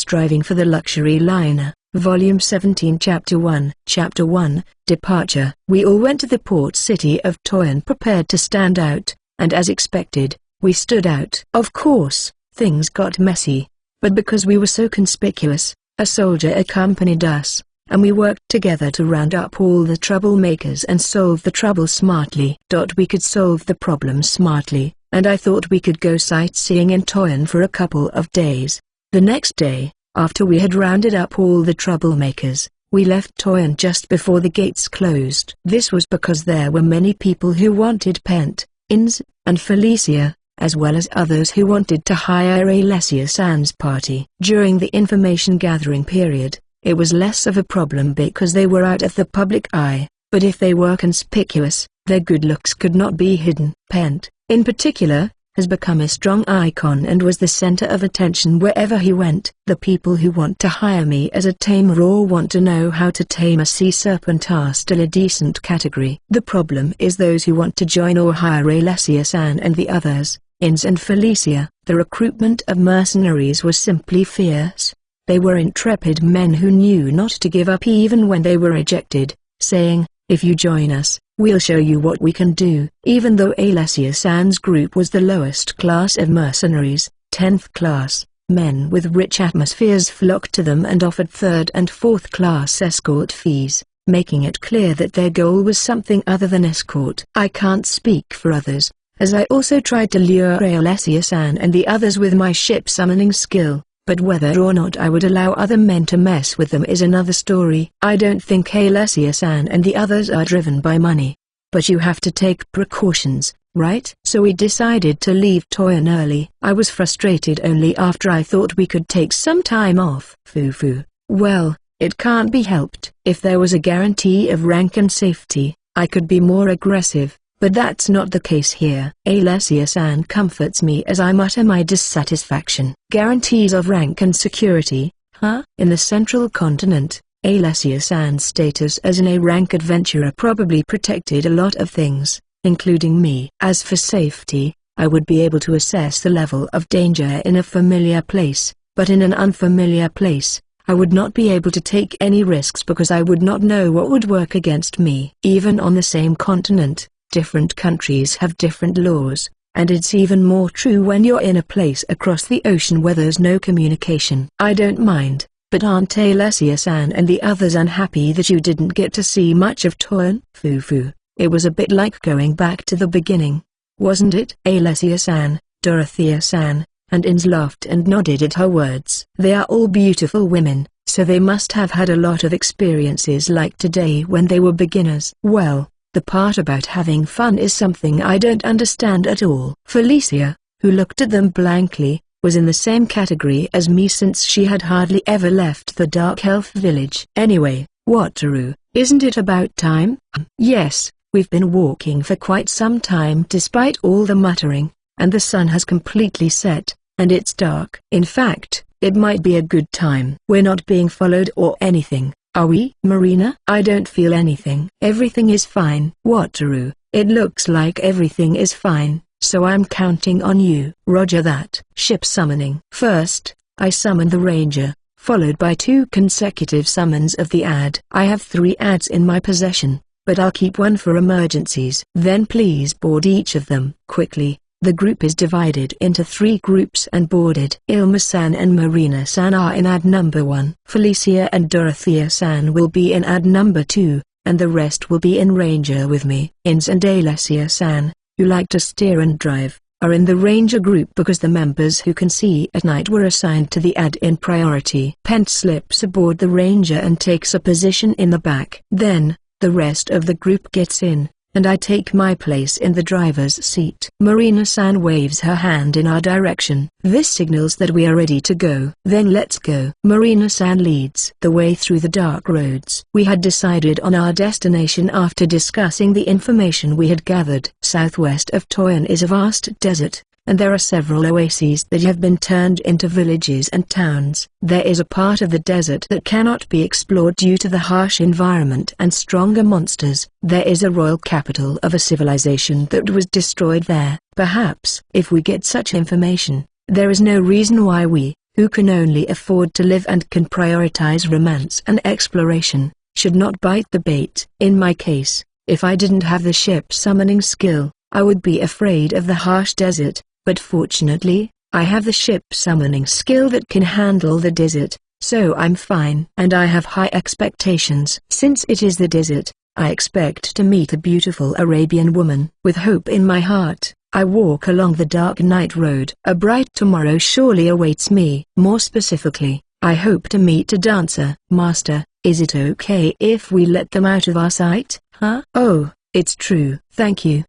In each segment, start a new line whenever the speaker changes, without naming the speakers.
Striving for the Luxury Liner, Volume 17 Chapter 1. Chapter 1, Departure. We all went to the port city of Toyon prepared to stand out, and as expected, we stood out. Of course, things got messy, but because we were so conspicuous, a soldier accompanied us, and we worked together to round up all the troublemakers and solve the trouble smartly. We could solve the problem smartly, and I thought we could go sightseeing in Toyon for a couple of days. The next day, after we had rounded up all the troublemakers, we left Toyon just before the gates closed. This was because there were many people who wanted Pent, Ins, and Felicia, as well as others who wanted to hire Alessia-san's party. During the information gathering period, it was less of a problem because they were out of the public eye, but if they were conspicuous, their good looks could not be hidden. Pent, in particular, has become a strong icon and was the center of attention wherever he went. The people who want to hire me as a tamer or want to know how to tame a sea serpent are still a decent category. The problem is those who want to join or hire Alessia-san and the others, Ins and Felicia. The recruitment of mercenaries was simply fierce. They were intrepid men who knew not to give up even when they were rejected, saying, "If you join us, we'll show you what we can do." Even though Alessia-san's group was the lowest class of mercenaries, 10th class, men with rich atmospheres flocked to them and offered 3rd and 4th class escort fees, making it clear that their goal was something other than escort. I can't speak for others, as I also tried to lure Alessia-san and the others with my ship summoning skill, but whether or not I would allow other men to mess with them is another story. I don't think Alessia-san and the others are driven by money. But you have to take precautions, right? So we decided to leave Toyon early. I was frustrated only after I thought we could take some time off. Fufu. Well, it can't be helped. If there was a guarantee of rank and safety, I could be more aggressive, but that's not the case here. Alessia-san comforts me as I mutter my dissatisfaction. Guarantees of rank and security, huh? In the central continent, Alessia-san's status as an A-rank adventurer probably protected a lot of things, including me. As for safety, I would be able to assess the level of danger in a familiar place, but in an unfamiliar place, I would not be able to take any risks because I would not know what would work against me. Even on the same continent, different countries have different laws, and it's even more true when you're in a place across the ocean where there's no communication. I don't mind. But aren't Alessia-san and the others unhappy that you didn't get to see much of Toyon? Fufu, it was a bit like going back to the beginning, wasn't it? Alessia-san, Dorothea-san, and Ins laughed and nodded at her words. They are all beautiful women, so they must have had a lot of experiences like today when they were beginners. Well, the part about having fun is something I don't understand at all. Felicia, who looked at them blankly, was in the same category as me since she had hardly ever left the Dark Elf village. Anyway, Wataru, isn't it about time? Yes, we've been walking for quite some time despite all the muttering, and the sun has completely set, and it's dark. In fact, it might be a good time. We're not being followed or anything, are we? Marina? I don't feel anything. Everything is fine. Wataru, it looks like everything is fine. So I'm counting on you. Roger that. Ship summoning. First, I summoned the ranger, followed by 2 consecutive summons of the ad. I have 3 ads in my possession, but I'll keep one for emergencies. Then please board each of them. Quickly, the group is divided into 3 groups and boarded. Ilma-san and Marina-san are in ad number 1. Felicia and Dorothea-san will be in ad number 2, and the rest will be in ranger with me. Ins and Alessia-san, who like to steer and drive, are in the ranger group because the members who can see at night were assigned to the ad in priority. Pent slips aboard the ranger and takes a position in the back. Then, the rest of the group gets in, and I take my place in the driver's seat. Marina-san waves her hand in our direction. This signals that we are ready to go. Then let's go. Marina-san leads the way through the dark roads. We had decided on our destination after discussing the information we had gathered. Southwest of Toyon is a vast desert, and there are several oases that have been turned into villages and towns. There is a part of the desert that cannot be explored due to the harsh environment and stronger monsters. There is a royal capital of a civilization that was destroyed there. Perhaps, if we get such information, there is no reason why we, who can only afford to live and can prioritize romance and exploration, should not bite the bait. In my case, if I didn't have the ship summoning skill, I would be afraid of the harsh desert, but fortunately, I have the ship summoning skill that can handle the desert, so I'm fine. And I have high expectations. Since it is the desert, I expect to meet a beautiful Arabian woman. With hope in my heart, I walk along the dark night road. A bright tomorrow surely awaits me. More specifically, I hope to meet a dancer. Master, is it okay if we let them out of our sight? Huh? Oh, it's true. Thank you.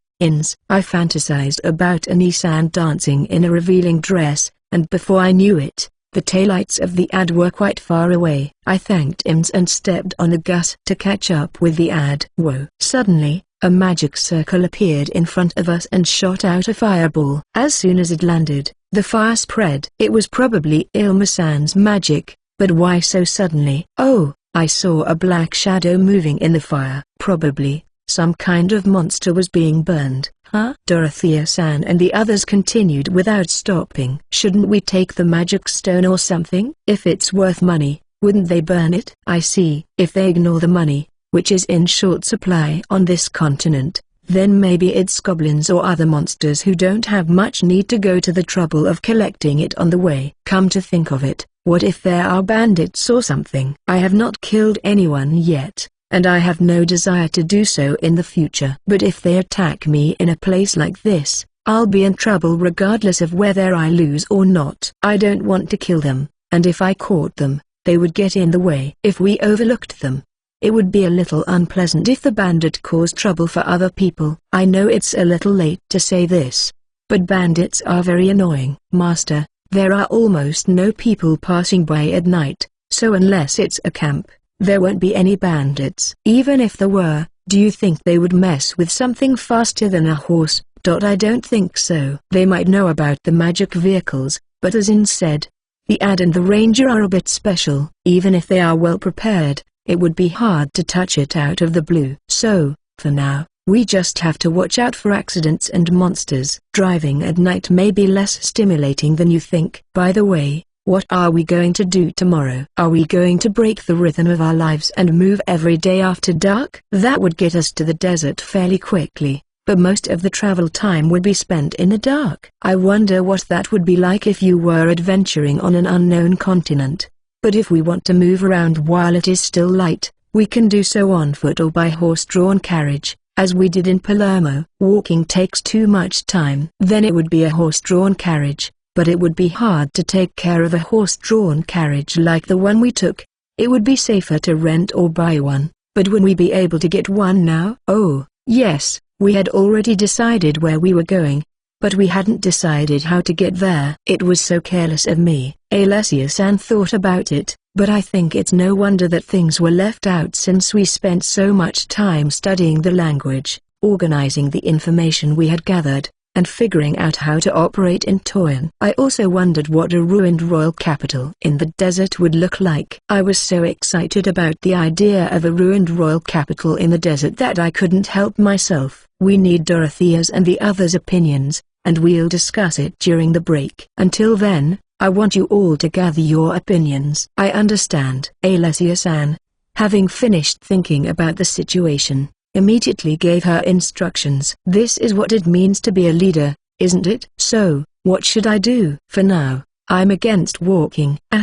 I fantasized about Anisan dancing in a revealing dress, and before I knew it, the taillights of the ad were quite far away. I thanked Ins and stepped on the gas to catch up with the ad. Whoa! Suddenly, a magic circle appeared in front of us and shot out a fireball. As soon as it landed, the fire spread. It was probably Ilmasan's magic, but why so suddenly? Oh, I saw a black shadow moving in the fire. Probably some kind of monster was being burned. Huh? Dorothea-san and the others continued without stopping. Shouldn't we take the magic stone or something? If it's worth money, wouldn't they burn it? I see. If they ignore the money, which is in short supply on this continent, then maybe it's goblins or other monsters who don't have much need to go to the trouble of collecting it on the way. Come to think of it, what if there are bandits or something? I have not killed anyone yet, and I have no desire to do so in the future. But if they attack me in a place like this, I'll be in trouble regardless of whether I lose or not. I don't want to kill them, and if I caught them, they would get in the way. If we overlooked them, it would be a little unpleasant if the bandit caused trouble for other people. I know it's a little late to say this, but bandits are very annoying. Master, there are almost no people passing by at night, so unless it's a camp, there won't be any bandits. Even if there were, do you think they would mess with something faster than a horse? I don't think so. They might know about the magic vehicles, but as In said, the ad and the ranger are a bit special. Even if they are well prepared, it would be hard to touch it out of the blue. So, for now, we just have to watch out for accidents and monsters. Driving at night may be less stimulating than you think. By the way, what are we going to do tomorrow? Are we going to break the rhythm of our lives and move every day after dark? That would get us to the desert fairly quickly, but most of the travel time would be spent in the dark. I wonder what that would be like if you were adventuring on an unknown continent. But if we want to move around while it is still light, we can do so on foot or by horse-drawn carriage, as we did in Palermo. Walking takes too much time. Then it would be a horse-drawn carriage. But it would be hard to take care of a horse-drawn carriage like the one we took. It would be safer to rent or buy one, but would we be able to get one now? Oh, yes, we had already decided where we were going, but we hadn't decided how to get there. It was so careless of me. Alessia-san thought about it, but I think it's no wonder that things were left out since we spent so much time studying the language, organizing the information we had gathered, and figuring out how to operate in Toyan. I also wondered what a ruined royal capital in the desert would look like. I was so excited about the idea of a ruined royal capital in the desert that I couldn't help myself. We need Dorothea's and the others' opinions, and we'll discuss it during the break. Until then, I want you all to gather your opinions. I understand. Alessia-san, having finished thinking about the situation, immediately gave her instructions. This is what it means to be a leader, isn't it? So, what should I do? For now, I'm against walking. ******.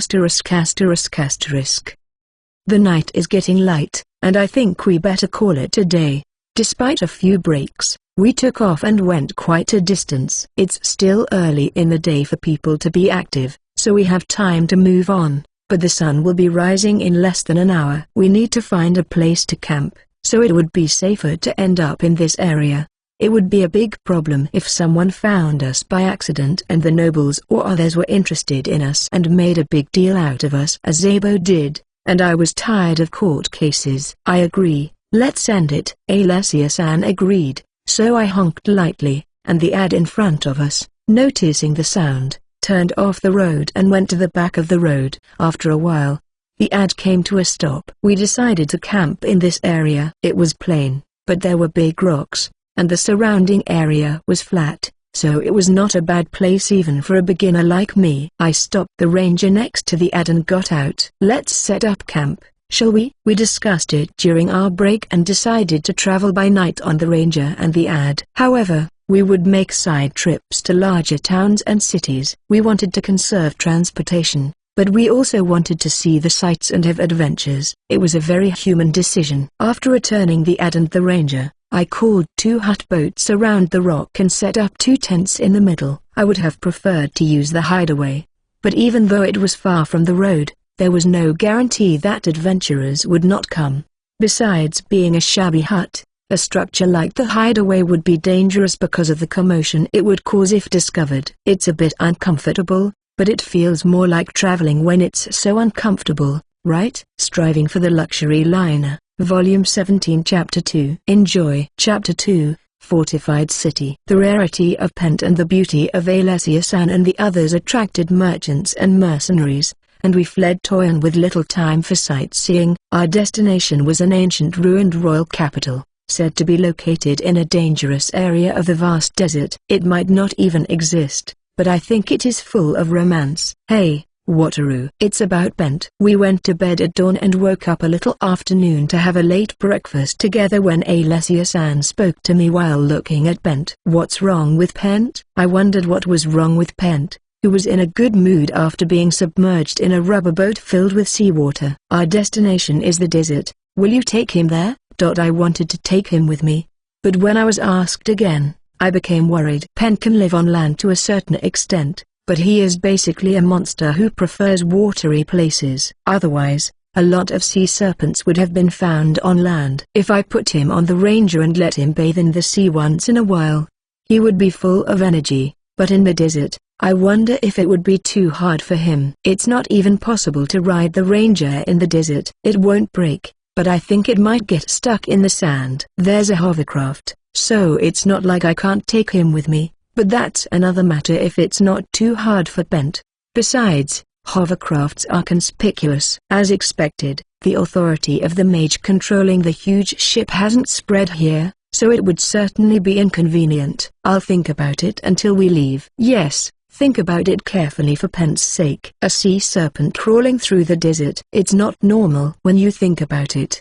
The night is getting light, and I think we better call it a day. Despite a few breaks, we took off and went quite a distance. It's still early in the day for people to be active, so we have time to move on, but the sun will be rising in less than an hour. We need to find a place to camp, so it would be safer to end up in this area. It would be a big problem if someone found us by accident and the nobles or others were interested in us and made a big deal out of us as Zabo did, and I was tired of court cases. I agree, let's end it. Alessia-san agreed, so I honked lightly, and the ad in front of us, noticing the sound, turned off the road and went to the back of the road. After a while, the ad came to a stop. We decided to camp in this area. It was plain, but there were big rocks, and the surrounding area was flat, so it was not a bad place even for a beginner like me. I stopped the ranger next to the ad and got out. Let's set up camp, shall we? We discussed it during our break and decided to travel by night on the ranger and the ad. However, we would make side trips to larger towns and cities. We wanted to conserve transportation, but we also wanted to see the sights and have adventures. It was a very human decision. After returning the ad and the ranger, I called 2 hut boats around the rock and set up 2 tents in the middle. I would have preferred to use the hideaway, but even though it was far from the road, there was no guarantee that adventurers would not come. Besides being a shabby hut, a structure like the hideaway would be dangerous because of the commotion it would cause if discovered. It's a bit uncomfortable, but it feels more like traveling when it's so uncomfortable, right? Striving for the Luxury Liner, Volume 17 Chapter 2. Enjoy. Chapter 2, Fortified City. The rarity of Pent and the beauty of Alessia-san and the others attracted merchants and mercenaries, and we fled Toyon with little time for sightseeing. Our destination was an ancient ruined royal capital, said to be located in a dangerous area of the vast desert. It might not even exist, but I think it is full of romance. Hey, Wataru. It's about Pent. We went to bed at dawn and woke up a little after noon to have a late breakfast together when Alessia-san spoke to me while looking at Pent. What's wrong with Pent? I wondered what was wrong with Pent, who was in a good mood after being submerged in a rubber boat filled with seawater. Our destination is the desert. Will you take him there? I wanted to take him with me, but when I was asked again, I became worried. Pent can live on land to a certain extent, but he is basically a monster who prefers watery places. Otherwise, a lot of sea serpents would have been found on land. If I put him on the ranger and let him bathe in the sea once in a while, he would be full of energy, but in the desert, I wonder if it would be too hard for him. It's not even possible to ride the ranger in the desert. It won't break, but I think it might get stuck in the sand. There's a hovercraft, so it's not like I can't take him with me, but that's another matter if it's not too hard for Pent. Besides, hovercrafts are conspicuous. As expected, the authority of the mage controlling the huge ship hasn't spread here, so it would certainly be inconvenient. I'll think about it until we leave. Yes, think about it carefully for Pent's sake. A sea serpent crawling through the desert. It's not normal when you think about it.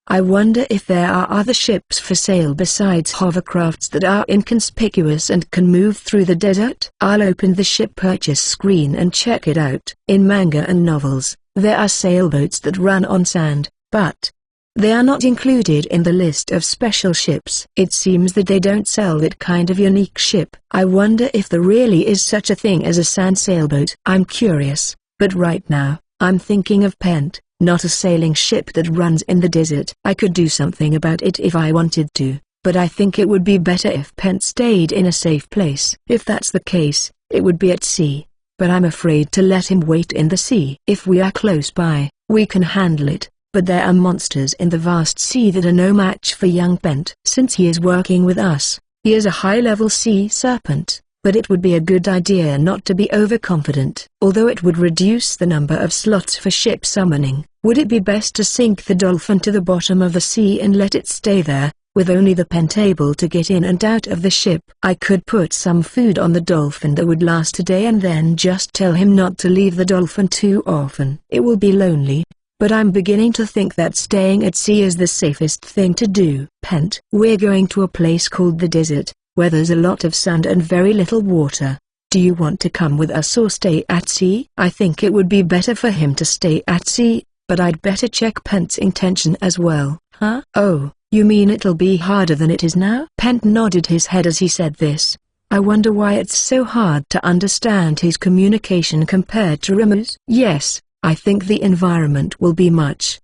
I wonder if there are other ships for sale besides hovercrafts that are inconspicuous and can move through the desert. I'll open the ship purchase screen and check it out. In manga and novels, there are sailboats that run on sand, but they are not included in the list of special ships. It seems that they don't sell that kind of unique ship. I wonder if there really is such a thing as a sand sailboat. I'm curious, but right now, I'm thinking of Pent, not a sailing ship that runs in the desert. I could do something about it if I wanted to, but I think it would be better if Pent stayed in a safe place. If that's the case, it would be at sea, but I'm afraid to let him wait in the sea. If we are close by, we can handle it. But there are monsters in the vast sea that are no match for young Pent. Since he is working with us, he is a high-level sea serpent, but it would be a good idea not to be overconfident. Although it would reduce the number of slots for ship summoning, would it be best to sink the dolphin to the bottom of the sea and let it stay there, with only the Pent able to get in and out of the ship? I could put some food on the dolphin that would last a day and then just tell him not to leave the dolphin too often. It will be lonely, but I'm beginning to think that staying at sea is the safest thing to do. Pent, we're going to a place called the desert, where there's a lot of sand and very little water. Do you want to come with us or stay at sea? I think it would be better for him to stay at sea, but I'd better check Pent's intention as well. Huh? Oh, you mean it'll be harder than it is now? Pent nodded his head as he said this. I wonder why it's so hard to understand his communication compared to Rimu's. Yes, I think the environment will be much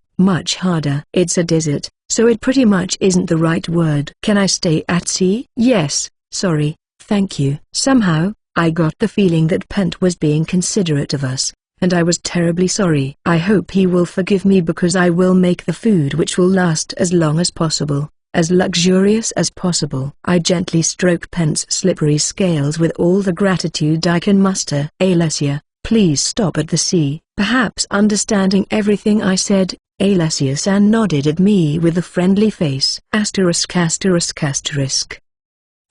harder. It's a desert, so it pretty much isn't the right word. Can I stay at sea? Yes, sorry, thank you. Somehow, I got the feeling that Pent was being considerate of us, and I was terribly sorry. I hope he will forgive me because I will make the food which will last as long as possible, as luxurious as possible. I gently stroke Pent's slippery scales with all the gratitude I can muster. Alessia, please stop at the sea. Perhaps understanding everything I said, Alessia-san nodded at me with a friendly face. ******.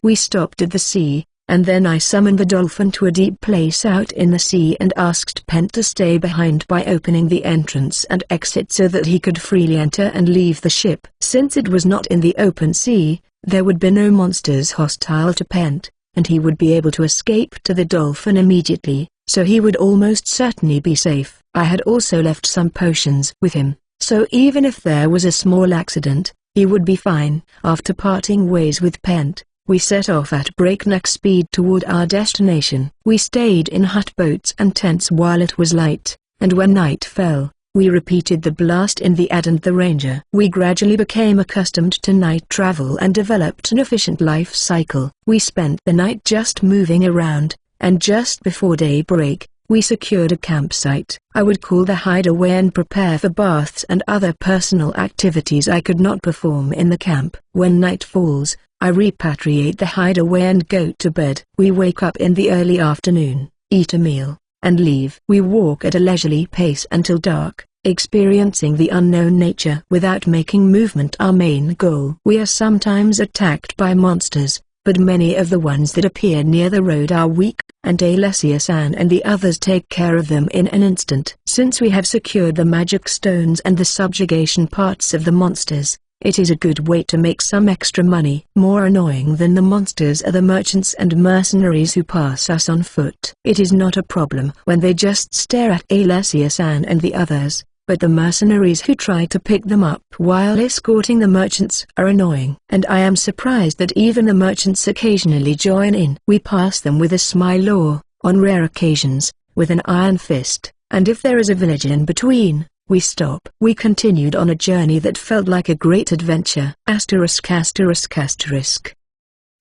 We stopped at the sea, and then I summoned the dolphin to a deep place out in the sea and asked Pent to stay behind by opening the entrance and exit so that he could freely enter and leave the ship. Since it was not in the open sea, there would be no monsters hostile to Pent, and he would be able to escape to the dolphin immediately, so he would almost certainly be safe. I had also left some potions with him, so even if there was a small accident, he would be fine. After parting ways with Pent, we set off at breakneck speed toward our destination. We stayed in hut boats and tents while it was light, and when night fell, we repeated the blast in the Ad and the Ranger. We gradually became accustomed to night travel and developed an efficient life cycle. We spent the night just moving around, and just before daybreak, we secured a campsite. I would call the hideaway and prepare for baths and other personal activities I could not perform in the camp. When night falls, I repatriate the hideaway and go to bed. We wake up in the early afternoon, eat a meal, and leave. We walk at a leisurely pace until dark, experiencing the unknown nature without making movement our main goal. We are sometimes attacked by monsters, but many of the ones that appear near the road are weak, and Alessia-san and the others take care of them in an instant. Since we have secured the magic stones and the subjugation parts of the monsters, it is a good way to make some extra money. More annoying than the monsters are the merchants and mercenaries who pass us on foot. It is not a problem when they just stare at Alessia-san and the others, but the mercenaries who try to pick them up while escorting the merchants are annoying. And I am surprised that even the merchants occasionally join in. We pass them with a smile or, on rare occasions, with an iron fist, and if there is a village in between, we stop. We continued on a journey that felt like a great adventure.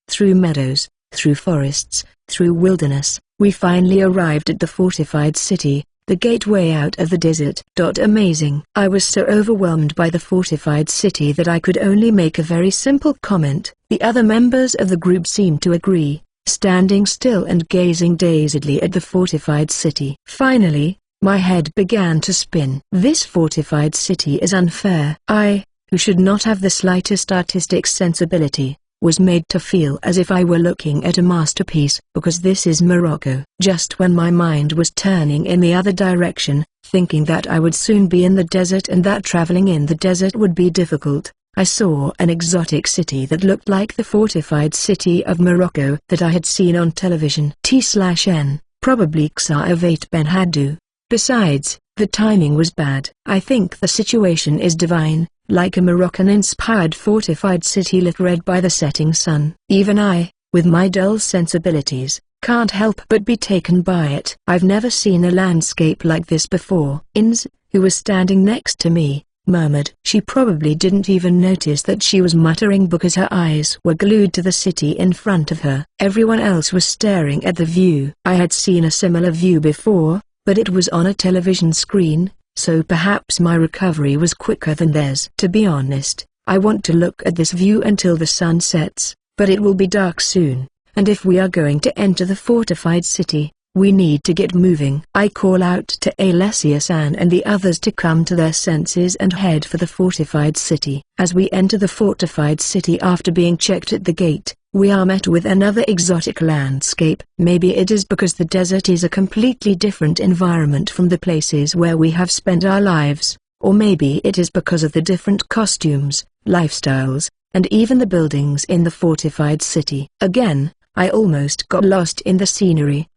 Through meadows, through forests, through wilderness, we finally arrived at the fortified city, the gateway out of the desert. Amazing. I was so overwhelmed by the fortified city that I could only make a very simple comment. The other members of the group seemed to agree, standing still and gazing dazedly at the fortified city. Finally, my head began to spin. This fortified city is unfair. I, who should not have the slightest artistic sensibility, was made to feel as if I were looking at a masterpiece, because this is Morocco. Just when my mind was turning in the other direction, thinking that I would soon be in the desert and that traveling in the desert would be difficult, I saw an exotic city that looked like the fortified city of Morocco that I had seen on television. T/N, probably Xavier Ben Haddou. Besides, the timing was bad. I think the situation is divine, like a Moroccan-inspired fortified city lit red by the setting sun. Even I, with my dull sensibilities, can't help but be taken by it. I've never seen a landscape like this before. Inz, who was standing next to me, murmured. She probably didn't even notice that she was muttering because her eyes were glued to the city in front of her. Everyone else was staring at the view. I had seen a similar view before, but it was on a television screen, so perhaps my recovery was quicker than theirs. To be honest, I want to look at this view until the sun sets, but it will be dark soon, and if we are going to enter the fortified city, we need to get moving. I call out to Alessia-san and the others to come to their senses and head for the fortified city. As we enter the fortified city after being checked at the gate, we are met with another exotic landscape. Maybe it is because the desert is a completely different environment from the places where we have spent our lives, or maybe it is because of the different costumes, lifestyles, and even the buildings in the fortified city. Again, I almost got lost in the scenery.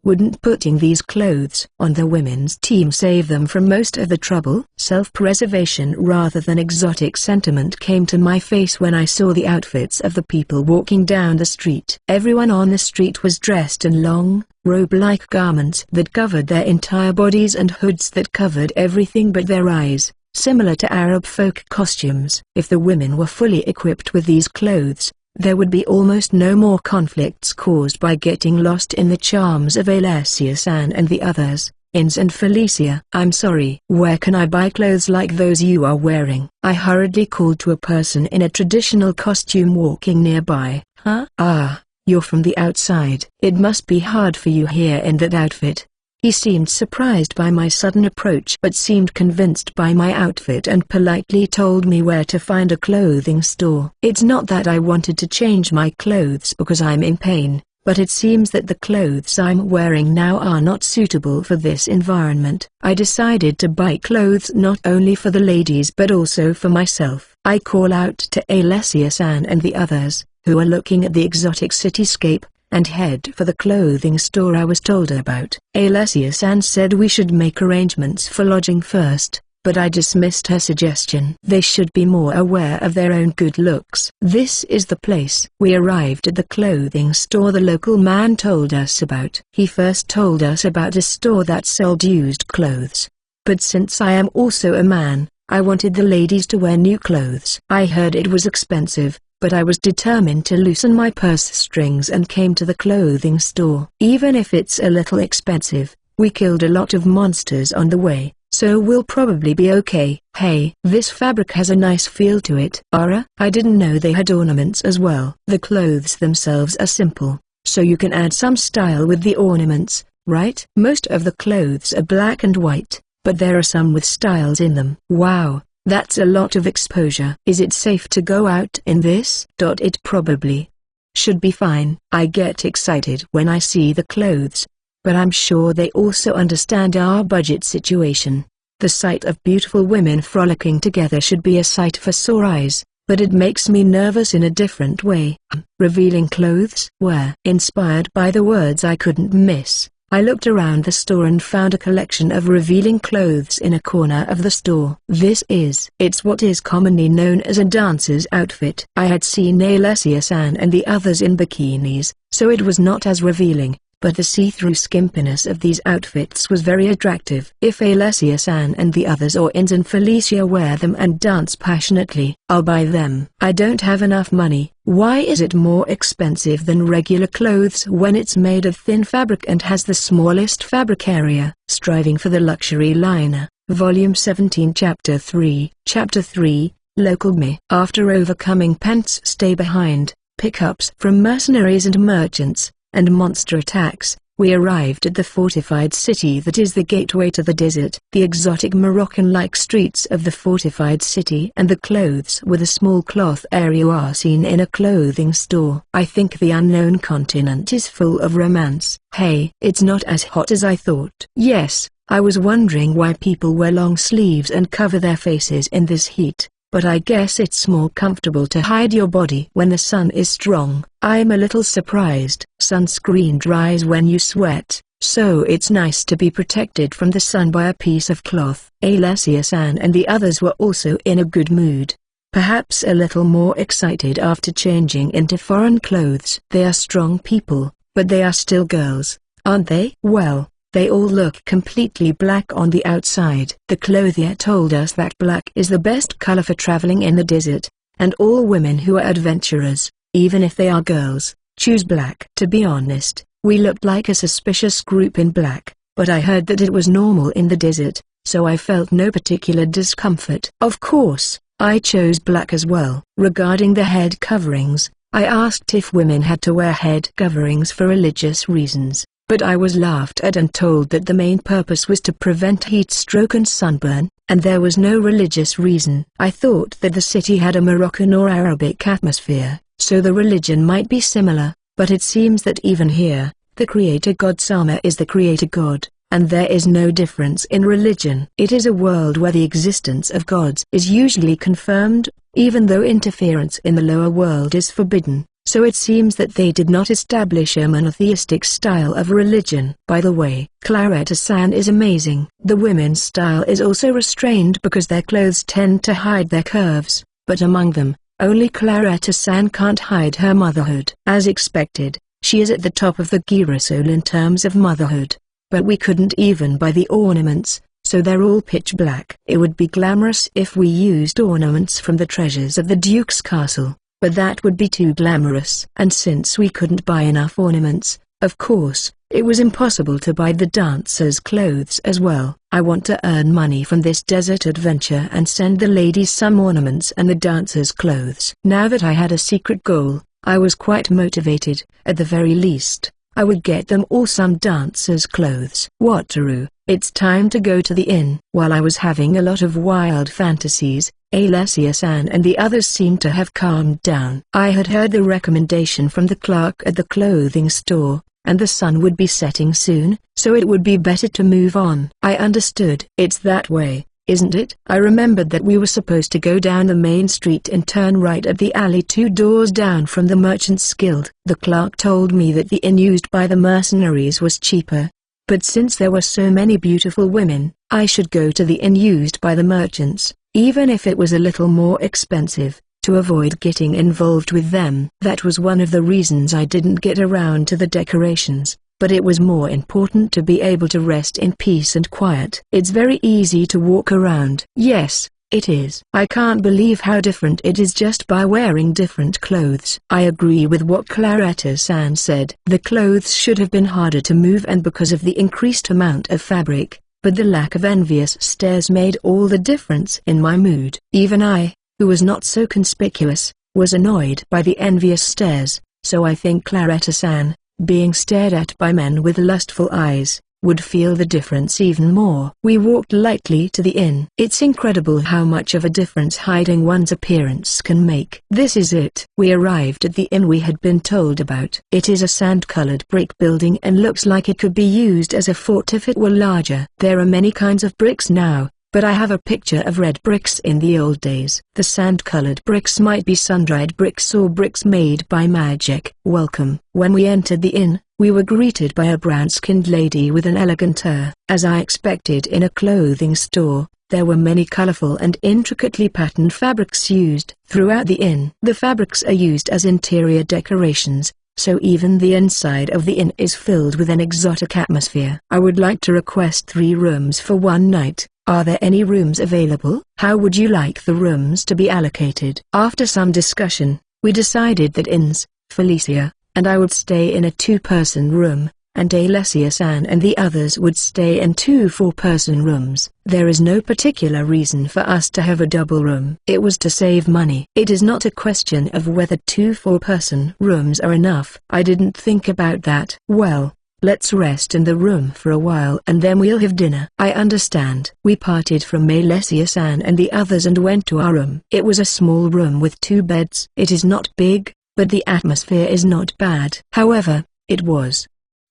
Wouldn't putting these clothes on the women's team save them from most of the trouble? Self-preservation rather than exotic sentiment came to my face when I saw the outfits of the people walking down the street. Everyone on the street was dressed in long, robe-like garments that covered their entire bodies and hoods that covered everything but their eyes, similar to Arab folk costumes. If the women were fully equipped with these clothes, there would be almost no more conflicts caused by getting lost in the charms of Alessia-san and the others, Inz and Felicia. I'm sorry. Where can I buy clothes like those you are wearing? I hurriedly called to a person in a traditional costume walking nearby. Ah, you're from the outside. It must be hard for you here in that outfit. He seemed surprised by my sudden approach but seemed convinced by my outfit and politely told me where to find a clothing store. It's not that I wanted to change my clothes because I'm in pain, but it seems that the clothes I'm wearing now are not suitable for this environment. I decided to buy clothes not only for the ladies but also for myself. I call out to Alessia-san and the others, who are looking at the exotic cityscape, and head for the clothing store I was told about. Alessia-san said we should make arrangements for lodging first, but I dismissed her suggestion. They should be more aware of their own good looks. This is the place. We arrived at the clothing store the local man told us about. He first told us about a store that sold used clothes. But since I am also a man, I wanted the ladies to wear new clothes. I heard it was expensive, but I was determined to loosen my purse strings and came to the clothing store. Even if it's a little expensive, we killed a lot of monsters on the way, so we'll probably be okay. Hey, this fabric has a nice feel to it. I didn't know they had ornaments as well. The clothes themselves are simple, so you can add some style with the ornaments, right? Most of the clothes are black and white, but there are some with styles in them. Wow, that's a lot of exposure. Is it safe to go out in this? It probably should be fine. I get excited when I see the clothes, but I'm sure they also understand our budget situation. The sight of beautiful women frolicking together should be a sight for sore eyes, but it makes me nervous in a different way. Revealing clothes were inspired by the words I couldn't miss. I looked around the store and found a collection of revealing clothes in a corner of the store. It's what is commonly known as a dancer's outfit. I had seen Alessia-san and the others in bikinis, so it was not as revealing, but the see-through skimpiness of these outfits was very attractive. If Alessia-san and the others or Ins and Felicia wear them and dance passionately, I'll buy them. I don't have enough money. Why is it more expensive than regular clothes when it's made of thin fabric and has the smallest fabric area? Striving for the Luxury Liner, Volume 17 Chapter 3. Chapter 3, Local Me. After overcoming Pants Stay Behind, pickups from mercenaries and merchants, and monster attacks, we arrived at the fortified city that is the gateway to the desert. The exotic Moroccan-like streets of the fortified city and the clothes with a small cloth area are seen in a clothing store. I think the unknown continent is full of romance. Hey, it's not as hot as I thought. Yes, I was wondering why people wear long sleeves and cover their faces in this heat. But I guess it's more comfortable to hide your body when the sun is strong. I'm a little surprised. Sunscreen dries when you sweat, so it's nice to be protected from the sun by a piece of cloth. Alessia-san and the others were also in a good mood. Perhaps a little more excited after changing into foreign clothes. They are strong people, but they are still girls, aren't they? Well, they all look completely black on the outside. The clothier told us that black is the best color for traveling in the desert, and all women who are adventurers, even if they are girls, choose black. To be honest, we looked like a suspicious group in black, but I heard that it was normal in the desert, so I felt no particular discomfort. Of course, I chose black as well. Regarding the head coverings, I asked if women had to wear head coverings for religious reasons, but I was laughed at and told that the main purpose was to prevent heat stroke and sunburn, and there was no religious reason. I thought that the city had a Moroccan or Arabic atmosphere, so the religion might be similar, but it seems that even here, the creator god Sama is the creator god, and there is no difference in religion. It is a world where the existence of gods is usually confirmed, even though interference in the lower world is forbidden. So it seems that they did not establish a monotheistic style of religion. By the way, Claretta-san is amazing. The women's style is also restrained because their clothes tend to hide their curves, but among them, only Claretta-san can't hide her motherhood. As expected, she is at the top of the girasole in terms of motherhood. But we couldn't even buy the ornaments, so they're all pitch black. It would be glamorous if we used ornaments from the treasures of the Duke's castle, but that would be too glamorous. And since we couldn't buy enough ornaments, of course, it was impossible to buy the dancers' clothes as well. I want to earn money from this desert adventure and send the ladies some ornaments and the dancers' clothes. Now that I had a secret goal, I was quite motivated. At the very least, I would get them all some dancers' clothes. Wataru, it's time to go to the inn. While I was having a lot of wild fantasies, Alessia-san and the others seemed to have calmed down. I had heard the recommendation from the clerk at the clothing store, and the sun would be setting soon, so it would be better to move on. I understood. It's that way, isn't it? I remembered that we were supposed to go down the main street and turn right at the alley 2 doors down from the Merchants Guild. The clerk told me that the inn used by the mercenaries was cheaper. But since there were so many beautiful women, I should go to the inn used by the merchants, even if it was a little more expensive, to avoid getting involved with them. That was one of the reasons I didn't get around to the decorations, but it was more important to be able to rest in peace and quiet. It's very easy to walk around. Yes, it is. I can't believe how different it is just by wearing different clothes. I agree with what Claretta-san said. The clothes should have been harder to move and because of the increased amount of fabric, but the lack of envious stares made all the difference in my mood. Even I, who was not so conspicuous, was annoyed by the envious stares, so I think Claretta-san, being stared at by men with lustful eyes, would feel the difference even more. We walked lightly to the inn. It's incredible how much of a difference hiding one's appearance can make. This is it. We arrived at the inn we had been told about. It is a sand-colored brick building and looks like it could be used as a fort if it were larger. There are many kinds of bricks now, but I have a picture of red bricks in the old days. The sand-colored bricks might be sun-dried bricks or bricks made by magic. Welcome. When we entered the inn, we were greeted by a brown-skinned lady with an elegant air. As I expected in a clothing store, there were many colorful and intricately patterned fabrics used throughout the inn. The fabrics are used as interior decorations, so even the inside of the inn is filled with an exotic atmosphere. I would like to request 3 rooms for one night. Are there any rooms available? How would you like the rooms to be allocated? After some discussion, we decided that Felicia and I would stay in a 2-person room, and Alessia-san and the others would stay in 2 4-person rooms. There is no particular reason for us to have a double room. It was to save money. It is not a question of whether 2 4-person rooms are enough. I didn't think about that. Well, let's rest in the room for a while and then we'll have dinner. I understand. We parted from Alessia-san and the others and went to our room. It was a small room with 2 beds. It is not big, but the atmosphere is not bad. However, it was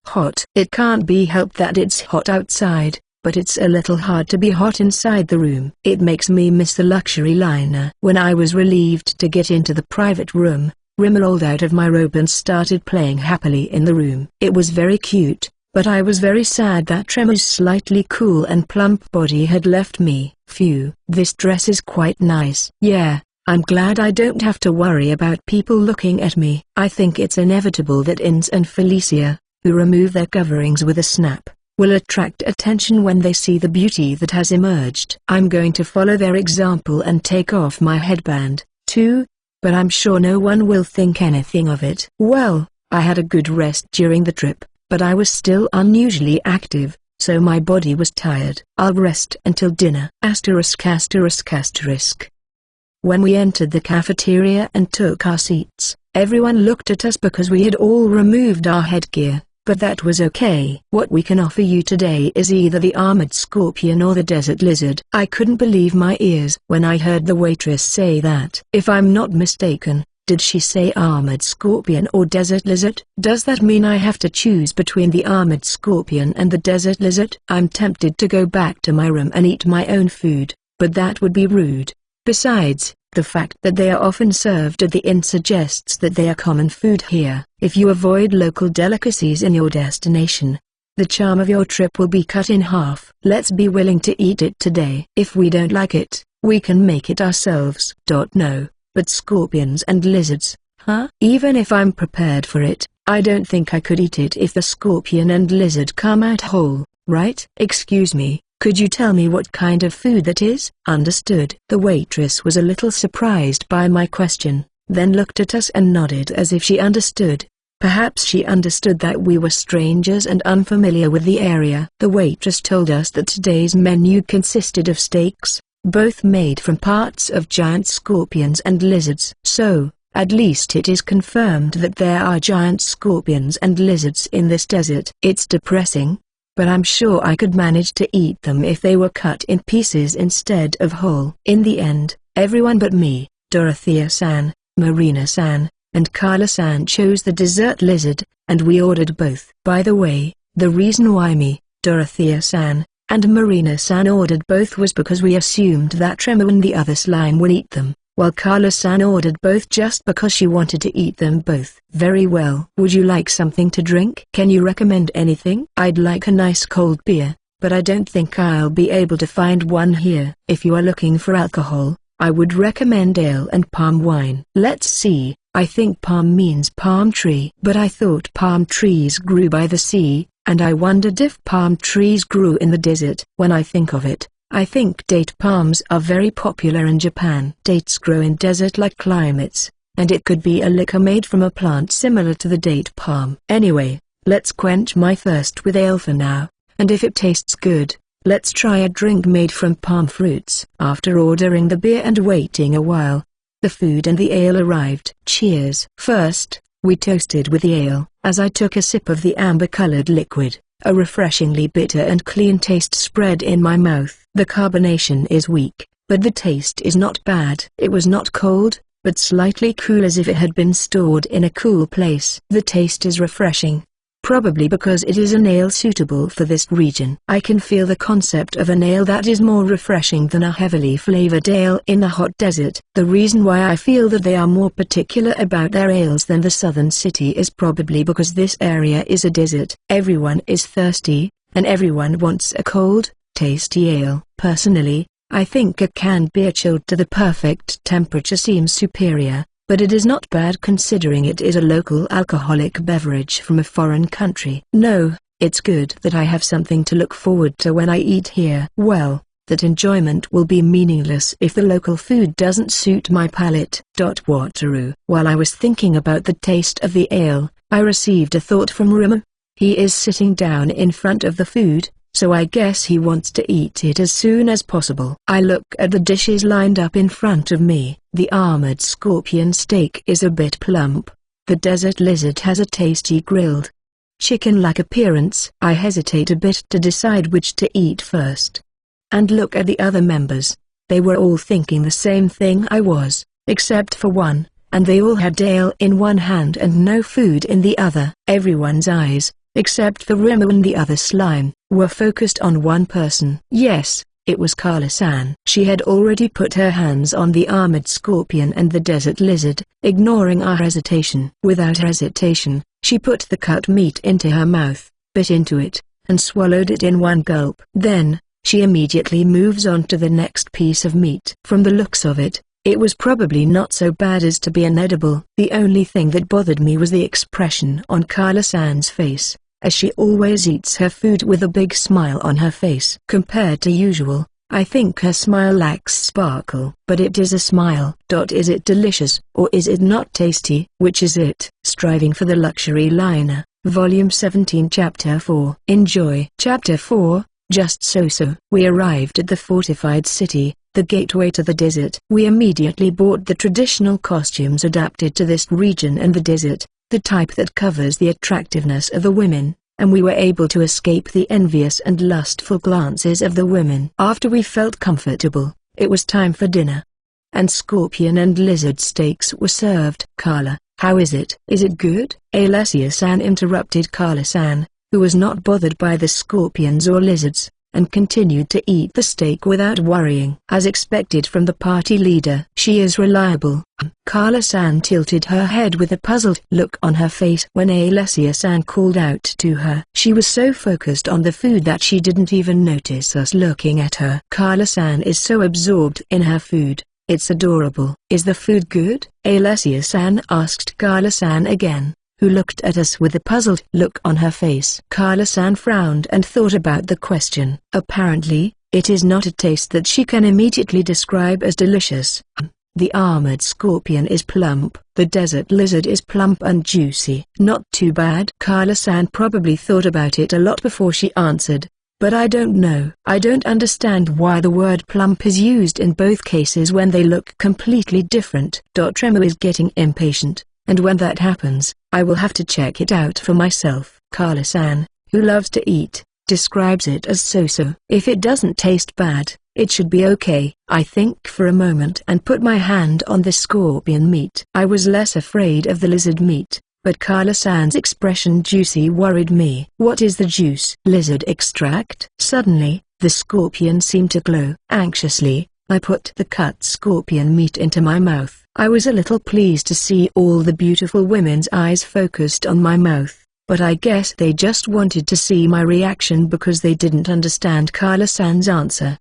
hot. It can't be helped that it's hot outside, but it's a little hard to be hot inside the room. It makes me miss the luxury liner. When I was relieved to get into the private room, Rimmel rolled out of my robe and started playing happily in the room. It was very cute, but I was very sad that Tremor's slightly cool and plump body had left me. Phew, this dress is quite nice. Yeah, I'm glad I don't have to worry about people looking at me. I think it's inevitable that Ins and Felicia, who remove their coverings with a snap, will attract attention when they see the beauty that has emerged. I'm going to follow their example and take off my headband, too, but I'm sure no one will think anything of it. Well, I had a good rest during the trip, but I was still unusually active, so my body was tired. I'll rest until dinner. ******. When we entered the cafeteria and took our seats, everyone looked at us because we had all removed our headgear, but that was okay. What we can offer you today is either the armored scorpion or the desert lizard. I couldn't believe my ears when I heard the waitress say that. If I'm not mistaken, did she say armored scorpion or desert lizard? Does that mean I have to choose between the armored scorpion and the desert lizard? I'm tempted to go back to my room and eat my own food, but that would be rude. Besides, the fact that they are often served at the inn suggests that they are common food here. If you avoid local delicacies in your destination, the charm of your trip will be cut in half. Let's be willing to eat it today. If we don't like it, we can make it ourselves. No, but scorpions and lizards, huh? Even if I'm prepared for it, I don't think I could eat it if the scorpion and lizard come out whole, right? Excuse me. Could you tell me what kind of food that is? Understood. The waitress was a little surprised by my question, then looked at us and nodded as if she understood. Perhaps she understood that we were strangers and unfamiliar with the area. The waitress told us that today's menu consisted of steaks, both made from parts of giant scorpions and lizards. So, at least it is confirmed that there are giant scorpions and lizards in this desert. It's depressing, but I'm sure I could manage to eat them if they were cut in pieces instead of whole. In the end, Everyone but me, Dorothea-san, Marina-san, and Carla-san chose the desert lizard, and we ordered both. By the way, the reason why me, Dorothea-san, and Marina-san ordered both was because we assumed that Tremor and the other slime would eat them, while Carla-san ordered both just because she wanted to eat them both. Very well. Would you like something to drink? Can you recommend anything? I'd like a nice cold beer, but I don't think I'll be able to find one here. If you are looking for alcohol, I would recommend ale and palm wine. Let's see, I think palm means palm tree. But I thought palm trees grew by the sea, and I wondered if palm trees grew in the desert. When I think of it, I think date palms are very popular in Japan. Dates grow in desert-like climates, and it could be a liquor made from a plant similar to the date palm. Anyway, let's quench my thirst with ale for now, and if it tastes good, let's try a drink made from palm fruits. After ordering the beer and waiting a while, the food and the ale arrived. Cheers. First, we toasted with the ale. As I took a sip of the amber-colored liquid, a refreshingly bitter and clean taste spread in my mouth. The carbonation is weak, but the taste is not bad. It was not cold, but slightly cool, as if it had been stored in a cool place. The taste is refreshing, probably because it is an ale suitable for this region. I can feel the concept of an ale that is more refreshing than a heavily flavored ale in the hot desert. The reason why I feel that they are more particular about their ales than the southern city is probably because this area is a desert. Everyone is thirsty, and everyone wants a cold, tasty ale. Personally, I think a canned beer chilled to the perfect temperature seems superior, but it is not bad considering it is a local alcoholic beverage from a foreign country. No, it's good that I have something to look forward to when I eat here. Well, that enjoyment will be meaningless if the local food doesn't suit my palate. Wataru. While I was thinking about the taste of the ale, I received a thought from Rima. He is sitting down in front of the food, so I guess he wants to eat it as soon as possible. I look at the dishes lined up in front of me. The armored scorpion steak is a bit plump. The desert lizard has a tasty grilled chicken-like appearance. I hesitate a bit to decide which to eat first. And look at the other members. They were all thinking the same thing I was, except for one, and they all had ale in one hand and no food in the other. Everyone's eyes, except for Rima and the other slime, were focused on one person. Yes, it was Carla-san. She had already put her hands on the armored scorpion and the desert lizard, ignoring our hesitation. Without hesitation, she put the cut meat into her mouth, bit into it, and swallowed it in one gulp. Then, she immediately moves on to the next piece of meat. From the looks of it, it was probably not so bad as to be inedible. The only thing that bothered me was the expression on Carla-san's face, as she always eats her food with a big smile on her face. Compared to usual, I think her smile lacks sparkle. But it is a smile. Is it delicious, or is it not tasty? Which is it? Striving for the Luxury Liner, Volume 17 Chapter 4. Enjoy. Chapter 4, Just So-So. We arrived at the fortified city, the gateway to the desert. We immediately bought the traditional costumes adapted to this region and the desert, the type that covers the attractiveness of the women, and we were able to escape the envious and lustful glances of the women. After we felt comfortable, it was time for dinner. And scorpion and lizard steaks were served. Carla, how is it? Is it good? Alessia-san interrupted Carla-san, who was not bothered by the scorpions or lizards, and continued to eat the steak without worrying. As expected from the party leader, she is reliable. Carla-san tilted her head with a puzzled look on her face when Alessia-san called out to her. She was so focused on the food that she didn't even notice us looking at her. Carla-san is so absorbed in her food. It's adorable. Is the food good? Alessia-san asked Carla-san again, who looked at us with a puzzled look on her face. Carla-san frowned and thought about the question. Apparently, it is not a taste that she can immediately describe as delicious. The armored scorpion is plump. The desert lizard is plump and juicy. Not too bad. Carla-san probably thought about it a lot before she answered. But I don't know. I don't understand why the word plump is used in both cases when they look completely different. Tremor is getting impatient, and when that happens, I will have to check it out for myself. Carla-san, who loves to eat, describes it as so-so. If it doesn't taste bad, It should be okay. I think for a moment and put my hand on the scorpion meat. I was less afraid of the lizard meat, but Carla-san's expression juicy worried me. What is the juice? Lizard extract? Suddenly, the scorpion seemed to glow. Anxiously, I put the cut scorpion meat into my mouth. I was a little pleased to see all the beautiful women's eyes focused on my mouth, but I guess they just wanted to see my reaction because they didn't understand Carla-san's answer.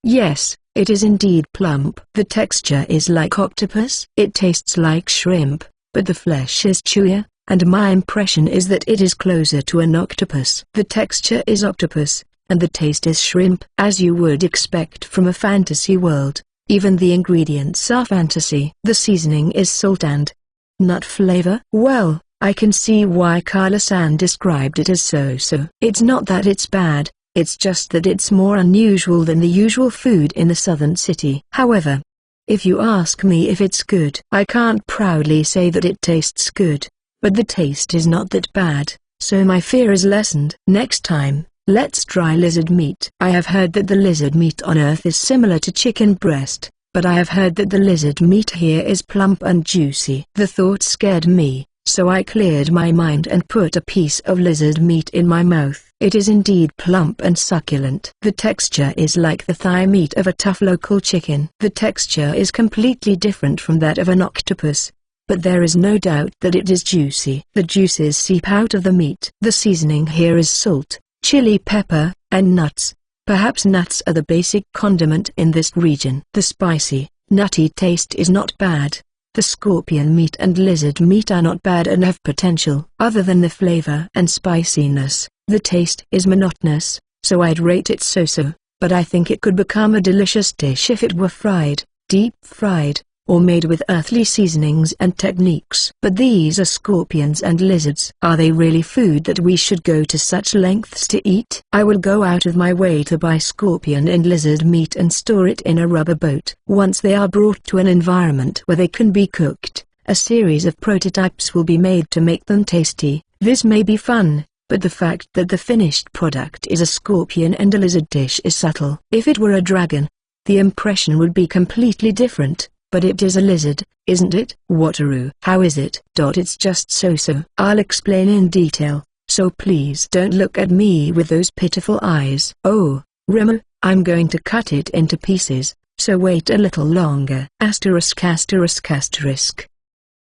Yes, it is indeed plump. The texture is like octopus. It tastes like shrimp, but the flesh is chewier, and my impression is that it is closer to an octopus. The texture is octopus, and the taste is shrimp. As you would expect from a fantasy world, even the ingredients are fantasy. The seasoning is salt and nut flavor. Well, I can see why Carla-san described it as so-so. It's not that it's bad, it's just that it's more unusual than the usual food in the southern city. However, if you ask me if it's good, I can't proudly say that it tastes good, but the taste is not that bad, so my fear is lessened. Next time, let's try lizard meat. I have heard that the lizard meat on Earth is similar to chicken breast, but I have heard that the lizard meat here is plump and juicy. The thought scared me, so I cleared my mind and put a piece of lizard meat in my mouth. It is indeed plump and succulent. The texture is like the thigh meat of a tough local chicken. The texture is completely different from that of an octopus, but there is no doubt that it is juicy. The juices seep out of the meat. The seasoning here is salt, chili pepper, and nuts. Perhaps nuts are the basic condiment in this region. The spicy, nutty taste is not bad. The scorpion meat and lizard meat are not bad and have potential. Other than the flavor and spiciness, the taste is monotonous, so I'd rate it so-so, but I think it could become a delicious dish if it were fried, deep fried, or made with earthly seasonings and techniques. But these are scorpions and lizards. Are they really food that we should go to such lengths to eat? I will go out of my way to buy scorpion and lizard meat and store it in a rubber boat. Once they are brought to an environment where they can be cooked, a series of prototypes will be made to make them tasty. This may be fun, but the fact that the finished product is a scorpion and a lizard dish is subtle. If it were a dragon, the impression would be completely different. But it is a lizard, isn't it? Wataru. How is it? It's just so-so. I'll explain in detail, so please don't look at me with those pitiful eyes. Oh, Remo, I'm going to cut it into pieces, so wait a little longer. Asterisk asterisk asterisk.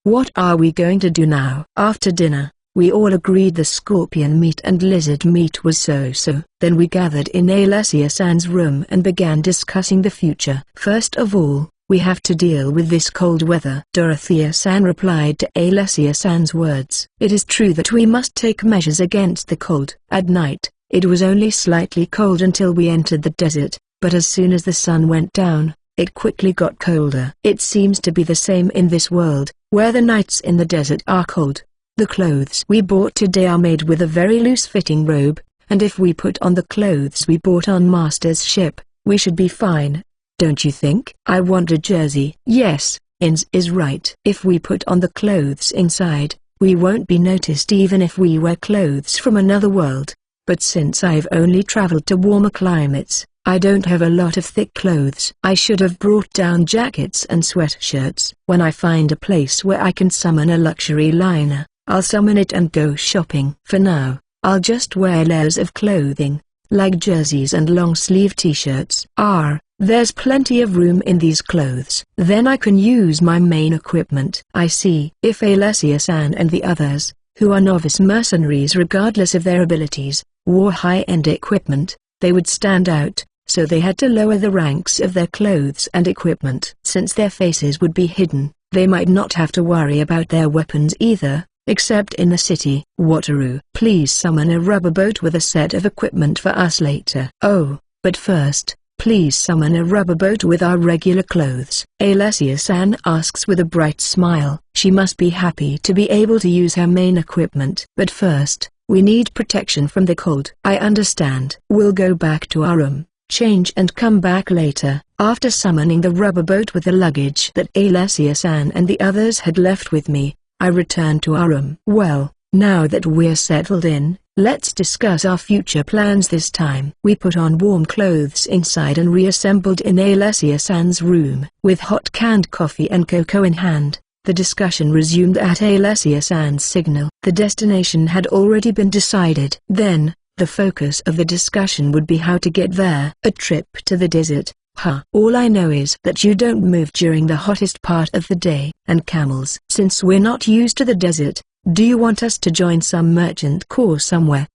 What are we going to do now? After dinner, we all agreed the scorpion meat and lizard meat was so-so. Then we gathered in Alessia-san's room and began discussing the future. First of all, we have to deal with this cold weather. Dorothea-san replied to Alessia-san's words. It is true that we must take measures against the cold. At night, it was only slightly cold until we entered the desert, but as soon as the sun went down, it quickly got colder. It seems to be the same in this world, where the nights in the desert are cold. The clothes we bought today are made with a very loose-fitting robe, and if we put on the clothes we bought on Master's ship, we should be fine. Don't you think? I want a jersey. Yes, Ins is right. If we put on the clothes inside, we won't be noticed even if we wear clothes from another world. But since I've only traveled to warmer climates, I don't have a lot of thick clothes. I should have brought down jackets and sweatshirts. When I find a place where I can summon a luxury liner, I'll summon it and go shopping. For now, I'll just wear layers of clothing, like jerseys and long-sleeve t-shirts. There's plenty of room in these clothes. Then I can use my main equipment. I see. If Alessia-san and the others, who are novice mercenaries regardless of their abilities, wore high-end equipment, they would stand out, so they had to lower the ranks of their clothes and equipment. Since their faces would be hidden, they might not have to worry about their weapons either, except in the city. Wataru, please summon a rubber boat with a set of equipment for us later. Oh, but first, please summon a rubber boat with our regular clothes. Alessia-san asks with a bright smile. She must be happy to be able to use her main equipment. But first, we need protection from the cold. I understand. We'll go back to our room, change and come back later. After summoning the rubber boat with the luggage that Alessia-san and the others had left with me, I returned to our room. Well, now that we're settled in, Let's discuss our future plans this time. We put on warm clothes inside and reassembled in Alessia-san's room. With hot canned coffee and cocoa in hand, the discussion resumed at Alessia-san's signal. The destination had already been decided. Then, the focus of the discussion would be how to get there. A trip to the desert. Huh. All I know is that you don't move during the hottest part of the day. And camels. Since we're not used to the desert, do you want us to join some merchant corps somewhere?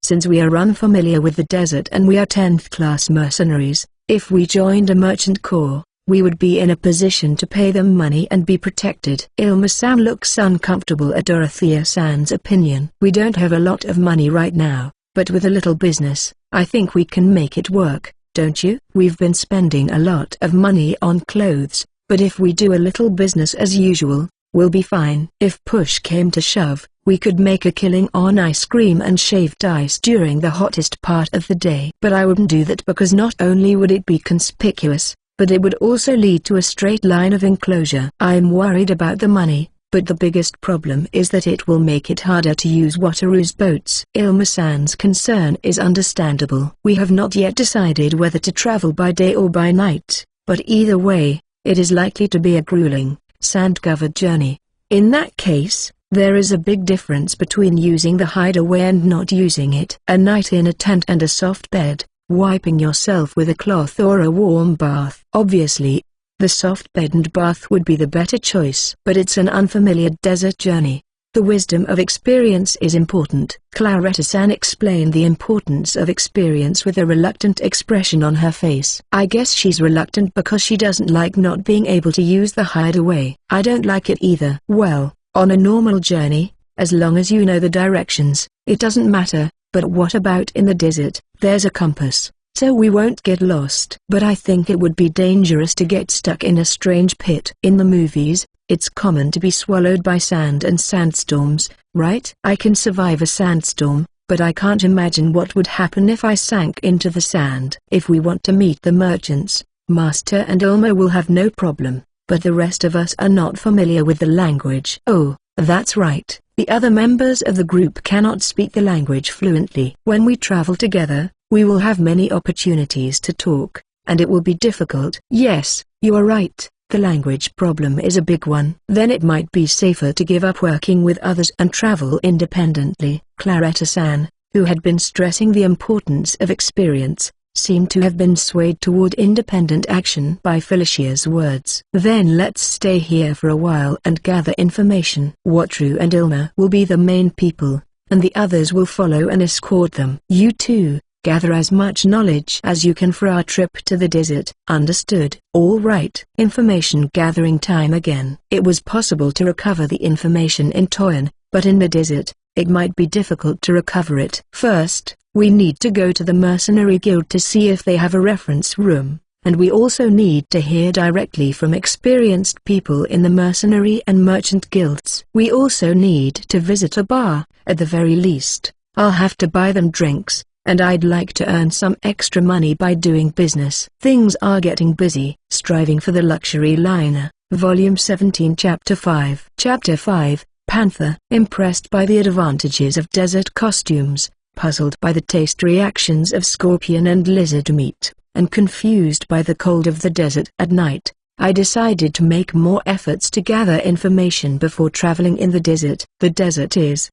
Since we are unfamiliar with the desert and we are 10th class mercenaries, if we joined a merchant corps, we would be in a position to pay them money and be protected. Ilma-san looks uncomfortable at Dorothea-san's opinion. We don't have a lot of money right now, but with a little business, I think we can make it work, don't you? We've been spending a lot of money on clothes, but if we do a little business as usual, we'll be fine. If push came to shove, we could make a killing on ice cream and shaved ice during the hottest part of the day. But I wouldn't do that because not only would it be conspicuous, but it would also lead to a straight line of enclosure. I'm worried about the money, but the biggest problem is that it will make it harder to use Wataru's boats. Ilma-san's concern is understandable. We have not yet decided whether to travel by day or by night, but either way, it is likely to be a grueling, sand-covered journey. In that case, there is a big difference between using the hideaway and not using it. A night in a tent and a soft bed, wiping yourself with a cloth or a warm bath. Obviously, the soft bed and bath would be the better choice. But it's an unfamiliar desert journey. The wisdom of experience is important. Claretta-san explained the importance of experience with a reluctant expression on her face. I guess she's reluctant because she doesn't like not being able to use the hideaway. I don't like it either. Well, on a normal journey, as long as you know the directions, it doesn't matter, but what about in the desert? There's a compass, so we won't get lost. But I think it would be dangerous to get stuck in a strange pit. In the movies, it's common to be swallowed by sand and sandstorms, right? I can survive a sandstorm, but I can't imagine what would happen if I sank into the sand. If we want to meet the merchants, Master and Ilma will have no problem, but the rest of us are not familiar with the language. Oh, that's right. The other members of the group cannot speak the language fluently. When we travel together, we will have many opportunities to talk, and it will be difficult. Yes, you are right. The language problem is a big one. Then it might be safer to give up working with others and travel independently. Claretta-san, who had been stressing the importance of experience, seemed to have been swayed toward independent action by Felicia's words. Then let's stay here for a while and gather information. Wataru and Ilma will be the main people, and the others will follow and escort them. You too, gather as much knowledge as you can for our trip to the desert. Understood. All right. Information gathering time again. It was possible to recover the information in Toyon, but in the desert, it might be difficult to recover it. First, we need to go to the mercenary guild to see if they have a reference room, and we also need to hear directly from experienced people in the mercenary and merchant guilds. We also need to visit a bar, at the very least. I'll have to buy them drinks, and I'd like to earn some extra money by doing business. Things are getting busy. Striving for the Luxury Liner, Volume 17 Chapter 5. Chapter 5, Panther. Impressed by the advantages of desert costumes, puzzled by the taste reactions of scorpion and lizard meat, and confused by the cold of the desert at night, I decided to make more efforts to gather information before traveling in the desert. The desert is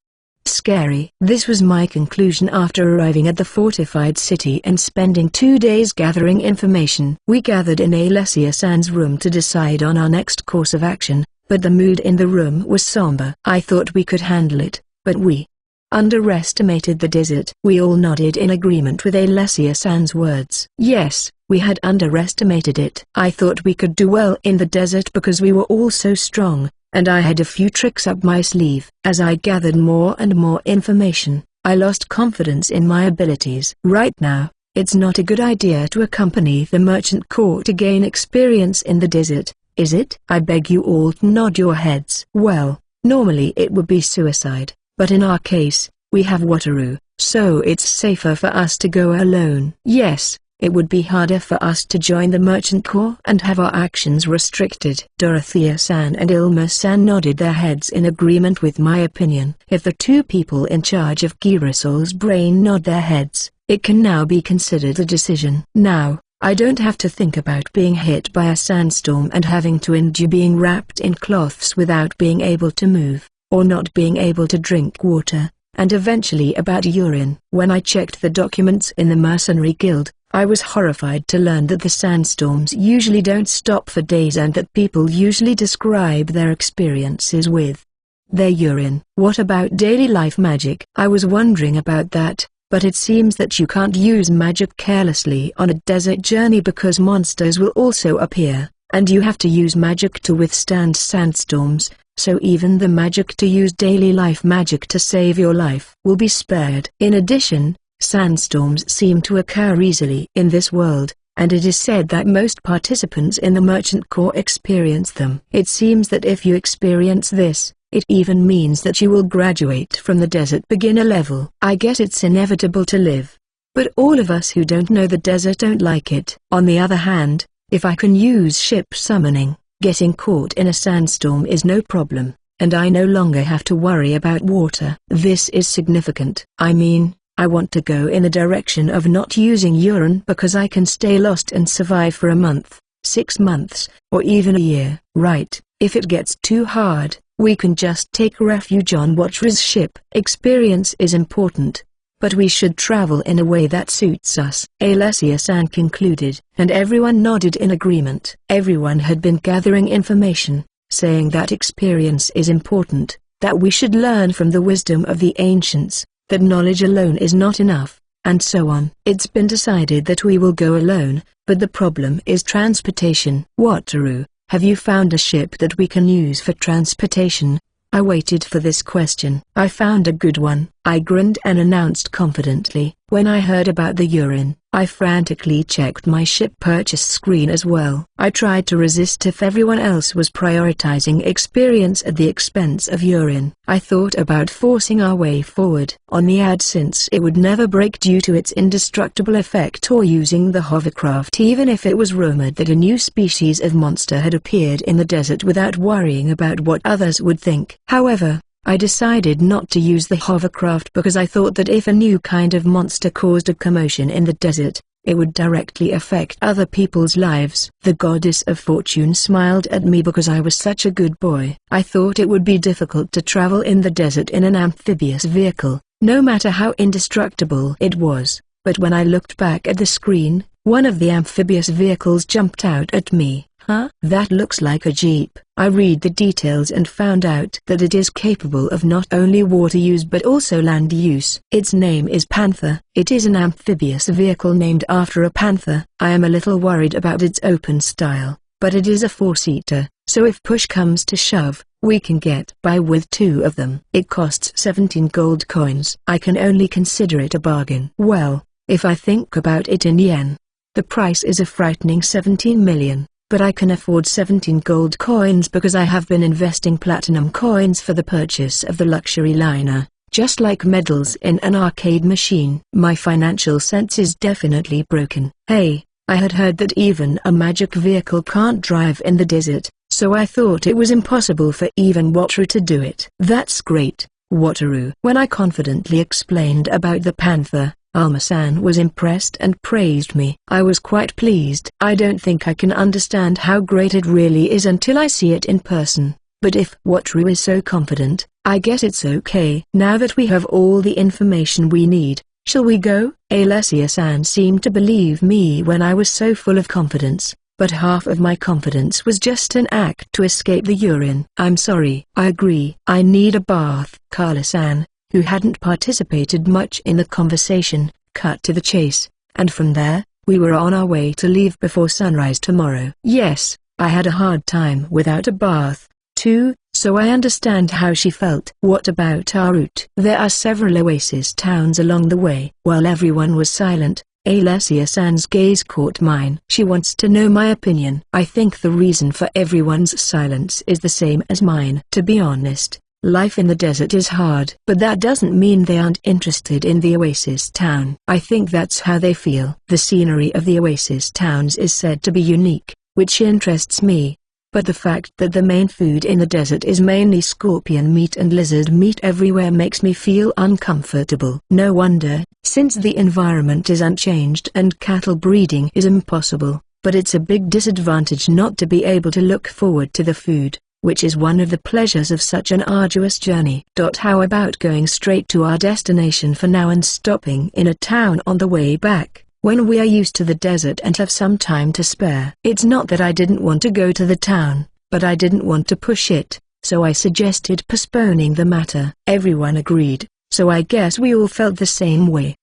scary. This was my conclusion after arriving at the fortified city and spending 2 days gathering information. We gathered in Alessia-san's room to decide on our next course of action, but the mood in the room was somber. I thought we could handle it, but we underestimated the desert. We all nodded in agreement with Alessia-san's words. Yes, we had underestimated it. I thought we could do well in the desert because we were all so strong, and I had a few tricks up my sleeve. As I gathered more and more information, I lost confidence in my abilities. Right now, it's not a good idea to accompany the merchant corps to gain experience in the desert, is it? I beg you all to nod your heads. Well, normally it would be suicide, but in our case, we have Wataru, so it's safer for us to go alone. Yes, it would be harder for us to join the Merchant Corps and have our actions restricted. Dorothea-san and Ilma-san nodded their heads in agreement with my opinion. If the two people in charge of Girasol's brain nod their heads, it can now be considered a decision. Now, I don't have to think about being hit by a sandstorm and having to endure being wrapped in cloths without being able to move, or not being able to drink water, and eventually about urine. When I checked the documents in the Mercenary Guild, I was horrified to learn that the sandstorms usually don't stop for days and that people usually describe their experiences with their urine. What about daily life magic? I was wondering about that, but it seems that you can't use magic carelessly on a desert journey because monsters will also appear, and you have to use magic to withstand sandstorms, so even the magic to use daily life magic to save your life will be spared. In addition, sandstorms seem to occur easily in this world, and it is said that most participants in the Merchant Corps experience them. It seems that if you experience this, it even means that you will graduate from the desert beginner level. I guess it's inevitable to live. But all of us who don't know the desert don't like it. On the other hand, if I can use ship summoning, getting caught in a sandstorm is no problem, and I no longer have to worry about water. This is significant. I mean, I want to go in the direction of not using urine because I can stay lost and survive for a month, 6 months, or even a year. Right, if it gets too hard, we can just take refuge on Watcher's ship. Experience is important, but we should travel in a way that suits us. Alessia-san concluded, and everyone nodded in agreement. Everyone had been gathering information, saying that experience is important, that we should learn from the wisdom of the ancients, that knowledge alone is not enough, and so on. It's been decided that we will go alone, but the problem is transportation. Wataru, have you found a ship that we can use for transportation? I waited for this question. I found a good one. I grinned and announced confidently. When I heard about the urine, I frantically checked my ship purchase screen as well. I tried to resist if everyone else was prioritizing experience at the expense of urine. I thought about forcing our way forward on the ad since it would never break due to its indestructible effect, or using the hovercraft even if it was rumored that a new species of monster had appeared in the desert without worrying about what others would think. However, I decided not to use the hovercraft because I thought that if a new kind of monster caused a commotion in the desert, it would directly affect other people's lives. The goddess of fortune smiled at me because I was such a good boy. I thought it would be difficult to travel in the desert in an amphibious vehicle, no matter how indestructible it was, but when I looked back at the screen, one of the amphibious vehicles jumped out at me. Huh? That looks like a jeep. I read the details and found out that it is capable of not only water use but also land use. Its name is Panther. It is an amphibious vehicle named after a panther. I am a little worried about its open style, but it is a 4-seater, so if push comes to shove, we can get by with 2 of them. It costs 17 gold coins. I can only consider it a bargain. Well, if I think about it in yen, the price is a frightening 17 million. But I can afford 17 gold coins because I have been investing platinum coins for the purchase of the luxury liner, just like medals in an arcade machine. My financial sense is definitely broken. Hey, I had heard that even a magic vehicle can't drive in the desert, so I thought it was impossible for even Wataru to do it. That's great, Wataru. When I confidently explained about the panther, Alma-san was impressed and praised me. I was quite pleased. I don't think I can understand how great it really is until I see it in person, but if Wataru is so confident, I guess it's okay. Now that we have all the information we need, shall we go? Alessia-san seemed to believe me when I was so full of confidence, but half of my confidence was just an act to escape the urine. I'm sorry. I agree. I need a bath. Carla-san, who hadn't participated much in the conversation, cut to the chase, and from there, we were on our way to leave before sunrise tomorrow. Yes, I had a hard time without a bath, too, so I understand how she felt. What about our route? There are several oasis towns along the way. While everyone was silent, Alessia-san's gaze caught mine. She wants to know my opinion. I think the reason for everyone's silence is the same as mine. To be honest, Life in the desert is hard. But that doesn't mean they aren't interested in the oasis town. I think that's how they feel. The scenery of the oasis towns is said to be unique, which interests me. But the fact that the main food in the desert is mainly scorpion meat and lizard meat everywhere makes me feel uncomfortable. No wonder, since the environment is unchanged and cattle breeding is impossible. But it's a big disadvantage not to be able to look forward to the food, which is one of the pleasures of such an arduous journey. How about going straight to our destination for now and stopping in a town on the way back, when we are used to the desert and have some time to spare? It's not that I didn't want to go to the town, but I didn't want to push it, so I suggested postponing the matter. Everyone agreed, so I guess we all felt the same way.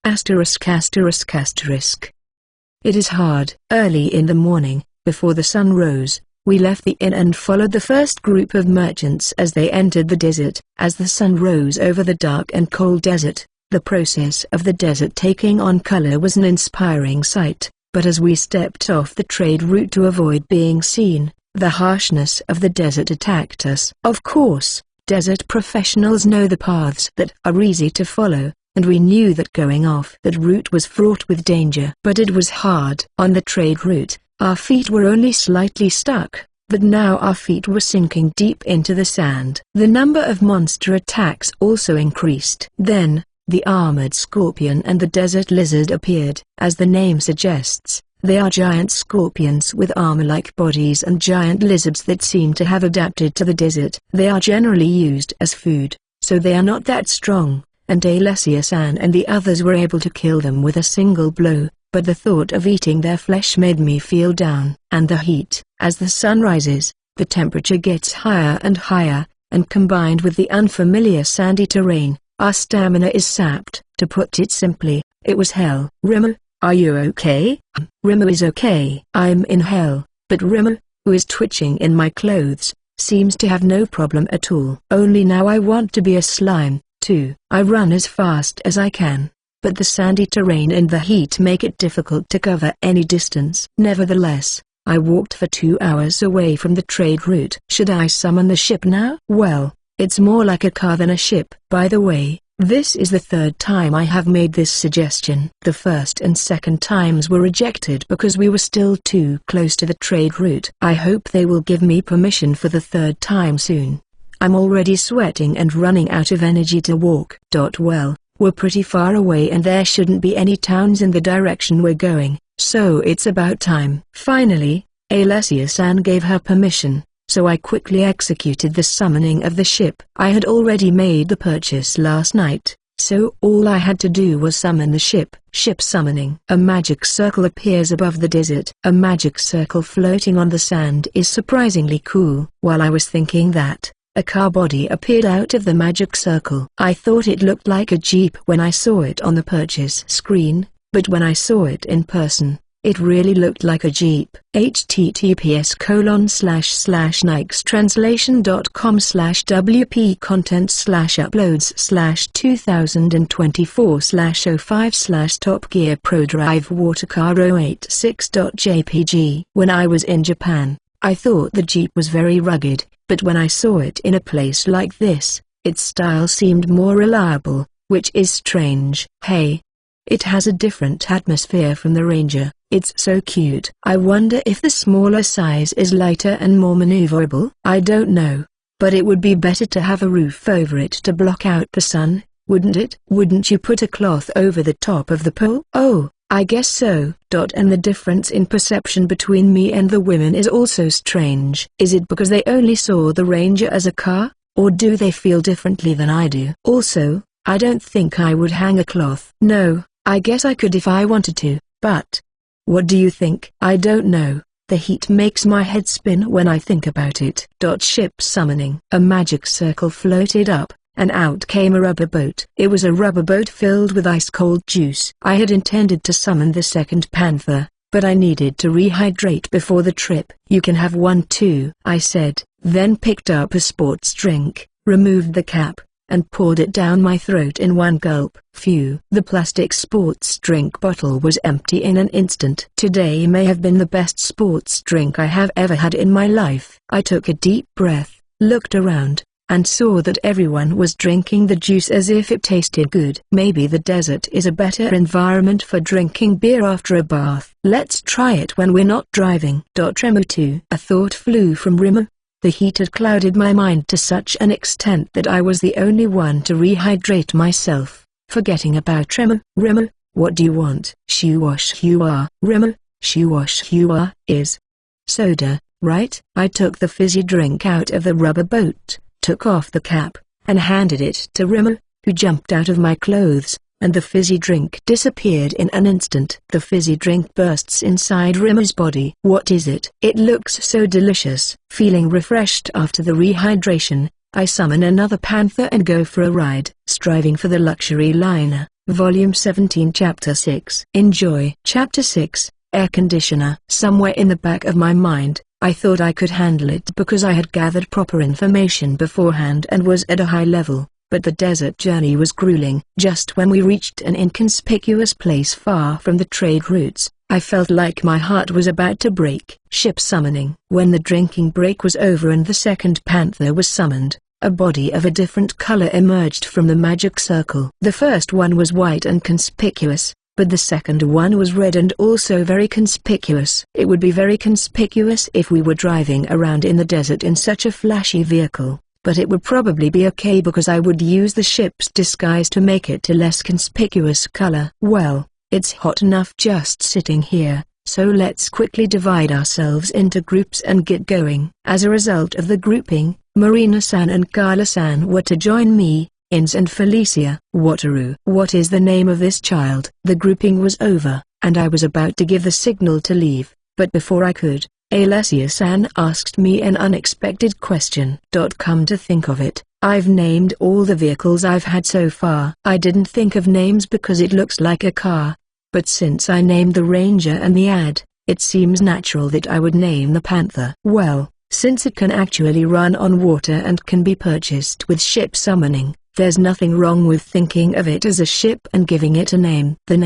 It is hard. Early in the morning, before the sun rose, we left the inn and followed the first group of merchants as they entered the desert. As the sun rose over the dark and cold desert, the process of the desert taking on color was an inspiring sight, but as we stepped off the trade route to avoid being seen, the harshness of the desert attacked us. Of course, desert professionals know the paths that are easy to follow, and we knew that going off that route was fraught with danger. But it was hard. On the trade route, our feet were only slightly stuck, but now our feet were sinking deep into the sand. The number of monster attacks also increased. Then, the armored scorpion and the desert lizard appeared. As the name suggests, they are giant scorpions with armor-like bodies and giant lizards that seem to have adapted to the desert. They are generally used as food, so they are not that strong, and Alessia-san and the others were able to kill them with a single blow. But the thought of eating their flesh made me feel down. And the heat. As the sun rises, the temperature gets higher and higher, and combined with the unfamiliar sandy terrain, our stamina is sapped. To put it simply, it was hell. Rimmer, are you okay? Rimmer is okay. I'm in hell, but Rimmer, who is twitching in my clothes, seems to have no problem at all. Only now I want to be a slime, too. I run as fast as I can, but the sandy terrain and the heat make it difficult to cover any distance. Nevertheless, I walked for 2 hours away from the trade route. Should I summon the ship now? Well, it's more like a car than a ship. By the way, this is the third time I have made this suggestion. The first and second times were rejected because we were still too close to the trade route. I hope they will give me permission for the third time soon. I'm already sweating and running out of energy to walk. Well, we're pretty far away and there shouldn't be any towns in the direction we're going, so it's about time. Finally, Alessia-san gave her permission, so I quickly executed the summoning of the ship. I had already made the purchase last night, so all I had to do was summon the ship. Ship summoning. A magic circle appears above the desert. A magic circle floating on the sand is surprisingly cool. While I was thinking that, a car body appeared out of the magic circle. I thought it looked like a jeep when I saw it on the purchase screen, but when I saw it in person, it really looked like a jeep. https://nikestranslation.com/wp-content/uploads/2024/05/Top Gear Pro Drive Watercar 086.jpg. When I was in Japan, I thought the jeep was very rugged, but when I saw it in a place like this, its style seemed more reliable, which is strange. Hey! It has a different atmosphere from the Ranger. It's so cute. I wonder if the smaller size is lighter and more maneuverable? I don't know, but it would be better to have a roof over it to block out the sun, wouldn't it? Wouldn't you put a cloth over the top of the pole? Oh, I guess so. And the difference in perception between me and the women is also strange. Is it because they only saw the Ranger as a car, or do they feel differently than I do? Also, I don't think I would hang a cloth. No, I guess I could if I wanted to, but what do you think? I don't know. The heat makes my head spin when I think about it. Ship summoning. A magic circle floated up, and out came a rubber boat. It was a rubber boat filled with ice-cold juice. I had intended to summon the second panther, but I needed to rehydrate before the trip. You can have one too, I said, then picked up a sports drink, removed the cap, and poured it down my throat in one gulp. Phew. The plastic sports drink bottle was empty in an instant. Today may have been the best sports drink I have ever had in my life. I took a deep breath, looked around, and saw that everyone was drinking the juice as if it tasted good. Maybe the desert is a better environment for drinking beer after a bath. Let's try it when we're not driving. Remu 2. A thought flew from Remu. The heat had clouded my mind to such an extent that I was the only one to rehydrate myself, forgetting about Remu. Remu, what do you want? Shuoshua. Remu, Shuoshua is soda, right? I took the fizzy drink out of the rubber boat, took off the cap, and handed it to Remu, who jumped out of my clothes, and the fizzy drink disappeared in an instant. The fizzy drink bursts inside Remu's body. What is it? It looks so delicious. Feeling refreshed after the rehydration, I summon another panther and go for a ride. Striving for the luxury liner. Volume 17 Chapter 6. Enjoy. Chapter 6. Air conditioner. Somewhere in the back of my mind, I thought I could handle it because I had gathered proper information beforehand and was at a high level. But the desert journey was grueling. Just when we reached an inconspicuous place far from the trade routes, I felt like my heart was about to break. Ship summoning. When the drinking break was over and the second panther was summoned, a body of a different color emerged from the magic circle. The first one was white and conspicuous, but the second one was red and also very conspicuous. It would be very conspicuous if we were driving around in the desert in such a flashy vehicle. But it would probably be okay because I would use the ship's disguise to make it a less conspicuous color. Well, it's hot enough just sitting here, so let's quickly divide ourselves into groups and get going. As a result of the grouping, Marina-san and Carla-san were to join me, Ins and Felicia. Wataru. What is the name of this child? The grouping was over, and I was about to give the signal to leave, but before I could, Alessia-san asked me an unexpected question. Come to think of it, I've named all the vehicles I've had so far. I didn't think of names because it looks like a car. But since I named the Ranger and the Ad, it seems natural that I would name the Panther. Well, since it can actually run on water and can be purchased with ship summoning, there's nothing wrong with thinking of it as a ship and giving it a name. The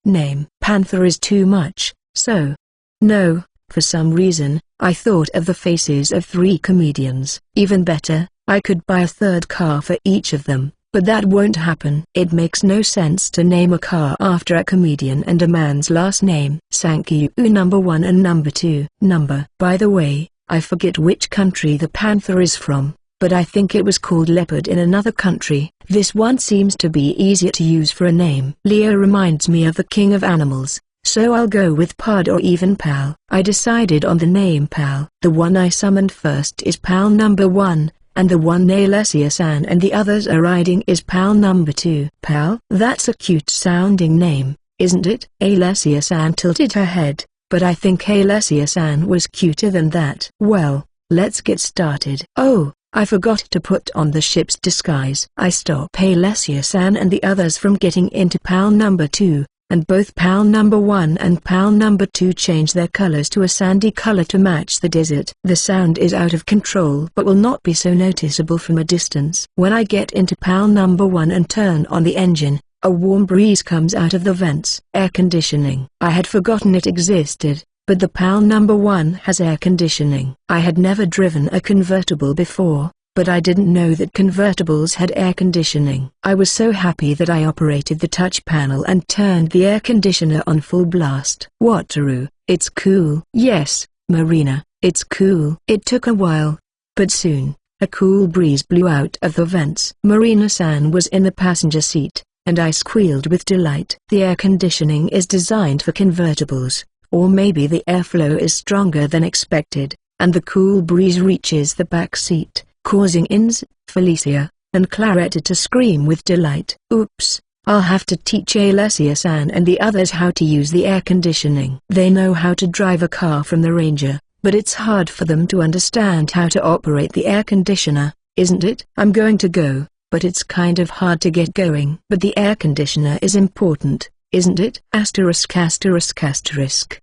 name Panther is too much, so no. For some reason, I thought of the faces of 3 comedians. Even better, I could buy a third car for each of them, but that won't happen. It makes no sense to name a car after a comedian and a man's last name. Sankyu number 1 and number 2. By the way, I forget which country the panther is from, but I think it was called leopard in another country. This one seems to be easier to use for a name. Leo reminds me of the king of animals. So I'll go with Pod or even Pal. I decided on the name Pal. The one I summoned first is Pal number 1, and the one Alessia-san and the others are riding is Pal number 2. Pal? That's a cute sounding name, isn't it? Alessia-san tilted her head, but I think Alessia-san was cuter than that. Well, let's get started. Oh, I forgot to put on the ship's disguise. I stop Alessia-san and the others from getting into Pal number 2. And both Pal number 1 and Pal number 2 change their colors to a sandy color to match the desert. The sound is out of control but will not be so noticeable from a distance. When I get into Pal number 1 and turn on the engine, a warm breeze comes out of the vents. Air conditioning. I had forgotten it existed, but the Pal number 1 has air conditioning. I had never driven a convertible before, but I didn't know that convertibles had air conditioning. I was so happy that I operated the touch panel and turned the air conditioner on full blast. Wataru, it's cool. Yes, Marina, it's cool. It took a while, but soon, a cool breeze blew out of the vents. Marina-san was in the passenger seat, and I squealed with delight. The air conditioning is designed for convertibles, or maybe the airflow is stronger than expected, and the cool breeze reaches the back seat, causing Ins, Felicia, and Claretta to scream with delight. Oops, I'll have to teach Alessia-san and the others how to use the air conditioning. They know how to drive a car from the Ranger, but it's hard for them to understand how to operate the air conditioner, isn't it? I'm going to go, but it's kind of hard to get going. But the air conditioner is important, isn't it? Asterisk asterisk asterisk.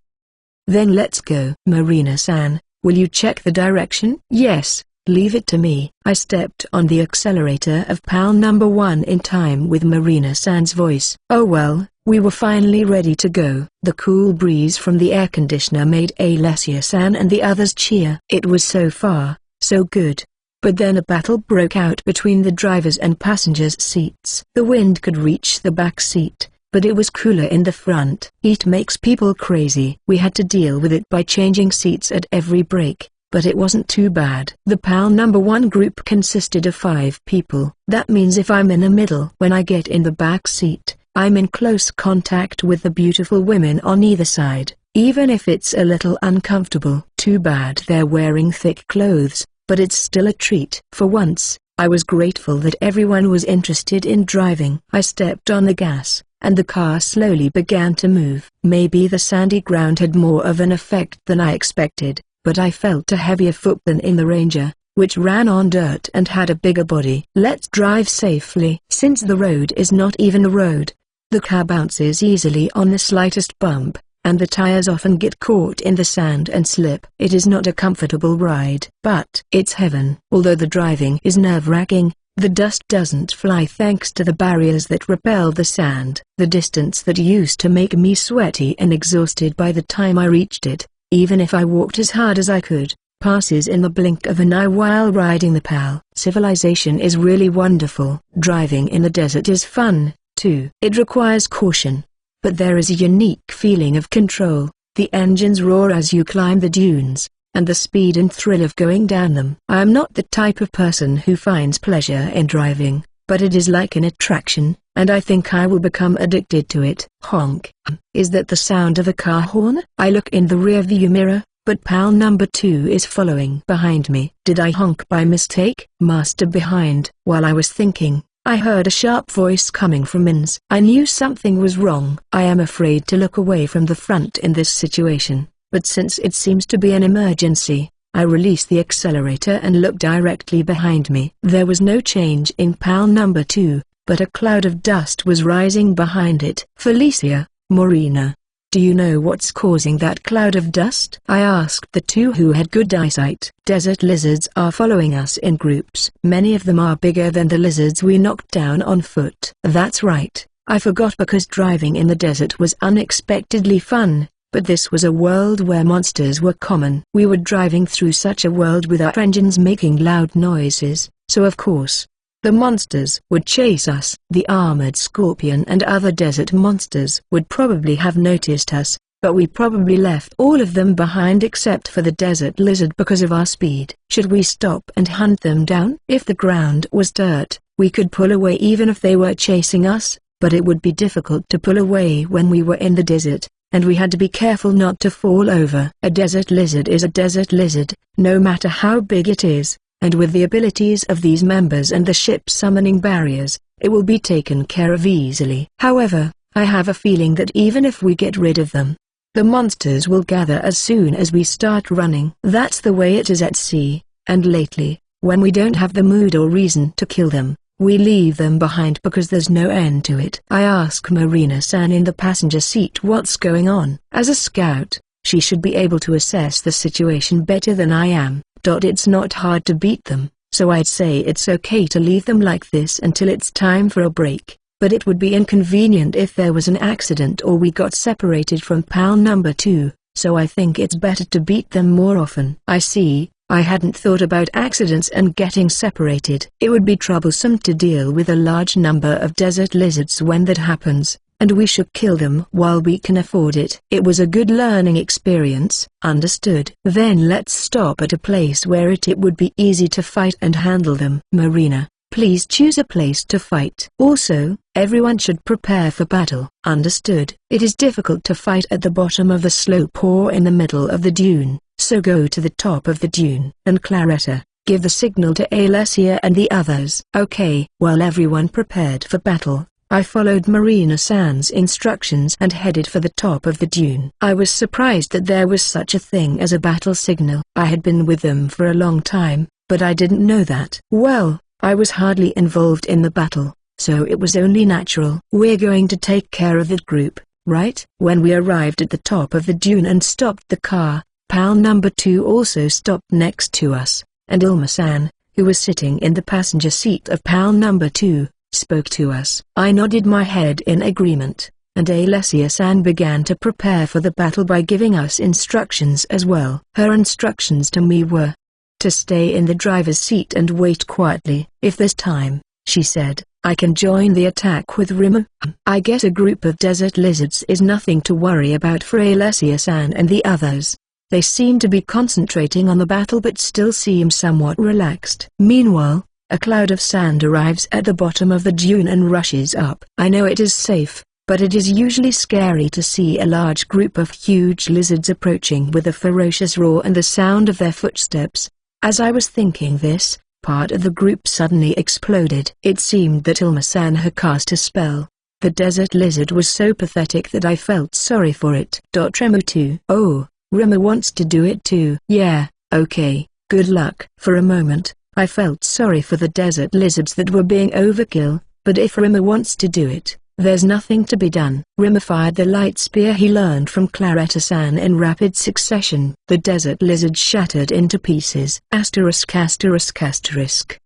Then let's go. Marina-san, will you check the direction? Yes. Leave it to me. I stepped on the accelerator of Pal number 1 in time with Marina-san's voice. Oh well, we were finally ready to go. The cool breeze from the air conditioner made Alessia-san and the others cheer. It was so far, so good. But then a battle broke out between the driver's and passengers' seats. The wind could reach the back seat, but it was cooler in the front. It makes people crazy. We had to deal with it by changing seats at every break, but it wasn't too bad. The PAL number 1 group consisted of 5 people. That means if I'm in the middle when I get in the back seat, I'm in close contact with the beautiful women on either side, even if it's a little uncomfortable. Too bad they're wearing thick clothes, but it's still a treat. For once, I was grateful that everyone was interested in driving. I stepped on the gas, and the car slowly began to move. Maybe the sandy ground had more of an effect than I expected, but I felt a heavier foot than in the Ranger, which ran on dirt and had a bigger body. Let's drive safely. Since the road is not even a road, the car bounces easily on the slightest bump, and the tires often get caught in the sand and slip. It is not a comfortable ride, but it's heaven. Although the driving is nerve-wracking, the dust doesn't fly thanks to the barriers that repel the sand. The distance that used to make me sweaty and exhausted by the time I reached it, even if I walked as hard as I could, passes in the blink of an eye while riding the PAL. Civilization is really wonderful. Driving in the desert is fun, too. It requires caution, but there is a unique feeling of control. The engines roar as you climb the dunes, and the speed and thrill of going down them. I am not the type of person who finds pleasure in driving, but it is like an attraction, and I think I will become addicted to it. Honk. Is that the sound of a car horn? I look in the rearview mirror, but PAL number 2 is following behind me. Did I honk by mistake? Master behind. While I was thinking, I heard a sharp voice coming from Ins. I knew something was wrong. I am afraid to look away from the front in this situation, but since it seems to be an emergency, I released the accelerator and looked directly behind me. There was no change in PAL number 2, but a cloud of dust was rising behind it. Felicia, Marina, do you know what's causing that cloud of dust? I asked the two who had good eyesight. Desert lizards are following us in groups. Many of them are bigger than the lizards we knocked down on foot. That's right, I forgot because driving in the desert was unexpectedly fun. But this was a world where monsters were common. We were driving through such a world with our engines making loud noises, so of course, the monsters would chase us. The armored scorpion and other desert monsters would probably have noticed us, but we probably left all of them behind except for the desert lizard because of our speed. Should we stop and hunt them down? If the ground was dirt, we could pull away even if they were chasing us, but it would be difficult to pull away when we were in the desert, and we had to be careful not to fall over. A desert lizard is a desert lizard, no matter how big it is, and with the abilities of these members and the ship summoning barriers, it will be taken care of easily. However, I have a feeling that even if we get rid of them, the monsters will gather as soon as we start running. That's the way it is at sea, and lately, when we don't have the mood or reason to kill them, we leave them behind because there's no end to it. I ask Marina-san in the passenger seat what's going on. As a scout, she should be able to assess the situation better than I am. It's not hard to beat them, so I'd say it's okay to leave them like this until it's time for a break, but it would be inconvenient if there was an accident or we got separated from PAL number 2, so I think it's better to beat them more often. I see. I hadn't thought about accidents and getting separated. It would be troublesome to deal with a large number of desert lizards when that happens, and we should kill them while we can afford it. It was a good learning experience. Understood. Then let's stop at a place where it would be easy to fight and handle them. Marina, please choose a place to fight. Also, everyone should prepare for battle. Understood. It is difficult to fight at the bottom of the slope or in the middle of the dune, so go to the top of the dune. And Claretta, give the signal to Alessia and the others. Okay. While everyone prepared for battle, I followed Marina-san's instructions and headed for the top of the dune. I was surprised that there was such a thing as a battle signal. I had been with them for a long time, but I didn't know that. Well, I was hardly involved in the battle, so it was only natural. We're going to take care of that group, right? When we arrived at the top of the dune and stopped the car, PAL number 2 also stopped next to us, and Ilma-san, who was sitting in the passenger seat of PAL number 2, spoke to us. I nodded my head in agreement, and Alessia-san began to prepare for the battle by giving us instructions as well. Her instructions to me were, to stay in the driver's seat and wait quietly. If there's time, she said, I can join the attack with Rimmer. I guess a group of desert lizards is nothing to worry about for Alessia-san and the others. They seem to be concentrating on the battle but still seem somewhat relaxed. Meanwhile, a cloud of sand arrives at the bottom of the dune and rushes up. I know it is safe, but it is usually scary to see a large group of huge lizards approaching with a ferocious roar and the sound of their footsteps. As I was thinking this, part of the group suddenly exploded. It seemed that Ilma-san had cast a spell. The desert lizard was so pathetic that I felt sorry for it. Tremor too. Oh, Rimmer wants to do it too. Yeah, okay, good luck. For a moment, I felt sorry for the desert lizards that were being overkill, but if Rimmer wants to do it, there's nothing to be done. Rimmer fired the light spear he learned from Claretta-san in rapid succession. The desert lizard shattered into pieces. Asterisk asterisk asterisk.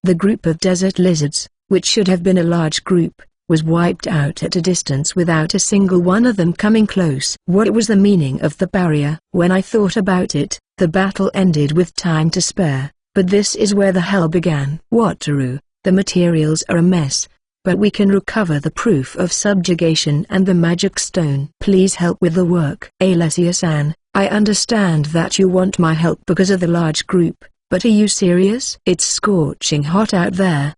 The group of desert lizards, which should have been a large group, was wiped out at a distance without a single one of them coming close. What was the meaning of the barrier? When I thought about it, the battle ended with time to spare, but this is where the hell began. Wataru, the materials are a mess, but we can recover the proof of subjugation and the magic stone. Please help with the work. Alessia-san, I understand that you want my help because of the large group, but are you serious? It's scorching hot out there.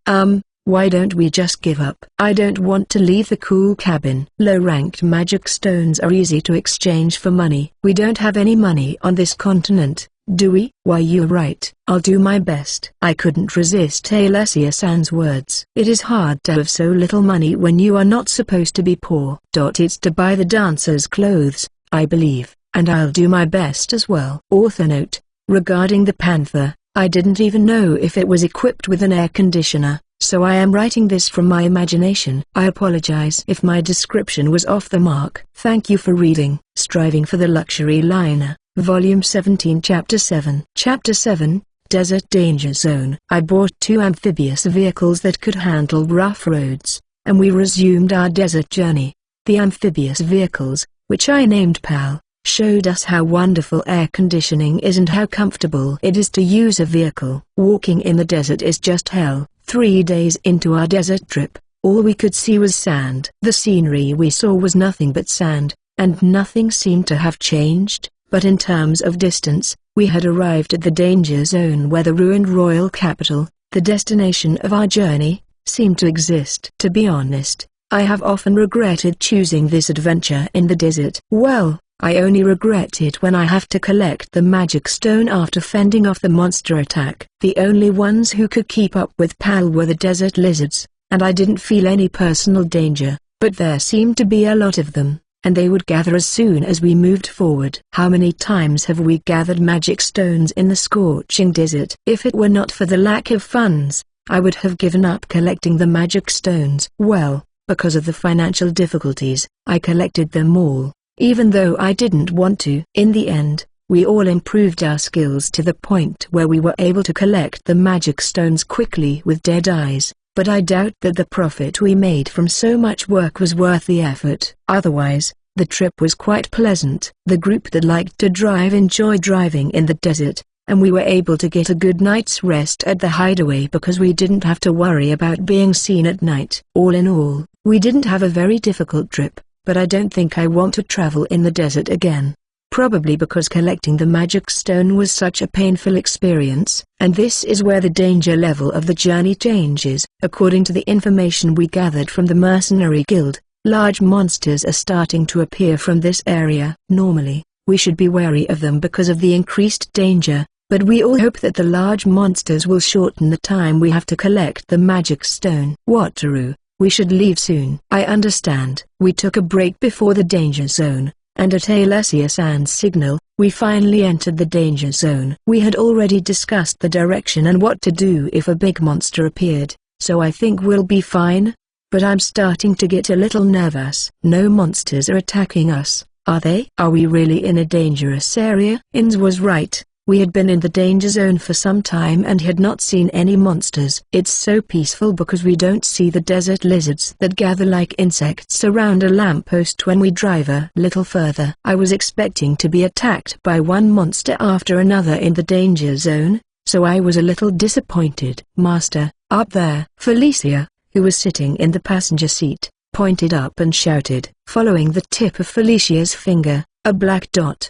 Why don't we just give up? I don't want to leave the cool cabin. Low-ranked magic stones are easy to exchange for money. We don't have any money on this continent, do we? Why, you're right. I'll do my best. I couldn't resist Alessia-san's words. It is hard to have so little money when you are not supposed to be poor. It's to buy the dancers' clothes, I believe, and I'll do my best as well. Author note: regarding the panther, I didn't even know if it was equipped with an air conditioner, so I am writing this from my imagination. I apologize if my description was off the mark. Thank you for reading Striving for the Luxury Liner, Volume 17 Chapter 7. Chapter 7, Desert Danger Zone. I bought 2 amphibious vehicles that could handle rough roads, and we resumed our desert journey. The amphibious vehicles, which I named PAL, showed us how wonderful air conditioning is and how comfortable it is to use a vehicle. Walking in the desert is just hell. 3 days into our desert trip, all we could see was sand. The scenery we saw was nothing but sand, and nothing seemed to have changed, but in terms of distance, we had arrived at the danger zone where the ruined royal capital, the destination of our journey, seemed to exist. To be honest, I have often regretted choosing this adventure in the desert. Well, I only regret it when I have to collect the magic stone after fending off the monster attack. The only ones who could keep up with PAL were the desert lizards, and I didn't feel any personal danger, but there seemed to be a lot of them, and they would gather as soon as we moved forward. How many times have we gathered magic stones in the scorching desert? If it were not for the lack of funds, I would have given up collecting the magic stones. Well, because of the financial difficulties, I collected them all, even though I didn't want to. In the end, we all improved our skills to the point where we were able to collect the magic stones quickly with dead eyes, but I doubt that the profit we made from so much work was worth the effort. Otherwise, the trip was quite pleasant. The group that liked to drive enjoyed driving in the desert, and we were able to get a good night's rest at the hideaway because we didn't have to worry about being seen at night. All in all, we didn't have a very difficult trip, but I don't think I want to travel in the desert again. Probably because collecting the magic stone was such a painful experience, and this is where the danger level of the journey changes. According to the information we gathered from the mercenary guild, large monsters are starting to appear from this area. Normally, we should be wary of them because of the increased danger, but we all hope that the large monsters will shorten the time we have to collect the magic stone. Wataru, we should leave soon. I understand. We took a break before the danger zone, and at Alessia-san's signal, we finally entered the danger zone. We had already discussed the direction and what to do if a big monster appeared, so I think we'll be fine. But I'm starting to get a little nervous. No monsters are attacking us, are they? Are we really in a dangerous area? Inz was right. We had been in the danger zone for some time and had not seen any monsters. It's so peaceful because we don't see the desert lizards that gather like insects around a lamppost when we drive a little further. I was expecting to be attacked by one monster after another in the danger zone, so I was a little disappointed. "Master, up there!" Felicia, who was sitting in the passenger seat, pointed up and shouted. Following the tip of Felicia's finger, a black dot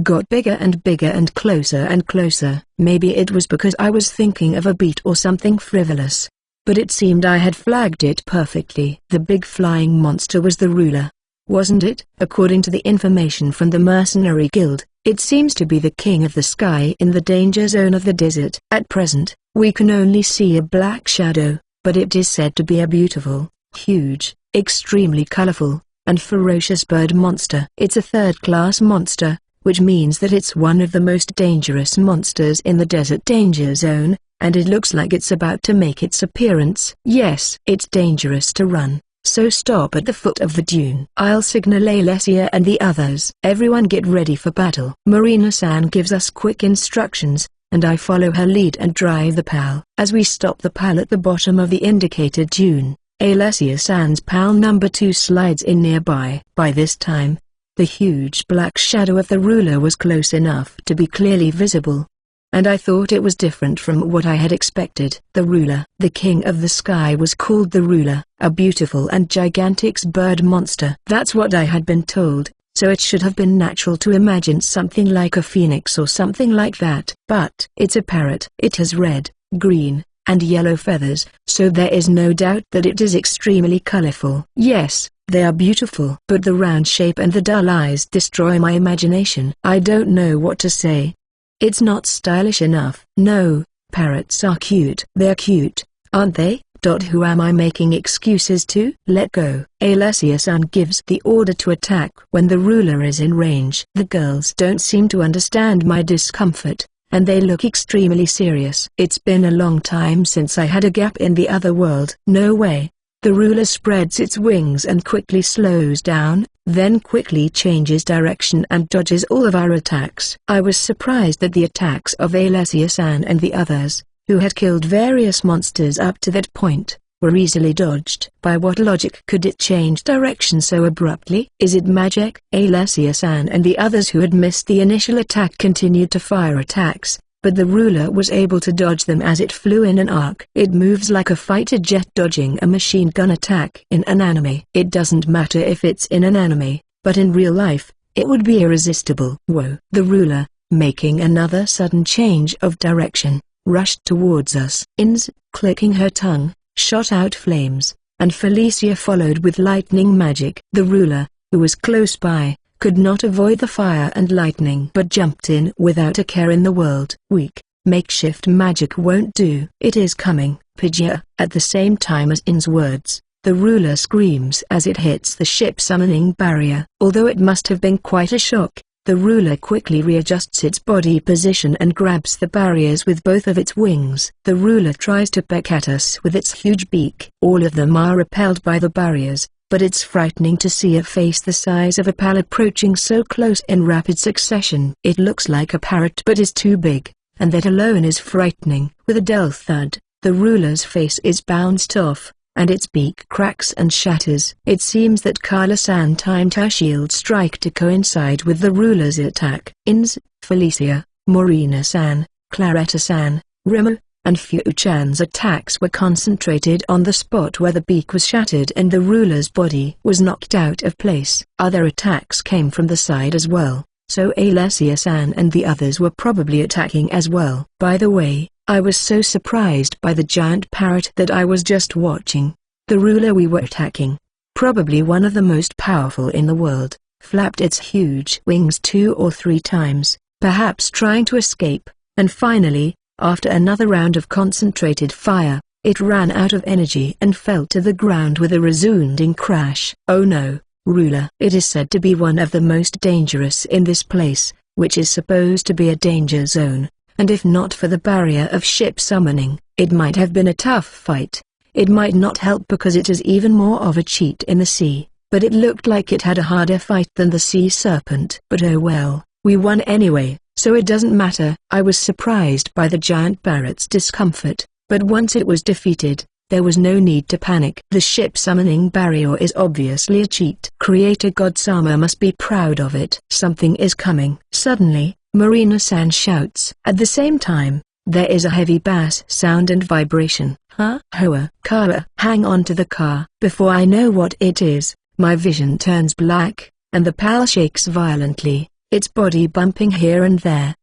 got bigger and bigger and closer. Maybe it was because I was thinking of a beat or something frivolous, but it seemed I had flagged it perfectly. The big flying monster was the ruler, wasn't it? According to the information from the mercenary guild, it seems to be the king of the sky in the danger zone of the desert. At present, we can only see a black shadow, but it is said to be a beautiful, huge, extremely colorful, and ferocious bird monster. It's a third-class monster, which means that it's one of the most dangerous monsters in the desert danger zone, and it looks like it's about to make its appearance. Yes, it's dangerous to run, so stop at the foot of the dune. I'll signal Alessia and the others. Everyone get ready for battle. Marina-san gives us quick instructions, and I follow her lead and drive the PAL. As we stop the PAL at the bottom of the indicated dune, Alessia-san's PAL number 2 slides in nearby. By this time, the huge black shadow of the ruler was close enough to be clearly visible, and I thought it was different from what I had expected. The ruler, the king of the sky, was called the ruler, a beautiful and gigantic bird monster. That's what I had been told, so it should have been natural to imagine something like a phoenix or something like that. But it's a parrot. It has red, green, and yellow feathers, so there is no doubt that it is extremely colorful. Yes, they are beautiful, but the round shape and the dull eyes destroy my imagination. I don't know what to say. It's not stylish enough. No, parrots are cute. They're cute, aren't they? Who am I making excuses to? Let go. Alessia-san gives the order to attack when the ruler is in range. The girls don't seem to understand my discomfort, and they look extremely serious. It's been a long time since I had a gap in the other world. No way. The ruler spreads its wings and quickly slows down, then quickly changes direction and dodges all of our attacks. I was surprised that the attacks of Alessia-san and the others, who had killed various monsters up to that point, were easily dodged. By what logic could it change direction so abruptly? Is it magic? Alessia-san and the others who had missed the initial attack continued to fire attacks, but the ruler was able to dodge them as it flew in an arc. It moves like a fighter jet dodging a machine gun attack. In an anime, it doesn't matter if it's in an anime, but in real life, it would be irresistible. Whoa! The ruler, making another sudden change of direction, rushed towards us. Ins, clicking her tongue, shot out flames, and Felicia followed with lightning magic. The ruler, who was close by, could not avoid the fire and lightning but jumped in without a care in the world. Weak, makeshift magic won't do. It is coming, Pidgeot. At the same time as In's words, the ruler screams as it hits the ship summoning barrier. Although it must have been quite a shock, the ruler quickly readjusts its body position and grabs the barriers with both of its wings. The ruler tries to peck at us with its huge beak. All of them are repelled by the barriers, but it's frightening to see a face the size of a PAL approaching so close in rapid succession. It looks like a parrot but is too big, and that alone is frightening. With a dull thud, the ruler's face is bounced off, and its beak cracks and shatters. It seems that Carla-san timed her shield strike to coincide with the ruler's attack. Ins, Felicia, Marina-san, Claretta-san, Remo, and Fu-chan's attacks were concentrated on the spot where the beak was shattered and the ruler's body was knocked out of place. Other attacks came from the side as well, so Alessia-san and the others were probably attacking as well. By the way, I was so surprised by the giant parrot that I was just watching. The ruler we were attacking, probably one of the most powerful in the world, flapped its huge wings 2 or 3 times, perhaps trying to escape, and finally, after another round of concentrated fire, it ran out of energy and fell to the ground with a resounding crash. Oh no, ruler! It is said to be one of the most dangerous in this place, which is supposed to be a danger zone, and if not for the barrier of ship summoning, it might have been a tough fight. It might not help because it is even more of a cheat in the sea, but it looked like it had a harder fight than the sea serpent. But oh well, we won anyway, so it doesn't matter. I was surprised by the giant parrot's discomfort, but once it was defeated, there was no need to panic. The ship summoning barrier is obviously a cheat. Creator God Sama must be proud of it. Something is coming. Suddenly, Marina-san shouts. At the same time, There is a heavy bass sound and vibration. Huh? Hoa. Kara. Hang on to the car. Before I know what it is, my vision turns black, and the PAL shakes violently, its body bumping here and there.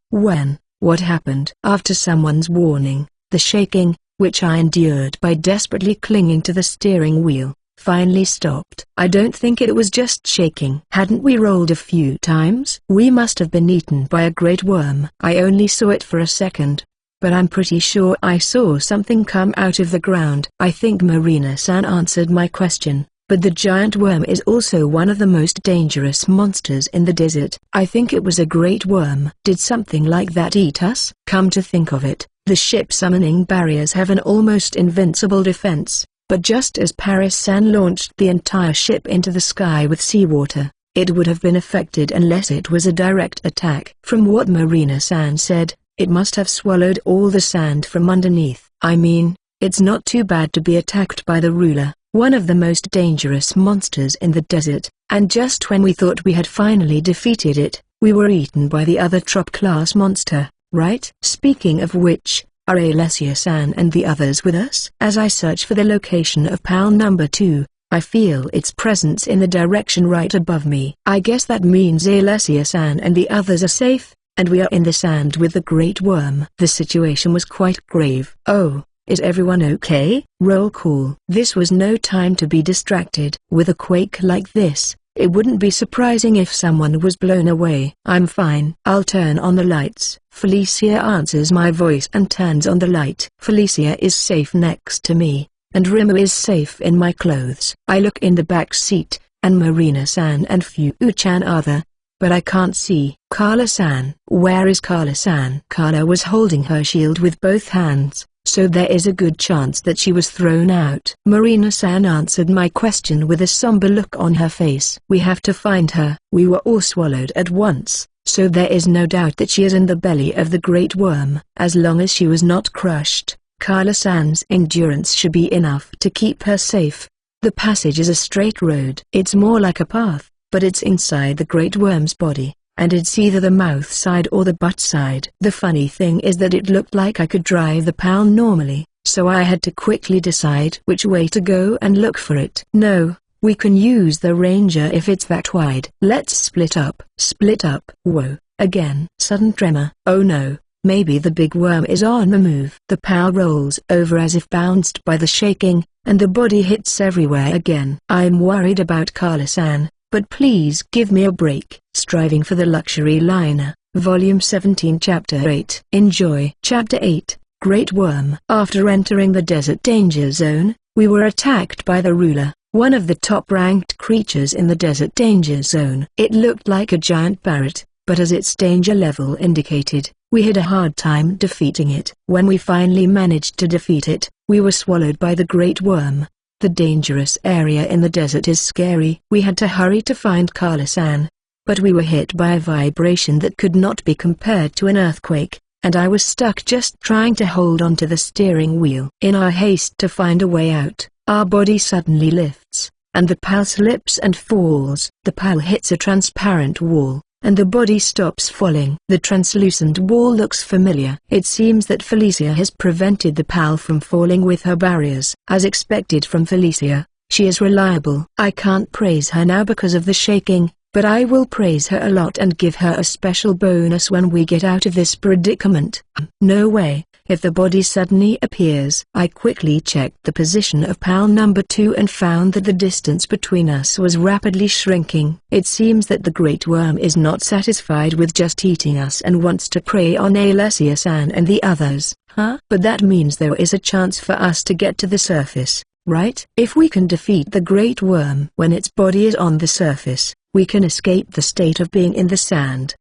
When? What happened? After someone's warning, the shaking, which I endured by desperately clinging to the steering wheel, finally stopped. I don't think it was just shaking. Hadn't we rolled a few times? We must have been eaten by a great worm. I only saw it for a second, but I'm pretty sure I saw something come out of the ground. I think Marina-san answered my question, but the giant worm is also one of the most dangerous monsters in the desert. I think it was a great worm. Did something like that eat us? Come to think of it, the ship summoning barriers have an almost invincible defense. But just as Paris-san launched the entire ship into the sky with seawater, it would have been affected unless it was a direct attack. From what Marina-san said, it must have swallowed all the sand from underneath. I mean, it's not too bad to be attacked by the ruler, one of the most dangerous monsters in the desert, and just when we thought we had finally defeated it, we were eaten by the other top-class monster, right? Speaking of which, are Alessia-san and the others with us? As I search for the location of PAL number 2, I feel its presence in the direction right above me. I guess that means Alessia-san and the others are safe, and we are in the sand with the great worm. The situation was quite grave. Oh, is everyone okay? Roll call. This was no time to be distracted. With a quake like this, it wouldn't be surprising if someone was blown away. I'm fine. I'll turn on the lights. Felicia answers my voice and turns on the light. Felicia is safe next to me, and Rimu is safe in my clothes. I look in the back seat, and Marina-san and Fu-chan are there, but I can't see. Carla-san. Where is Carla-san? Carla was holding her shield with both hands, so there is a good chance that she was thrown out. Marina-san answered my question with a somber look on her face. We have to find her. We were all swallowed at once, so there is no doubt that she is in the belly of the great worm. As long as she was not crushed, Carla-san's endurance should be enough to keep her safe. The passage is a straight road. It's more like a path, but it's inside the great worm's body, and it's either the mouth side or the butt side. The funny thing is that it looked like I could drive the PAL normally, so I had to quickly decide which way to go and look for it. No, we can use the Ranger if it's that wide. Let's split up. Split up. Whoa, again. Sudden tremor. Oh no, maybe the big worm is on the move. The PAL rolls over as if bounced by the shaking, and the body hits everywhere again. I'm worried about Carla-san, but please give me a break. Striving for the Luxury Liner, Volume 17 Chapter 8. Enjoy. Chapter 8, Great Worm. After entering the desert danger zone, we were attacked by the ruler, one of the top-ranked creatures in the desert danger zone. It looked like a giant parrot, but as its danger level indicated, we had a hard time defeating it. When we finally managed to defeat it, we were swallowed by the great worm. The dangerous area in the desert is scary. We had to hurry to find Carla-san, but we were hit by a vibration that could not be compared to an earthquake, and I was stuck just trying to hold onto the steering wheel. In our haste to find a way out, our body suddenly lifts, and the PAL slips and falls. The PAL hits a transparent wall, and the body stops falling. The translucent wall looks familiar. It seems that Felicia has prevented the PAL from falling with her barriers. As expected from Felicia, she is reliable. I can't praise her now because of the shaking, but I will praise her a lot and give her a special bonus when we get out of this predicament. No way, if the body suddenly appears. I quickly checked the position of PAL number 2 and found that the distance between us was rapidly shrinking. It seems that the great worm is not satisfied with just eating us and wants to prey on Alessia-san and the others. But that means there is a chance for us to get to the surface, right? If we can defeat the great worm when its body is on the surface, we can escape the state of being in the sand.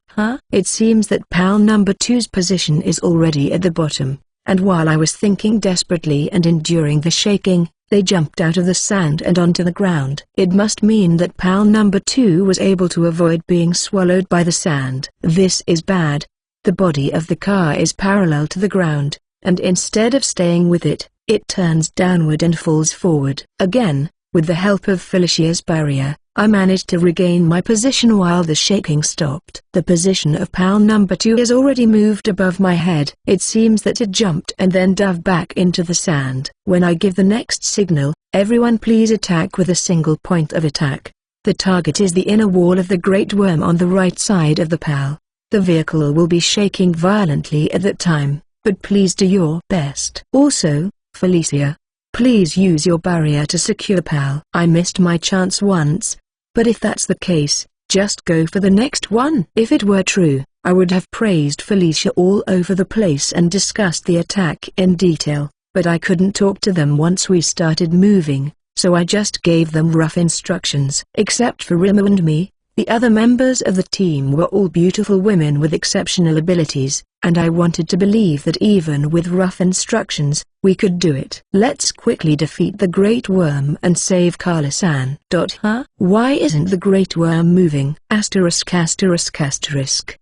It seems that PAL number 2's position is already at the bottom, and while I was thinking desperately and enduring the shaking, they jumped out of the sand and onto the ground. It must mean that PAL number 2 was able to avoid being swallowed by the sand. This is bad. The body of the car is parallel to the ground, and instead of staying with it, it turns downward and falls forward. Again, with the help of Felicia's barrier, I managed to regain my position while the shaking stopped. The position of pal number 2 is already moved above my head. It seems that it jumped and then dove back into the sand. When I give the next signal, everyone please attack with a single point of attack. The target is the inner wall of the Great Worm on the right side of the pal. The vehicle will be shaking violently at that time, but please do your best. Also, Felicia, please use your barrier to secure pal. I missed my chance once, but if that's the case, just go for the next one. If it were true, I would have praised Felicia all over the place and discussed the attack in detail, but I couldn't talk to them once we started moving, so I just gave them rough instructions. Except for Rima and me, the other members of the team were all beautiful women with exceptional abilities, and I wanted to believe that even with rough instructions, we could do it. Let's quickly defeat the Great Worm and save Carla-san. Huh? Why isn't the Great Worm moving? Asterisk asterisk asterisk.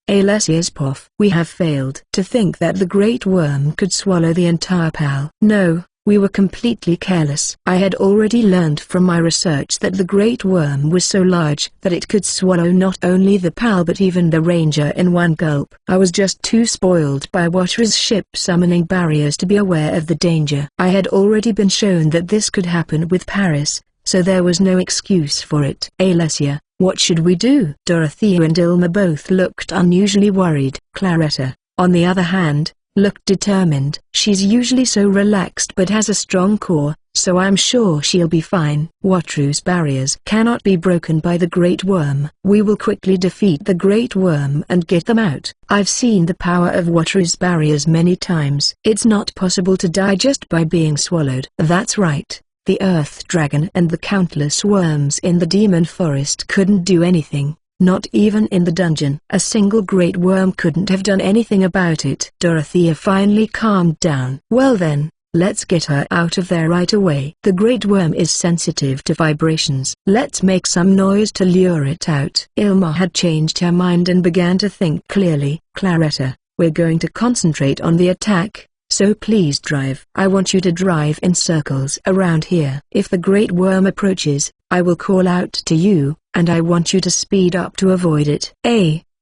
Alessia's poff. We have failed to think that the Great Worm could swallow the entire pal. No. We were completely careless. I had already learned from my research that the Great Worm was so large that it could swallow not only the pal but even the ranger in one gulp. I was just too spoiled by Watera's ship summoning barriers to be aware of the danger. I had already been shown that this could happen with Paris, so there was no excuse for it. Alessia, what should we do? Dorothea and Ilma both looked unusually worried. Claretta, on the other hand, looked determined. She's usually so relaxed but has a strong core, so I'm sure she'll be fine. Watru's barriers cannot be broken by the Great Worm. We will quickly defeat the Great Worm and get them out. I've seen the power of Watru's barriers many times. It's not possible to die just by being swallowed. That's right. The Earth Dragon and the countless worms in the Demon Forest couldn't do anything. Not even in the dungeon. A single Great Worm couldn't have done anything about it. Dorothea finally calmed down. Well then, let's get her out of there right away. The Great Worm is sensitive to vibrations. Let's make some noise to lure it out. Ilma had changed her mind and began to think clearly. Claretta, we're going to concentrate on the attack, so please drive. I want you to drive in circles around here. If the Great Worm approaches, I will call out to you, and I want you to speed up to avoid it.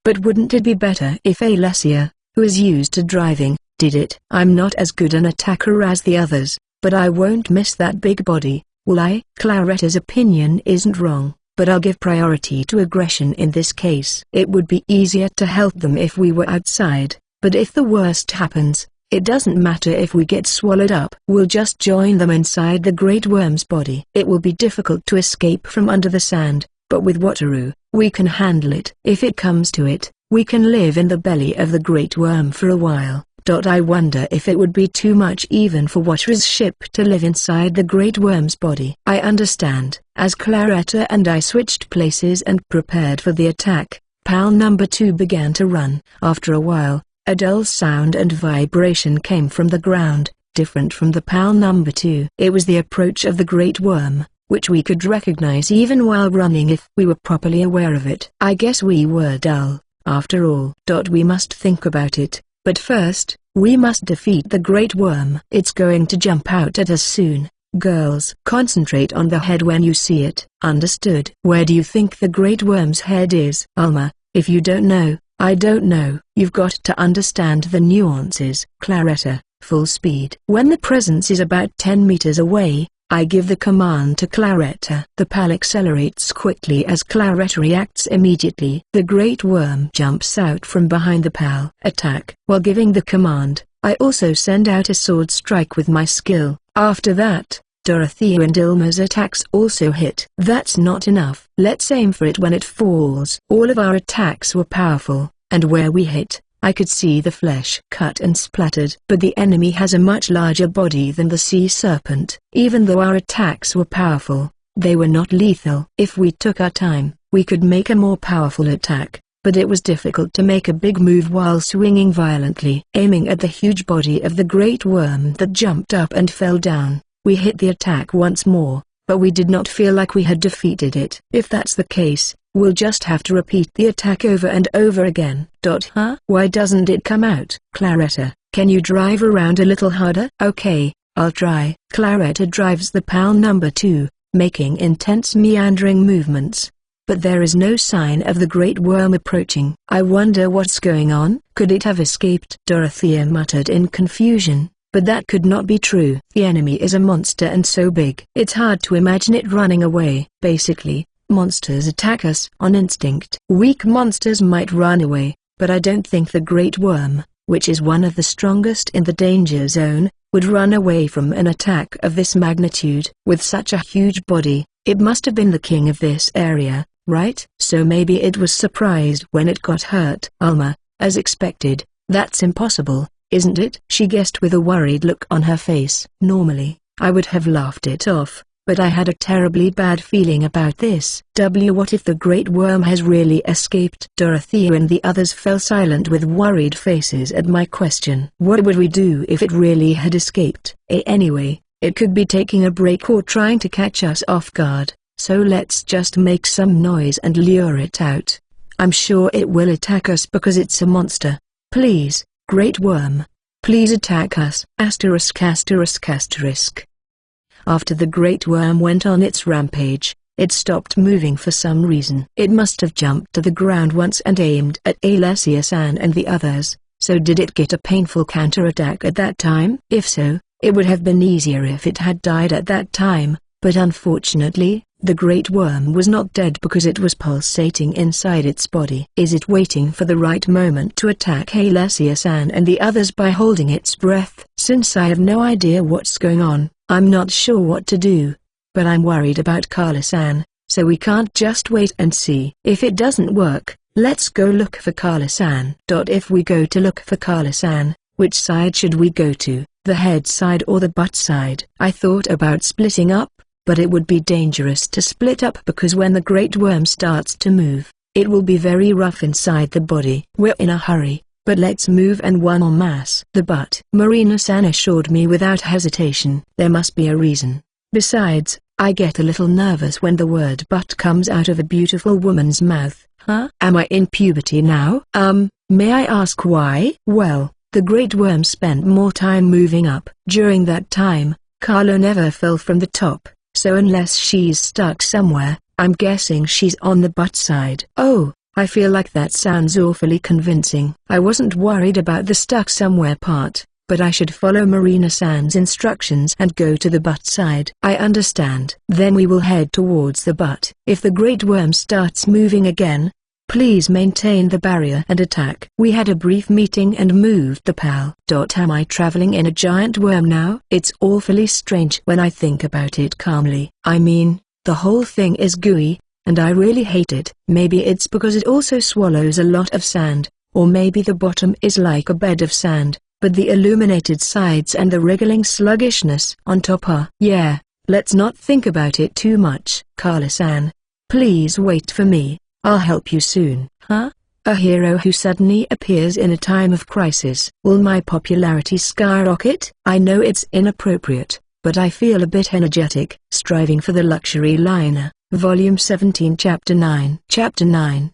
But wouldn't it be better if Alessia, who is used to driving, did it? I'm not as good an attacker as the others, but I won't miss that big body, will I? Claretta's opinion isn't wrong, but I'll give priority to aggression in this case. It would be easier to help them if we were outside, but if the worst happens, it doesn't matter if we get swallowed up. We'll just join them inside the Great Worm's body. It will be difficult to escape from under the sand, but with Wataru, we can handle it. If it comes to it, we can live in the belly of the Great Worm for a while. I wonder if it would be too much even for Watera's ship to live inside the Great Worm's body. I understand. As Claretta and I switched places and prepared for the attack, pal number 2 began to run. After a while, a dull sound and vibration came from the ground, different from the pal number 2. It was the approach of the Great Worm, which we could recognize even while running if we were properly aware of it. I guess we were dull, after all. We must think about it, but first, we must defeat the Great Worm. It's going to jump out at us soon. Girls, concentrate on the head when you see it. Understood? Where do you think the Great Worm's head is? Alma, if you don't know, I don't know. You've got to understand the nuances. Claretta, full speed. When the presence is about 10 meters away, I give the command to Claretta. The pal accelerates quickly as Claretta reacts immediately. The Great Worm jumps out from behind the pal. Attack. While giving the command, I also send out a sword strike with my skill. After that, Dorothea and Ilma's attacks also hit. That's not enough. Let's aim for it when it falls. All of our attacks were powerful, and where we hit, I could see the flesh cut and splattered. But the enemy has a much larger body than the sea serpent. Even though our attacks were powerful, they were not lethal. If we took our time, we could make a more powerful attack, but it was difficult to make a big move while swinging violently. Aiming at the huge body of the Great Worm that jumped up and fell down, we hit the attack once more, but we did not feel like we had defeated it. If that's the case, we'll just have to repeat the attack over and over again. Why doesn't it come out? Claretta, can you drive around a little harder? Okay, I'll try. Claretta drives the pal number 2, making intense meandering movements. But there is no sign of the great worm approaching. I wonder what's going on. Could it have escaped? Dorothea muttered in confusion, but that could not be true. The enemy is a monster and so big. It's hard to imagine it running away. Basically, monsters attack us on instinct. Weak monsters might run away, but I don't think the great worm, which is one of the strongest in the danger zone, would run away from an attack of this magnitude. With such a huge body, it must have been the king of this area, right? So maybe it was surprised when it got hurt. Alma, as expected, that's impossible, isn't it? She guessed with a worried look on her face. Normally, I would have laughed it off, but I had a terribly bad feeling about this. What if the great worm has really escaped? Dorothea and the others fell silent with worried faces at my question. What would we do if it really had escaped? Anyway, it could be taking a break or trying to catch us off guard, so let's just make some noise and lure it out. I'm sure it will attack us because it's a monster. Please, great worm, please attack us. Asterisk asterisk asterisk. After the great worm went on its rampage, it stopped moving for some reason. It must have jumped to the ground once and aimed at Alessia-san and the others, so did it get a painful counterattack at that time? If so, it would have been easier if it had died at that time, but unfortunately, the great worm was not dead because it was pulsating inside its body. Is it waiting for the right moment to attack Alessia-san and the others by holding its breath? Since I have no idea what's going on, I'm not sure what to do, but I'm worried about Carla-san, so we can't just wait and see. If it doesn't work, let's go look for Carla-san. If we go to look for Carla-san, which side should we go to, the head side or the butt side? I thought about splitting up, but it would be dangerous to split up because when the great worm starts to move, it will be very rough inside the body. We're in a hurry, but let's move en masse. The butt. Marina-san assured me without hesitation. There must be a reason. Besides, I get a little nervous when the word butt comes out of a beautiful woman's mouth. Huh? Am I in puberty now? May I ask why? Well, the great worm spent more time moving up. During that time, Carla never fell from the top, so unless she's stuck somewhere, I'm guessing she's on the butt side. Oh, I feel like that sounds awfully convincing. I wasn't worried about the stuck somewhere part, but I should follow Marina-san's instructions and go to the butt side. I understand. Then we will head towards the butt. If the great worm starts moving again, please maintain the barrier and attack. We had a brief meeting and moved the pal. Am I traveling in a giant worm now? It's awfully strange when I think about it calmly. I mean, the whole thing is gooey, and I really hate it. Maybe it's because it also swallows a lot of sand, or maybe the bottom is like a bed of sand, but the illuminated sides and the wriggling sluggishness on top are. Yeah, let's not think about it too much. Carla-san, please wait for me, I'll help you soon. Huh? A hero who suddenly appears in a time of crisis. Will my popularity skyrocket? I know it's inappropriate, but I feel a bit energetic. Striving for the luxury liner. Volume 17 Chapter 9. Chapter 9.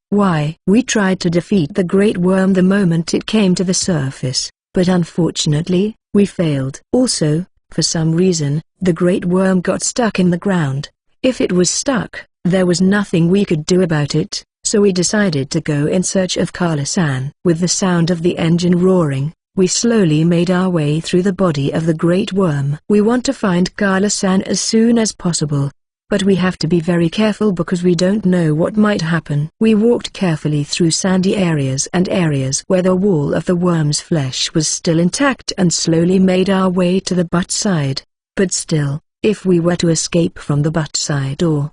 Why? We tried to defeat the great worm the moment it came to the surface, but unfortunately, we failed. Also, for some reason, the great worm got stuck in the ground. If it was stuck, there was nothing we could do about it, so we decided to go in search of Carla-san. With the sound of the engine roaring, we slowly made our way through the body of the great worm. We want to find Carla-san as soon as possible, but we have to be very careful because we don't know what might happen. We walked carefully through sandy areas and areas where the wall of the worm's flesh was still intact and slowly made our way to the butt side. But still, if we were to escape from the butt side or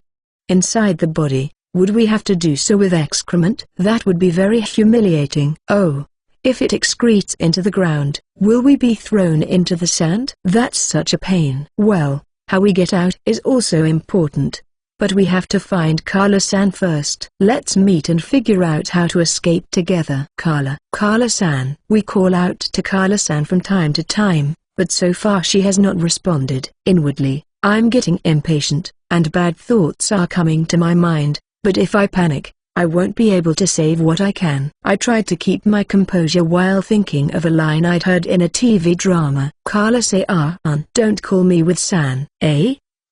inside the body, would we have to do so with excrement? That would be very humiliating. Oh, if it excretes into the ground, will we be thrown into the sand? That's such a pain. Well, how we get out is also important. But we have to find Carla-san first. Let's meet and figure out how to escape together. Carla-san. We call out to Carla-san from time to time, but so far she has not responded. Inwardly, I'm getting impatient, and bad thoughts are coming to my mind, but if I panic, I won't be able to save what I can. I tried to keep my composure while thinking of a line I'd heard in a TV drama. Carla-san, don't call me with san.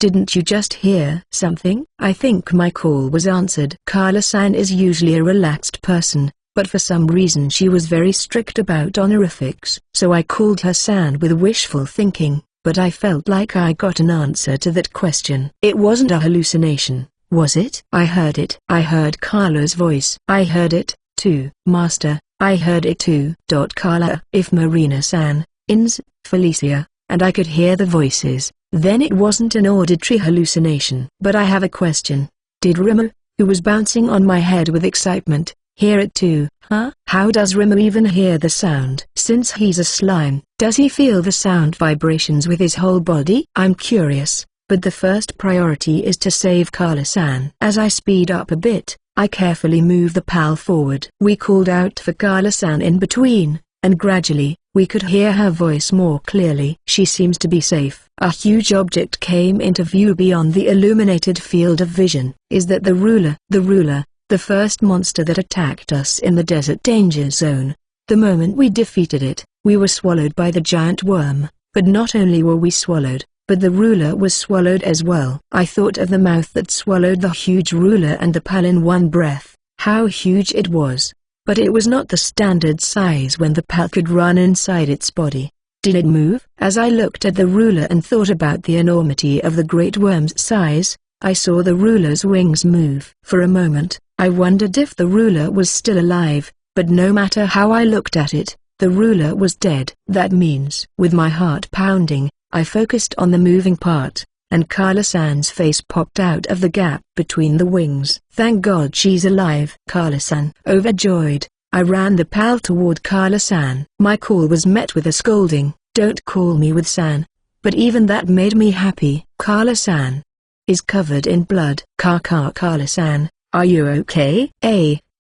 Didn't you just hear something? I think my call was answered. Carla-san is usually a relaxed person, but for some reason she was very strict about honorifics. So I called her San with wishful thinking, but I felt like I got an answer to that question. It wasn't a hallucination, was it? I heard it. I heard Carla's voice. I heard it, too. Master, I heard it too. Carla, if Marina-san, Ins, Felicia, and I could hear the voices, then it wasn't an auditory hallucination. But I have a question. Did Rimmer, who was bouncing on my head with excitement, hear it too? Huh? How does Rimmer even hear the sound? Since he's a slime, does he feel the sound vibrations with his whole body? I'm curious, but the first priority is to save Carla-san. As I speed up a bit, I carefully move the PAL forward. We called out for Carla-san in between, and gradually, we could hear her voice more clearly. She seems to be safe. A huge object came into view beyond the illuminated field of vision. Is that the ruler? The ruler, the first monster that attacked us in the desert danger zone. The moment we defeated it, we were swallowed by the giant worm, but not only were we swallowed, but the ruler was swallowed as well. I thought of the mouth that swallowed the huge ruler and the PAL in one breath, how huge it was. But it was not the standard size when the PAL could run inside its body. Did it move? As I looked at the ruler and thought about the enormity of the great worm's size, I saw the ruler's wings move. For a moment, I wondered if the ruler was still alive, but no matter how I looked at it, the ruler was dead. That means, with my heart pounding, I focused on the moving part, and Carla-san's face popped out of the gap between the wings. Thank God she's alive. Carla-san. Overjoyed, I ran the PAL toward Carla-san. My call was met with a scolding. Don't call me with San. But even that made me happy. Carla-san is covered in blood. Carla-san, are you okay?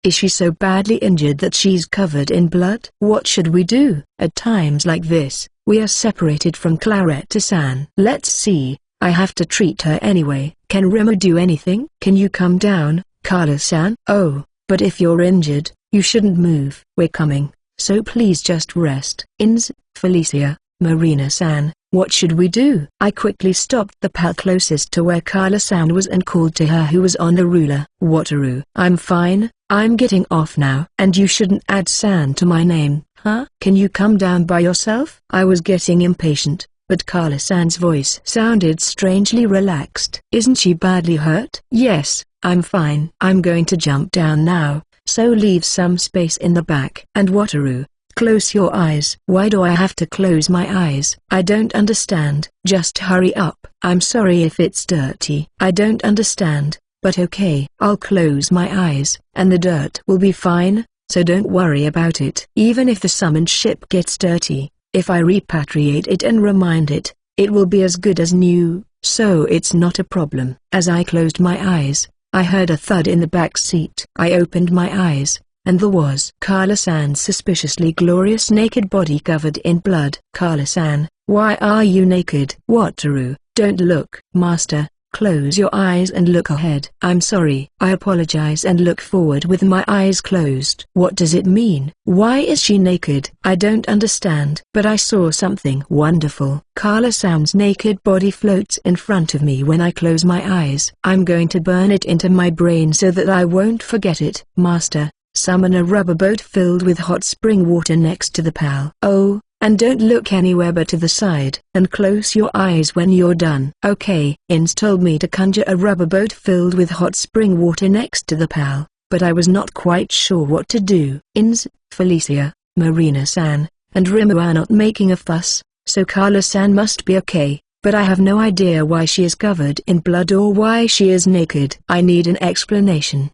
Is she so badly injured that she's covered in blood? What should we do? At times like this, we are separated from Claretta-san. Let's see, I have to treat her anyway. Can Rimmer do anything? Can you come down, Carla-san? Oh, but if you're injured, you shouldn't move. We're coming, so please just rest. Ins, Felicia, Marina-san, what should we do? I quickly stopped the PAL closest to where Carla-san was and called to her who was on the ruler. Wataru. I'm fine, I'm getting off now. And you shouldn't add San to my name, huh? Can you come down by yourself? I was getting impatient, but Carla-san's voice sounded strangely relaxed. Isn't she badly hurt? Yes, I'm fine. I'm going to jump down now, so leave some space in the back. And Wataru, close your eyes. Why do I have to close my eyes? I don't understand. Just hurry up. I'm sorry if it's dirty. I don't understand, but okay. I'll close my eyes, and the dirt will be fine, so don't worry about it. Even if the summoned ship gets dirty, if I repatriate it and remind it, it will be as good as new, so it's not a problem. As I closed my eyes, I heard a thud in the back seat. I opened my eyes, and there was Carla-san's suspiciously glorious naked body covered in blood. Carla-san, why are you naked? Wataru, don't look. Master, close your eyes and look ahead. I'm sorry. I apologize and look forward with my eyes closed. What does it mean? Why is she naked? I don't understand. But I saw something wonderful. Carla-san's naked body floats in front of me when I close my eyes. I'm going to burn it into my brain so that I won't forget it. Master, summon a rubber boat filled with hot spring water next to the PAL. Oh, and don't look anywhere but to the side. And close your eyes when you're done. Okay. Ins told me to conjure a rubber boat filled with hot spring water next to the PAL, but I was not quite sure what to do. Ins, Felicia, Marina-san, and Rimmer are not making a fuss, so Carla-san must be okay, but I have no idea why she is covered in blood or why she is naked. I need an explanation.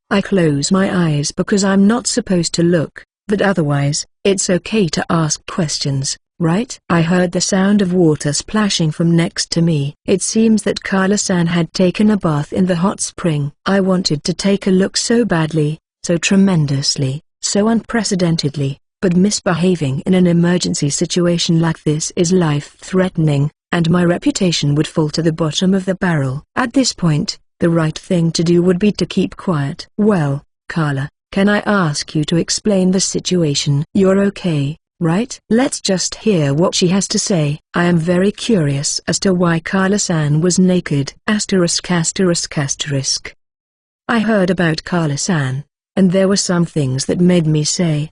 I close my eyes because I'm not supposed to look, but otherwise, it's okay to ask questions, right? I heard the sound of water splashing from next to me. It seems that Carla-san had taken a bath in the hot spring. I wanted to take a look so badly, so tremendously, so unprecedentedly, but misbehaving in an emergency situation like this is life-threatening, and my reputation would fall to the bottom of the barrel. At this point, the right thing to do would be to keep quiet. Well, Carla, can I ask you to explain the situation? You're okay, right? Let's just hear what she has to say. I am very curious as to why Kala-san was naked. Asterisk asterisk asterisk. I heard about Kala-san, and there were some things that made me say,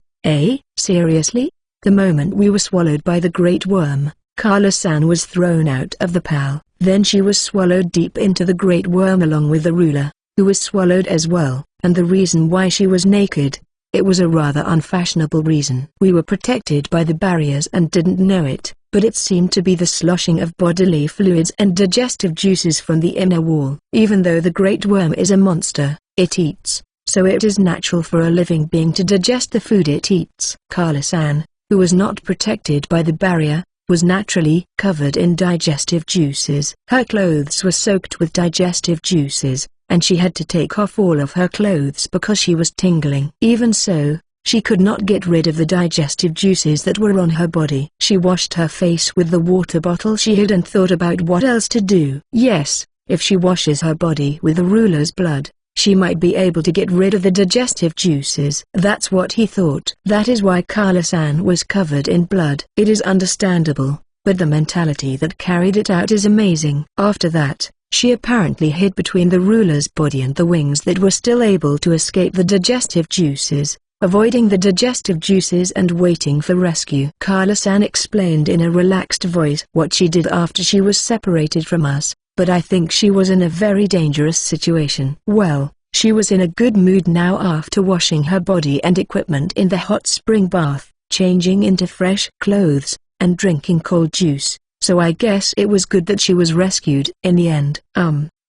seriously? The moment we were swallowed by the great worm, Kala-san was thrown out of the pal. Then she was swallowed deep into the great worm along with the ruler, who was swallowed as well. And the reason why she was naked, it was a rather unfashionable reason. We were protected by the barriers and didn't know it, but it seemed to be the sloshing of bodily fluids and digestive juices from the inner wall. Even though the great worm is a monster, it eats, so it is natural for a living being to digest the food it eats. Kala-san, who was not protected by the barrier, was naturally covered in digestive juices. Her clothes were soaked with digestive juices, and she had to take off all of her clothes because she was tingling. Even so, she could not get rid of the digestive juices that were on her body. She washed her face with the water bottle she had and thought about what else to do. Yes, if she washes her body with the ruler's blood, she might be able to get rid of the digestive juices. That's what he thought. That is why Kala-san was covered in blood. It is understandable, but the mentality that carried it out is amazing. After that, she apparently hid between the ruler's body and the wings that were still able to escape the digestive juices, avoiding the digestive juices and waiting for rescue. Kala-san explained in a relaxed voice what she did after she was separated from us. But I think she was in a very dangerous situation. Well, she was in a good mood now after washing her body and equipment in the hot spring bath, changing into fresh clothes, and drinking cold juice, so I guess it was good that she was rescued in the end.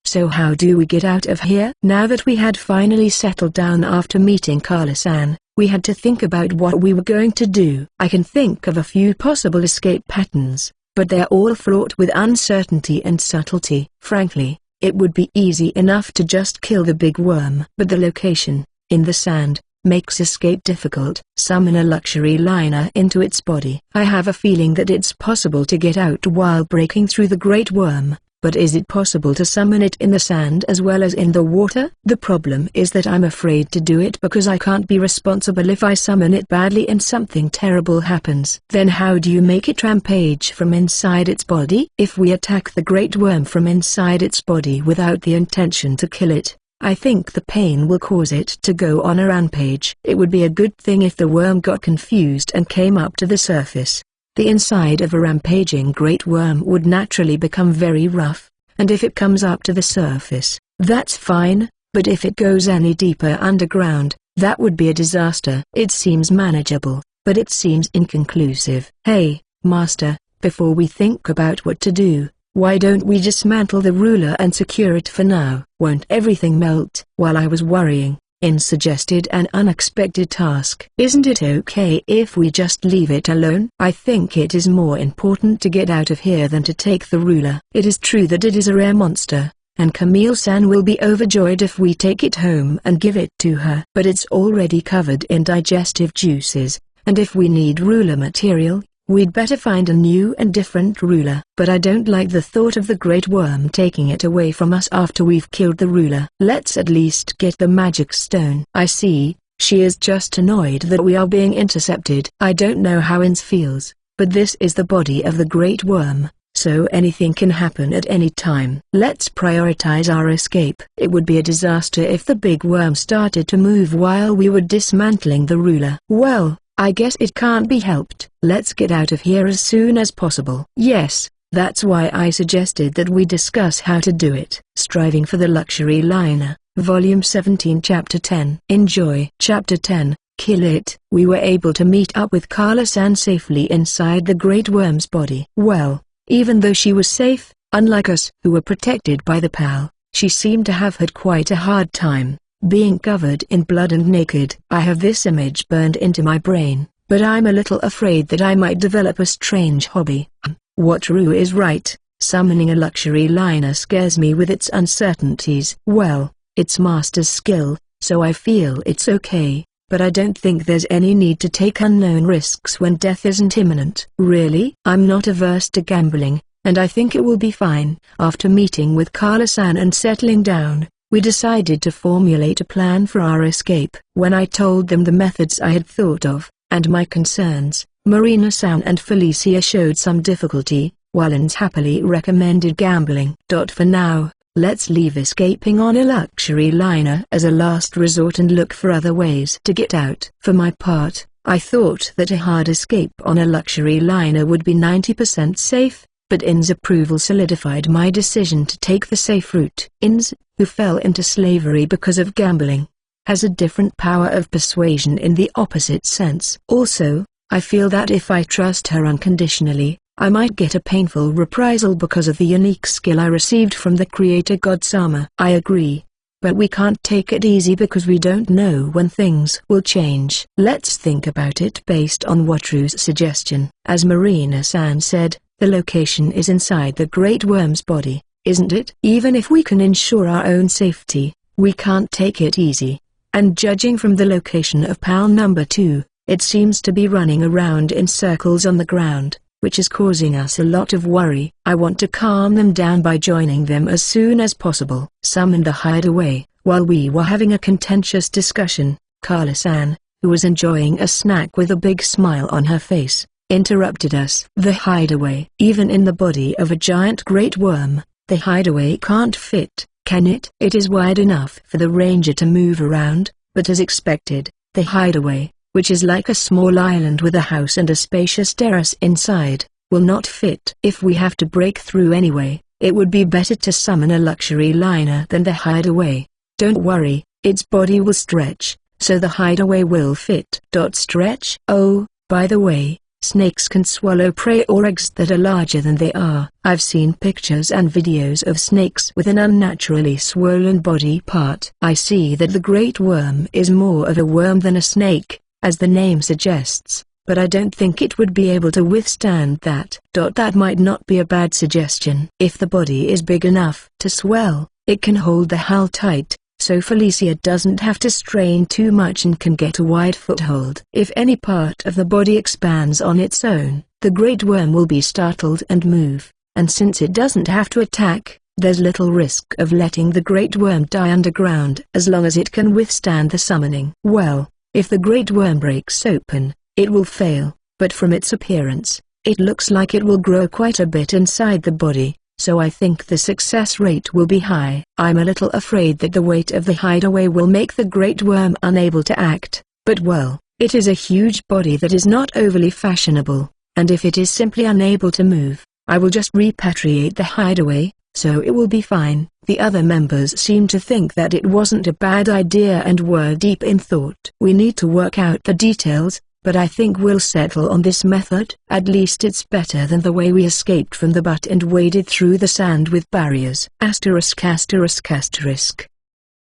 So how do we get out of here? Now that we had finally settled down after meeting Kala-san, we had to think about what we were going to do. I can think of a few possible escape patterns, but they're all fraught with uncertainty and subtlety. Frankly, it would be easy enough to just kill the big worm. But the location, in the sand, makes escape difficult. Summon a luxury liner into its body. I have a feeling that it's possible to get out while breaking through the great worm, but is it possible to summon it in the sand as well as in the water? The problem is that I'm afraid to do it because I can't be responsible if I summon it badly and something terrible happens. Then how do you make it rampage from inside its body? If we attack the great worm from inside its body without the intention to kill it, I think the pain will cause it to go on a rampage. It would be a good thing if the worm got confused and came up to the surface. The inside of a rampaging great worm would naturally become very rough, and if it comes up to the surface, that's fine, but if it goes any deeper underground, that would be a disaster. It seems manageable, but it seems inconclusive. Hey, Master, before we think about what to do, why don't we dismantle the ruler and secure it for now? Won't everything melt? While I was worrying, In suggested an unexpected task. Isn't it okay if we just leave it alone? I think it is more important to get out of here than to take the ruler. It is true that it is a rare monster, and Camille-san will be overjoyed if we take it home and give it to her. But it's already covered in digestive juices, and if we need ruler material, we'd better find a new and different ruler. But I don't like the thought of the great worm taking it away from us after we've killed the ruler. Let's at least get the magic stone. I see, she is just annoyed that we are being intercepted. I don't know how Ins feels, but this is the body of the great worm, so anything can happen at any time. Let's prioritize our escape. It would be a disaster if the big worm started to move while we were dismantling the ruler. Well, I guess it can't be helped. Let's get out of here as soon as possible. Yes, that's why I suggested that we discuss how to do it. Striving for the Luxury Liner, Volume 17 Chapter 10. Enjoy. Chapter 10, Kill It. We were able to meet up with Carla-san safely inside the great worm's body. Well, even though she was safe, unlike us who were protected by the PAL, she seemed to have had quite a hard time, being covered in blood and naked. I have this image burned into my brain, but I'm a little afraid that I might develop a strange hobby. What Rue is right, summoning a luxury liner scares me with its uncertainties. Well, it's master's skill, so I feel it's okay, but I don't think there's any need to take unknown risks when death isn't imminent. Really? I'm not averse to gambling, and I think it will be fine. After meeting with Carla-san and settling down, we decided to formulate a plan for our escape. When I told them the methods I had thought of, and my concerns, Marina-san and Felicia showed some difficulty, while Ins happily recommended gambling. For now, let's leave escaping on a luxury liner as a last resort and look for other ways to get out. For my part, I thought that a hard escape on a luxury liner would be 90% safe, but In's approval solidified my decision to take the safe route. Ins, who fell into slavery because of gambling, has a different power of persuasion in the opposite sense. Also, I feel that if I trust her unconditionally, I might get a painful reprisal because of the unique skill I received from the creator god Sama. I agree. But we can't take it easy because we don't know when things will change. Let's think about it based on Wataru's suggestion. As Marina-san said, the location is inside the Great Worm's body, isn't it? Even if we can ensure our own safety, we can't take it easy. And judging from the location of pal number 2, it seems to be running around in circles on the ground, which is causing us a lot of worry. I want to calm them down by joining them as soon as possible. Summoned the hideaway. While we were having a contentious discussion, Carla-san, who was enjoying a snack with a big smile on her face, interrupted us. The hideaway. Even in the body of a giant great worm, the hideaway can't fit, can it? It is wide enough for the ranger to move around, but as expected, the hideaway, which is like a small island with a house and a spacious terrace inside, will not fit. If we have to break through anyway, it would be better to summon a luxury liner than the hideaway. Don't worry, its body will stretch, so the hideaway will fit. Stretch? Oh, by the way, snakes can swallow prey or eggs that are larger than they are. I've seen pictures and videos of snakes with an unnaturally swollen body part. I see that the great worm is more of a worm than a snake, as the name suggests, but I don't think it would be able to withstand that. That might not be a bad suggestion. If the body is big enough to swell, it can hold the hull tight, so Felicia doesn't have to strain too much and can get a wide foothold. If any part of the body expands on its own, the great worm will be startled and move, and since it doesn't have to attack, there's little risk of letting the great worm die underground as long as it can withstand the summoning. Well, if the great worm breaks open, it will fail, but from its appearance, it looks like it will grow quite a bit inside the body, so I think the success rate will be high. I'm a little afraid that the weight of the hideaway will make the great worm unable to act, but well, it is a huge body that is not overly fashionable, and if it is simply unable to move, I will just repatriate the hideaway, so it will be fine. The other members seemed to think that it wasn't a bad idea and were deep in thought. We need to work out the details, but I think we'll settle on this method. At least it's better than the way we escaped from the butt and waded through the sand with barriers.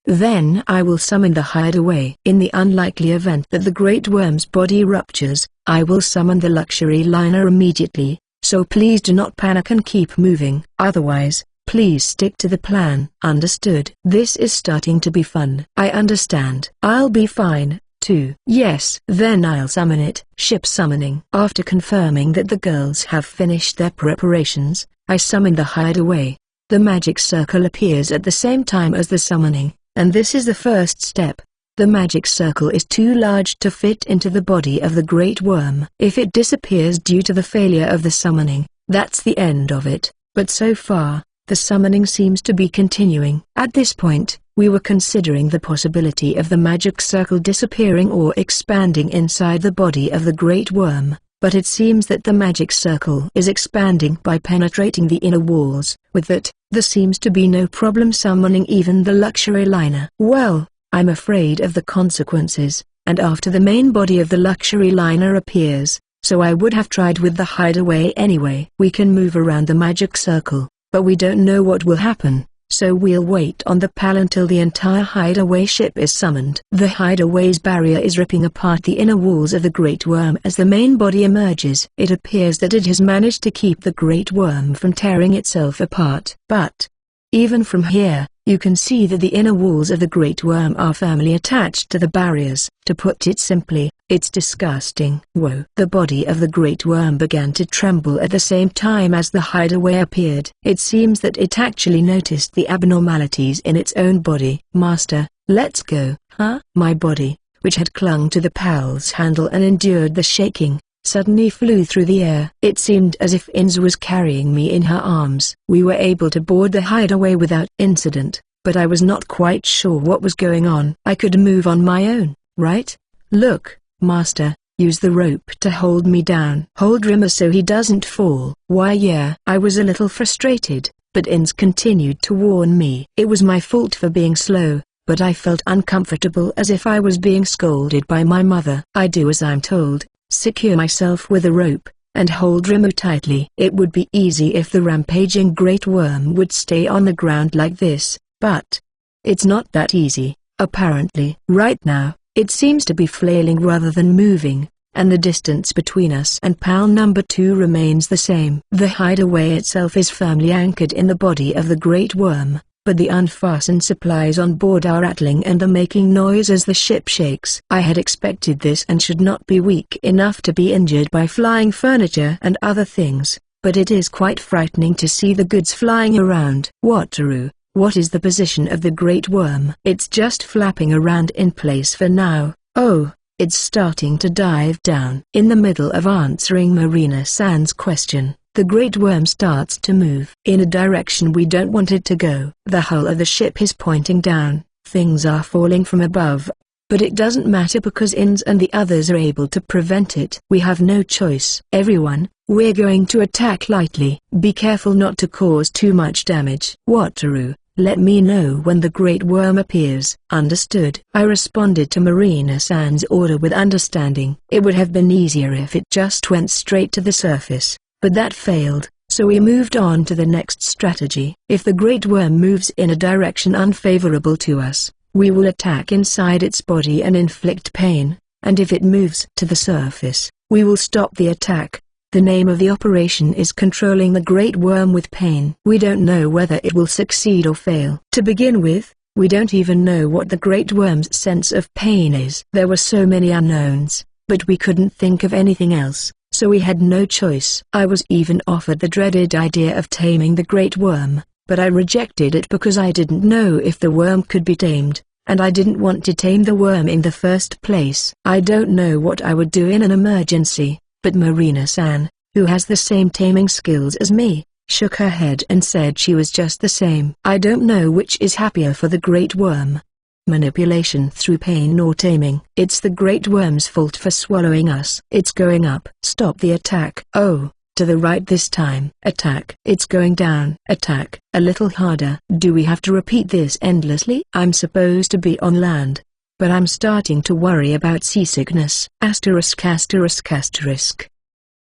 Then I will summon the hideaway. In the unlikely event that the great worm's body ruptures, I will summon the luxury liner immediately, so please do not panic and keep moving. Otherwise, please stick to the plan. Understood? This is starting to be fun. I understand. I'll be fine, too. Yes. Then I'll summon it. Ship summoning. After confirming that the girls have finished their preparations, I summon the hideaway. The magic circle appears at the same time as the summoning, and this is the first step. The magic circle is too large to fit into the body of the great worm. If it disappears due to the failure of the summoning, that's the end of it, but so far, the summoning seems to be continuing. At this point, we were considering the possibility of the magic circle disappearing or expanding inside the body of the great worm, but it seems that the magic circle is expanding by penetrating the inner walls. With that, there seems to be no problem summoning even the luxury liner. Well, I'm afraid of the consequences, and after the main body of the luxury liner appears, so I would have tried with the hideaway anyway. We can move around the magic circle, but we don't know what will happen, so we'll wait on the pal until the entire hideaway ship is summoned. The hideaway's barrier is ripping apart the inner walls of the great worm as the main body emerges. It appears that it has managed to keep the great worm from tearing itself apart. But even from here, you can see that the inner walls of the great worm are firmly attached to the barriers. To put it simply, it's disgusting. Whoa! The body of the great worm began to tremble at the same time as the hideaway appeared. It seems that it actually noticed the abnormalities in its own body. Master, let's go. Huh? My body, which had clung to the pal's handle and endured the shaking, suddenly flew through the air. It seemed as if Inz was carrying me in her arms. We were able to board the hideaway without incident, but I was not quite sure what was going on. I could move on my own, right? Look, Master, use the rope to hold me down. Hold Rimmer so he doesn't fall. Why yeah. I was a little frustrated, but Inz continued to warn me. It was my fault for being slow, but I felt uncomfortable as if I was being scolded by my mother. I do as I'm told, secure myself with a rope, and hold Rimmer tightly. It would be easy if the rampaging great worm would stay on the ground like this, but it's not that easy, apparently. Right now, it seems to be flailing rather than moving, and the distance between us and pal number 2 remains the same. The hideaway itself is firmly anchored in the body of the great worm, but the unfastened supplies on board are rattling and are making noise as the ship shakes. I had expected this and should not be weak enough to be injured by flying furniture and other things, but it is quite frightening to see the goods flying around. Wataru, what is the position of the great worm? It's just flapping around in place for now. Oh, it's starting to dive down. In the middle of answering Marina-san's question, the great worm starts to move in a direction we don't want it to go. The hull of the ship is pointing down, things are falling from above. But it doesn't matter because Inz and the others are able to prevent it. We have no choice. Everyone, we're going to attack lightly. Be careful not to cause too much damage. Wataru, let me know when the great worm appears. Understood. I responded to Marina-san's order with understanding. It would have been easier if it just went straight to the surface, but that failed, so we moved on to the next strategy. If the great worm moves in a direction unfavorable to us, we will attack inside its body and inflict pain, and if it moves to the surface, we will stop the attack. The name of the operation is controlling the great worm with pain. We don't know whether it will succeed or fail. To begin with, we don't even know what the great worm's sense of pain is. There were so many unknowns, but we couldn't think of anything else, so we had no choice. I was even offered the dreaded idea of taming the great worm, but I rejected it because I didn't know if the worm could be tamed, and I didn't want to tame the worm in the first place. I don't know what I would do in an emergency, but Marina-san, who has the same taming skills as me, shook her head and said she was just the same. I don't know which is happier for the great worm. Manipulation through pain or taming. It's the great worm's fault for swallowing us. It's going up. Stop the attack. Oh, to the right this time. Attack. It's going down. Attack. A little harder. Do we have to repeat this endlessly? I'm supposed to be on land, but I'm starting to worry about seasickness. Asterisk asterisk asterisk.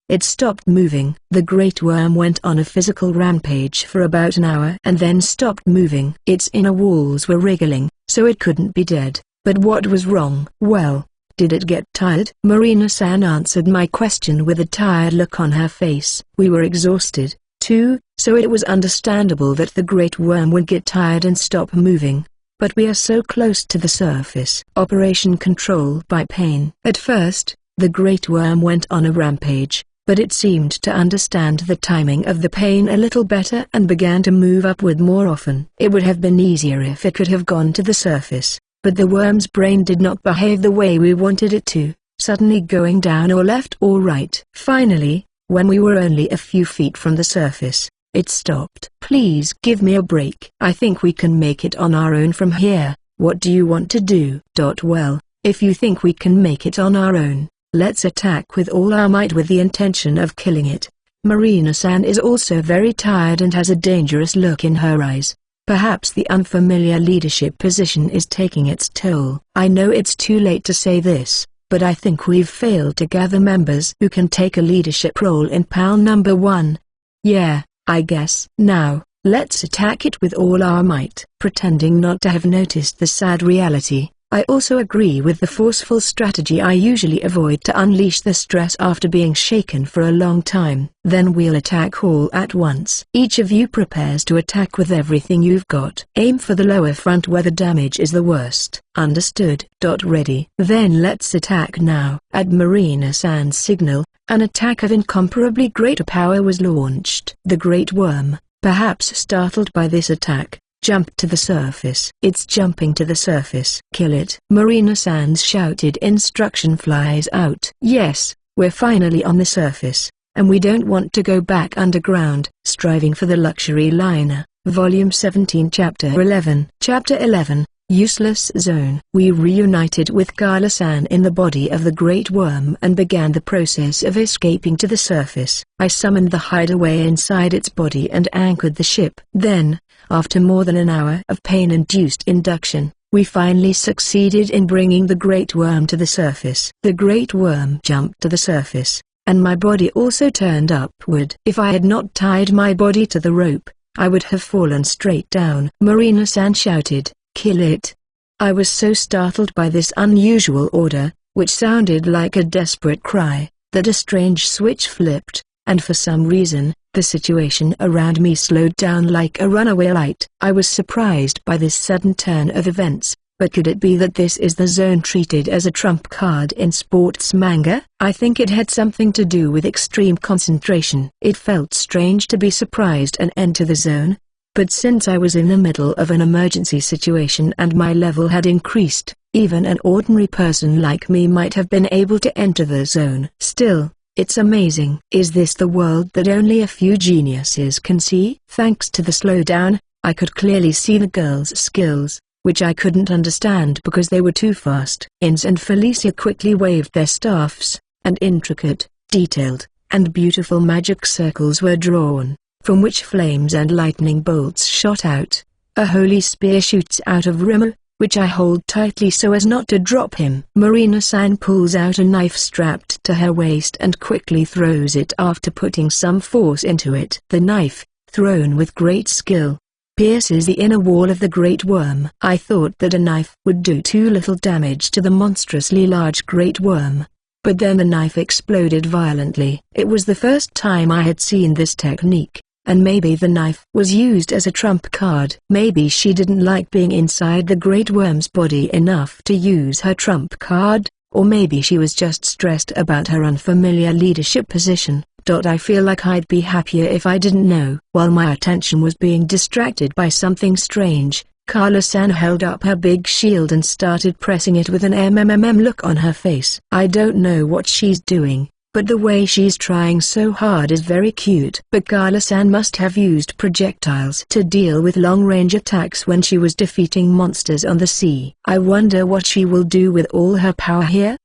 It stopped moving. The great worm went on a physical rampage for about an hour and then stopped moving. Its inner walls were wriggling, so it couldn't be dead. But what was wrong? Well, did it get tired? Marina-san answered my question with a tired look on her face. We were exhausted, too, so it was understandable that the great worm would get tired and stop moving. But we are so close to the surface. Operation Control by Pain. At first, the great worm went on a rampage, but it seemed to understand the timing of the pain a little better and began to move upward more often. It would have been easier if it could have gone to the surface, but the worm's brain did not behave the way we wanted it to, suddenly going down or left or right. Finally, when we were only a few feet from the surface, it stopped. Please give me a break. I think we can make it on our own from here. What do you want to do? Well, if you think we can make it on our own, let's attack with all our might with the intention of killing it. Marina-san is also very tired and has a dangerous look in her eyes. Perhaps the unfamiliar leadership position is taking its toll. I know it's too late to say this, but I think we've failed to gather members who can take a leadership role in PAL number 1. Yeah, I guess. Now, let's attack it with all our might. Pretending not to have noticed the sad reality, I also agree with the forceful strategy I usually avoid to unleash the stress after being shaken for a long time. Then we'll attack all at once. Each of you prepares to attack with everything you've got. Aim for the lower front where the damage is the worst. Understood. Ready. Then let's attack now. At Marina-san's signal, an attack of incomparably greater power was launched. The great worm, perhaps startled by this attack, jumped to the surface. It's jumping to the surface. Kill it. Marina-san's shouted instruction flies out. Yes, we're finally on the surface, and we don't want to go back underground. Striving for the Luxury Liner, Volume 17 Chapter 11. Chapter 11, Useless Zone. We reunited with Carla-san in the body of the Great Worm and began the process of escaping to the surface. I summoned the hideaway inside its body and anchored the ship. Then, after more than an hour of pain-induced induction, we finally succeeded in bringing the Great Worm to the surface. The Great Worm jumped to the surface, and my body also turned upward. If I had not tied my body to the rope, I would have fallen straight down. Marina-san shouted, "Kill it!" I was so startled by this unusual order, which sounded like a desperate cry, that a strange switch flipped, and for some reason, the situation around me slowed down like a runaway light. I was surprised by this sudden turn of events, but could it be that this is the zone treated as a trump card in sports manga? I think it had something to do with extreme concentration. It felt strange to be surprised and enter the zone, but since I was in the middle of an emergency situation and my level had increased, even an ordinary person like me might have been able to enter the zone. Still, it's amazing. Is this the world that only a few geniuses can see? Thanks to the slowdown, I could clearly see the girls' skills, which I couldn't understand because they were too fast. Ins and Felicia quickly waved their staffs, and intricate, detailed, and beautiful magic circles were drawn, from which flames and lightning bolts shot out. A holy spear shoots out of Rimmer, which I hold tightly so as not to drop him. Marina-san pulls out a knife strapped to her waist and quickly throws it after putting some force into it. The knife, thrown with great skill, pierces the inner wall of the Great Worm. I thought that a knife would do too little damage to the monstrously large Great Worm, but then the knife exploded violently. It was the first time I had seen this technique, and maybe the knife was used as a trump card. Maybe she didn't like being inside the Great Worm's body enough to use her trump card, or maybe she was just stressed about her unfamiliar leadership position. I feel like I'd be happier if I didn't know. While my attention was being distracted by something strange, Carla-san held up her big shield and started pressing it with an look on her face. I don't know what she's doing, but the way she's trying so hard is very cute. But Carla-san must have used projectiles to deal with long-range attacks when she was defeating monsters on the sea. I wonder what she will do with all her power here.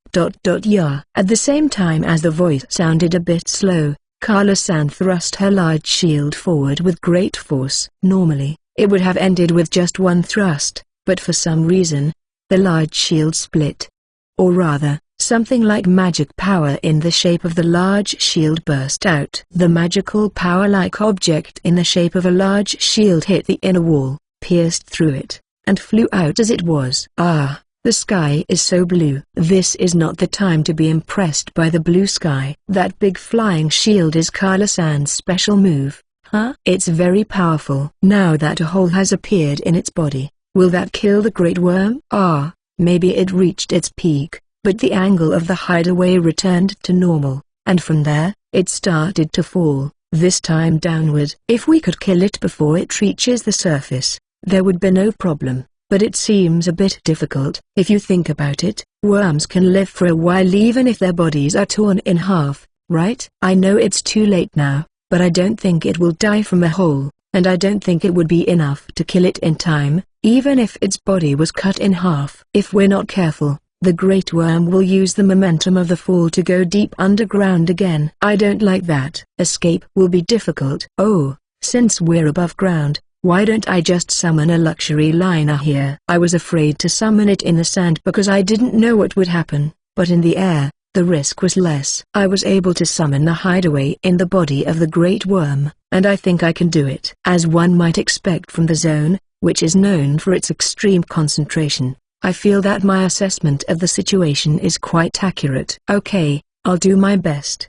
Yeah. At the same time as the voice sounded a bit slow, Carla-san thrust her large shield forward with great force. Normally, it would have ended with just one thrust, but for some reason, the large shield split. Or rather, something like magic power in the shape of the large shield burst out. The magical power-like object in the shape of a large shield hit the inner wall, pierced through it, and flew out as it was. Ah! The sky is so blue. This is not the time to be impressed by the blue sky. That big flying shield is Carla-san's special move, huh? It's very powerful. Now that a hole has appeared in its body, will that kill the Great Worm? Ah, maybe it reached its peak, but the angle of the hideaway returned to normal, and from there, it started to fall, this time downward. If we could kill it before it reaches the surface, there would be no problem. But it seems a bit difficult. If you think about it, worms can live for a while even if their bodies are torn in half, right? I know it's too late now, but I don't think it will die from a hole, and I don't think it would be enough to kill it in time, even if its body was cut in half. If we're not careful, the Great Worm will use the momentum of the fall to go deep underground again. I don't like that. Escape will be difficult. Oh, since we're above ground, why don't I just summon a luxury liner here? I was afraid to summon it in the sand because I didn't know what would happen, but in the air, the risk was less. I was able to summon the hideaway in the body of the Great Worm, and I think I can do it. As one might expect from the zone, which is known for its extreme concentration, I feel that my assessment of the situation is quite accurate. Okay, I'll do my best.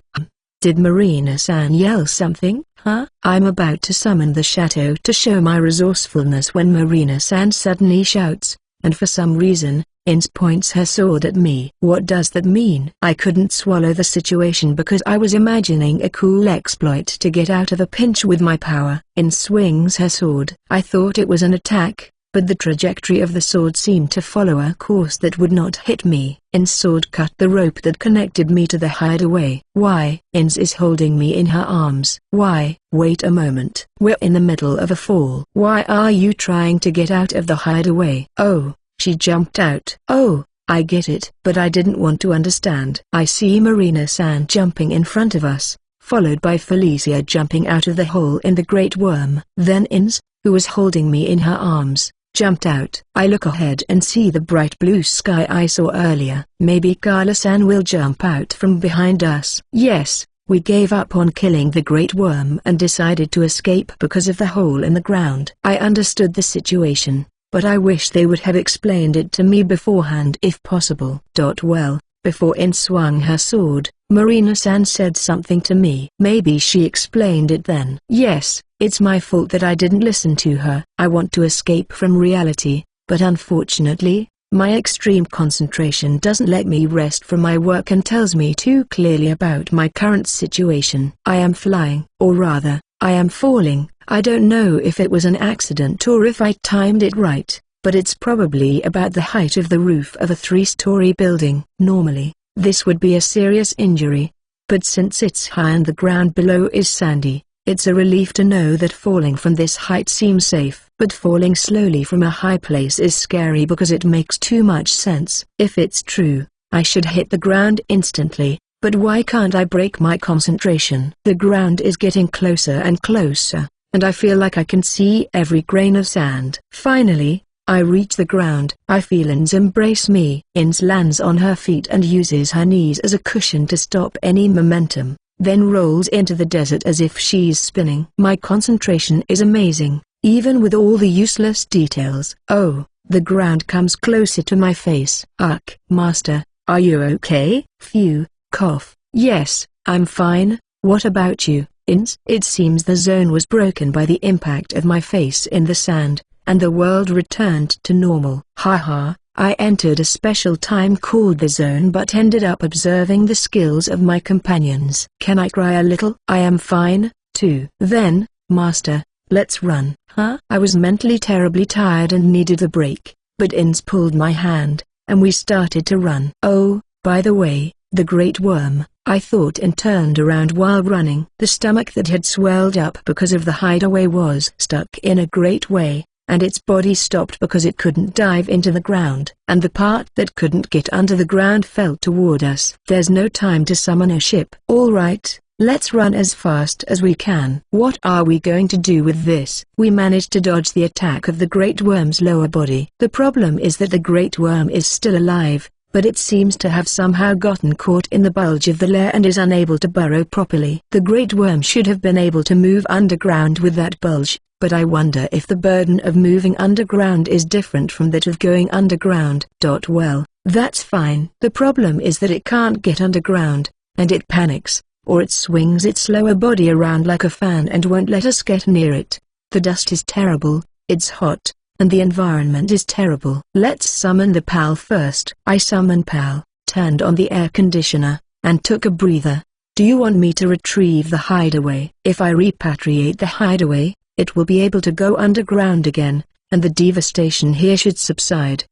Did Marina-san yell something? Huh? I'm about to summon the Chateau to show my resourcefulness when Marina-san suddenly shouts, and for some reason, Ins points her sword at me. What does that mean? I couldn't swallow the situation because I was imagining a cool exploit to get out of a pinch with my power. Ins swings her sword. I thought it was an attack, but the trajectory of the sword seemed to follow a course that would not hit me. In's sword cut the rope that connected me to the hideaway. Why? Ins is holding me in her arms. Why? Wait a moment. We're in the middle of a fall. Why are you trying to get out of the hideaway? Oh, she jumped out. Oh, I get it. But I didn't want to understand. I see Marina-san jumping in front of us, followed by Felicia jumping out of the hole in the great worm. Then Ins, who was holding me in her arms, jumped out. I look ahead and see the bright blue sky I saw earlier. Maybe Carla-san will jump out from behind us. Yes, we gave up on killing the great worm and decided to escape because of the hole in the ground. I understood the situation, but I wish they would have explained it to me beforehand if possible. Well, before In swung her sword, Marina-san said something to me. Maybe she explained it then. Yes, it's my fault that I didn't listen to her. I want to escape from reality, but unfortunately, my extreme concentration doesn't let me rest from my work and tells me too clearly about my current situation. I am flying, or rather, I am falling. I don't know if it was an accident or if I timed it right, but it's probably about the height of the roof of a 3-story building. Normally, this would be a serious injury, but since it's high and the ground below is sandy, it's a relief to know that falling from this height seems safe. But falling slowly from a high place is scary because it makes too much sense. If it's true, I should hit the ground instantly, but why can't I break my concentration? The ground is getting closer and closer, and I feel like I can see every grain of sand. Finally, I reach the ground. I feel Ins embrace me. Ins lands on her feet and uses her knees as a cushion to stop any momentum, then rolls into the desert as if she's spinning. My concentration is amazing, even with all the useless details. Oh, the ground comes closer to my face. Ugh. Master, are you okay? Phew, cough. Yes, I'm fine. What about you, Ins? It seems the zone was broken by the impact of my face in the sand, and the world returned to normal. Haha, I entered a special time called the zone but ended up observing the skills of my companions. Can I cry a little? I am fine, too. Then, Master, let's run. Huh? I was mentally terribly tired and needed a break, but Ins pulled my hand, and we started to run. Oh, by the way, the great worm, I thought, and turned around while running. The stomach that had swelled up because of the hideaway was stuck in a great way, and its body stopped because it couldn't dive into the ground, and the part that couldn't get under the ground fell toward us. There's no time to summon a ship. All right, let's run as fast as we can. What are we going to do with this? We managed to dodge the attack of the great worm's lower body. The problem is that the great worm is still alive, but it seems to have somehow gotten caught in the bulge of the lair and is unable to burrow properly. The great worm should have been able to move underground with that bulge, but I wonder if the burden of moving underground is different from that of going underground. Well, that's fine. The problem is that it can't get underground, and it panics, or it swings its lower body around like a fan and won't let us get near it. The dust is terrible, it's hot, and the environment is terrible. Let's summon the PAL first. I summoned PAL, turned on the air conditioner, and took a breather. Do you want me to retrieve the hideaway? If I repatriate the hideaway, it will be able to go underground again, and the devastation here should subside.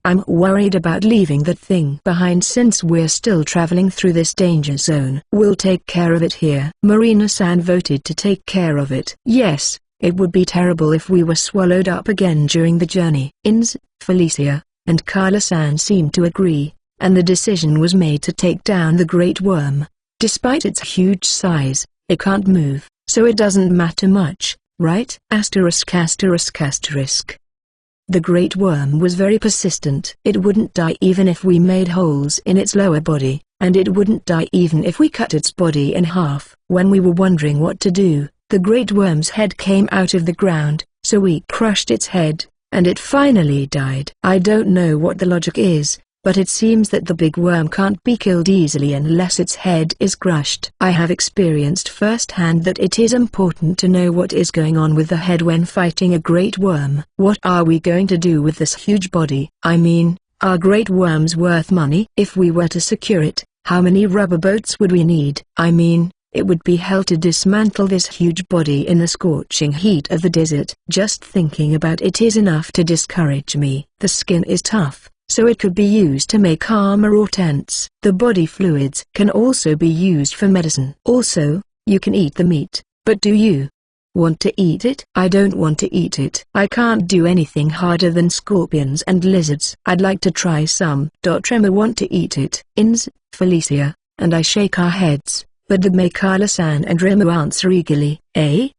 I'm worried about leaving that thing behind since we're still traveling through this danger zone. We'll take care of it here. Marina-san voted to take care of it. Yes, it would be terrible if we were swallowed up again during the journey. Ins, Felicia, and Carla-san seemed to agree, and the decision was made to take down the great worm. Despite its huge size, it can't move, so it doesn't matter much, right? The great worm was very persistent. It wouldn't die even if we made holes in its lower body, and it wouldn't die even if we cut its body in half. When we were wondering what to do, the great worm's head came out of the ground, so we crushed its head, and it finally died. I don't know what the logic is, but it seems that the big worm can't be killed easily unless its head is crushed. I have experienced firsthand that it is important to know what is going on with the head when fighting a great worm. What are we going to do with this huge body? I mean, are great worms worth money? If we were to secure it, how many rubber boats would we need? I mean, It would be hell to dismantle this huge body in the scorching heat of the desert. Just thinking about it is enough to discourage me. The skin is tough, so it could be used to make armor or tents. The body fluids can also be used for medicine. Also, you can eat the meat, but do you want to eat it? I don't want to eat it. I can't do anything harder than scorpions and lizards. I'd like to try some. Tremor want to eat it. Ins, Felicia, and I shake our heads, but the Mikala-san and Rimu answer eagerly.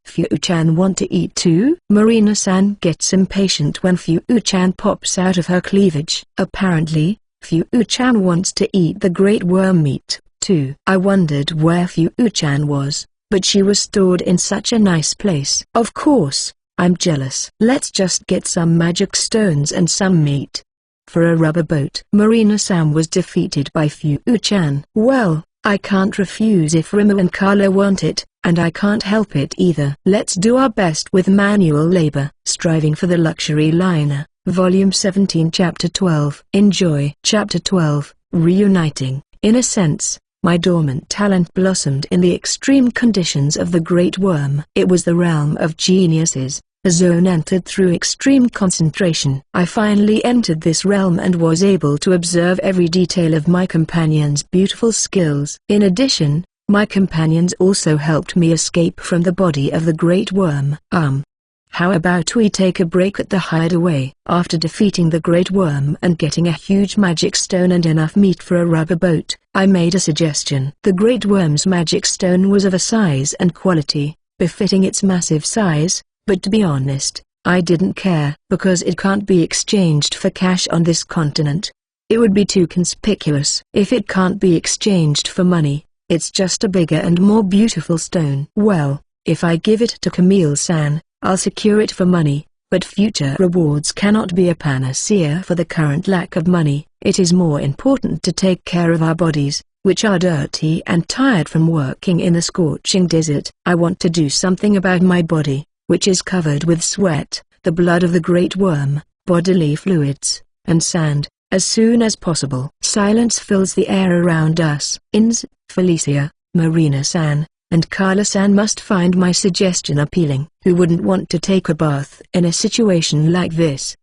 Fu-chan want to eat too? Marina-san gets impatient when Fu-chan pops out of her cleavage. Apparently, Fu-chan wants to eat the great worm meat too. I wondered where Fu-chan was, but she was stored in such a nice place. Of course, I'm jealous. Let's just get some magic stones and some meat for a rubber boat. Marina-san was defeated by Fu-chan. Well, I can't refuse if Rimu and Carla want it, and I can't help it either. Let's do our best with manual labor. Striving for the Luxury Liner, Volume 17 Chapter 12. Enjoy. Chapter 12, Reuniting. In a sense, my dormant talent blossomed in the extreme conditions of the Great Worm. It was the realm of geniuses, a zone entered through extreme concentration. I finally entered this realm and was able to observe every detail of my companion's beautiful skills. In addition, my companions also helped me escape from the body of the Great Worm. How about we take a break at the hideaway? After defeating the Great Worm and getting a huge magic stone and enough meat for a rubber boat, I made a suggestion. The Great Worm's magic stone was of a size and quality befitting its massive size, but to be honest, I didn't care, because it can't be exchanged for cash on this continent. It would be too conspicuous. If it can't be exchanged for money, it's just a bigger and more beautiful stone. Well, if I give it to Camille-san, I'll secure it for money, but future rewards cannot be a panacea for the current lack of money. It is more important to take care of our bodies, which are dirty and tired from working in the scorching desert. I want to do something about my body, which is covered with sweat, the blood of the Great Worm, bodily fluids, and sand, as soon as possible. Silence fills the air around us. Ins, Felicia, Marina-san, and Carla-san must find my suggestion appealing. Who wouldn't want to take a bath in a situation like this?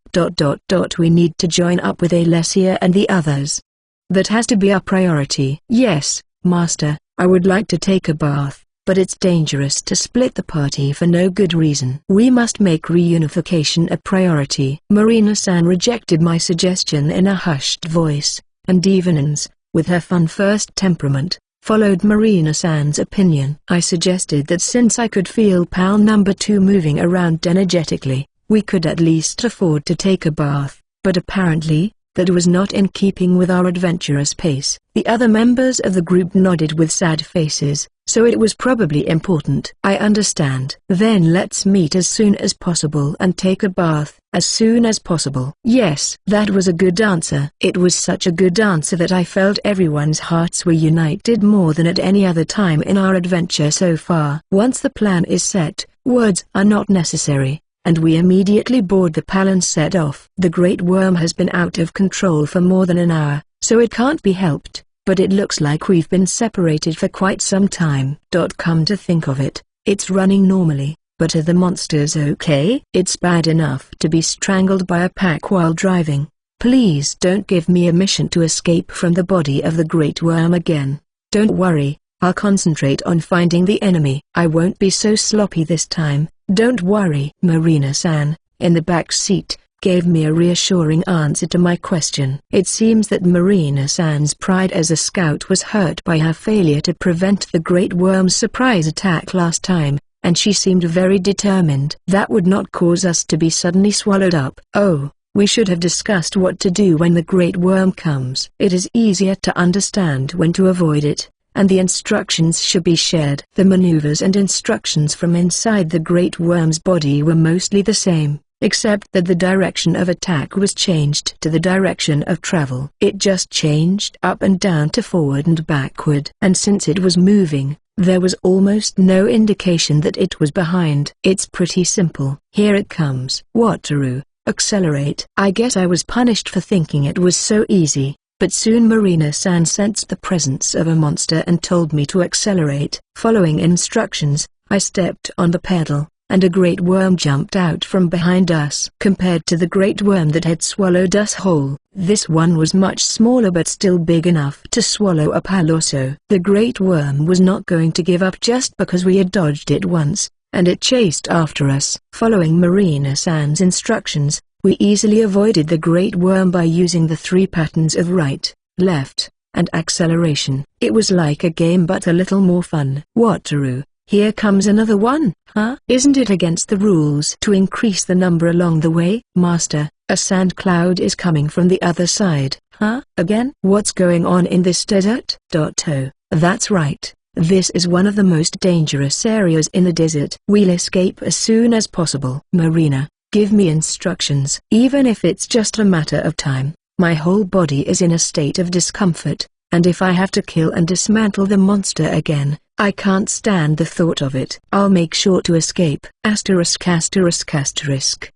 We need to join up with Alessia and the others. That has to be our priority. Yes, Master, I would like to take a bath, but it's dangerous to split the party for no good reason. We must make reunification a priority. Marina-san rejected my suggestion in a hushed voice, and Evanins, with her fun-first temperament, followed Marina-san's opinion. I suggested that since I could feel pal number 2 moving around energetically, we could at least afford to take a bath, but apparently, that was not in keeping with our adventurous pace. The other members of the group nodded with sad faces, so it was probably important. I understand. Then let's meet as soon as possible and take a bath as soon as possible. Yes, that was a good answer. It was such a good answer that I felt everyone's hearts were united more than at any other time in our adventure so far. Once the plan is set, words are not necessary, and we immediately board the pal and set off. The Great Worm has been out of control for more than an hour, so it can't be helped, but it looks like we've been separated for quite some time. Come to think of it, it's running normally, but are the monsters okay? It's bad enough to be strangled by a pack while driving. Please don't give me a mission to escape from the body of the Great Worm again. Don't worry, I'll concentrate on finding the enemy. I won't be so sloppy this time. Don't worry. Marina-san, in the back seat, gave me a reassuring answer to my question. It seems that Marina-san's pride as a scout was hurt by her failure to prevent the Great Worm's surprise attack last time, and she seemed very determined. That would not cause us to be suddenly swallowed up. Oh, we should have discussed what to do when the Great Worm comes. It is easier to understand when to avoid it, and the instructions should be shared. The maneuvers and instructions from inside the Great Worm's body were mostly the same, except that the direction of attack was changed to the direction of travel. It just changed up and down to forward and backward. And since it was moving, there was almost no indication that it was behind. It's pretty simple. Here it comes. Wataru, accelerate. I guess I was punished for thinking it was so easy, but soon Marina-san sensed the presence of a monster and told me to accelerate. Following instructions, I stepped on the pedal, and a great worm jumped out from behind us. Compared to the great worm that had swallowed us whole, this one was much smaller but still big enough to swallow a Paloso. The great worm was not going to give up just because we had dodged it once, and it chased after us. Following Marina-san's instructions, we easily avoided the great worm by using the 3 patterns of right, left, and acceleration. It was like a game but a little more fun. Wataru, here comes another one, huh? Isn't it against the rules to increase the number along the way? Master, a sand cloud is coming from the other side. Huh? Again? What's going on in this desert? Oh, that's right. This is one of the most dangerous areas in the desert. We'll escape as soon as possible. Marina, give me instructions. Even if it's just a matter of time, my whole body is in a state of discomfort, and if I have to kill and dismantle the monster again, I can't stand the thought of it. I'll make sure to escape. Asterisk asterisk asterisk.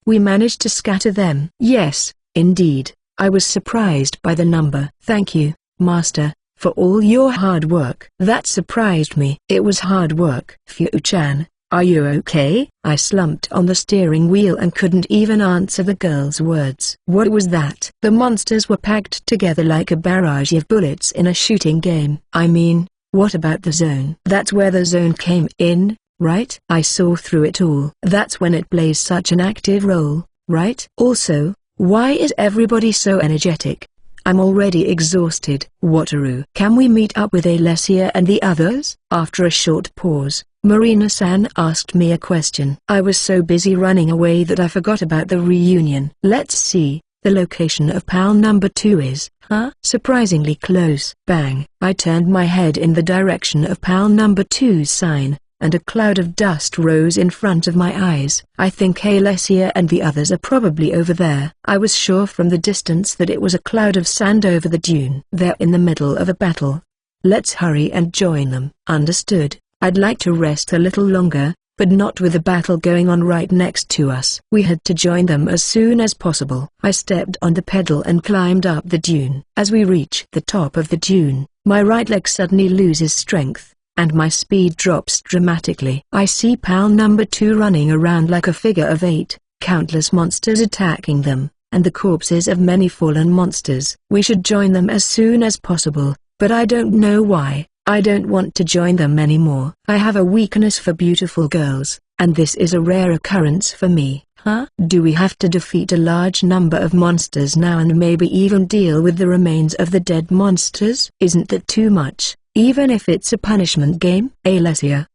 We managed to scatter them. Yes, indeed, I was surprised by the number. Thank you, Master, for all your hard work. That surprised me. It was hard work. Fu-chan, are you okay? I slumped on the steering wheel and couldn't even answer the girl's words. What was that? The monsters were packed together like a barrage of bullets in a shooting game. I mean, what about the zone? That's where the zone came in, right? I saw through it all. That's when it plays such an active role, right? Also, why is everybody so energetic? I'm already exhausted. Wataru, can we meet up with Alessia and the others? After a short pause, Marina-san asked me a question. I was so busy running away that I forgot about the reunion. Let's see, the location of pal number 2 is, surprisingly close. Bang! I turned my head in the direction of pal number 2's sign, and a cloud of dust rose in front of my eyes. I think Alessia and the others are probably over there. I was sure from the distance that it was a cloud of sand over the dune. They're in the middle of a battle. Let's hurry and join them. Understood. I'd like to rest a little longer, but not with a battle going on right next to us. We had to join them as soon as possible. I stepped on the pedal and climbed up the dune. As we reach the top of the dune, my right leg suddenly loses strength, and my speed drops dramatically. I see pal number 2 running around like a figure of 8, countless monsters attacking them, and the corpses of many fallen monsters. We should join them as soon as possible, but I don't know why. I don't want to join them anymore. I have a weakness for beautiful girls, and this is a rare occurrence for me. Do we have to defeat a large number of monsters now and maybe even deal with the remains of the dead monsters? Isn't that too much, even if it's a punishment game? Alessia.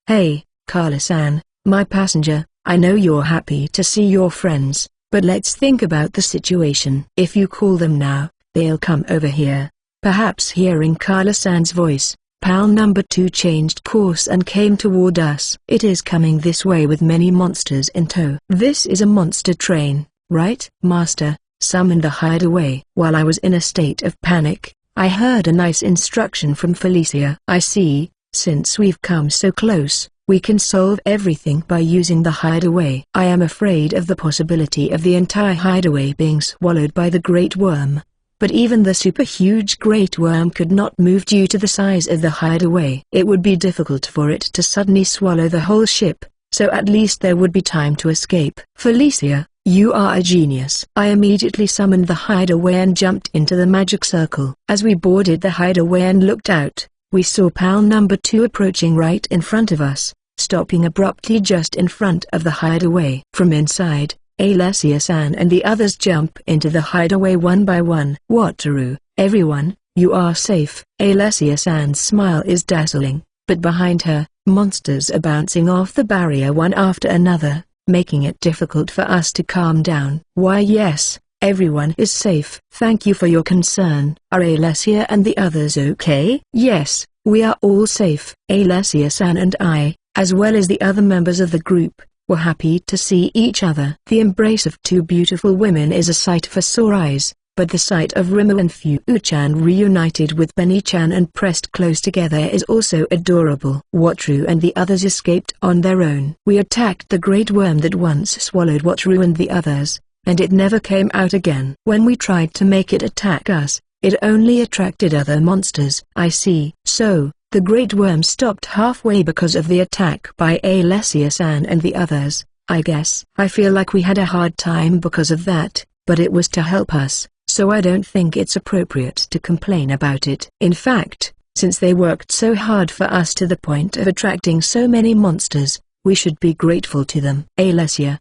Hey, Carla-san, my passenger, I know you're happy to see your friends, but let's think about the situation. If you call them now, they'll come over here. Perhaps hearing Carla-san's voice, pal number 2 changed course and came toward us. It is coming this way with many monsters in tow. This is a monster train, right? Master, summon the hideaway. While I was in a state of panic, I heard a nice instruction from Felicia. I see, since we've come so close, we can solve everything by using the hideaway. I am afraid of the possibility of the entire hideaway being swallowed by the great worm. But even the super-huge great worm could not move due to the size of the hideaway. It would be difficult for it to suddenly swallow the whole ship, so at least there would be time to escape. Felicia, you are a genius. I immediately summoned the hideaway and jumped into the magic circle. As we boarded the hideaway and looked out, we saw pal number 2 approaching right in front of us, stopping abruptly just in front of the hideaway. From inside, Alessia-san and the others jump into the hideaway one by one. Wataru, everyone, you are safe. Alessia-san's smile is dazzling, but behind her, monsters are bouncing off the barrier one after another, making it difficult for us to calm down. Why yes, everyone is safe. Thank you for your concern. Are Alessia and the others okay? Yes, we are all safe. Alessia-san and I, as well as the other members of the group, were happy to see each other. The embrace of 2 beautiful women is a sight for sore eyes, but the sight of Rimu and Fu-chan reunited with Benny-chan and pressed close together is also adorable. Wataru and the others escaped on their own. We attacked the great worm that once swallowed Wataru and the others, and it never came out again. When we tried to make it attack us, it only attracted other monsters. I see. So, the great worm stopped halfway because of the attack by Alessia-san and the others, I guess. I feel like we had a hard time because of that, but it was to help us, so I don't think it's appropriate to complain about it. In fact, since they worked so hard for us to the point of attracting so many monsters, we should be grateful to them. Alessia,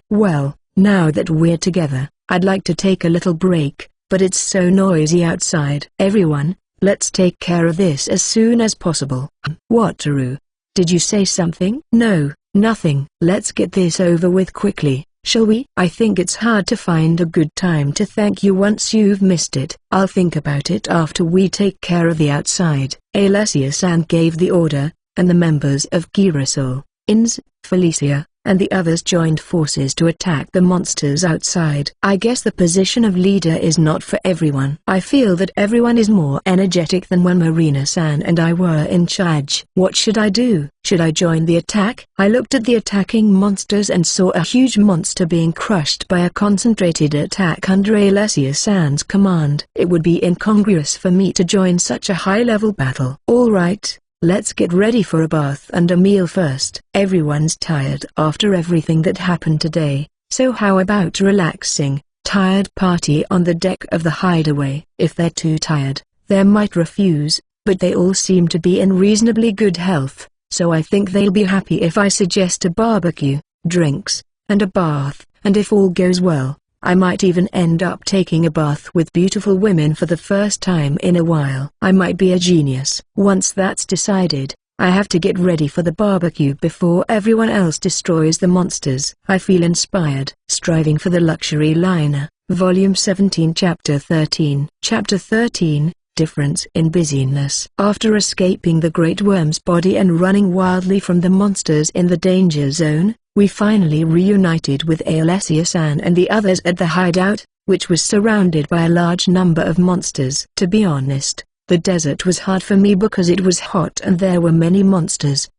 well, now that we're together, I'd like to take a little break, but it's so noisy outside. Everyone, let's take care of this as soon as possible. What, Taru? Did you say something? No, nothing. Let's get this over with quickly, shall we? I think it's hard to find a good time to thank you once you've missed it. I'll think about it after we take care of the outside. Alessia-san gave the order, and the members of Girasol, Inz, Felicia, and the others joined forces to attack the monsters outside. I guess the position of leader is not for everyone. I feel that everyone is more energetic than when Marina-san and I were in charge. What should I do? Should I join the attack? I looked at the attacking monsters and saw a huge monster being crushed by a concentrated attack under Alessia-san's command. It would be incongruous for me to join such a high-level battle. All right. Let's get ready for a bath and a meal first. Everyone's tired after everything that happened today, so how about relaxing? Tired party on the deck of the hideaway. If they're too tired, they might refuse, but they all seem to be in reasonably good health, so I think they'll be happy if I suggest a barbecue, drinks, and a bath, and if all goes well, I might even end up taking a bath with beautiful women for the first time in a while. I might be a genius. Once that's decided, I have to get ready for the barbecue before everyone else destroys the monsters. I feel inspired. Striving for the Luxury Liner, Volume 17 Chapter 13. Chapter 13, Difference in Busyness. After escaping the Great Worm's body and running wildly from the monsters in the danger zone, we finally reunited with Alessia-san and the others at the hideout, which was surrounded by a large number of monsters. To be honest, the desert was hard for me because it was hot and there were many monsters.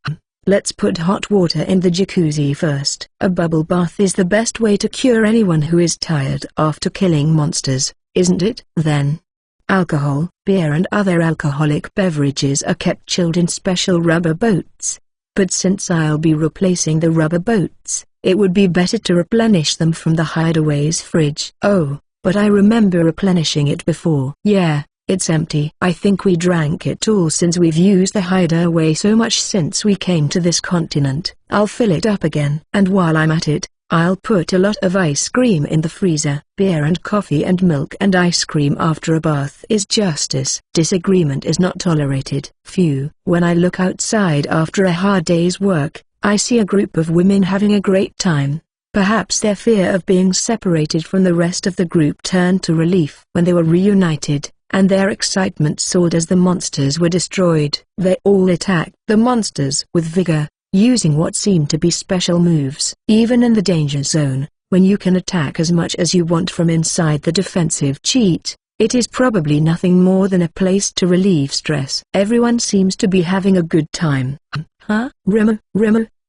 Let's put hot water in the jacuzzi first. A bubble bath is the best way to cure anyone who is tired after killing monsters, isn't it? Then, alcohol, beer and other alcoholic beverages are kept chilled in special rubber boats. But since I'll be replacing the rubber boats, it would be better to replenish them from the hideaway's fridge. Oh, but I remember replenishing it before. Yeah, it's empty. I think we drank it all since we've used the hideaway so much since we came to this continent. I'll fill it up again. And while I'm at it, I'll put a lot of ice cream in the freezer. Beer and coffee and milk and ice cream after a bath is justice. Disagreement is not tolerated. Phew. When I look outside after a hard day's work, I see a group of women having a great time. Perhaps their fear of being separated from the rest of the group turned to relief when they were reunited, and their excitement soared as the monsters were destroyed. They all attacked the monsters with vigor, using what seemed to be special moves. Even in the danger zone, when you can attack as much as you want from inside the defensive cheat, it is probably nothing more than a place to relieve stress. Everyone seems to be having a good time. Rimmer,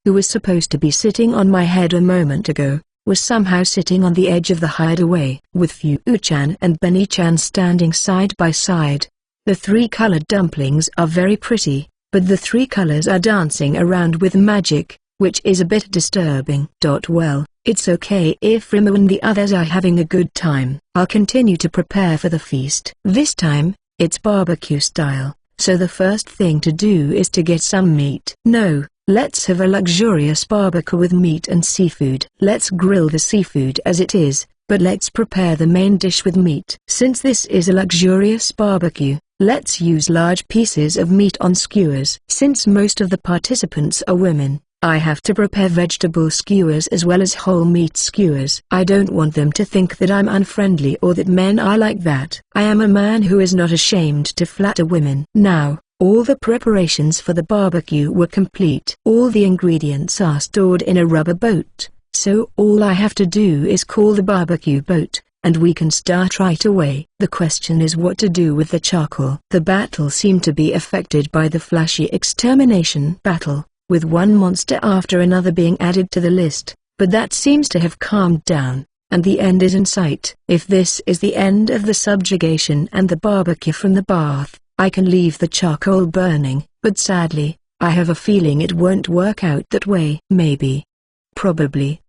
who was supposed to be sitting on my head a moment ago, was somehow sitting on the edge of the hideaway, with Fu-chan and Benny-chan standing side by side. The three-colored dumplings are very pretty, but the three colors are dancing around with magic, which is a bit disturbing. Well, it's okay if Rimmer and the others are having a good time. I'll continue to prepare for the feast. This time, it's barbecue style, so the first thing to do is to get some meat. No, let's have a luxurious barbecue with meat and seafood. Let's grill the seafood as it is, but let's prepare the main dish with meat. Since this is a luxurious barbecue, let's use large pieces of meat on skewers. Since most of the participants are women, I have to prepare vegetable skewers as well as whole meat skewers. I don't want them to think that I'm unfriendly or that men are like that. I am a man who is not ashamed to flatter women. Now, all the preparations for the barbecue were complete. All the ingredients are stored in a rubber boat, so all I have to do is call the barbecue boat, and we can start right away. The question is what to do with the charcoal. The battle seemed to be affected by the flashy extermination battle, with one monster after another being added to the list, but that seems to have calmed down. and the end is in sight. If this is the end of the subjugation and the barbecue from the bath, I can leave the charcoal burning, but sadly, I have a feeling it won't work out that way. Maybe. Probably.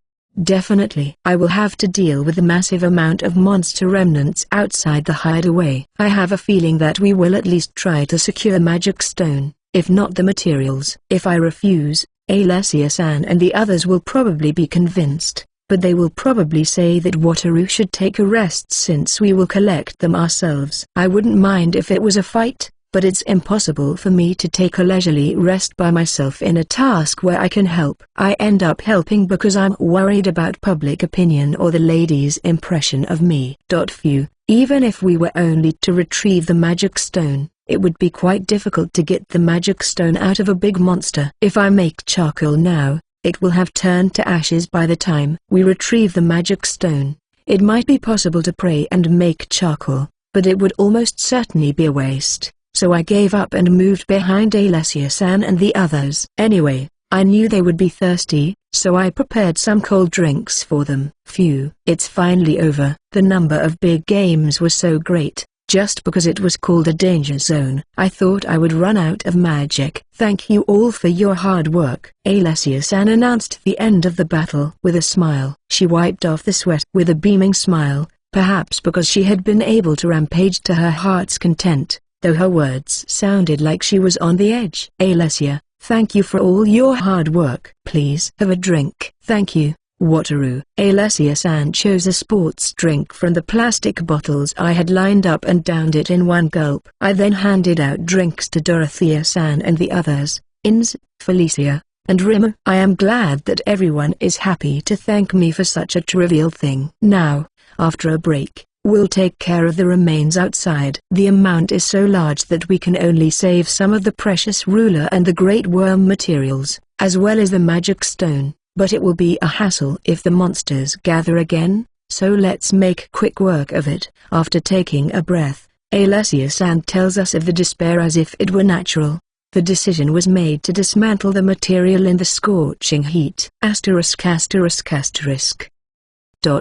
Definitely. I will have to deal with the massive amount of monster remnants outside the hideaway. I have a feeling that we will at least try to secure magic stone, if not the materials. If I refuse, Alessia-san and the others will probably be convinced, but they will probably say that Wataru should take a rest since we will collect them ourselves. I wouldn't mind if it was a fight, but it's impossible for me to take a leisurely rest by myself in a task where I can help. I end up helping because I'm worried about public opinion or the lady's impression of me. Phew, even if we were only to retrieve the magic stone, it would be quite difficult to get the magic stone out of a big monster. If I make charcoal now, it will have turned to ashes by the time we retrieve the magic stone. It might be possible to pray and make charcoal, but it would almost certainly be a waste. So I gave up and moved behind Alessia-san and the others. Anyway, I knew they would be thirsty, so I prepared some cold drinks for them. Phew. It's finally over. The number of big games was so great, just because it was called a danger zone. I thought I would run out of magic. Thank you all for your hard work. Alessia-san announced the end of the battle with a smile. She wiped off the sweat with a beaming smile, perhaps because she had been able to rampage to her heart's content, though her words sounded like she was on the edge. Alessia, thank you for all your hard work. Please have a drink. Thank you, Wataru. Alessia-san chose a sports drink from the plastic bottles I had lined up and downed it in one gulp. I then handed out drinks to Dorothea-san and the others, Ins, Felicia, and Rimmer. I am glad that everyone is happy to thank me for such a trivial thing. Now, after a break, we'll take care of the remains outside. The amount is so large that we can only save some of the precious ruler and the great worm materials, as well as the magic stone, but it will be a hassle if the monsters gather again, so let's make quick work of it. After taking a breath, Alessia-san tells us of the despair as if it were natural. The decision was made to dismantle the material in the scorching heat. ******.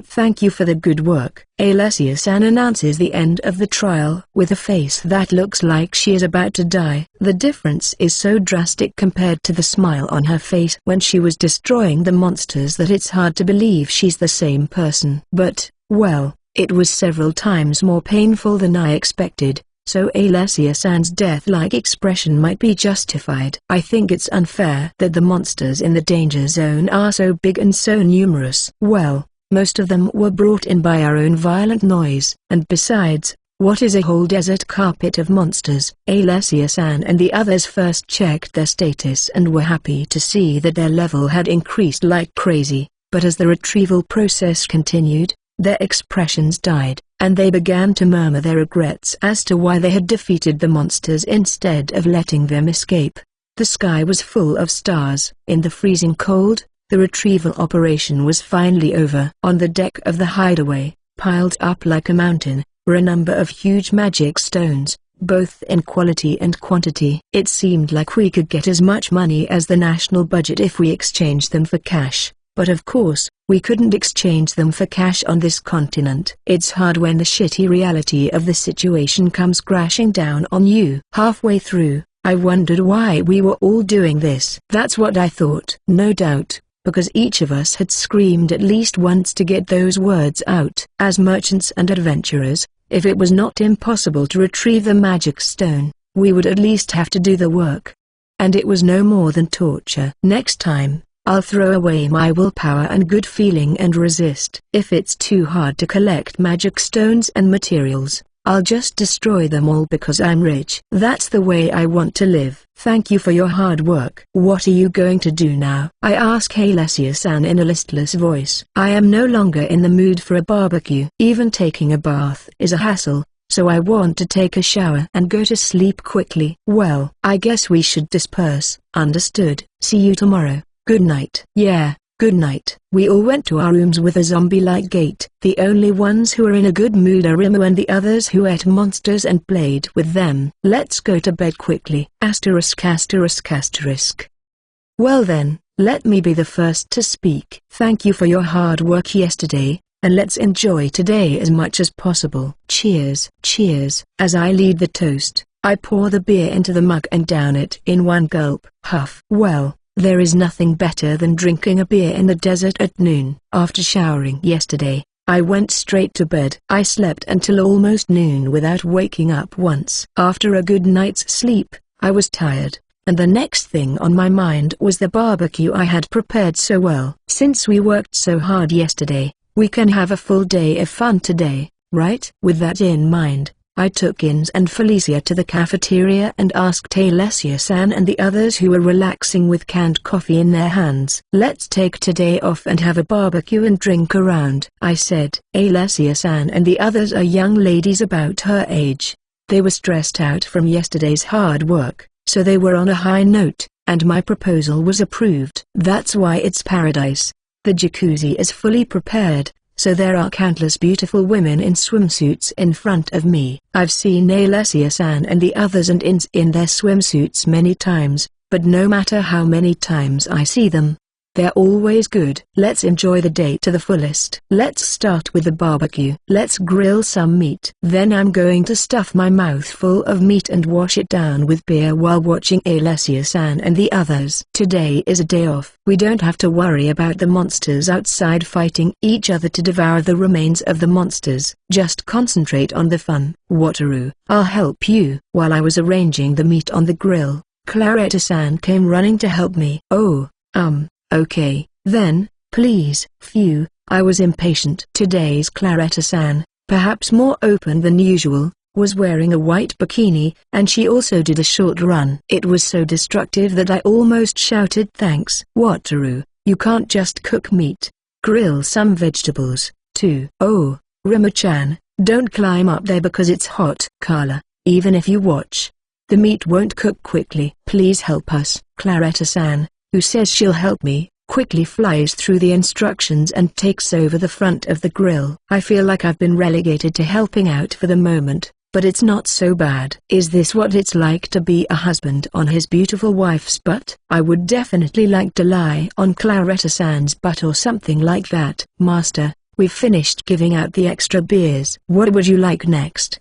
Thank you for the good work. Alessia-san announces the end of the trial with a face that looks like she is about to die. The difference is so drastic compared to the smile on her face when she was destroying the monsters that it's hard to believe she's the same person. But, well, it was several times more painful than I expected, so Alessia-san's death-like expression might be justified. I think it's unfair that the monsters in the danger zone are so big and so numerous. Well, most of them were brought in by our own violent noise, and besides, what is a whole desert carpet of monsters? Alessia-san and the others first checked their status and were happy to see that their level had increased like crazy, but as the retrieval process continued, their expressions died, and they began to murmur their regrets as to why they had defeated the monsters instead of letting them escape. The sky was full of stars. In the freezing cold, the retrieval operation was finally over. On the deck of the hideaway, piled up like a mountain, were a number of huge magic stones, both in quality and quantity. It seemed like we could get as much money as the national budget if we exchanged them for cash, but of course, we couldn't exchange them for cash on this continent. It's hard when the shitty reality of the situation comes crashing down on you. Halfway through, I wondered why we were all doing this. That's what I thought. No doubt, because each of us had screamed at least once to get those words out. As merchants and adventurers, if it was not impossible to retrieve the magic stone, we would at least have to do the work. And it was no more than torture. Next time, I'll throw away my willpower and good feeling and resist. If it's too hard to collect magic stones and materials, I'll just destroy them all because I'm rich. That's the way I want to live. Thank you for your hard work. What are you going to do now? I ask Alessia-san in a listless voice. I am no longer in the mood for a barbecue. Even taking a bath is a hassle, so I want to take a shower and go to sleep quickly. Well, I guess we should disperse. Understood. See you tomorrow. Good night. Yeah. Good night. We all went to our rooms with a zombie-like gait. The only ones who are in a good mood are Rimo and the others who ate monsters and played with them. Let's go to bed quickly. ******. Well then, let me be the first to speak. Thank you for your hard work yesterday, and let's enjoy today as much as possible. Cheers. Cheers. As I lead the toast, I pour the beer into the mug and down it in one gulp. Huff. Well, there is nothing better than drinking a beer in the desert at noon. After showering yesterday, I went straight to bed. I slept until almost noon without waking up once. After a good night's sleep, I was tired, and the next thing on my mind was the barbecue I had prepared so well. Since we worked so hard yesterday, we can have a full day of fun today, right? With that in mind, I took Ins and Felicia to the cafeteria and asked Alessia-san and the others who were relaxing with canned coffee in their hands. Let's take today off and have a barbecue and drink around, I said. Alessia-san and the others are young ladies about her age. They were stressed out from yesterday's hard work, so they were on a high note, and my proposal was approved. That's why it's paradise. The jacuzzi is fully prepared, so there are countless beautiful women in swimsuits in front of me. I've seen Alessia-san and the others and Ins in their swimsuits many times, but no matter how many times I see them, they're always good. Let's enjoy the day to the fullest. Let's start with the barbecue. Let's grill some meat. Then I'm going to stuff my mouth full of meat and wash it down with beer while watching Alessia-san and the others. Today is a day off. We don't have to worry about the monsters outside fighting each other to devour the remains of the monsters. Just concentrate on the fun. Wataru, I'll help you. While I was arranging the meat on the grill, Claretta-san came running to help me. Oh, okay, then, please. Phew, I was impatient. Today's Claretta-san, perhaps more open than usual, was wearing a white bikini, and she also did a short run. It was so destructive that I almost shouted thanks. Wataru, you can't just cook meat. Grill some vegetables, too. Oh, Rima-chan, don't climb up there because it's hot. Carla, even if you watch, the meat won't cook quickly. Please help us. Claretta-san, who says she'll help me, quickly flies through the instructions and takes over the front of the grill. I feel like I've been relegated to helping out for the moment, but it's not so bad. Is this what it's like to be a husband on his beautiful wife's butt? I would definitely like to lie on Claretta-san's butt or something like that. Master, we've finished giving out the extra beers. What would you like next?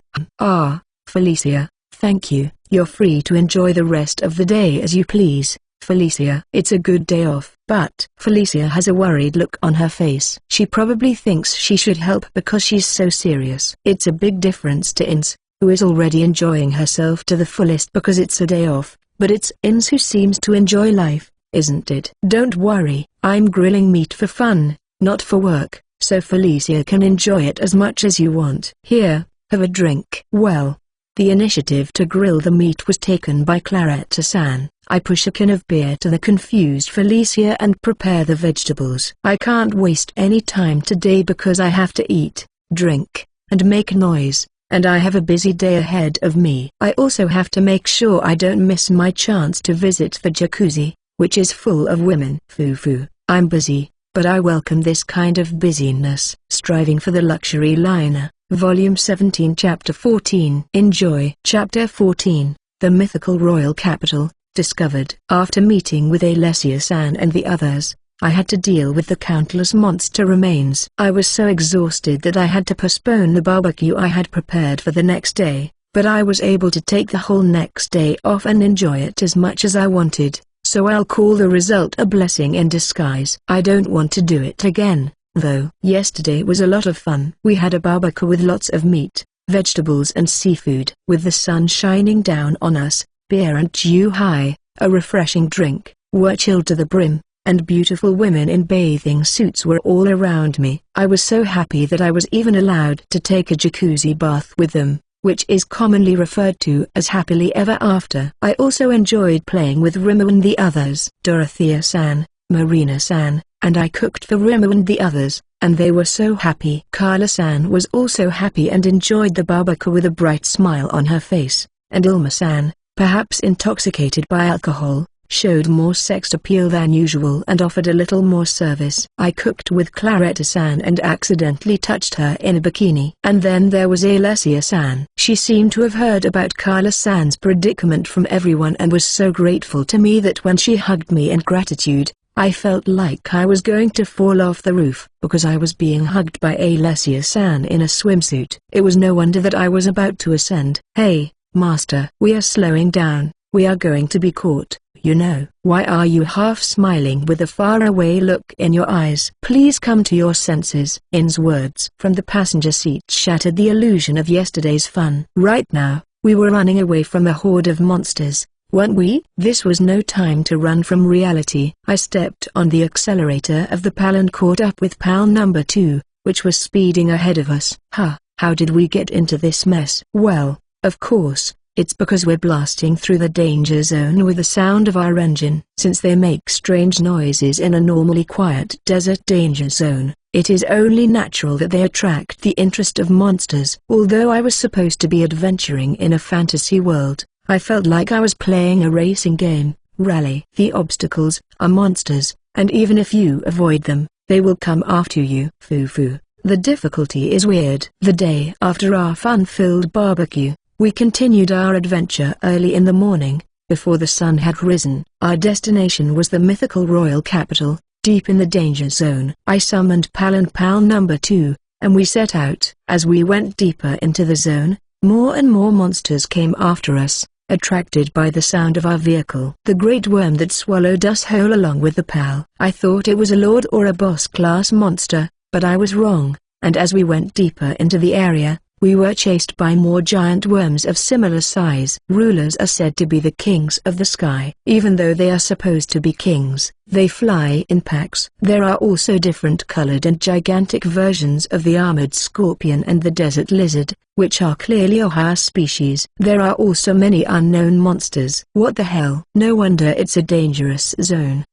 Felicia, thank you. You're free to enjoy the rest of the day as you please. Felicia, it's a good day off. But Felicia has a worried look on her face. She probably thinks she should help because she's so serious. It's a big difference to Ins, who is already enjoying herself to the fullest because it's a day off, but it's Ins who seems to enjoy life, isn't it? Don't worry, I'm grilling meat for fun, not for work, so Felicia can enjoy it as much as you want. Here, have a drink. Well, the initiative to grill the meat was taken by Claretta-san. I push a can of beer to the confused Felicia and prepare the vegetables. I can't waste any time today because I have to eat, drink, and make noise, and I have a busy day ahead of me. I also have to make sure I don't miss my chance to visit the jacuzzi, which is full of women. Foo-foo, I'm busy, but I welcome this kind of busyness. Striving for the Luxury Liner, Volume 17 Chapter 14. Enjoy. Chapter 14, The Mythical Royal Capital. Discovered. After meeting with Alessia-san and the others, I had to deal with the countless monster remains. I was so exhausted that I had to postpone the barbecue I had prepared for the next day, but I was able to take the whole next day off and enjoy it as much as I wanted, so I'll call the result a blessing in disguise. I don't want to do it again, though. Yesterday was a lot of fun. We had a barbecue with lots of meat, vegetables and seafood. With the sun shining down on us, beer and Ju-Hai, a refreshing drink, were chilled to the brim, and beautiful women in bathing suits were all around me. I was so happy that I was even allowed to take a jacuzzi bath with them, which is commonly referred to as happily ever after. I also enjoyed playing with Rima and the others. Dorothea-san, Marina-san, and I cooked for Rima and the others, and they were so happy. Carla-san was also happy and enjoyed the barbecue with a bright smile on her face, and Ilma-san, perhaps intoxicated by alcohol, showed more sex appeal than usual and offered a little more service. I cooked with Claretta-san and accidentally touched her in a bikini. And then there was Alessia-san. She seemed to have heard about Carla-san's predicament from everyone and was so grateful to me that when she hugged me in gratitude, I felt like I was going to fall off the roof because I was being hugged by Alessia-san in a swimsuit. It was no wonder that I was about to ascend. "Hey, Master, we are slowing down. We are going to be caught, you know." "Why are you half smiling with a faraway look in your eyes? Please come to your senses." In's words from the passenger seat shattered the illusion of yesterday's fun. Right now, we were running away from a horde of monsters, weren't we? This was no time to run from reality. I stepped on the accelerator of the PAL and caught up with PAL number 2, which was speeding ahead of us. How did we get into this mess? Well, of course, it's because we're blasting through the danger zone with the sound of our engine. Since they make strange noises in a normally quiet desert danger zone, it is only natural that they attract the interest of monsters. Although I was supposed to be adventuring in a fantasy world, I felt like I was playing a racing game. Rally. The obstacles are monsters, and even if you avoid them, they will come after you. Foo. The difficulty is weird. The day after our fun-filled barbecue, we continued our adventure early in the morning, before the sun had risen. Our destination was the mythical royal capital, deep in the danger zone. I summoned PAL and PAL number 2, and we set out. As we went deeper into the zone, more and more monsters came after us, attracted by the sound of our vehicle. The great worm that swallowed us whole along with the PAL. I thought it was a lord or a boss-class monster, but I was wrong, and as we went deeper into the area, we were chased by more giant worms of similar size. Rulers are said to be the kings of the sky. Even though they are supposed to be kings, they fly in packs. There are also different colored and gigantic versions of the armored scorpion and the desert lizard, which are clearly a higher species. There are also many unknown monsters. What the hell? No wonder it's a dangerous zone.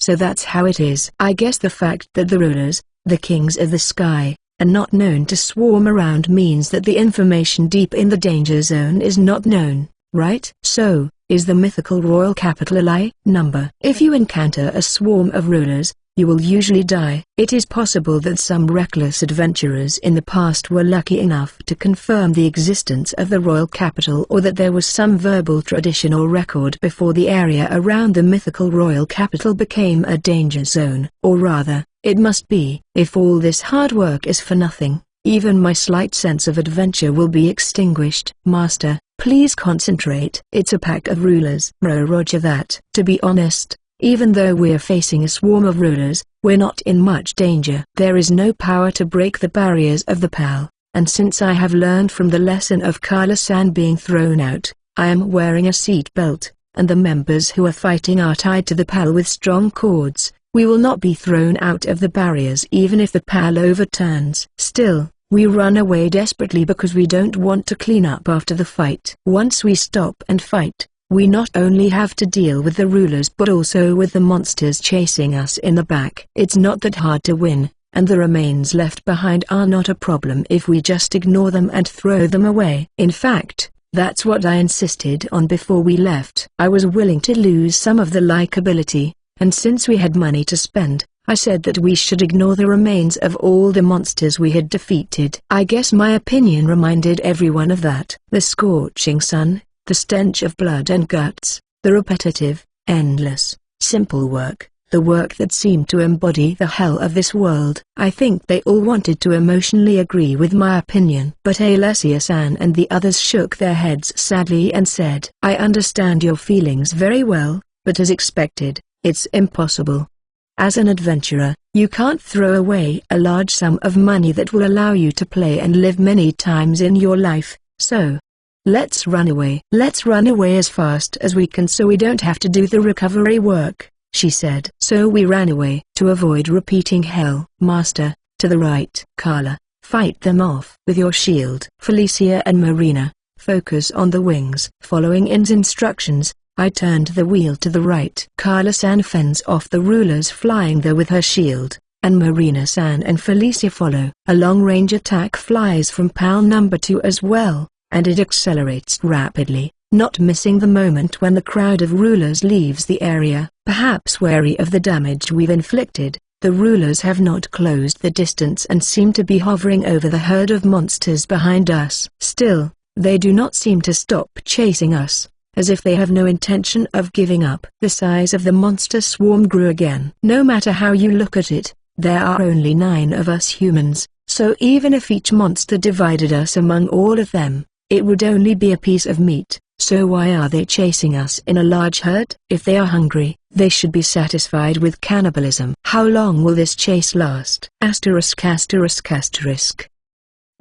So that's how it is. I guess the fact that the rulers, the kings of the sky, are not known to swarm around means that the information deep in the danger zone is not known, right? So, is the mythical royal capital a lie? Number. If you encounter a swarm of rulers, you will usually die. It is possible that some reckless adventurers in the past were lucky enough to confirm the existence of the royal capital, or that there was some verbal tradition or record before the area around the mythical royal capital became a danger zone. Or rather, it must be. If all this hard work is for nothing, even my slight sense of adventure will be extinguished. Master, please concentrate. It's a pack of rulers. Roger that. To be honest, even though we're facing a swarm of rulers, we're not in much danger. There is no power to break the barriers of the PAL, and since I have learned from the lesson of Kala-san being thrown out, I am wearing a seat belt, and the members who are fighting are tied to the PAL with strong cords. We will not be thrown out of the barriers even if the PAL overturns. Still, we run away desperately because we don't want to clean up after the fight. Once we stop and fight, we not only have to deal with the rulers but also with the monsters chasing us in the back. It's not that hard to win, and the remains left behind are not a problem if we just ignore them and throw them away. In fact, that's what I insisted on before we left. I was willing to lose some of the likability, and since we had money to spend, I said that we should ignore the remains of all the monsters we had defeated. I guess my opinion reminded everyone of that. The scorching sun, the stench of blood and guts, the repetitive, endless, simple work, the work that seemed to embody the hell of this world. I think they all wanted to emotionally agree with my opinion. But Alessia-san and the others shook their heads sadly and said, "I understand your feelings very well, but as expected, it's impossible. As an adventurer, you can't throw away a large sum of money that will allow you to play and live many times in your life, so let's run away. Let's run away as fast as we can so we don't have to do the recovery work," she said. So we ran away. To avoid repeating hell. Master, to the right. Carla, fight them off with your shield. Felicia and Marina, focus on the wings. Following In's instructions, I turned the wheel to the right. Carla-san fends off the rulers flying there with her shield, and Marina-san and Felicia follow. A long-range attack flies from PAL number 2 as well, and it accelerates rapidly, not missing the moment when the crowd of rulers leaves the area. Perhaps wary of the damage we've inflicted, the rulers have not closed the distance and seem to be hovering over the herd of monsters behind us. Still, they do not seem to stop chasing us. as if they have no intention of giving up. The size of the monster swarm grew again. No matter how you look at it, there are only 9 of us humans, so even if each monster divided us among all of them, it would only be a piece of meat. So why are they chasing us in a large herd? If they are hungry, they should be satisfied with cannibalism. How long will this chase last? Asterisk asterisk asterisk.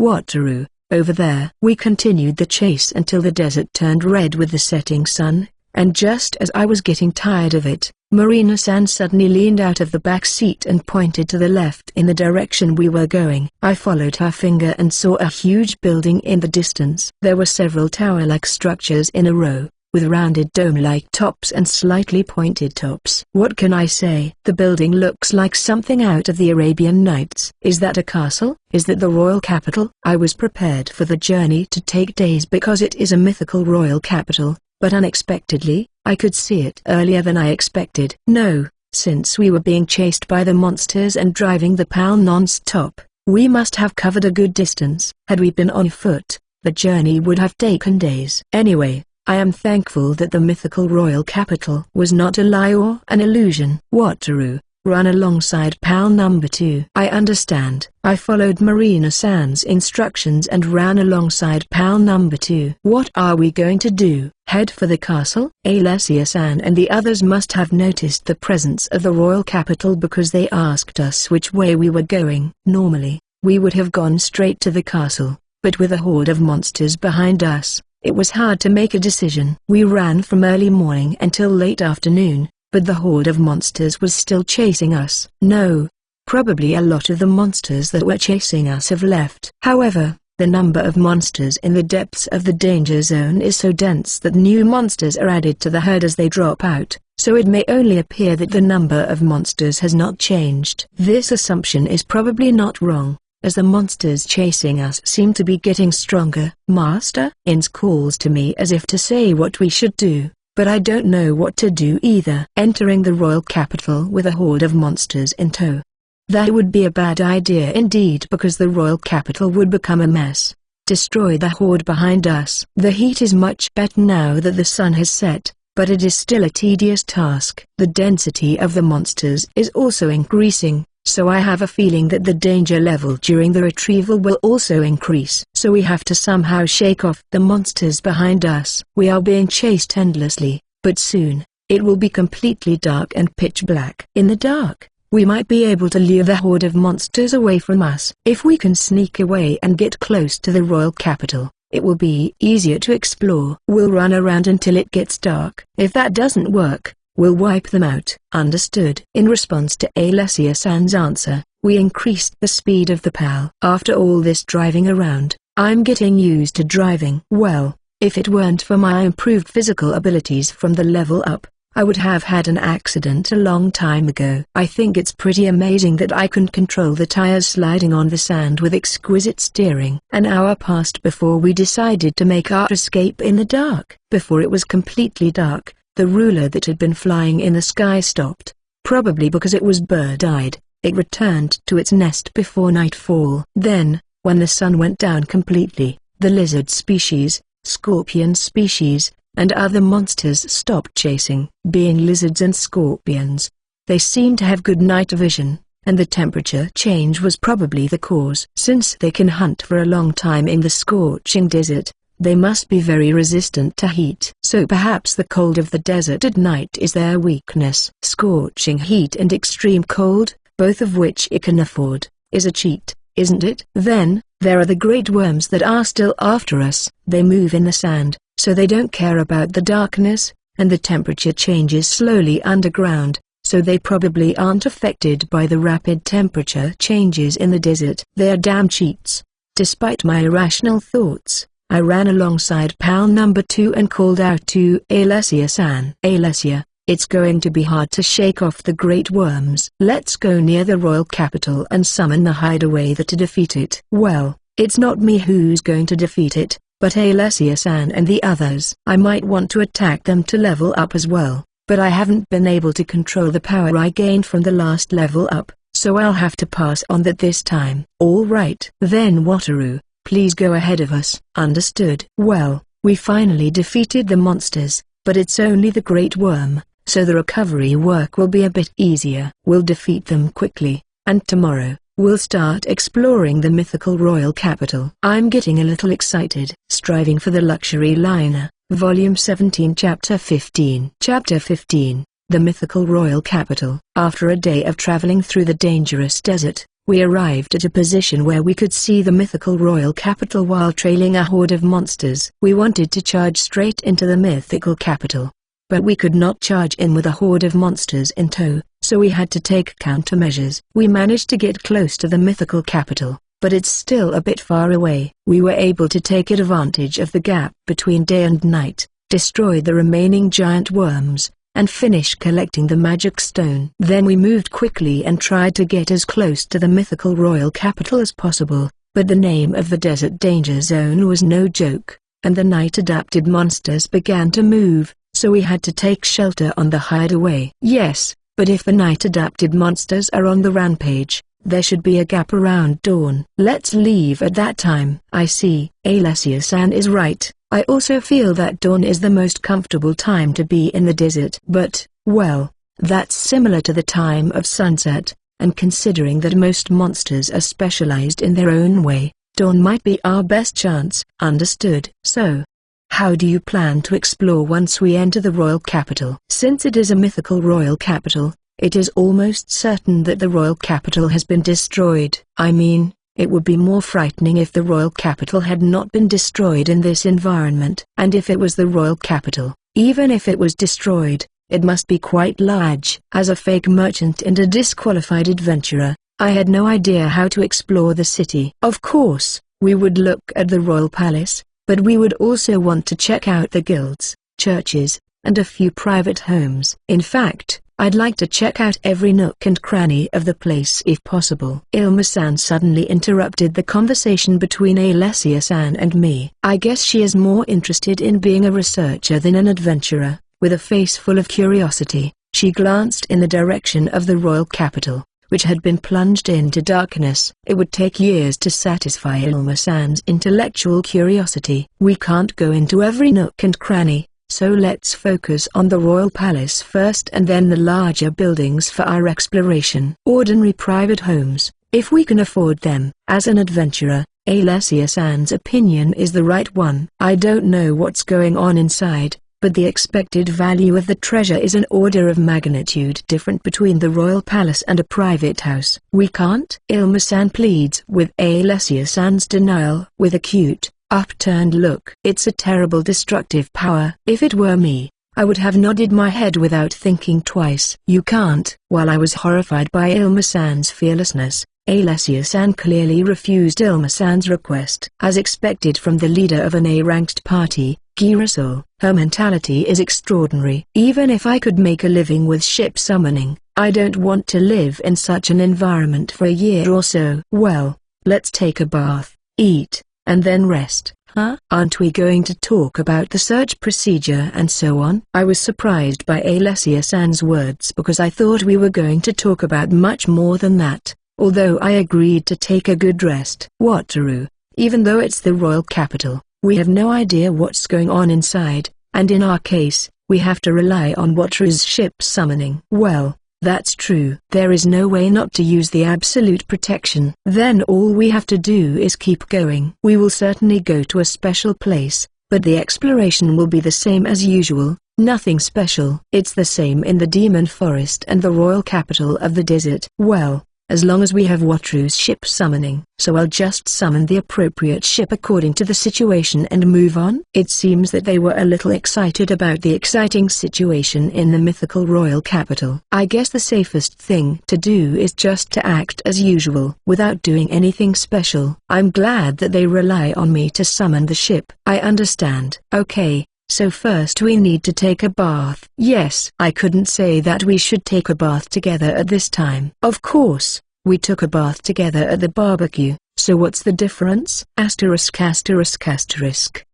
Wataru, over there. We continued the chase until the desert turned red with the setting sun, and just as I was getting tired of it, Marina-san suddenly leaned out of the back seat and pointed to the left in the direction we were going. I followed her finger and saw a huge building in the distance. There were several tower-like structures in a row, with rounded dome-like tops and slightly pointed tops. What can I say? The building looks like something out of the Arabian Nights. Is that a castle? Is that the royal capital? I was prepared for the journey to take days because it is a mythical royal capital, but unexpectedly, I could see it earlier than I expected. No, since we were being chased by the monsters and driving the PAL non-stop, we must have covered a good distance. Had we been on foot, the journey would have taken days. Anyway, I am thankful that the mythical royal capital was not a lie or an illusion. Wataru, run alongside PAL number 2. I understand. I followed Marina-san's instructions and ran alongside PAL number 2. What are we going to do? Head for the castle? Alessia-san and the others must have noticed the presence of the royal capital because they asked us which way we were going. Normally, we would have gone straight to the castle, but with a horde of monsters behind us, it was hard to make a decision. We ran from early morning until late afternoon, but the horde of monsters was still chasing us. No, probably a lot of the monsters that were chasing us have left. However, the number of monsters in the depths of the danger zone is so dense that new monsters are added to the herd as they drop out, so it may only appear that the number of monsters has not changed. This assumption is probably not wrong, as the monsters chasing us seem to be getting stronger. Master Ins calls to me as if to say what we should do, but I don't know what to do either. Entering the royal capital with a horde of monsters in tow. That would be a bad idea indeed because the royal capital would become a mess. Destroy the horde behind us. The heat is much better now that the sun has set, but it is still a tedious task. The density of the monsters is also increasing, so I have a feeling that the danger level during the retrieval will also increase. So we have to somehow shake off the monsters behind us. We are being chased endlessly, but soon, it will be completely dark and pitch black. In the dark, we might be able to lure the horde of monsters away from us. If we can sneak away and get close to the royal capital, it will be easier to explore. We'll run around until it gets dark. If that doesn't work, we'll wipe them out. Understood. In response to Alessia-san's answer, we increased the speed of the PAL. After all this driving around, I'm getting used to driving. Well, if it weren't for my improved physical abilities from the level up, I would have had an accident a long time ago. I think it's pretty amazing that I can control the tires sliding on the sand with exquisite steering. An hour passed before we decided to make our escape in the dark. Before it was completely dark, the ruler that had been flying in the sky stopped, probably because it was bird-eyed. It returned to its nest before nightfall. Then, when the sun went down completely, the lizard species, scorpion species, and other monsters stopped chasing. Being lizards and scorpions, they seem to have good night vision, and the temperature change was probably the cause. Since they can hunt for a long time in the scorching desert, they must be very resistant to heat. So perhaps the cold of the desert at night is their weakness. Scorching heat and extreme cold, both of which it can afford, is a cheat, isn't it? Then, there are the great worms that are still after us. They move in the sand, so they don't care about the darkness, and the temperature changes slowly underground, so they probably aren't affected by the rapid temperature changes in the desert. They are damn cheats. Despite my irrational thoughts, I ran alongside PAL number 2 and called out to Alessia-san. Alessia, it's going to be hard to shake off the great worms. Let's go near the royal capital and summon the hideaway to defeat it. Well, it's not me who's going to defeat it, but Alessia-san and the others. I might want to attack them to level up as well, but I haven't been able to control the power I gained from the last level up, so I'll have to pass on that this time. All right. Then Wataru, please go ahead of us. Understood. Well, We finally defeated the monsters, but it's only the Great Worm, so the recovery work will be a bit easier. We'll defeat them quickly, and tomorrow, we'll start exploring the mythical royal capital. I'm getting a little excited. Striving for the luxury liner, Volume 17 Chapter 15. Chapter 15, The Mythical Royal Capital. After a day of traveling through the dangerous desert, we arrived at a position where we could see the mythical royal capital while trailing a horde of monsters. We wanted to charge straight into the mythical capital, but we could not charge in with a horde of monsters in tow, so we had to take countermeasures. We managed to get close to the mythical capital, but it's still a bit far away. We were able to take advantage of the gap between day and night, destroy the remaining giant worms, and finish collecting the magic stone. Then we moved quickly and tried to get as close to the mythical royal capital as possible, but the name of the desert danger zone was no joke, and the night-adapted monsters began to move, so we had to take shelter on the hideaway. Yes, but if the night-adapted monsters are on the rampage, there should be a gap around dawn. Let's leave at that time. I see, Alessia-san is right. I also feel that dawn is the most comfortable time to be in the desert. But, well, that's similar to the time of sunset, and considering that most monsters are specialized in their own way, dawn might be our best chance. Understood. So, how do you plan to explore once we enter the royal capital? Since it is a mythical royal capital, it is almost certain that the royal capital has been destroyed. I mean, it would be more frightening if the royal capital had not been destroyed in this environment. And if it was the royal capital, even if it was destroyed, it must be quite large. As a fake merchant and a disqualified adventurer, I had no idea how to explore the city. Of course, we would look at the royal palace, but we would also want to check out the guilds, churches, and a few private homes. In fact, I'd like to check out every nook and cranny of the place if possible. Ilma-san suddenly interrupted the conversation between Alessia-san and me. I guess she is more interested in being a researcher than an adventurer. With a face full of curiosity, she glanced in the direction of the royal capital, which had been plunged into darkness. It would take years to satisfy Ilma-san's intellectual curiosity. We can't go into every nook and cranny, so let's focus on the royal palace first and then the larger buildings for our exploration. Ordinary private homes, if we can afford them. As an adventurer, Alessia-san's opinion is the right one. I don't know what's going on inside, but the expected value of the treasure is an order of magnitude different between the royal palace and a private house. We can't? Ilma-san pleads with Alessia-san's denial with a cute, upturned look. It's a terrible destructive power. If it were me, I would have nodded my head without thinking twice. You can't. While I was horrified by Ilma-san's fearlessness, Alessia-san clearly refused Ilma-san's request. As expected from the leader of an A-ranked party, Girasol, her mentality is extraordinary. Even if I could make a living with ship summoning, I don't want to live in such an environment for a year or so. Well, let's take a bath, eat, and then rest. Huh? Aren't we going to talk about the search procedure and so on? I was surprised by Alessia-san's words because I thought we were going to talk about much more than that, although I agreed to take a good rest. Wataru, even though it's the royal capital, we have no idea what's going on inside, and in our case, we have to rely on Wataru's ship summoning. Well, that's true. There is no way not to use the absolute protection. Then all we have to do is keep going. We will certainly go to a special place, but the exploration will be the same as usual, nothing special. It's the same in the Demon Forest and the royal capital of the desert. Well, as long as we have Wataru's ship summoning. So I'll just summon the appropriate ship according to the situation and move on. It seems that they were a little excited about the exciting situation in the mythical royal capital. I guess the safest thing to do is just to act as usual without doing anything special. I'm glad that they rely on me to summon the ship. I understand. Okay. So first we need to take a bath. Yes. I couldn't say that we should take a bath together at this time. Of course, we took a bath together at the barbecue, so what's the difference? Asterisk asterisk asterisk.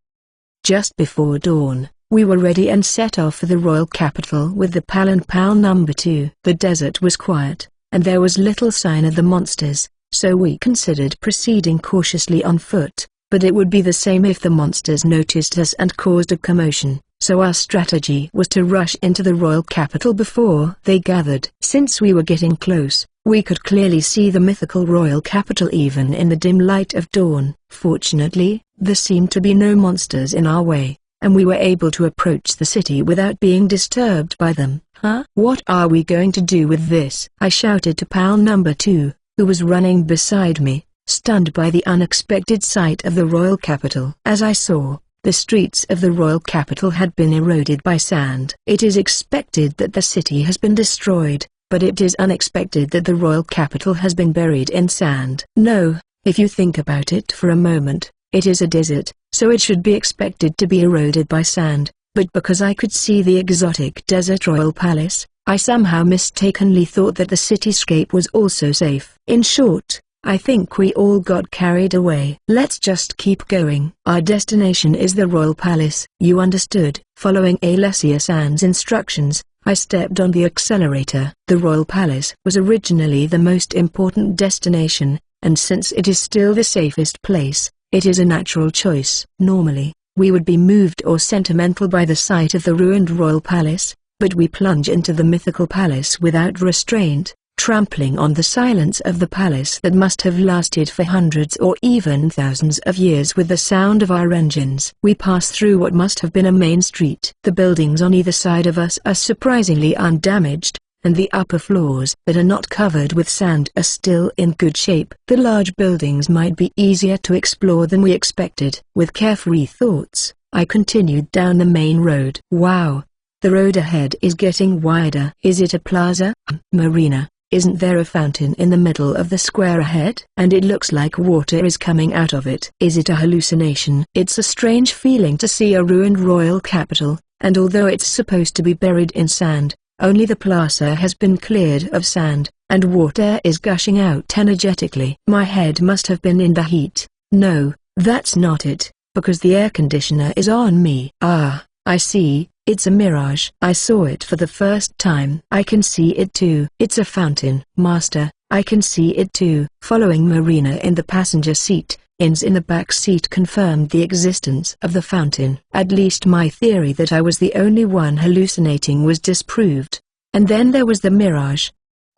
Just before dawn, we were ready and set off for the royal capital with the Pal and Pal number 2. The desert was quiet, and there was little sign of the monsters, so we considered proceeding cautiously on foot. but it would be the same if the monsters noticed us and caused a commotion. So our strategy was to rush into the royal capital before they gathered. Since we were getting close, we could clearly see the mythical royal capital even in the dim light of dawn. Fortunately, there seemed to be no monsters in our way, and we were able to approach the city without being disturbed by them. Huh? What are we going to do with this? I shouted to pal number 2, who was running beside me, stunned by the unexpected sight of the royal capital. As I saw, the streets of the royal capital had been eroded by sand. It is expected that the city has been destroyed, but it is unexpected that the royal capital has been buried in sand. No, if you think about it for a moment, it is a desert, so it should be expected to be eroded by sand, but because I could see the exotic desert royal palace, I somehow mistakenly thought that the cityscape was also safe. In short, I think we all got carried away. Let's just keep going. Our destination is the royal palace. You understood. Following Alessia-san's instructions, I stepped on the accelerator. The royal palace was originally the most important destination, and since it is still the safest place, it is a natural choice. Normally, we would be moved or sentimental by the sight of the ruined royal palace, but we plunge into the mythical palace without restraint, trampling on the silence of the palace that must have lasted for hundreds or even thousands of years with the sound of our engines. We pass through what must have been a main street. The buildings on either side of us are surprisingly undamaged, and the upper floors that are not covered with sand are still in good shape. The large buildings might be easier to explore than we expected. With carefree thoughts, I continued down the main road. Wow! The road ahead is getting wider. Is it a plaza? Marina. Isn't there a fountain in the middle of the square ahead? And it looks like water is coming out of it. Is it a hallucination? It's a strange feeling to see a ruined royal capital, and although it's supposed to be buried in sand, only the plaza has been cleared of sand, and water is gushing out energetically. My head must have been in the heat. No, that's not it, because the air conditioner is on me. Ah, I see. It's a mirage. I saw it for the first time. I can see it too. It's a fountain. Master, I can see it too. Following Marina in the passenger seat, Ins in the back seat confirmed the existence of the fountain. At least my theory that I was the only one hallucinating was disproved. And then there was the mirage.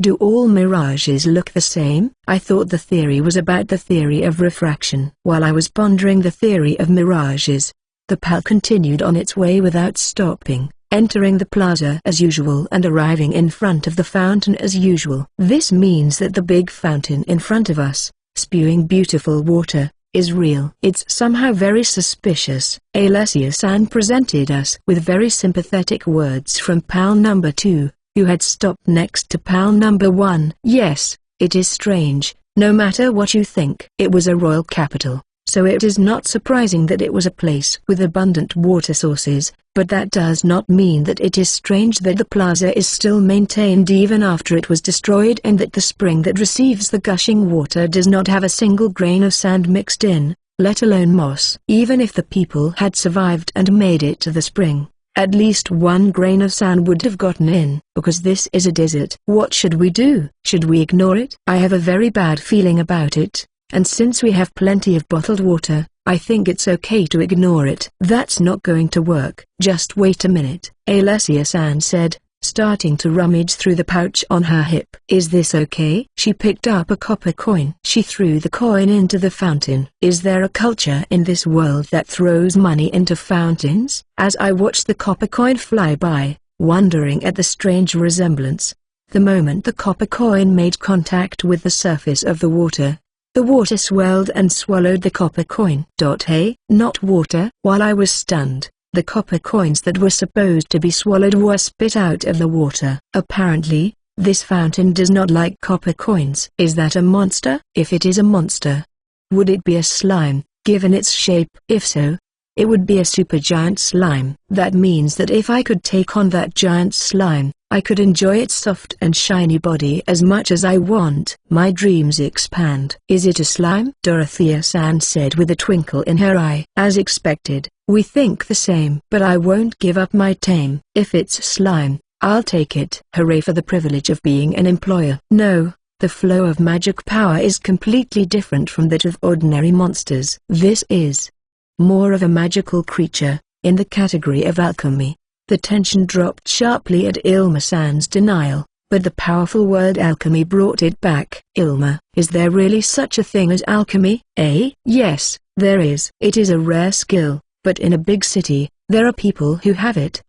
Do all mirages look the same? I thought the theory was about the theory of refraction. While I was pondering the theory of mirages, the PAL continued on its way without stopping, entering the plaza as usual and arriving in front of the fountain as usual. This means that the big fountain in front of us, spewing beautiful water, is real. It's somehow very suspicious. Alessia-san presented us with very sympathetic words from PAL number 2, who had stopped next to PAL number 1. Yes, it is strange, no matter what you think. It was a royal capital, so it is not surprising that it was a place with abundant water sources, but that does not mean that it is strange that the plaza is still maintained even after it was destroyed and that the spring that receives the gushing water does not have a single grain of sand mixed in, let alone moss. Even if the people had survived and made it to the spring, at least one grain of sand would have gotten in, because this is a desert. What should we do? Should we ignore it? I have a very bad feeling about it. And since we have plenty of bottled water, I think it's okay to ignore it. That's not going to work. Just wait a minute, Alessia-san said, starting to rummage through the pouch on her hip. Is this okay? She picked up a copper coin. She threw the coin into the fountain. Is there a culture in this world that throws money into fountains? As I watched the copper coin fly by, wondering at the strange resemblance, the moment the copper coin made contact with the surface of the water swelled and swallowed the copper coin. Hey, not water. While I was stunned, the copper coins that were supposed to be swallowed were spit out of the water. Apparently, this fountain does not like copper coins. Is that a monster? If it is a monster, would it be a slime, given its shape? If so, it would be a supergiant slime. That means that if I could take on that giant slime, I could enjoy its soft and shiny body as much as I want. My dreams expand. Is it a slime? Dorothea-san said with a twinkle in her eye. As expected, we think the same. But I won't give up my tame. If it's slime, I'll take it. Hooray for the privilege of being an employer. No, The flow of magic power is completely different from that of ordinary monsters. This is more of a magical creature, in the category of alchemy. The tension dropped sharply at Ilma-san's denial, but the powerful word alchemy brought it back. Ilma, is there really such a thing as alchemy? Yes, there is. It is a rare skill, but in a big city, there are people who have it.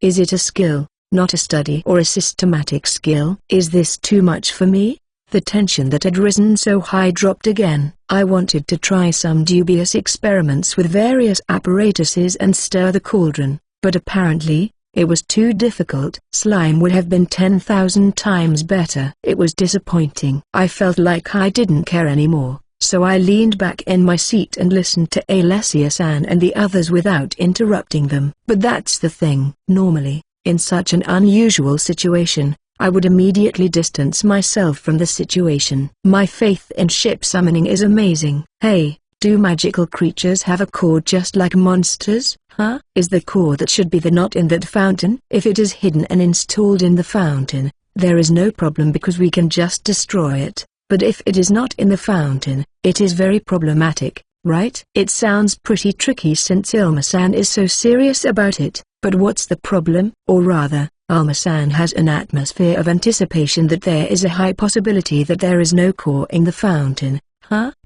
Is it a skill, not a study or a systematic skill? Is this too much for me? The tension that had risen so high dropped again. I wanted to try some dubious experiments with various apparatuses and stir the cauldron, but apparently, it was too difficult. Slime would have been 10,000 times better. It was disappointing. I felt like I didn't care anymore, so I leaned back in my seat and listened to Alessia-san and the others without interrupting them. But that's the thing. Normally, in such an unusual situation, I would immediately distance myself from the situation. My faith in ship summoning is amazing. Hey, do magical creatures have a core just like monsters? Is the core that should be the knot in that fountain? If it is hidden and installed in the fountain, there is no problem because we can just destroy it. But if it is not in the fountain, it is very problematic, right? It sounds pretty tricky since Ilma-san is so serious about it, but what's the problem? Or rather, Alma-san has an atmosphere of anticipation that there is a high possibility that there is no core in the fountain.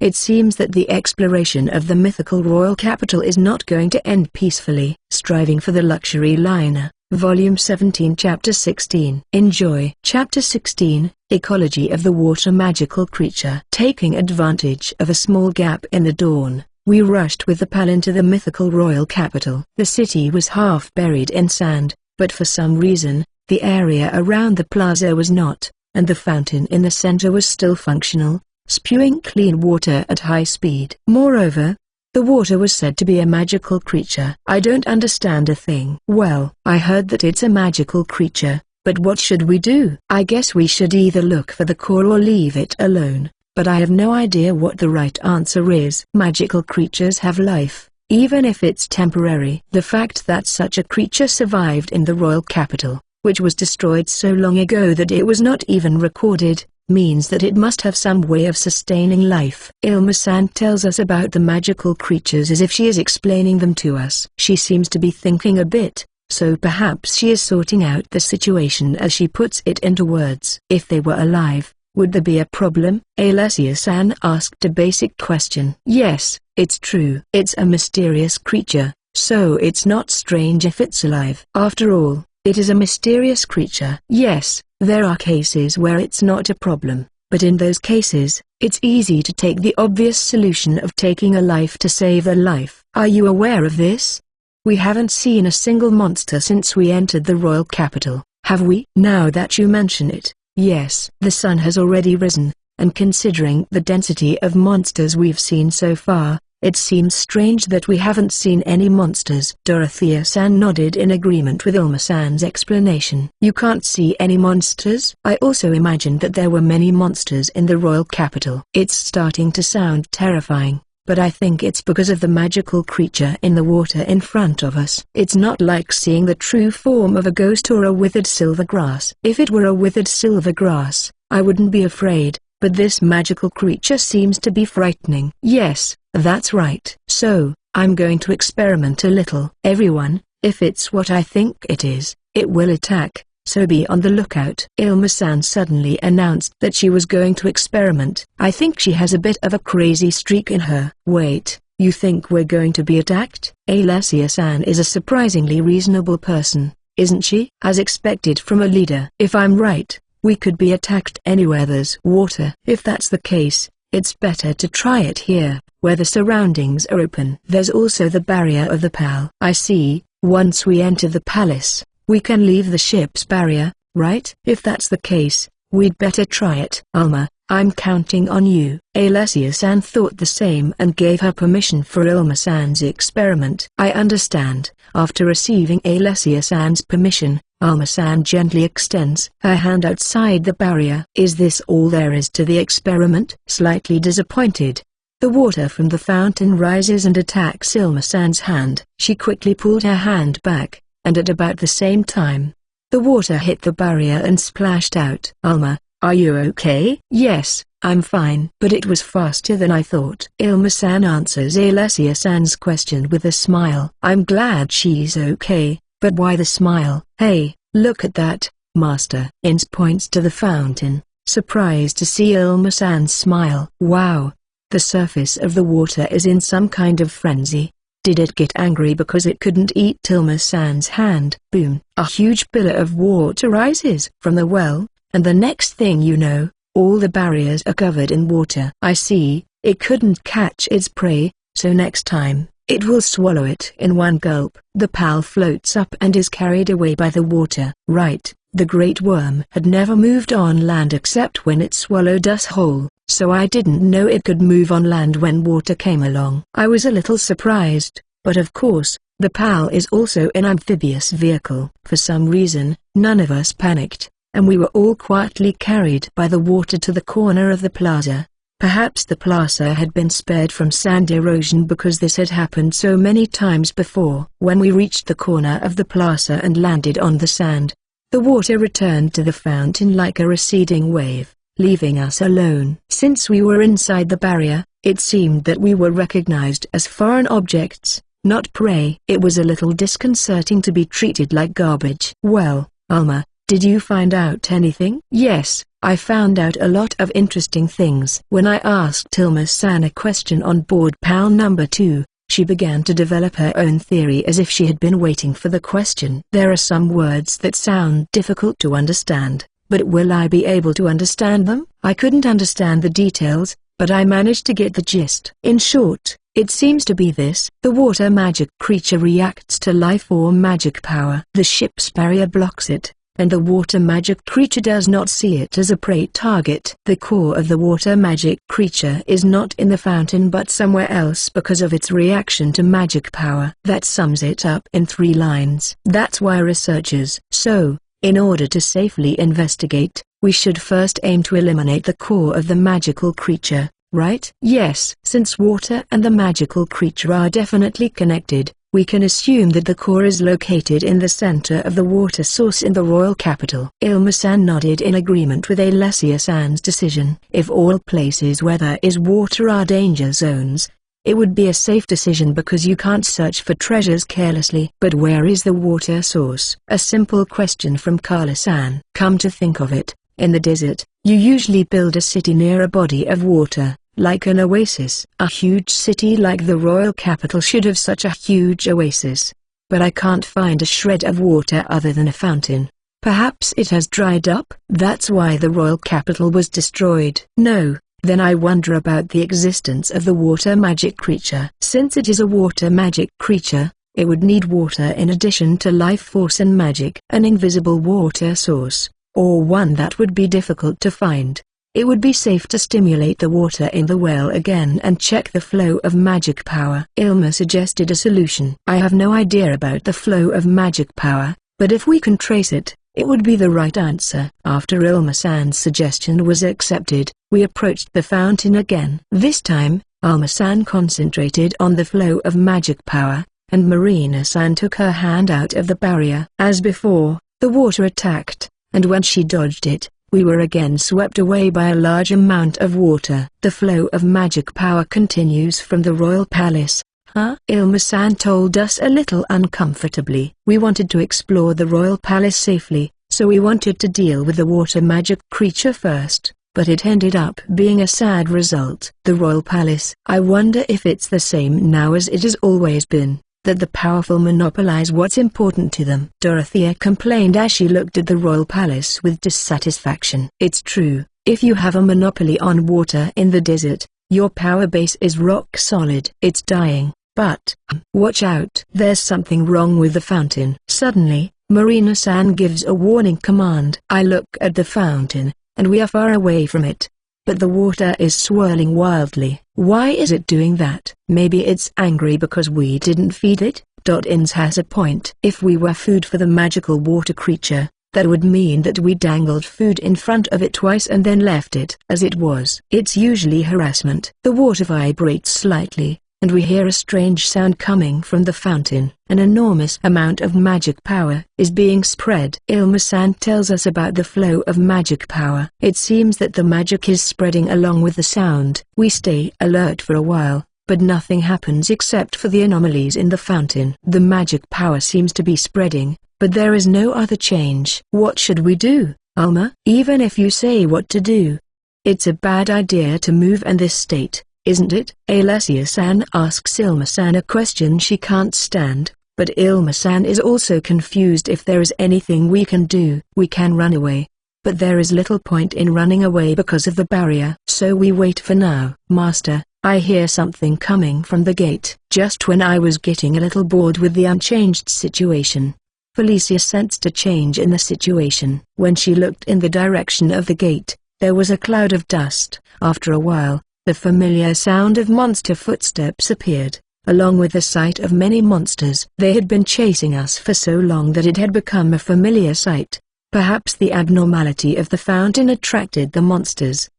It seems that the exploration of the mythical royal capital is not going to end peacefully. Striving for the luxury liner, Volume 17 Chapter 16. Enjoy. Chapter 16, Ecology of the Water Magical Creature. Taking advantage of a small gap in the dawn, we rushed with the pal into the mythical royal capital. The city was half buried in sand, but for some reason, the area around the plaza was not, and the fountain in the center was still functional, spewing clean water at high speed. Moreover, the water was said to be a magical creature. I don't understand a thing. Well, I heard that it's a magical creature, but what should we do? I guess we should either look for the core or leave it alone, but I have no idea what the right answer is. Magical creatures have life, even if it's temporary. The fact that such a creature survived in the royal capital, which was destroyed so long ago that it was not even recorded, means that it must have some way of sustaining life. Ilma-san tells us about the magical creatures as if she is explaining them to us. She seems to be thinking a bit, so perhaps she is sorting out the situation as she puts it into words. If they were alive, would there be a problem? Alessia-san asked a basic question. Yes, it's true. It's a mysterious creature, so it's not strange if it's alive. After all, it is a mysterious creature. Yes, there are cases where it's not a problem, but in those cases, it's easy to take the obvious solution of taking a life to save a life. Are you aware of this? We haven't seen a single monster since we entered the royal capital, have we? Now that you mention it, yes. The sun has already risen, and considering the density of monsters we've seen so far, it seems strange that we haven't seen any monsters. Dorothea-san nodded in agreement with Ilma-san's explanation. You can't see any monsters? I also imagined that there were many monsters in the royal capital. It's starting to sound terrifying, but I think it's because of the magical creature in the water in front of us. It's not like seeing the true form of a ghost or a withered silver grass. If it were a withered silver grass, I wouldn't be afraid, but this magical creature seems to be frightening. Yes, that's right. So, I'm going to experiment a little. Everyone, if it's what I think it is, it will attack, so be on the lookout. Ilma-san suddenly announced that she was going to experiment. I think she has a bit of a crazy streak in her. Wait, you think we're going to be attacked? Alessia-san is a surprisingly reasonable person, isn't she? As expected from a leader. If I'm right, we could be attacked anywhere there's water. If that's the case, it's better to try it here, where the surroundings are open. There's also the barrier of the PAL. I see. Once we enter the palace, we can leave the ship's barrier, right? If that's the case, we'd better try it. Alma, I'm counting on you. Alessia-san thought the same and gave her permission for Ilma-san's experiment. I understand. After receiving Alessia-san's permission, Alma-san gently extends her hand outside the barrier. Is this all there is to the experiment? Slightly disappointed, the water from the fountain rises and attacks Ilma-san's hand. She quickly pulled her hand back, and at about the same time, the water hit the barrier and splashed out. Alma, Are you okay? Yes, I'm fine. But it was faster than I thought. Ilma-san answers Alessia-san's question with a smile. I'm glad she's okay, but why the smile? Hey, look at that, Master. Ins points to the fountain, surprised to see Ilma-san smile. Wow! The surface of the water is in some kind of frenzy. Did it get angry because it couldn't eat Ilma-san's hand? Boom! A huge pillar of water rises from the well, and the next thing you know, all the barriers are covered in water. I see, it couldn't catch its prey, so next time, it will swallow it in one gulp. The pal floats up and is carried away by the water. Right, the great worm had never moved on land except when it swallowed us whole, so I didn't know it could move on land when water came along. I was a little surprised, but of course, the pal is also an amphibious vehicle. For some reason, none of us panicked, and we were all quietly carried by the water to the corner of the plaza. Perhaps the plaza had been spared from sand erosion because this had happened so many times before. When we reached the corner of the plaza and landed on the sand, the water returned to the fountain like a receding wave, leaving us alone. Since we were inside the barrier, it seemed that we were recognized as foreign objects, not prey. It was a little disconcerting to be treated like garbage. Well, Alma, did you find out anything? Yes, I found out a lot of interesting things. When I asked Ilma-san a question on board PAL number 2, she began to develop her own theory as if she had been waiting for the question. There are some words that sound difficult to understand, but will I be able to understand them? I couldn't understand the details, but I managed to get the gist. In short, it seems to be this: the water magic creature reacts to life or magic power. The ship's barrier blocks it, and the water magic creature does not see it as a prey target. The core of the water magic creature is not in the fountain but somewhere else because of its reaction to magic power. That sums it up in 3 lines. That's why researchers. So, in order to safely investigate, we should first aim to eliminate the core of the magical creature, right? Yes. Since water and the magical creature are definitely connected, we can assume that the core is located in the center of the water source in the royal capital. Ilma-san nodded in agreement with Alessia-san's decision. If all places where there is water are danger zones, it would be a safe decision because you can't search for treasures carelessly. But where is the water source? A simple question from Carla-san. Come to think of it, in the desert, you usually build a city near a body of water, like an oasis. A huge city like the royal capital should have such a huge oasis. But I can't find a shred of water other than a fountain. Perhaps it has dried up? That's why the royal capital was destroyed. No, then I wonder about the existence of the water magic creature. Since it is a water magic creature, it would need water in addition to life force and magic. An invisible water source, or one that would be difficult to find. It would be safe to stimulate the water in the well again and check the flow of magic power. Ilma suggested a solution. I have no idea about the flow of magic power, but if we can trace it, it would be the right answer. After Ilma-san's suggestion was accepted, we approached the fountain again. This time, Ilma-san concentrated on the flow of magic power, and Marina-san took her hand out of the barrier. As before, the water attacked, and when she dodged it, we were again swept away by a large amount of water. The flow of magic power continues from the royal palace. Huh? Ilma-san told us a little uncomfortably. We wanted to explore the royal palace safely, so we wanted to deal with the water magic creature first, but it ended up being a sad result. The royal palace. I wonder if it's the same now as it has always been, that the powerful monopolize what's important to them. Dorothea complained as she looked at the royal palace with dissatisfaction. It's true, if you have a monopoly on water in the desert, your power base is rock solid. It's dying, but, watch out. There's something wrong with the fountain. Suddenly, Marina-san gives a warning command. I look at the fountain, and we are far away from it. But the water is swirling wildly. Why is it doing that? Maybe it's angry because we didn't feed it? Ins has a point. If we were food for the magical water creature, that would mean that we dangled food in front of it twice and then left it as it was. It's usually harassment. The water vibrates slightly, and we hear a strange sound coming from the fountain. An enormous amount of magic power is being spread. Ilma-san tells us about the flow of magic power. It seems that the magic is spreading along with the sound. We stay alert for a while, but nothing happens except for the anomalies in the fountain. The magic power seems to be spreading, but there is no other change. What should we do, Alma? Even if you say what to do, it's a bad idea to move in this state, isn't it? Alessia-san asks Ilma-san a question she can't stand, but Ilma-san is also confused if there is anything we can do. We can run away, but there is little point in running away because of the barrier. So we wait for now. Master, I hear something coming from the gate. Just when I was getting a little bored with the unchanged situation, Felicia sensed a change in the situation. When she looked in the direction of the gate, there was a cloud of dust. After a while, the familiar sound of monster footsteps appeared, along with the sight of many monsters. They had been chasing us for so long that it had become a familiar sight. Perhaps the abnormality of the fountain attracted the monsters.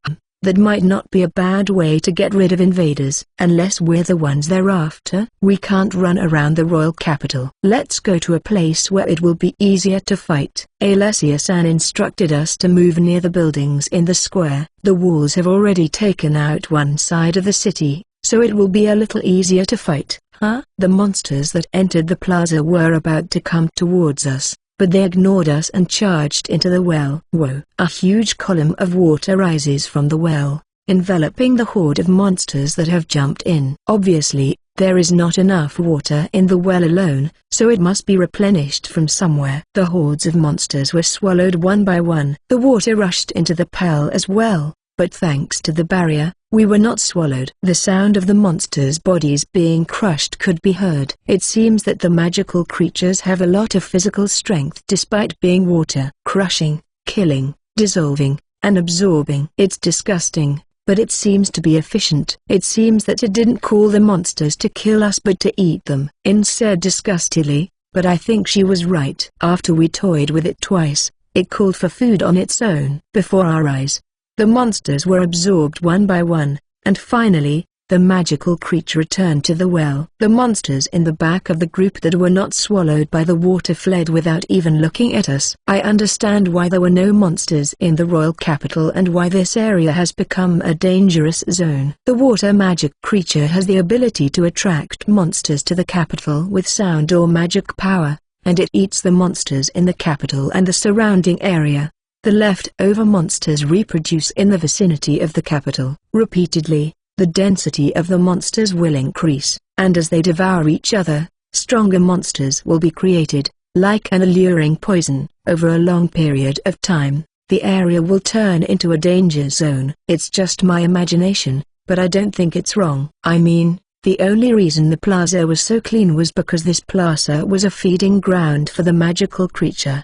That might not be a bad way to get rid of invaders. Unless we're the ones they're after. We can't run around the royal capital. Let's go to a place where it will be easier to fight. Alessia-san instructed us to move near the buildings in the square. The walls have already taken out one side of the city, so it will be a little easier to fight. Huh? The monsters that entered the plaza were about to come towards us, but they ignored us and charged into the well. Whoa! A huge column of water rises from the well, enveloping the horde of monsters that have jumped in. Obviously, there is not enough water in the well alone, so it must be replenished from somewhere. The hordes of monsters were swallowed one by one. The water rushed into the well as well, but thanks to the barrier, we were not swallowed. The sound of the monsters' bodies being crushed could be heard. It seems that the magical creatures have a lot of physical strength despite being water. Crushing, killing, dissolving, and absorbing. It's disgusting, but it seems to be efficient. It seems that it didn't call the monsters to kill us but to eat them. In said disgustedly, but I think she was right. After we toyed with it twice, it called for food on its own. Before our eyes, the monsters were absorbed one by one, and finally, the magical creature returned to the well. The monsters in the back of the group that were not swallowed by the water fled without even looking at us. I understand why there were no monsters in the royal capital and why this area has become a dangerous zone. The water magic creature has the ability to attract monsters to the capital with sound or magic power, and it eats the monsters in the capital and the surrounding area. The leftover monsters reproduce in the vicinity of the capital. Repeatedly, the density of the monsters will increase, and as they devour each other, stronger monsters will be created. Like an alluring poison, over a long period of time, the area will turn into a danger zone. It's just my imagination, but I don't think it's wrong. I mean, the only reason the plaza was so clean was because this plaza was a feeding ground for the magical creature.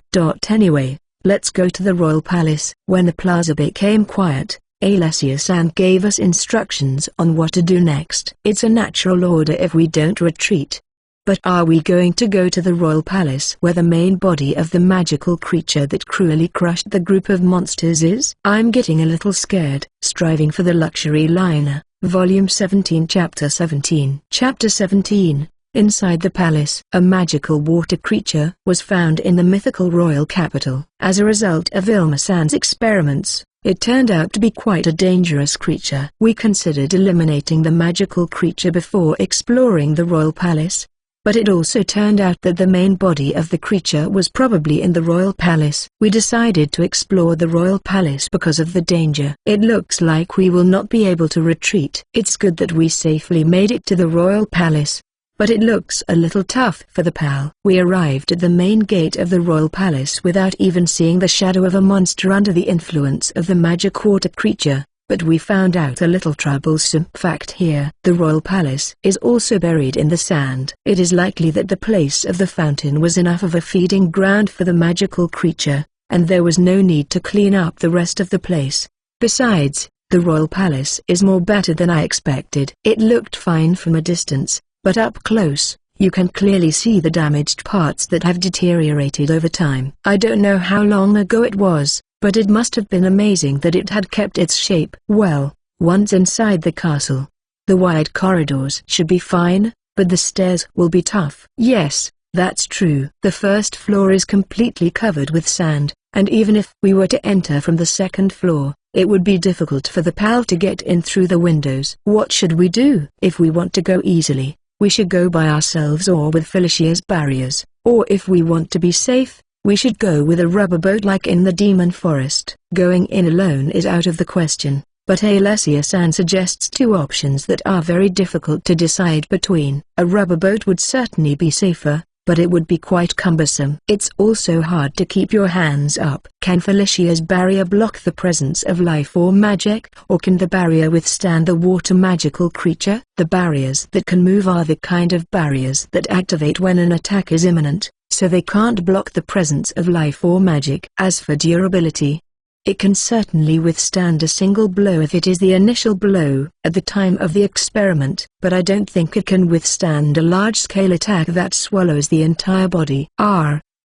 Anyway, let's go to the royal palace. When the plaza became quiet, Alessia-san gave us instructions on what to do next. It's a natural order if we don't retreat. But are we going to go to the royal palace where the main body of the magical creature that cruelly crushed the group of monsters is? I'm getting a little scared. Striving for the Luxury Liner, Volume 17 Chapter 17. Chapter 17. Inside the palace, a magical water creature was found in the mythical royal capital. As a result of Ilma-san's experiments, it turned out to be quite a dangerous creature. We considered eliminating the magical creature before exploring the royal palace, but it also turned out that the main body of the creature was probably in the royal palace. We decided to explore the royal palace because of the danger. It looks like we will not be able to retreat. It's good that we safely made it to the royal palace, but it looks a little tough for the PAL. We arrived at the main gate of the royal palace without even seeing the shadow of a monster under the influence of the magic water creature, but we found out a little troublesome fact here. The royal palace is also buried in the sand. It is likely that the place of the fountain was enough of a feeding ground for the magical creature, and there was no need to clean up the rest of the place. Besides, the royal palace is more better than I expected. It looked fine from a distance, but up close, you can clearly see the damaged parts that have deteriorated over time. I don't know how long ago it was, but it must have been amazing that it had kept its shape. Well, once inside the castle, The wide corridors should be fine, but the stairs will be tough. Yes, that's true. The first floor is completely covered with sand, and even if we were to enter from the second floor, it would be difficult for the PAL to get in through the windows. What should we do? If we want to go easily, we should go by ourselves or with Felicia's barriers, or if we want to be safe, we should go with a rubber boat like in the Demon Forest. Going in alone is out of the question, but Alessia-san suggests two options that are very difficult to decide between. A rubber boat would certainly be safer, but it would be quite cumbersome. It's also hard to keep your hands up. Can Felicia's barrier block the presence of life or magic, or can the barrier withstand the water magical creature? The barriers that can move are the kind of barriers that activate when an attack is imminent, so they can't block the presence of life or magic. As for durability, it can certainly withstand a single blow if it is the initial blow at the time of the experiment, but I don't think it can withstand a large-scale attack that swallows the entire body.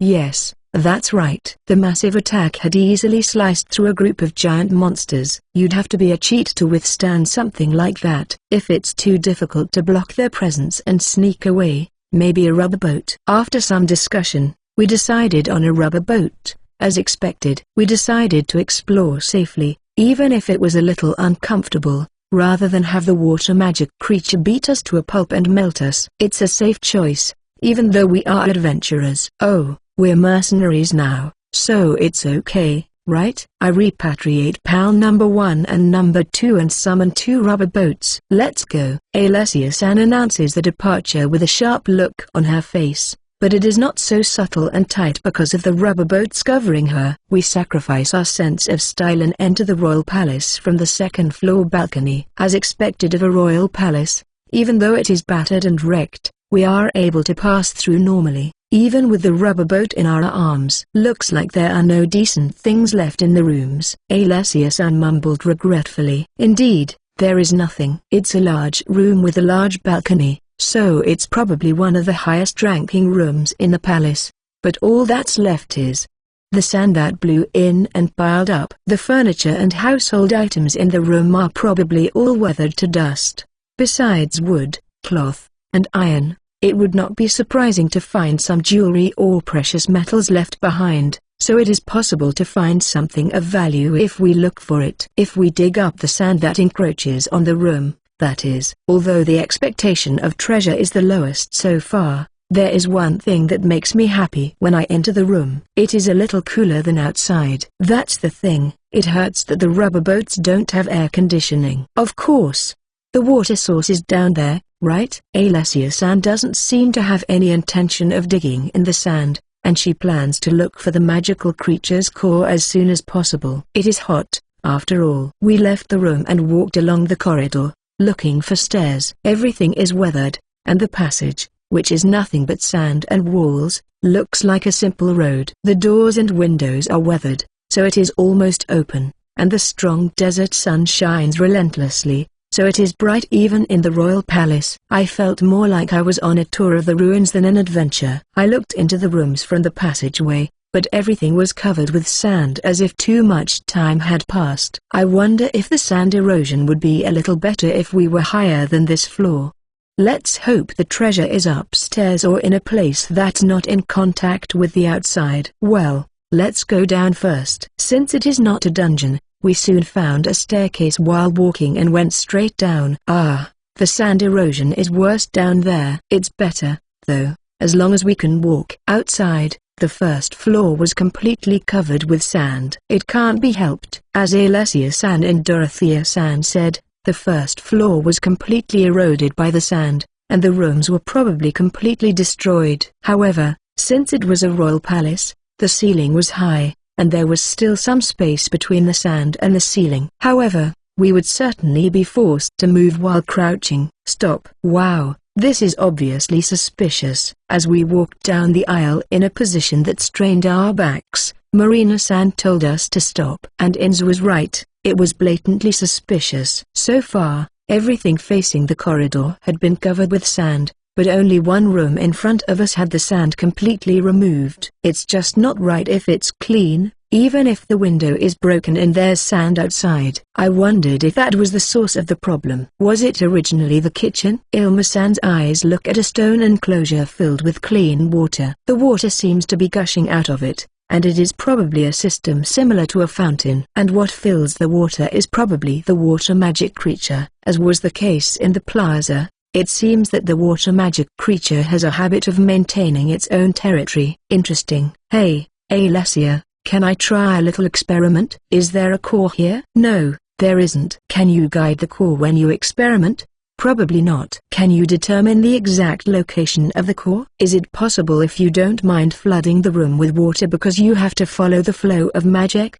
Yes, that's right. The massive attack had easily sliced through a group of giant monsters. You'd have to be a cheat to withstand something like that. If it's too difficult to block their presence and sneak away, maybe a rubber boat. After some discussion, we decided on a rubber boat. As expected, we decided to explore safely, even if it was a little uncomfortable, rather than have the water magic creature beat us to a pulp and melt us. It's a safe choice, even though we are adventurers. Oh, we're mercenaries now, so it's okay, right? I repatriate PAL number 1 and number 2 and summon 2 rubber boats. Let's go. Alessia-san announces the departure with a sharp look on her face. But it is not so subtle and tight because of the rubber boats covering her. We sacrifice our sense of style and enter the royal palace from the second floor balcony. As expected of a royal palace, even though it is battered and wrecked, we are able to pass through normally, even with the rubber boat in our arms. Looks like there are no decent things left in the rooms. Alessia-san mumbled regretfully. Indeed, there is nothing. It's a large room with a large balcony, so it's probably one of the highest-ranking rooms in the palace, but all that's left is the sand that blew in and piled up. The furniture and household items in the room are probably all weathered to dust. Besides wood, cloth, and iron, it would not be surprising to find some jewelry or precious metals left behind, so it is possible to find something of value if we look for it. If we dig up the sand that encroaches on the room, that is, although the expectation of treasure is the lowest so far, there is one thing that makes me happy when I enter the room. It is a little cooler than outside. That's the thing. It hurts that the rubber boats don't have air conditioning. Of course. The water source is down there, right? Alessia-san doesn't seem to have any intention of digging in the sand, and she plans to look for the magical creature's core as soon as possible. It is hot, after all. We left the room and walked along the corridor, looking for stairs. Everything is weathered, and the passage, which is nothing but sand and walls, looks like a simple road. The doors and windows are weathered, so it is almost open, and the strong desert sun shines relentlessly, so it is bright even in the royal palace. I felt more like I was on a tour of the ruins than an adventure. I looked into the rooms from the passageway, but everything was covered with sand as if too much time had passed. I wonder if the sand erosion would be a little better if we were higher than this floor. Let's hope the treasure is upstairs or in a place that's not in contact with the outside. Well, let's go down first. Since it is not a dungeon, we soon found a staircase while walking and went straight down. The sand erosion is worse down there. It's better, though, as long as we can walk. Outside, the first floor was completely covered with sand. It can't be helped. As Alessia-san and Dorothea-san said, the first floor was completely eroded by the sand, and the rooms were probably completely destroyed. However, since it was a royal palace, the ceiling was high, and there was still some space between the sand and the ceiling. However, we would certainly be forced to move while crouching. Stop. Wow. This is obviously suspicious. As we walked down the aisle in a position that strained our backs, Marina-san told us to stop. And Inz was right, it was blatantly suspicious. So far, everything facing the corridor had been covered with sand, but only one room in front of us had the sand completely removed. It's just not right if it's clean, even if the window is broken and there's sand outside. I wondered if that was the source of the problem. Was it originally the kitchen? Ilma-san's eyes look at a stone enclosure filled with clean water. The water seems to be gushing out of it, and it is probably a system similar to a fountain. And what fills the water is probably the water magic creature, as was the case in the plaza. It seems that the water magic creature has a habit of maintaining its own territory. Interesting. Hey, Alessia, can I try a little experiment? Is there a core here? No, there isn't. Can you guide the core when you experiment? Probably not. Can you determine the exact location of the core? Is it possible if you don't mind flooding the room with water because you have to follow the flow of magic?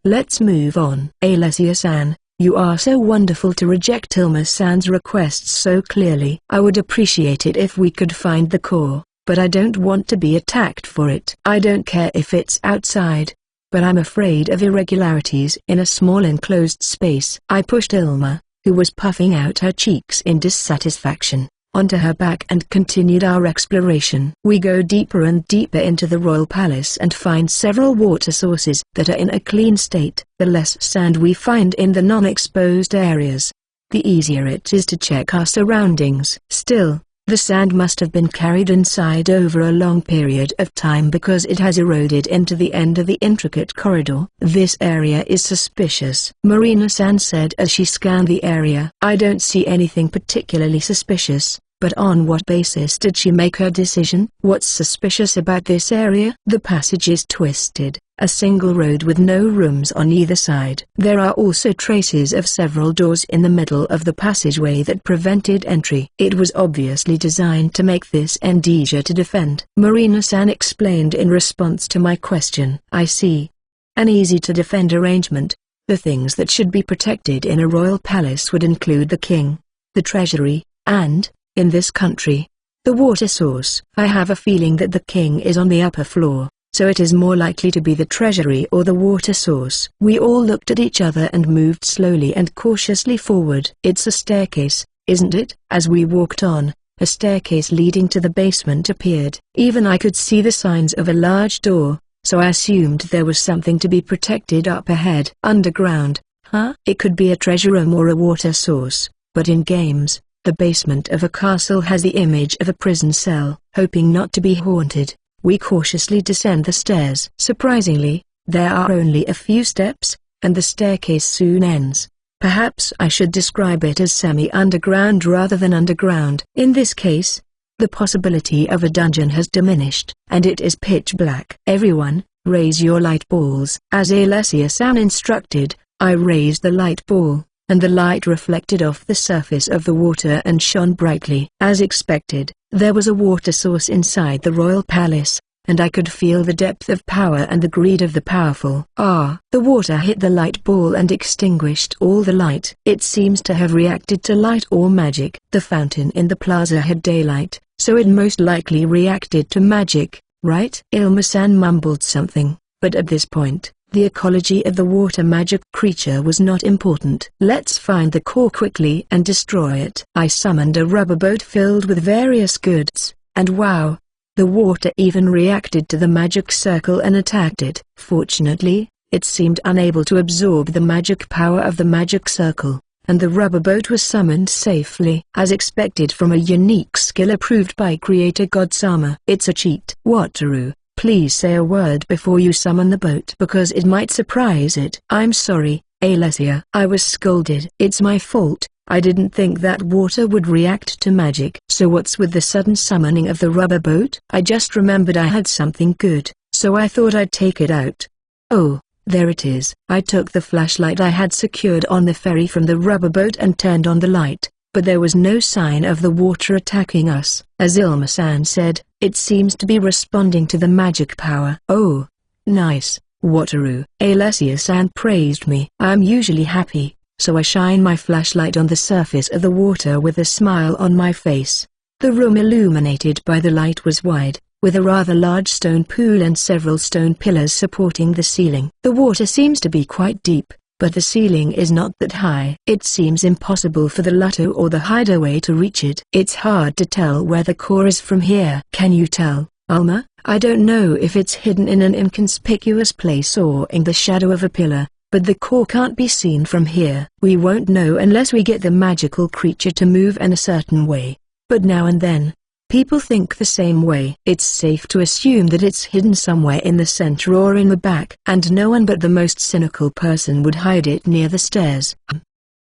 Let's move on. Alessia-san, you are so wonderful to reject Ilma-san's requests so clearly. I would appreciate it if we could find the core, but I don't want to be attacked for it. I don't care if it's outside, but I'm afraid of irregularities in a small enclosed space. I pushed Ilma, who was puffing out her cheeks in dissatisfaction, onto her back and continued our exploration. We go deeper and deeper into the royal palace and find several water sources that are in a clean state. The less sand we find in the non-exposed areas, the easier it is to check our surroundings. Still, the sand must have been carried inside over a long period of time because it has eroded into the end of the intricate corridor. This area is suspicious, Marina-san said as she scanned the area. I don't see anything particularly suspicious, but on what basis did she make her decision? What's suspicious about this area? The passage is twisted, a single road with no rooms on either side. There are also traces of several doors in the middle of the passageway that prevented entry. It was obviously designed to make this end easier to defend. Marina-san explained in response to my question. I see. An easy-to-defend arrangement. The things that should be protected in a royal palace would include the king, the treasury, and, in this country, the water source. I have a feeling that the king is on the upper floor, so it is more likely to be the treasury or the water source. We all looked at each other and moved slowly and cautiously forward. It's a staircase, isn't it? As we walked on, a staircase leading to the basement appeared. Even I could see the signs of a large door, so I assumed there was something to be protected up ahead. Underground, huh? It could be a treasure room or a water source, but in games, the basement of a castle has the image of a prison cell. Hoping not to be haunted, we cautiously descend the stairs. Surprisingly, there are only a few steps, and the staircase soon ends. Perhaps I should describe it as semi-underground rather than underground. In this case, the possibility of a dungeon has diminished, and it is pitch black. Everyone, raise your light balls. As Alessia-san instructed, I raised the light ball, and the light reflected off the surface of the water and shone brightly. As expected, there was a water source inside the royal palace, and I could feel the depth of power and the greed of the powerful. The water hit the light ball and extinguished all the light. It seems to have reacted to light or magic. The fountain in the plaza had daylight, so it most likely reacted to magic, right? Ilma-san mumbled something, but at this point, the ecology of the water magic creature was not important. Let's find the core quickly and destroy it. I summoned a rubber boat filled with various goods, and wow! The water even reacted to the magic circle and attacked it. Fortunately, it seemed unable to absorb the magic power of the magic circle, and the rubber boat was summoned safely. As expected from a unique skill approved by Creator God-sama. It's a cheat. Wataru, please say a word before you summon the boat because it might surprise it. I'm sorry, Alessia. I was scolded. It's my fault. I didn't think that water would react to magic. So what's with the sudden summoning of the rubber boat? I just remembered I had something good, so I thought I'd take it out. Oh, there it is. I took the flashlight I had secured on the ferry from the rubber boat and turned on the light, but there was no sign of the water attacking us. As Ilma-san said, it seems to be responding to the magic power. Oh, nice, Wataru. Alessia-san praised me. I'm usually happy, so I shine my flashlight on the surface of the water with a smile on my face. The room illuminated by the light was wide, with a rather large stone pool and several stone pillars supporting the ceiling. The water seems to be quite deep, but the ceiling is not that high. It seems impossible for the Lutto or the hideaway to reach it. It's hard to tell where the core is from here. Can you tell? Alma, I don't know if it's hidden in an inconspicuous place or in the shadow of a pillar, but the core can't be seen from here. We won't know unless we get the magical creature to move in a certain way. But now and then, people think the same way. It's safe to assume that it's hidden somewhere in the center or in the back. And no one but the most cynical person would hide it near the stairs.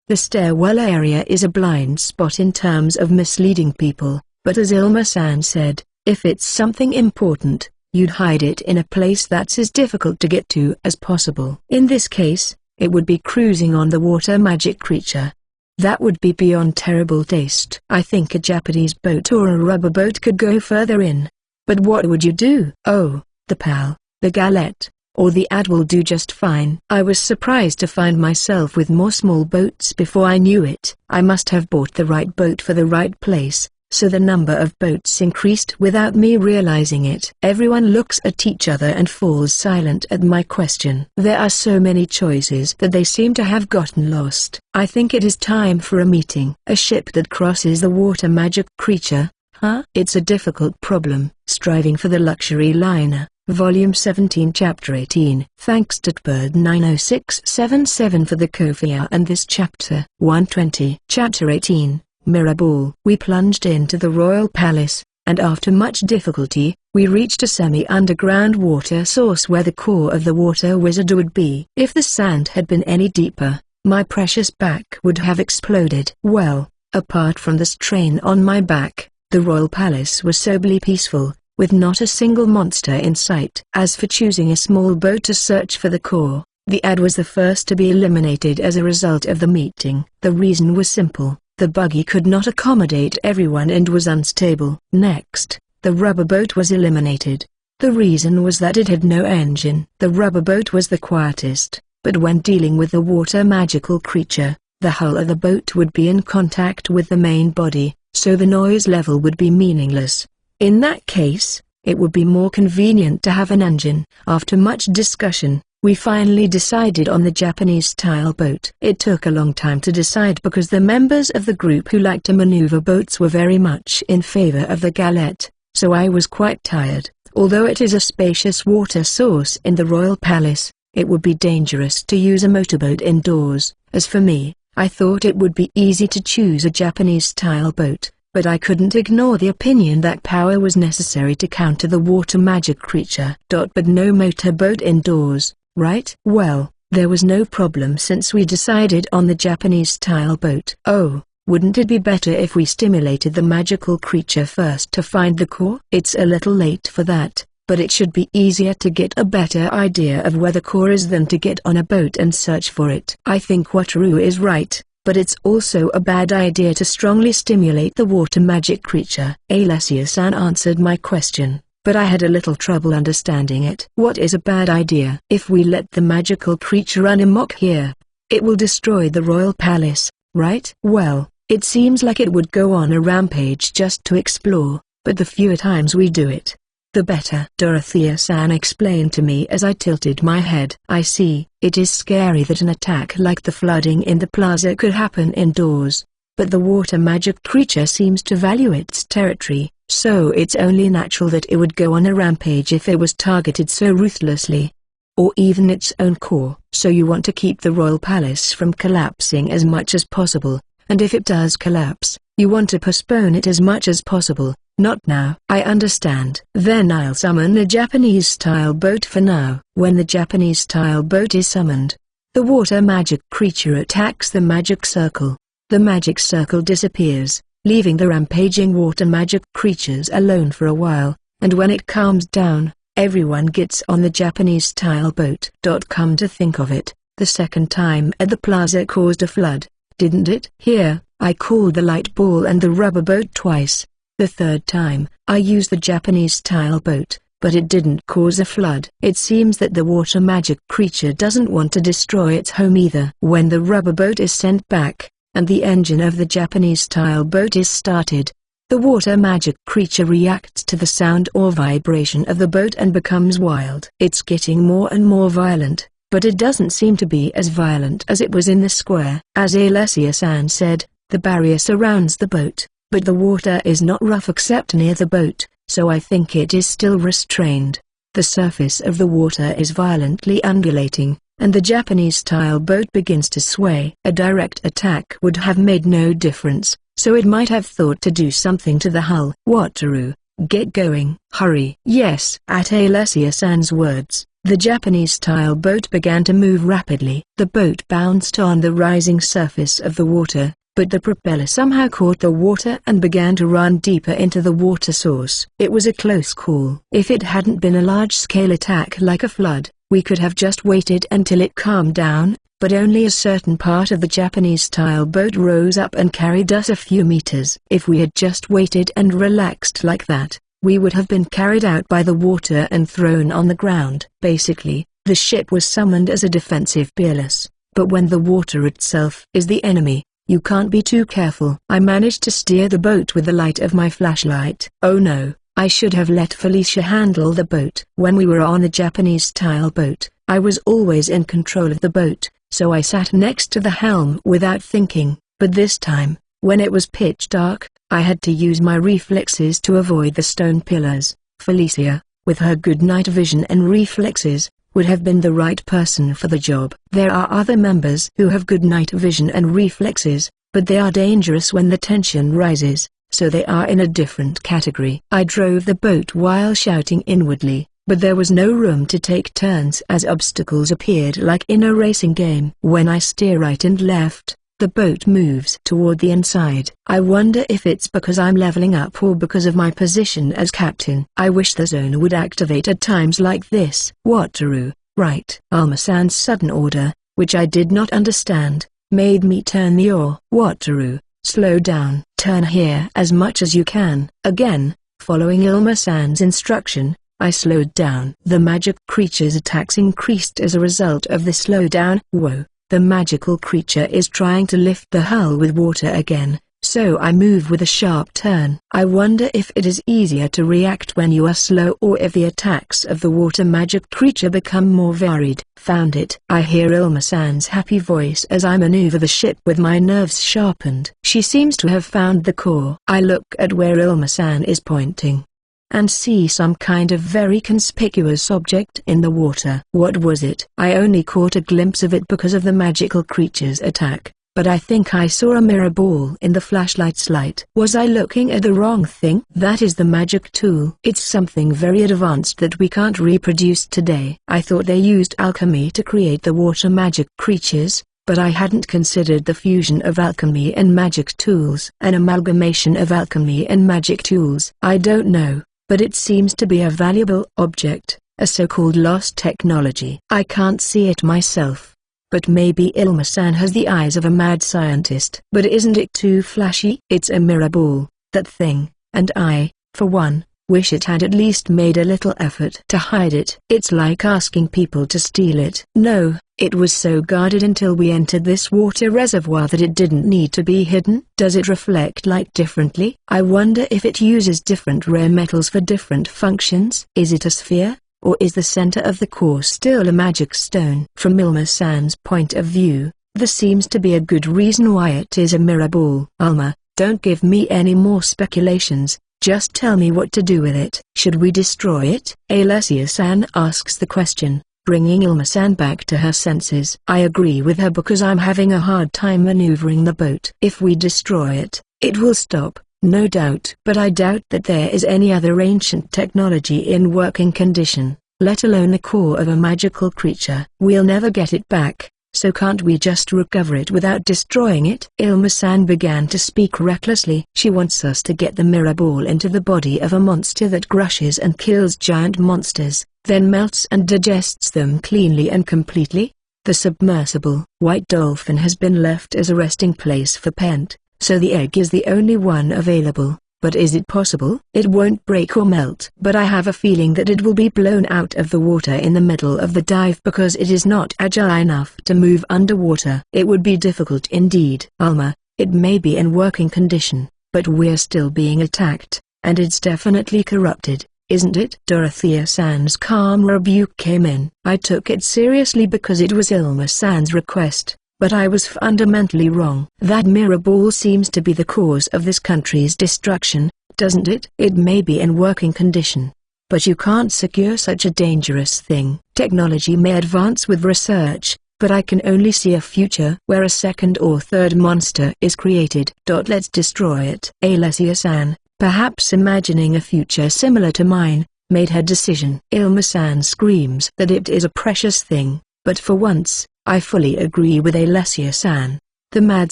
The stairwell area is a blind spot in terms of misleading people, but as Ilma-san said, if it's something important, you'd hide it in a place that's as difficult to get to as possible. In this case, it would be cruising on the water magic creature. That would be beyond terrible taste. I think a Japanese boat or a rubber boat could go further in. But what would you do? Oh, the PAL, the Galette, or the ad will do just fine. I was surprised to find myself with more small boats before I knew it. I must have bought the right boat for the right place, so the number of boats increased without me realizing it. Everyone looks at each other and falls silent at my question. There are so many choices that they seem to have gotten lost. I think it is time for a meeting. A ship that crosses the water magic creature, huh? It's a difficult problem. Striving for the luxury liner. Volume 17 Chapter 18. Thanks to Bird90677 for the Kofia and this chapter. 120. Chapter 18. Mirror Ball. We plunged into the royal palace, and after much difficulty, we reached a semi-underground water source where the core of the water wizard would be. If the sand had been any deeper, my precious back would have exploded. Well, apart from the strain on my back, the royal palace was soberly peaceful, with not a single monster in sight. As for choosing a small boat to search for the core, the ad was the first to be eliminated as a result of the meeting. The reason was simple. The buggy could not accommodate everyone and was unstable. Next, the rubber boat was eliminated. The reason was that it had no engine. The rubber boat was the quietest, but when dealing with the water magical creature, the hull of the boat would be in contact with the main body, so the noise level would be meaningless. In that case, it would be more convenient to have an engine. After much discussion, we finally decided on the Japanese-style boat. It took a long time to decide because the members of the group who liked to maneuver boats were very much in favor of the Galette, so I was quite tired. Although it is a spacious water source in the royal palace, it would be dangerous to use a motorboat indoors. As for me, I thought it would be easy to choose a Japanese-style boat, but I couldn't ignore the opinion that power was necessary to counter the water magic creature. But no motorboat indoors. Right? Well, there was no problem since we decided on the Japanese-style boat. Oh, wouldn't it be better if we stimulated the magical creature first to find the core? It's a little late for that, but it should be easier to get a better idea of where the core is than to get on a boat and search for it. I think Wataru is right, but it's also a bad idea to strongly stimulate the water magic creature. Alessia-san answered my question, but I had a little trouble understanding it. What is a bad idea? If we let the magical creature run amok here, it will destroy the royal palace, right? Well, it seems like it would go on a rampage just to explore, but the fewer times we do it, the better. Dorothea-san explained to me as I tilted my head. I see. It is scary that an attack like the flooding in the plaza could happen indoors, but the water magic creature seems to value its territory. So it's only natural that it would go on a rampage if it was targeted so ruthlessly. Or even its own core. So you want to keep the royal palace from collapsing as much as possible, and if it does collapse, you want to postpone it as much as possible. Not now. I understand. Then I'll summon a Japanese-style boat for now. When the Japanese-style boat is summoned, the water magic creature attacks the magic circle. The magic circle disappears, leaving the rampaging water magic creatures alone for a while, and when it calms down, everyone gets on the Japanese-style boat. Come to think of it, the second time at the plaza caused a flood, didn't it? Here, I called the light ball and the rubber boat twice. The third time, I used the Japanese-style boat, but it didn't cause a flood. It seems that the water magic creature doesn't want to destroy its home either. When the rubber boat is sent back, and the engine of the Japanese-style boat is started, the water magic creature reacts to the sound or vibration of the boat and becomes wild. It's getting more and more violent, but it doesn't seem to be as violent as it was in the square. As Alessia-san said, the barrier surrounds the boat, but the water is not rough except near the boat, so I think it is still restrained. The surface of the water is violently undulating, and the Japanese-style boat begins to sway. A direct attack would have made no difference, so it might have thought to do something to the hull. Wataru, get going. Hurry. Yes. At Alessia-san's words, the Japanese-style boat began to move rapidly. The boat bounced on the rising surface of the water, but the propeller somehow caught the water and began to run deeper into the water source. It was a close call. If it hadn't been a large-scale attack like a flood, we could have just waited until it calmed down, but only a certain part of the Japanese-style boat rose up and carried us a few meters. If we had just waited and relaxed like that, we would have been carried out by the water and thrown on the ground. Basically, the ship was summoned as a defensive peerless, but when the water itself is the enemy, you can't be too careful. I managed to steer the boat with the light of my flashlight. Oh no, I should have let Felicia handle the boat. When we were on a Japanese-style boat, I was always in control of the boat, so I sat next to the helm without thinking, but this time, when it was pitch dark, I had to use my reflexes to avoid the stone pillars. Felicia, with her good night vision and reflexes, would have been the right person for the job. There are other members who have good night vision and reflexes, but they are dangerous when the tension rises, so they are in a different category. I drove the boat while shouting inwardly, but there was no room to take turns as obstacles appeared like in a racing game. When I steer right and left, the boat moves toward the inside. I wonder if it's because I'm leveling up or because of my position as captain. I wish the zone would activate at times like this. Wataru, right. Alma-san's sudden order, which I did not understand, made me turn the oar. Wataru, slow down. Turn here as much as you can. Again, following Ilma-san's instruction, I slowed down. The magic creature's attacks increased as a result of the slowdown. Whoa. The magical creature is trying to lift the hull with water again, so I move with a sharp turn. I wonder if it is easier to react when you are slow or if the attacks of the water magic creature become more varied. Found it. I hear Ilma-san's happy voice as I maneuver the ship with my nerves sharpened. She seems to have found the core. I look at where Ilma-san is pointing and see some kind of very conspicuous object in the water. What was it? I only caught a glimpse of it because of the magical creature's attack, but I think I saw a mirror ball in the flashlight's light. Was I looking at the wrong thing? That is the magic tool. It's something very advanced that we can't reproduce today. I thought they used alchemy to create the water magic creatures, but I hadn't considered the fusion of alchemy and magic tools. An amalgamation of alchemy and magic tools. I don't know, but it seems to be a valuable object, a so-called lost technology. I can't see it myself, but maybe Ilma-san has the eyes of a mad scientist. But isn't it too flashy? It's a mirror ball, that thing, and I, for one, wish it had at least made a little effort to hide it. It's like asking people to steal it. No, it was so guarded until we entered this water reservoir that it didn't need to be hidden. Does it reflect light differently? I wonder if it uses different rare metals for different functions. Is it a sphere, or is the center of the core still a magic stone? From Ilma-san's point of view, there seems to be a good reason why it is a mirror ball. Alma, don't give me any more speculations. Just tell me what to do with it. Should we destroy it? Alessia-san asks the question, bringing Ilma-san back to her senses. I agree with her because I'm having a hard time maneuvering the boat. If we destroy it, it will stop, no doubt. But I doubt that there is any other ancient technology in working condition, let alone the core of a magical creature. We'll never get it back. So can't we just recover it without destroying it? Ilma-san began to speak recklessly. She wants us to get the mirror ball into the body of a monster that crushes and kills giant monsters, then melts and digests them cleanly and completely. The submersible white dolphin has been left as a resting place for Pent, so the egg is the only one available. But is it possible? It won't break or melt. But I have a feeling that it will be blown out of the water in the middle of the dive because it is not agile enough to move underwater. It would be difficult indeed. Alma, it may be in working condition, but we're still being attacked, and it's definitely corrupted, isn't it? Dorothea-san's calm rebuke came in. I took it seriously because it was Ilma-san's request. But I was fundamentally wrong. That mirror ball seems to be the cause of this country's destruction. doesn't it? It may be in working condition, but you can't secure such a dangerous thing. Technology may advance with research, but I can only see a future where a second or third monster is created. Let's destroy it. Alessia-san, perhaps imagining a future similar to mine, made her decision. Ilma-san screams that it is a precious thing, but for once, I fully agree with Alessia-san. The mad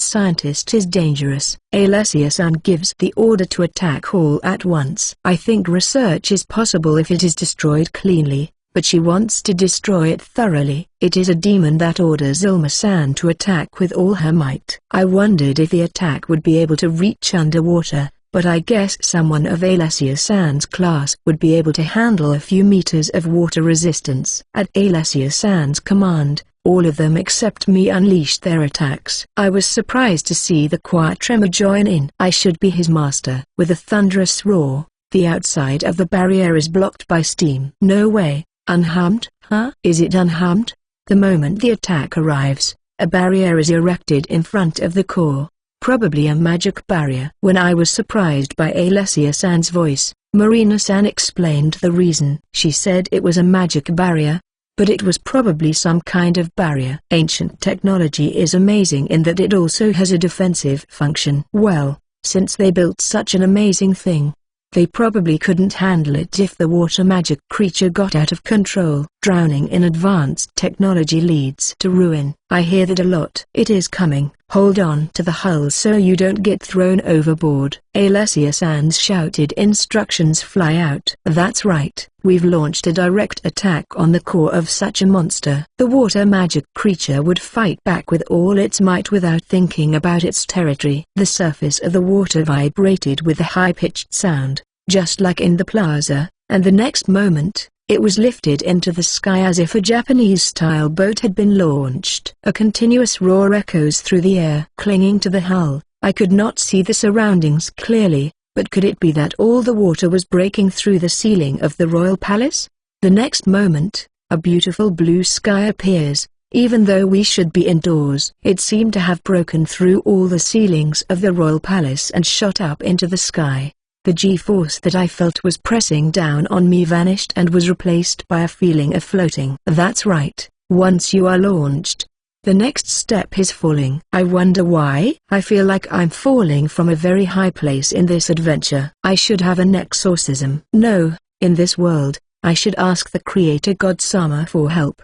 scientist is dangerous. Alessia-san gives the order to attack all at once. I think research is possible if it is destroyed cleanly, but she wants to destroy it thoroughly. It is a demon that orders Ilma-san to attack with all her might. I wondered if the attack would be able to reach underwater, but I guess someone of Alessia-san's class would be able to handle a few meters of water resistance. At Alessia-san's command, all of them except me unleashed their attacks. I was surprised to see the quiet tremor join in. I should be his master. With a thunderous roar, the outside of the barrier is blocked by steam. No way. Unharmed? Huh? Is it unharmed? The moment the attack arrives, a barrier is erected in front of the core, probably a magic barrier. When I was surprised by Alessia-san's voice, Marina-san explained the reason. She said it was a magic barrier, but it was probably some kind of barrier. Ancient technology is amazing in that it also has a defensive function. Well, since they built such an amazing thing, they probably couldn't handle it if the water magic creature got out of control. Drowning in advanced technology leads to ruin. I hear that a lot. It is coming. Hold on to the hull so you don't get thrown overboard. Alessia-san's shouted instructions fly out. That's right. We've launched a direct attack on the core of such a monster. The water magic creature would fight back with all its might without thinking about its territory. The surface of the water vibrated with a high-pitched sound, just like in the plaza, and the next moment, it was lifted into the sky as if a Japanese-style boat had been launched. A continuous roar echoes through the air. Clinging to the hull, I could not see the surroundings clearly, but could it be that all the water was breaking through the ceiling of the royal palace? The next moment, a beautiful blue sky appears, even though we should be indoors. It seemed to have broken through all the ceilings of the royal palace and shot up into the sky. The G-force that I felt was pressing down on me vanished and was replaced by a feeling of floating. That's right, once you are launched, the next step is falling. I wonder why? I feel like I'm falling from a very high place in this adventure. I should have an exorcism. No, in this world, I should ask the creator God Sama for help.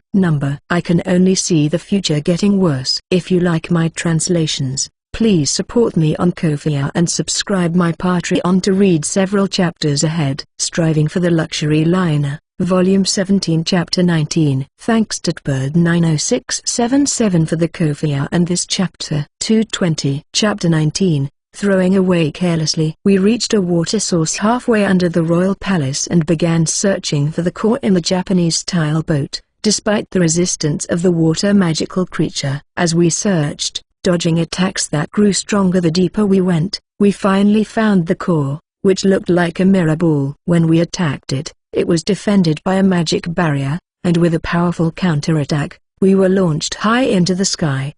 I can only see the future getting worse. If you like my translations, please support me on Ko-fi and subscribe my Patreon to read several chapters ahead. Striving for the Luxury Liner, Volume 17 Chapter 19. Thanks to Bird90677 for the Ko-fi and this chapter. 220. Chapter 19. Throwing away carelessly. We reached a water source halfway under the royal palace and began searching for the core in the Japanese-style boat, despite the resistance of the water magical creature. As we searched, dodging attacks that grew stronger the deeper we went, we finally found the core, which looked like a mirror ball. When we attacked it, it was defended by a magic barrier, and with a powerful counterattack, we were launched high into the sky.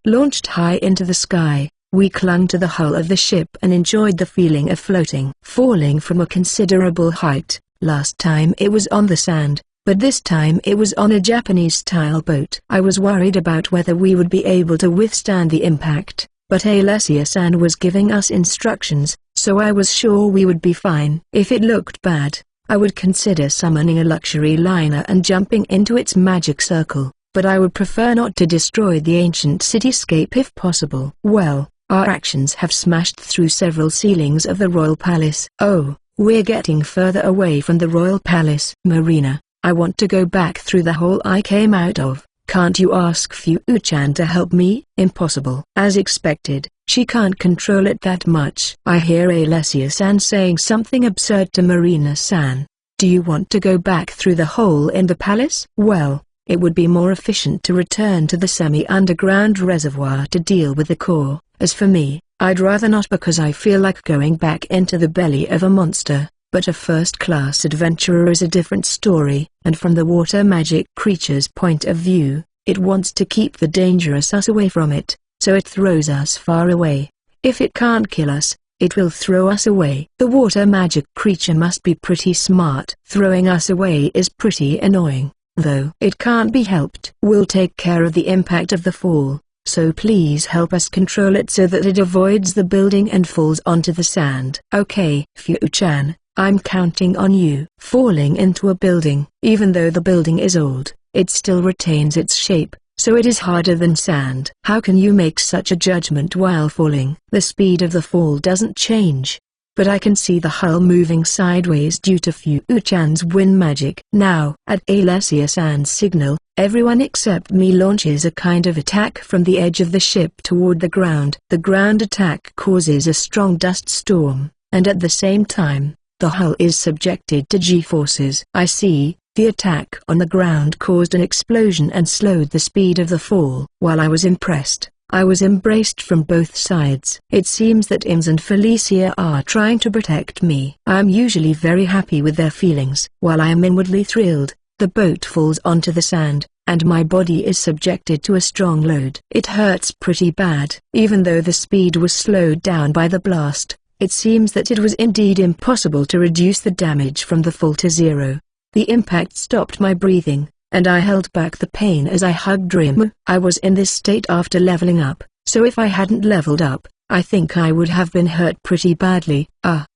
We clung to the hull of the ship and enjoyed the feeling of floating. Falling from a considerable height, last time it was on the sand, but this time it was on a Japanese-style boat. I was worried about whether we would be able to withstand the impact, but Alessia-san was giving us instructions, so I was sure we would be fine. If it looked bad, I would consider summoning a luxury liner and jumping into its magic circle, but I would prefer not to destroy the ancient cityscape if possible. Well, our actions have smashed through several ceilings of the royal palace. Oh, we're getting further away from the royal palace. Marina, I want to go back through the hole I came out of. Can't you ask Fu-chan to help me? Impossible. As expected, she can't control it that much. I hear Alessia-san saying something absurd to Marina-san. Do you want to go back through the hole in the palace? Well, it would be more efficient to return to the semi-underground reservoir to deal with the core. As for me, I'd rather not because I feel like going back into the belly of a monster. But a first-class adventurer is a different story, and from the water magic creature's point of view, it wants to keep the dangerous us away from it, so it throws us far away. If it can't kill us, It will throw us away. The water magic creature must be pretty smart. Throwing us away is pretty annoying, though it can't be helped. We'll take care of the impact of the fall, so please help us control it so that it avoids the building and falls onto the sand. Okay, Fu-chan, I'm counting on you. Falling into a building. Even though the building is old, it still retains its shape, so it is harder than sand. How can you make such a judgment while falling? The speed of the fall doesn't change, but I can see the hull moving sideways due to Fu-chan's wind magic. Now, at Alessia-san's signal, everyone except me launches a kind of attack from the edge of the ship toward the ground. The ground attack causes a strong dust storm, and at the same time, the hull is subjected to G-forces. I see. The attack on the ground caused an explosion and slowed the speed of the fall. While I was impressed, I was embraced from both sides. It seems that Ims and Felicia are trying to protect me. I am usually very happy with their feelings. While I am inwardly thrilled, the boat falls onto the sand, and my body is subjected to a strong load. It hurts pretty bad. Even though the speed was slowed down by the blast, it seems that it was indeed impossible to reduce the damage from the fall to zero. The impact stopped my breathing, and I held back the pain as I hugged Rim. I was in this state after leveling up, so if I hadn't leveled up, I think I would have been hurt pretty badly.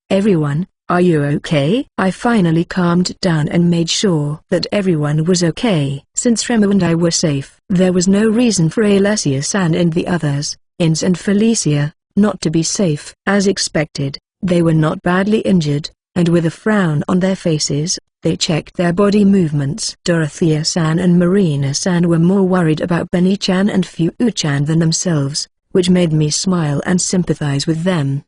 Everyone, are you okay? I finally calmed down and made sure that everyone was okay. Since Remo and I were safe, there was no reason for Alessia-san and the others, Ins and Felicia, not to be safe. As expected, they were not badly injured, and with a frown on their faces, they checked their body movements. Dorothea-san and Marina-san were more worried about Benny-chan and Fu-chan than themselves, which made me smile and sympathize with them.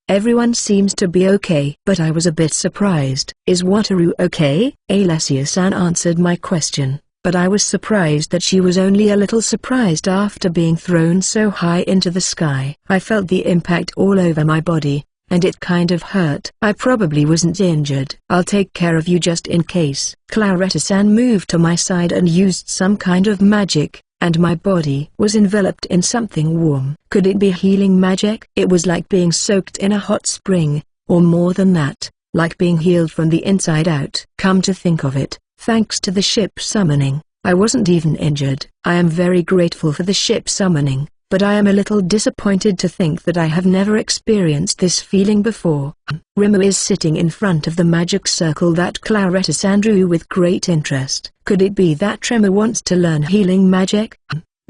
Everyone seems to be okay. But I was a bit surprised. Is Wataru okay? Alessia-san answered my question, but I was surprised that she was only a little surprised after being thrown so high into the sky. I felt the impact all over my body, and it kind of hurt. I probably wasn't injured. I'll take care of you just in case. Claretta-san moved to my side and used some kind of magic, and my body was enveloped in something warm. Could it be healing magic? It was like being soaked in a hot spring, or more than that, like being healed from the inside out. Come to think of it, thanks to the ship summoning, I wasn't even injured. I am very grateful for the ship summoning, but I am a little disappointed to think that I have never experienced this feeling before. Rimo is sitting in front of the magic circle that Claretta-san drew with great interest. Could it be that Tremor wants to learn healing magic?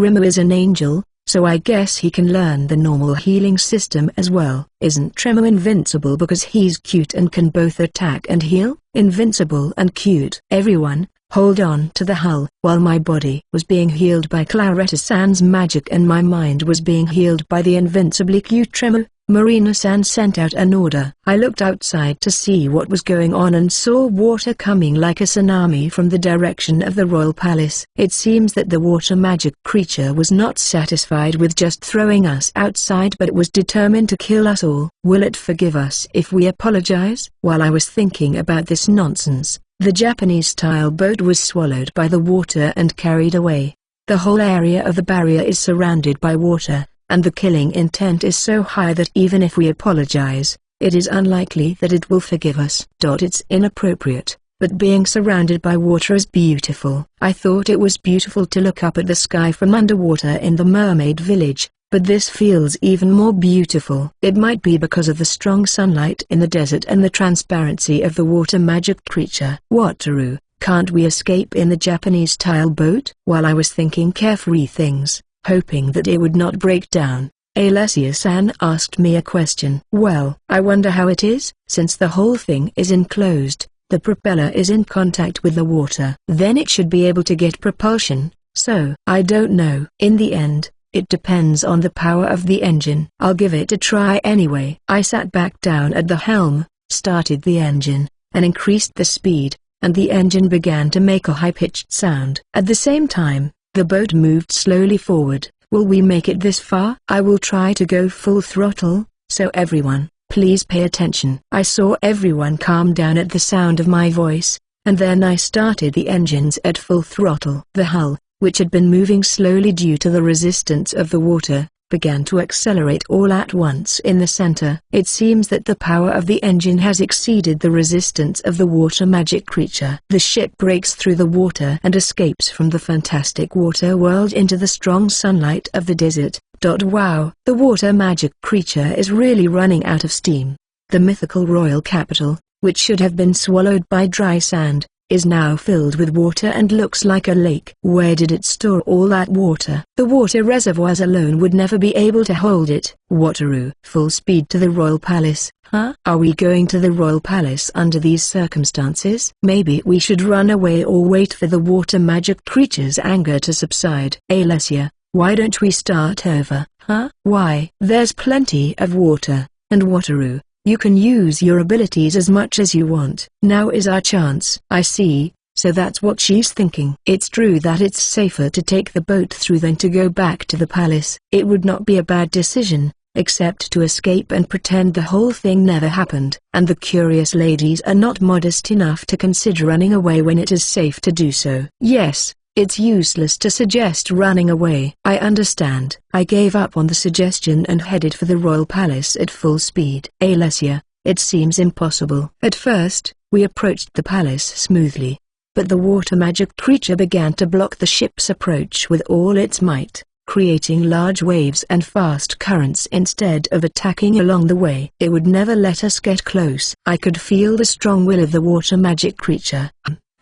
Rimo is an angel, so I guess he can learn the normal healing system as well. Isn't Tremor invincible because he's cute and can both attack and heal? Invincible and cute. Everyone, hold on to the hull. While my body was being healed by Claretta-san's magic and my mind was being healed by the invincibly cute Tremor, Marina-san sent out an order. I looked outside to see what was going on and saw water coming like a tsunami from the direction of the royal palace. It seems that the water magic creature was not satisfied with just throwing us outside but was determined to kill us all. Will it forgive us if we apologize? While I was thinking about this nonsense, the Japanese-style boat was swallowed by the water and carried away. The whole area of the barrier is surrounded by water, and the killing intent is so high that even if we apologize, it is unlikely that it will forgive us. It's inappropriate, but being surrounded by water is beautiful. I thought it was beautiful to look up at the sky from underwater in the mermaid village, but this feels even more beautiful. It might be because of the strong sunlight in the desert and the transparency of the water magic creature. Wataru, can't we escape in the Japanese-style boat? While I was thinking carefree things, hoping that it would not break down, Alessia-san asked me a question. Well, I wonder how it is. Since the whole thing is enclosed, the propeller is in contact with the water. Then it should be able to get propulsion, so I don't know. In the end, it depends on the power of the engine. I'll give it a try anyway. I sat back down at the helm, started the engine, and increased the speed, and the engine began to make a high-pitched sound. At the same time, the boat moved slowly forward. Will we make it this far? I will try to go full throttle, so everyone, please pay attention. I saw everyone calm down at the sound of my voice, and then I started the engines at full throttle. The hull, which had been moving slowly due to the resistance of the water, began to accelerate all at once in the center. It seems that the power of the engine has exceeded the resistance of the water magic creature. The ship breaks through the water and escapes from the fantastic water world into the strong sunlight of the desert. Wow, the water magic creature is really running out of steam. The mythical royal capital, which should have been swallowed by dry sand, is now filled with water and looks like a lake. Where did it store all that water? The water reservoirs alone would never be able to hold it. Wataru. Full speed to the royal palace. Huh? Are we going to the royal palace under these circumstances? Maybe we should run away or wait for the water magic creature's anger to subside. Alessia, why don't we start over? Huh? Why? There's plenty of water, and Wataru, you can use your abilities as much as you want. Now is our chance. I see, so that's what she's thinking. It's true that it's safer to take the boat through than to go back to the palace. It would not be a bad decision, except to escape and pretend the whole thing never happened. And the curious ladies are not modest enough to consider running away when it is safe to do so. Yes. It's useless to suggest running away. I understand. I gave up on the suggestion and headed for the royal palace at full speed. Alessia, it seems impossible. At first, we approached the palace smoothly. But the water magic creature began to block the ship's approach with all its might, creating large waves and fast currents instead of attacking along the way. It would never let us get close. I could feel the strong will of the water magic creature.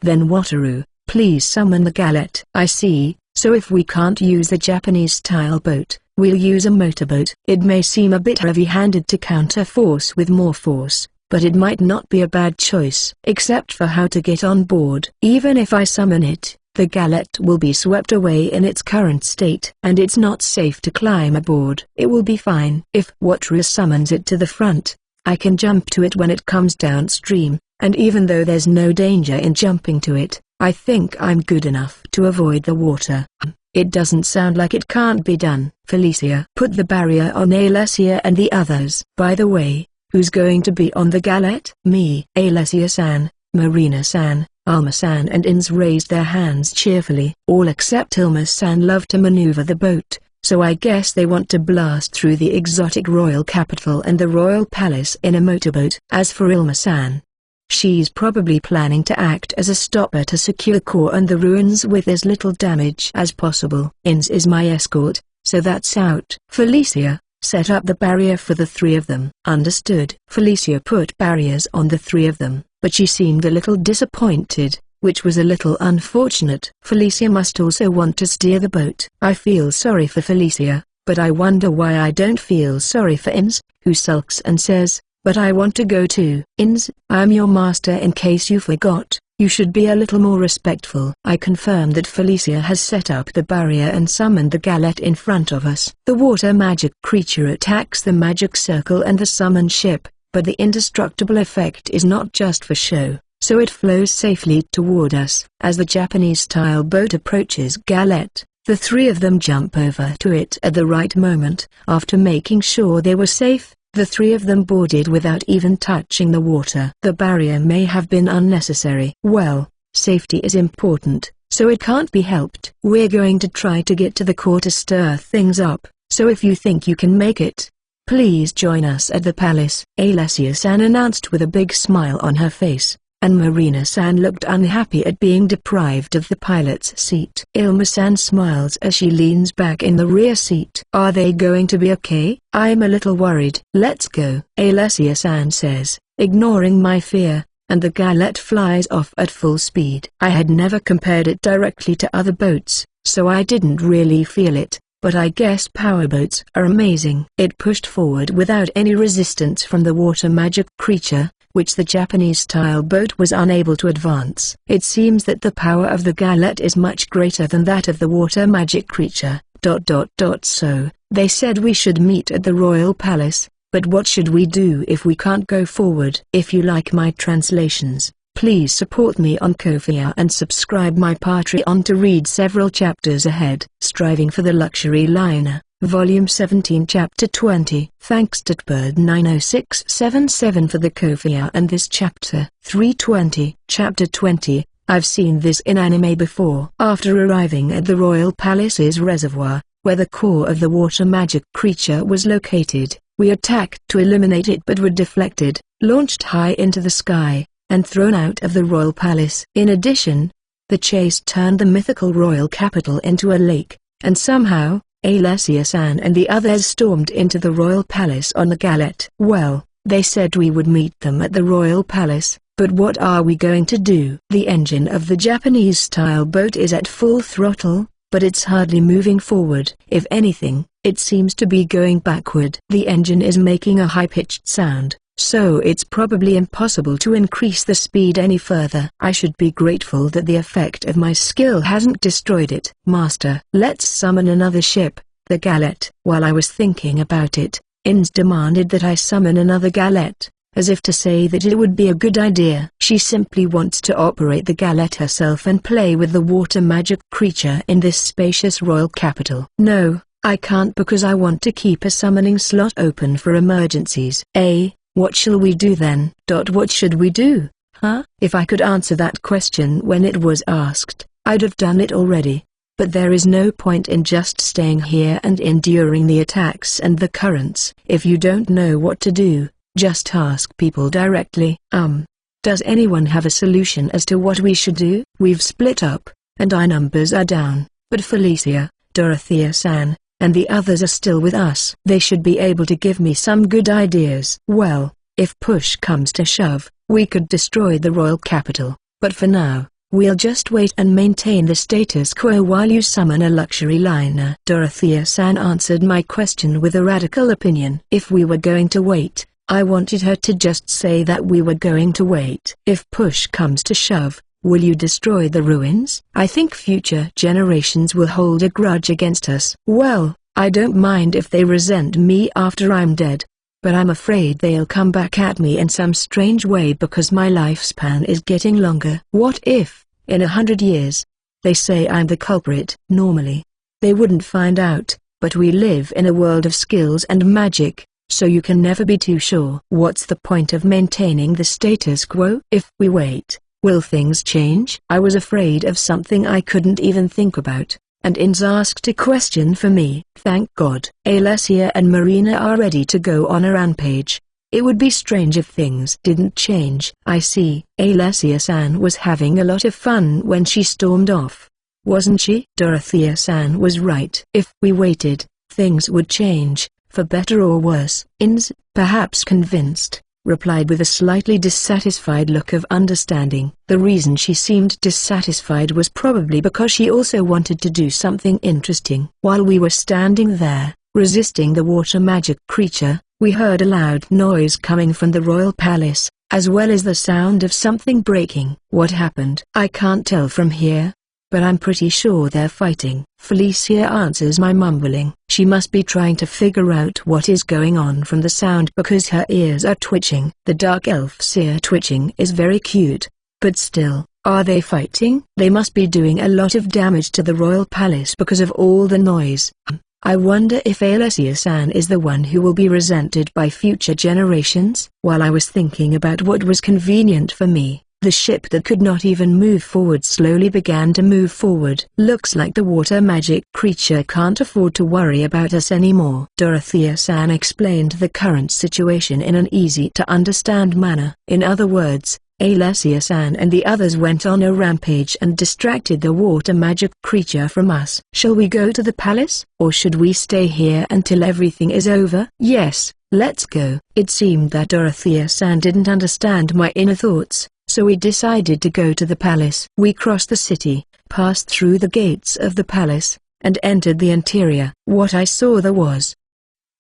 Then Wataru, please summon the galette. I see, so if we can't use the Japanese-style boat, we'll use a motorboat. It may seem a bit heavy-handed to counter force with more force, but it might not be a bad choice. Except for how to get on board. Even if I summon it, the galette will be swept away in its current state. And it's not safe to climb aboard. It will be fine. If Wataru summons it to the front, I can jump to it when it comes downstream, and even though there's no danger in jumping to it, I think I'm good enough to avoid the water. It doesn't sound like it can't be done. Felicia put the barrier on Alessia and the others. By the way, who's going to be on the galette? Me. Alessia-san, Marina-san, Alma-san and Ins raised their hands cheerfully. All except Ilma-san love to maneuver the boat, so I guess they want to blast through the exotic royal capital and the royal palace in a motorboat. As for Ilma-san, she's probably planning to act as a stopper to secure core and the ruins with as little damage as possible. Ins is my escort, so that's out. Felicia, set up the barrier for the three of them. Understood. Felicia put barriers on the three of them, but she seemed a little disappointed, which was a little unfortunate. Felicia must also want to steer the boat. I feel sorry for Felicia, but I wonder why I don't feel sorry for Ins, who sulks and says, "But I want to go too." Ins, I'm your master in case you forgot. You should be a little more respectful. I confirm that Felicia has set up the barrier and summoned the galette in front of us. The water magic creature attacks the magic circle and the summoned ship, but the indestructible effect is not just for show, so it flows safely toward us. As the Japanese-style boat approaches galette, the three of them jump over to it at the right moment. After making sure they were safe, the three of them boarded without even touching the water. The barrier may have been unnecessary. Well, safety is important, so it can't be helped. We're going to try to get to the core to stir things up, so if you think you can make it, please join us at the palace. Alessia-san announced with a big smile on her face, and Marina-san looked unhappy at being deprived of the pilot's seat. Ilma-san smiles as she leans back in the rear seat. Are they going to be okay? I'm a little worried. Let's go, Alessia-san says, ignoring my fear, and the galette flies off at full speed. I had never compared it directly to other boats, so I didn't really feel it, but I guess powerboats are amazing. It pushed forward without any resistance from the water magic creature, which the Japanese-style boat was unable to advance. It seems that the power of the galette is much greater than that of the water magic creature. So, they said we should meet at the royal palace, but what should we do if we can't go forward? If you like my translations, please support me on Ko-fi and subscribe my Patreon to read several chapters ahead. Striving for the Luxury Liner, Volume 17 Chapter 20. Thanks to Bird90677 for the Ko-fi and this chapter. 320. Chapter 20. I've seen this in anime before. After arriving at the royal palace's reservoir, where the core of the water magic creature was located. We attacked to eliminate it but were deflected, launched high into the sky, and thrown out of the royal palace. In addition, the chase turned the mythical royal capital into a lake, and somehow, Alessia-san and the others stormed into the royal palace on the galette. Well, they said we would meet them at the royal palace, but what are we going to do? The engine of the Japanese-style boat is at full throttle, but it's hardly moving forward. If anything, it seems to be going backward. The engine is making a high-pitched sound, so it's probably impossible to increase the speed any further. I should be grateful that the effect of my skill hasn't destroyed it. Master, let's summon another ship, the galette. While I was thinking about it, Ins demanded that I summon another galette, as if to say that it would be a good idea. She simply wants to operate the galette herself and play with the water magic creature in this spacious royal capital. No, I can't because I want to keep a summoning slot open for emergencies. What shall we do then? What should we do, huh? If I could answer that question when it was asked, I'd have done it already. But there is no point in just staying here and enduring the attacks and the currents. If you don't know what to do, just ask people directly. Does anyone have a solution as to what we should do? We've split up, and our numbers are down, but Felicia, Dorothea-san, and the others are still with us. They should be able to give me some good ideas. Well, if push comes to shove, we could destroy the royal capital, but for now, we'll just wait and maintain the status quo while you summon a luxury liner. Dorothea-san answered my question with a radical opinion. If we were going to wait, I wanted her to just say that we were going to wait. If push comes to shove, will you destroy the ruins? I think future generations will hold a grudge against us. Well, I don't mind if they resent me after I'm dead. But I'm afraid they'll come back at me in some strange way because my lifespan is getting longer. What if, in 100 years, they say I'm the culprit? Normally, they wouldn't find out, but we live in a world of skills and magic, so you can never be too sure. What's the point of maintaining the status quo? If we wait, will things change? I was afraid of something I couldn't even think about, and Ins asked a question for me. Thank God. Alessia and Marina are ready to go on a rampage. It would be strange if things didn't change. I see. Alessia-san was having a lot of fun when she stormed off, wasn't she? Dorothea-san was right. If we waited, things would change, for better or worse. Ins, perhaps convinced, replied with a slightly dissatisfied look of understanding. The reason she seemed dissatisfied was probably because she also wanted to do something interesting. While we were standing there, resisting the water magic creature, we heard a loud noise coming from the royal palace, as well as the sound of something breaking. What happened? I can't tell from here, but I'm pretty sure they're fighting. Felicia answers my mumbling. She must be trying to figure out what is going on from the sound because her ears are twitching. The dark elf's ear twitching is very cute, but still, are they fighting? They must be doing a lot of damage to the royal palace because of all the noise. I wonder if Alessia-san is the one who will be resented by future generations. While I was thinking about what was convenient for me, the ship that could not even move forward slowly began to move forward. Looks like the water magic creature can't afford to worry about us anymore. Dorothea-san explained the current situation in an easy-to-understand manner. In other words, Alessia-san and the others went on a rampage and distracted the water magic creature from us. Shall we go to the palace, or should we stay here until everything is over? Yes, let's go. It seemed that Dorothea-san didn't understand my inner thoughts, so we decided to go to the palace. We crossed the city, passed through the gates of the palace, and entered the interior. What I saw there was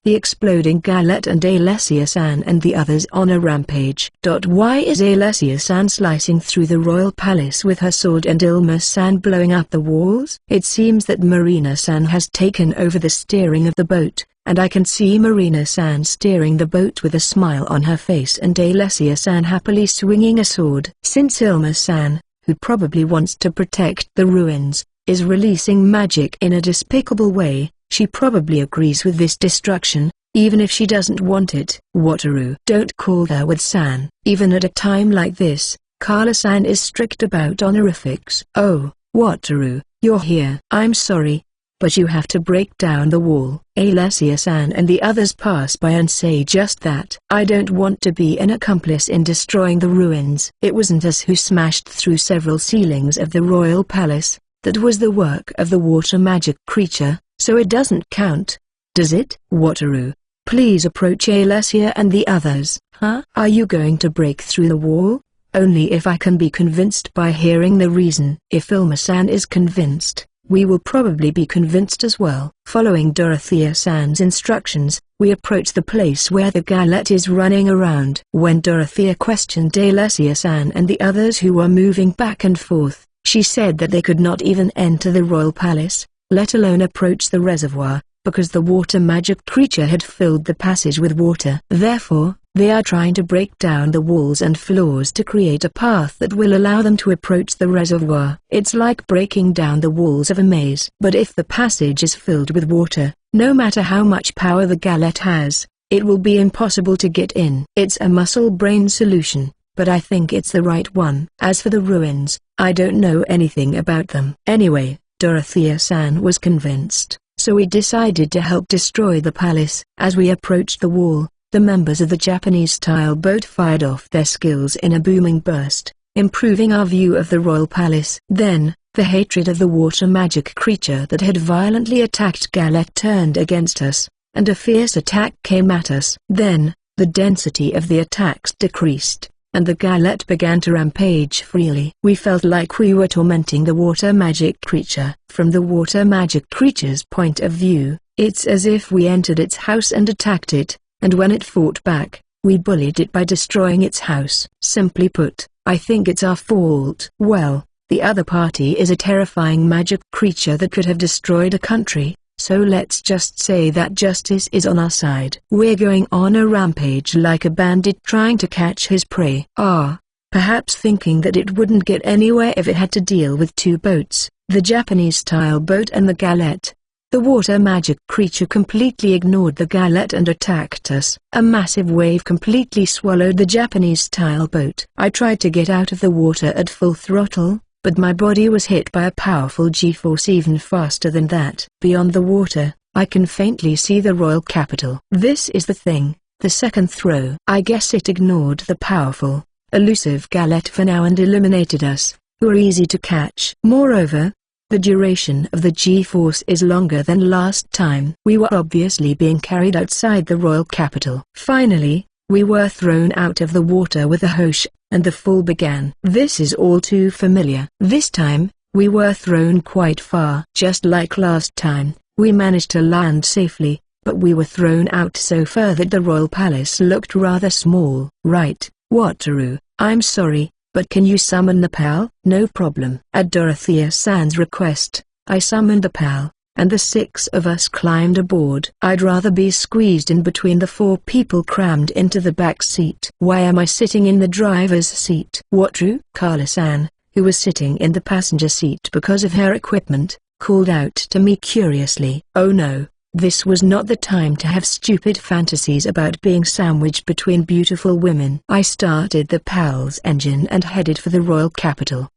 the exploding galette and Alessia-san and the others on a rampage. Why is Alessia-san slicing through the royal palace with her sword and Ilma-san blowing up the walls? It seems that Marina-san has taken over the steering of the boat, and I can see Marina-san steering the boat with a smile on her face and Alessia-san happily swinging a sword. Since Ilma-san, who probably wants to protect the ruins, is releasing magic in a despicable way, she probably agrees with this destruction, even if she doesn't want it. Wataru, don't call her with San. Even at a time like this, Kala-san is strict about honorifics. Oh, Wataru, you're here. I'm sorry. but you have to break down the wall. Alessia-san and the others pass by and say just that. I don't want to be an accomplice in destroying the ruins. It wasn't us who smashed through several ceilings of the royal palace. That was the work of the water magic creature, so it doesn't count. Does it? Wataru, please approach Alessia and the others. Huh? Are you going to break through the wall? Only if I can be convinced by hearing the reason. If Ilma-san is convinced, we will probably be convinced as well. Following Dorothea-san's instructions, we approach the place where the galette is running around. When Dorothea questioned Alessia-san and the others who were moving back and forth, she said that they could not even enter the royal palace, let alone approach the reservoir, because the water magic creature had filled the passage with water. Therefore, they are trying to break down the walls and floors to create a path that will allow them to approach the reservoir. It's like breaking down the walls of a maze. But if the passage is filled with water, no matter how much power the galette has, it will be impossible to get in. It's a muscle-brain solution, but I think it's the right one. As for the ruins, I don't know anything about them. Anyway, Dorothea-san was convinced, so we decided to help destroy the palace. As we approached the wall, the members of the Japanese-style boat fired off their skills in a booming burst, improving our view of the royal palace. Then, the hatred of the water magic creature that had violently attacked Galette turned against us, and a fierce attack came at us. Then, the density of the attacks decreased, and the Galette began to rampage freely. We felt like we were tormenting the water magic creature. From the water magic creature's point of view, it's as if we entered its house and attacked it, and when it fought back, we bullied it by destroying its house. Simply put, I think it's our fault. Well, the other party is a terrifying magic creature that could have destroyed a country, so let's just say that justice is on our side. We're going on a rampage like a bandit trying to catch his prey. Perhaps thinking that it wouldn't get anywhere if it had to deal with two boats, the Japanese-style boat and the galette. The water magic creature completely ignored the galette and attacked us. A massive wave completely swallowed the Japanese-style boat. I tried to get out of the water at full throttle, but my body was hit by a powerful G-force even faster than that. Beyond the water, I can faintly see the royal capital. This is the thing, the second throw. I guess it ignored the powerful, elusive galette for now and eliminated us, who are easy to catch. Moreover, the duration of the G-force is longer than last time. We were obviously being carried outside the royal capital. Finally, we were thrown out of the water with a whoosh, and the fall began. This is all too familiar. This time, we were thrown quite far. Just like last time, we managed to land safely, but we were thrown out so far that the royal palace looked rather small. Right, Wataru, I'm sorry, but can you summon the PAL? No problem. At Dorothea-san's request, I summoned the PAL, and the six of us climbed aboard. I'd rather be squeezed in between the four people crammed into the back seat. Why am I sitting in the driver's seat? Wataru? Carla-san, who was sitting in the passenger seat because of her equipment, called out to me curiously. Oh no. This was not the time to have stupid fantasies about being sandwiched between beautiful women. I started the PAL's engine and headed for the royal capital.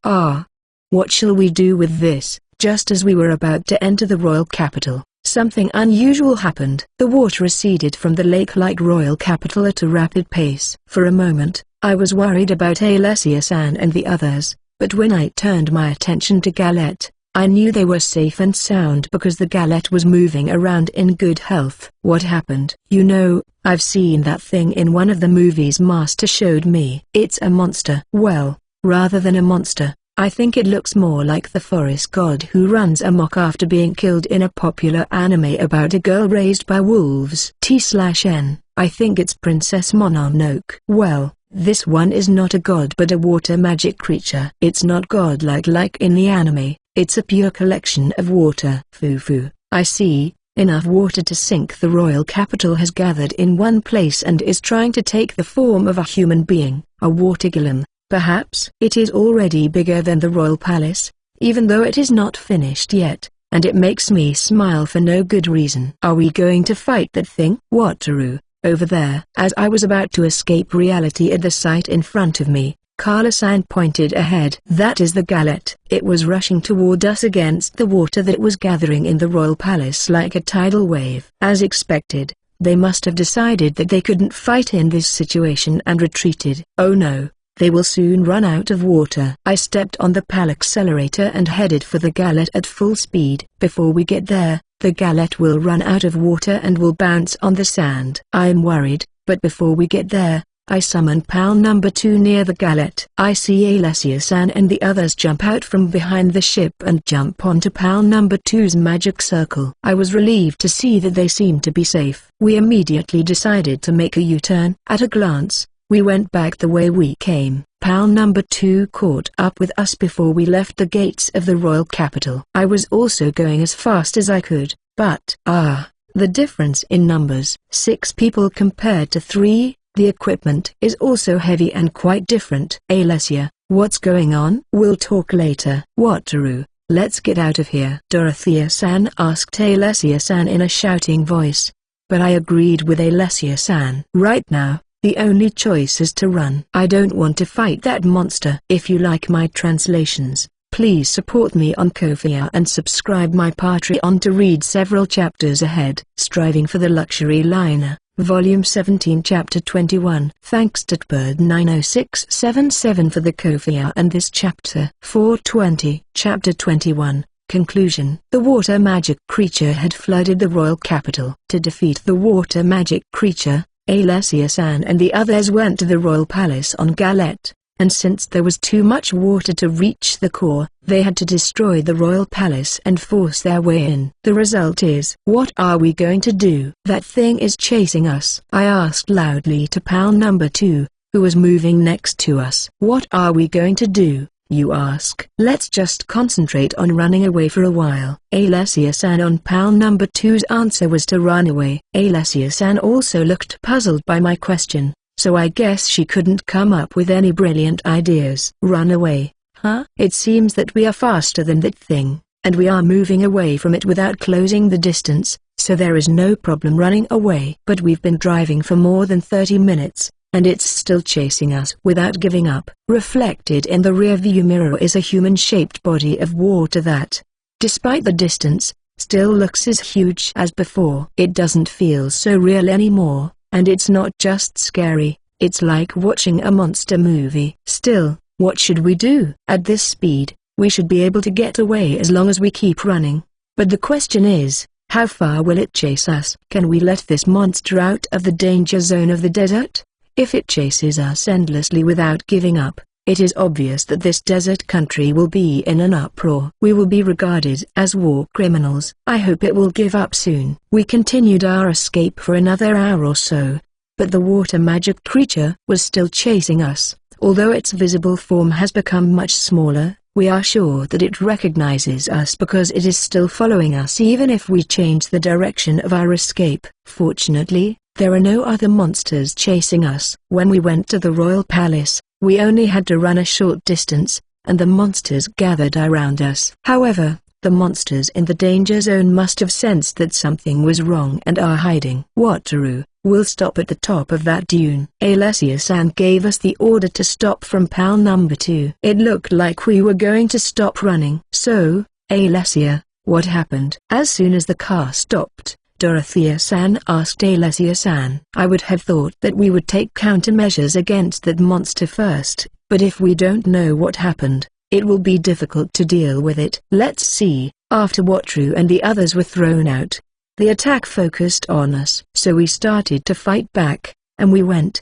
What shall we do with this? Just as we were about to enter the royal capital, something unusual happened. The water receded from the lake-like royal capital at a rapid pace. For a moment, I was worried about Alessia-san and the others, but when I turned my attention to Galette, I knew they were safe and sound because the galette was moving around in good health. What happened? You know, I've seen that thing in one of the movies Master showed me. It's a monster. Well, rather than a monster, I think it looks more like the forest god who runs amok after being killed in a popular anime about a girl raised by wolves. T/N. I think it's Princess Mononoke. Well, this one is not a god but a water magic creature. It's not godlike like in the anime. It's a pure collection of water. Foo. I see, enough water to sink the royal capital has gathered in one place and is trying to take the form of a human being, a water golem, perhaps. It is already bigger than the royal palace, even though it is not finished yet, and it makes me smile for no good reason. Are we going to fight that thing? Wataru, over there. As I was about to escape reality at the sight in front of me, Carla-san pointed ahead. That is the gallet. It was rushing toward us against the water that was gathering in the royal palace like a tidal wave. As expected, they must have decided that they couldn't fight in this situation and retreated. Oh no, they will soon run out of water. I stepped on the PAL accelerator and headed for the gallet at full speed. Before we get there, the gallet will run out of water and will bounce on the sand. I am worried, but before we get there, I summon PAL number 2 near the gallet. I see Alessia-san and the others jump out from behind the ship and jump onto PAL number 2's magic circle. I was relieved to see that they seemed to be safe. We immediately decided to make a U-turn. At a glance, we went back the way we came. PAL number 2 caught up with us before we left the gates of the royal capital. I was also going as fast as I could, but the difference in numbers. 6 people compared to 3, the equipment is also heavy and quite different. Alessia, what's going on? We'll talk later. Wataru, let's get out of here. Dorothea-san asked Alessia-san in a shouting voice. But I agreed with Alessia-san. Right now, the only choice is to run. I don't want to fight that monster. If you like my translations, please support me on Ko-fi and subscribe my Patreon to read several chapters ahead. Striving for the Luxury Liner, Volume 17 Chapter 21. Thanks to Bird90677 for the Ko-fi and this chapter. 420. Chapter 21. Conclusion. The water magic creature had flooded the royal capital. To defeat the water magic creature, Alessia-san and the others went to the royal palace on Galette, and since there was too much water to reach the core, they had to destroy the royal palace and force their way in. The result is, what are we going to do? That thing is chasing us. I asked loudly to PAL number 2, who was moving next to us. What are we going to do, you ask? Let's just concentrate on running away for a while. Alessia-san on PAL number 2's answer was to run away. Alessia-san also looked puzzled by my question, so I guess she couldn't come up with any brilliant ideas. Run away, huh? It seems that we are faster than that thing, and we are moving away from it without closing the distance, so there is no problem running away. But we've been driving for more than 30 minutes. And it's still chasing us without giving up. Reflected in the rearview mirror is a human-shaped body of water that, despite the distance, still looks as huge as before. It doesn't feel so real anymore, and it's not just scary, it's like watching a monster movie. Still, what should we do? At this speed, we should be able to get away as long as we keep running. But the question is, how far will it chase us? Can we let this monster out of the danger zone of the desert? If it chases us endlessly without giving up, it is obvious that this desert country will be in an uproar. We will be regarded as war criminals. I hope it will give up soon. We continued our escape for another hour or so, but the water magic creature was still chasing us. Although its visible form has become much smaller, we are sure that it recognizes us because it is still following us even if we change the direction of our escape. Fortunately, there are no other monsters chasing us. When we went to the royal palace, we only had to run a short distance, and the monsters gathered around us. However, the monsters in the danger zone must have sensed that something was wrong and are hiding. Wataru, we'll stop at the top of that dune. Alessia-san gave us the order to stop from PAL number 2. It looked like we were going to stop running. So, Alessia, what happened? As soon as the car stopped, Dorothea-san asked Alessia-san. I would have thought that we would take countermeasures against that monster first, but if we don't know what happened, it will be difficult to deal with it. Let's see. After Wataru and the others were thrown out, the attack focused on us. So we started to fight back, and we went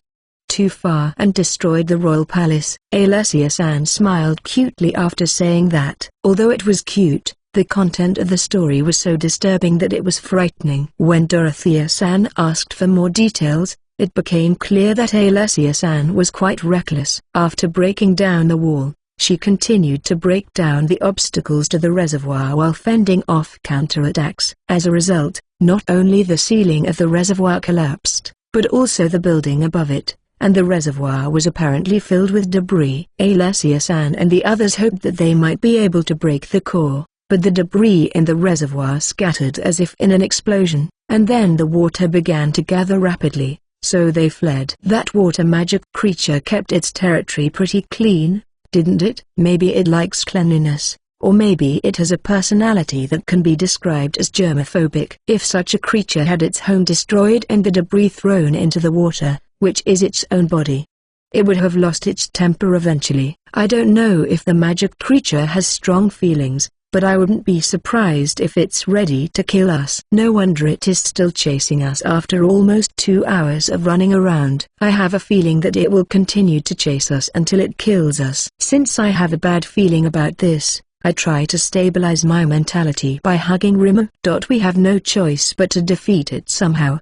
too far and destroyed the royal palace. Alessia-san smiled cutely after saying that. Although it was cute, the content of the story was so disturbing that it was frightening. When Dorothea-san asked for more details, it became clear that Alessia-san was quite reckless. After breaking down the wall, she continued to break down the obstacles to the reservoir while fending off counterattacks. As a result, not only the ceiling of the reservoir collapsed, but also the building above it, and the reservoir was apparently filled with debris. Alessia-san and the others hoped that they might be able to break the core, but the debris in the reservoir scattered as if in an explosion, and then the water began to gather rapidly, So they fled. That water magic creature kept its territory pretty clean, didn't it? Maybe it likes cleanliness, or maybe it has a personality that can be described as germophobic. If such a creature had its home destroyed and the debris thrown into the water, which is its own body, it would have lost its temper eventually. I don't know if the magic creature has strong feelings, but I wouldn't be surprised if it's ready to kill us. No wonder it is still chasing us after almost 2 hours of running around. I have a feeling that it will continue to chase us until it kills us. Since I have a bad feeling about this, I try to stabilize my mentality by hugging Rimmer. We have no choice but to defeat it somehow,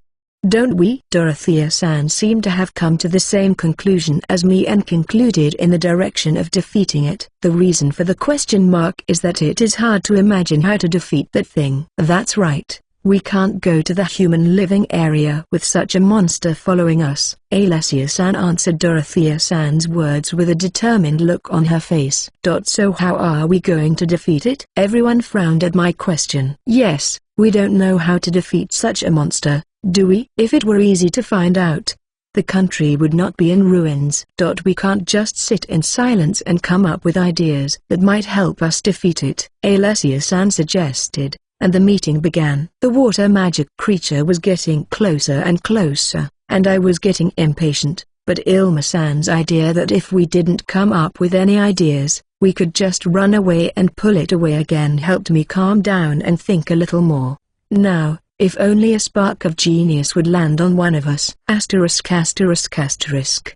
don't we? Dorothea-san seemed to have come to the same conclusion as me and concluded in the direction of defeating it. The reason for the question mark is that it is hard to imagine how to defeat that thing. That's right, we can't go to the human living area with such a monster following us. Alessia-san answered Dorothea-san's words with a determined look on her face. So how are we going to defeat it? Everyone frowned at my question. Yes, we don't know how to defeat such a monster, do we? If it were easy to find out, the country would not be in ruins. We can't just sit in silence and come up with ideas that might help us defeat it, Alessia-san suggested, and the meeting began. The water magic creature was getting closer and closer, and I was getting impatient, but Ilma-san's idea that if we didn't come up with any ideas, we could just run away and pull it away again helped me calm down and think a little more. Now, if only a spark of genius would land on one of us. Asterisk asterisk asterisk.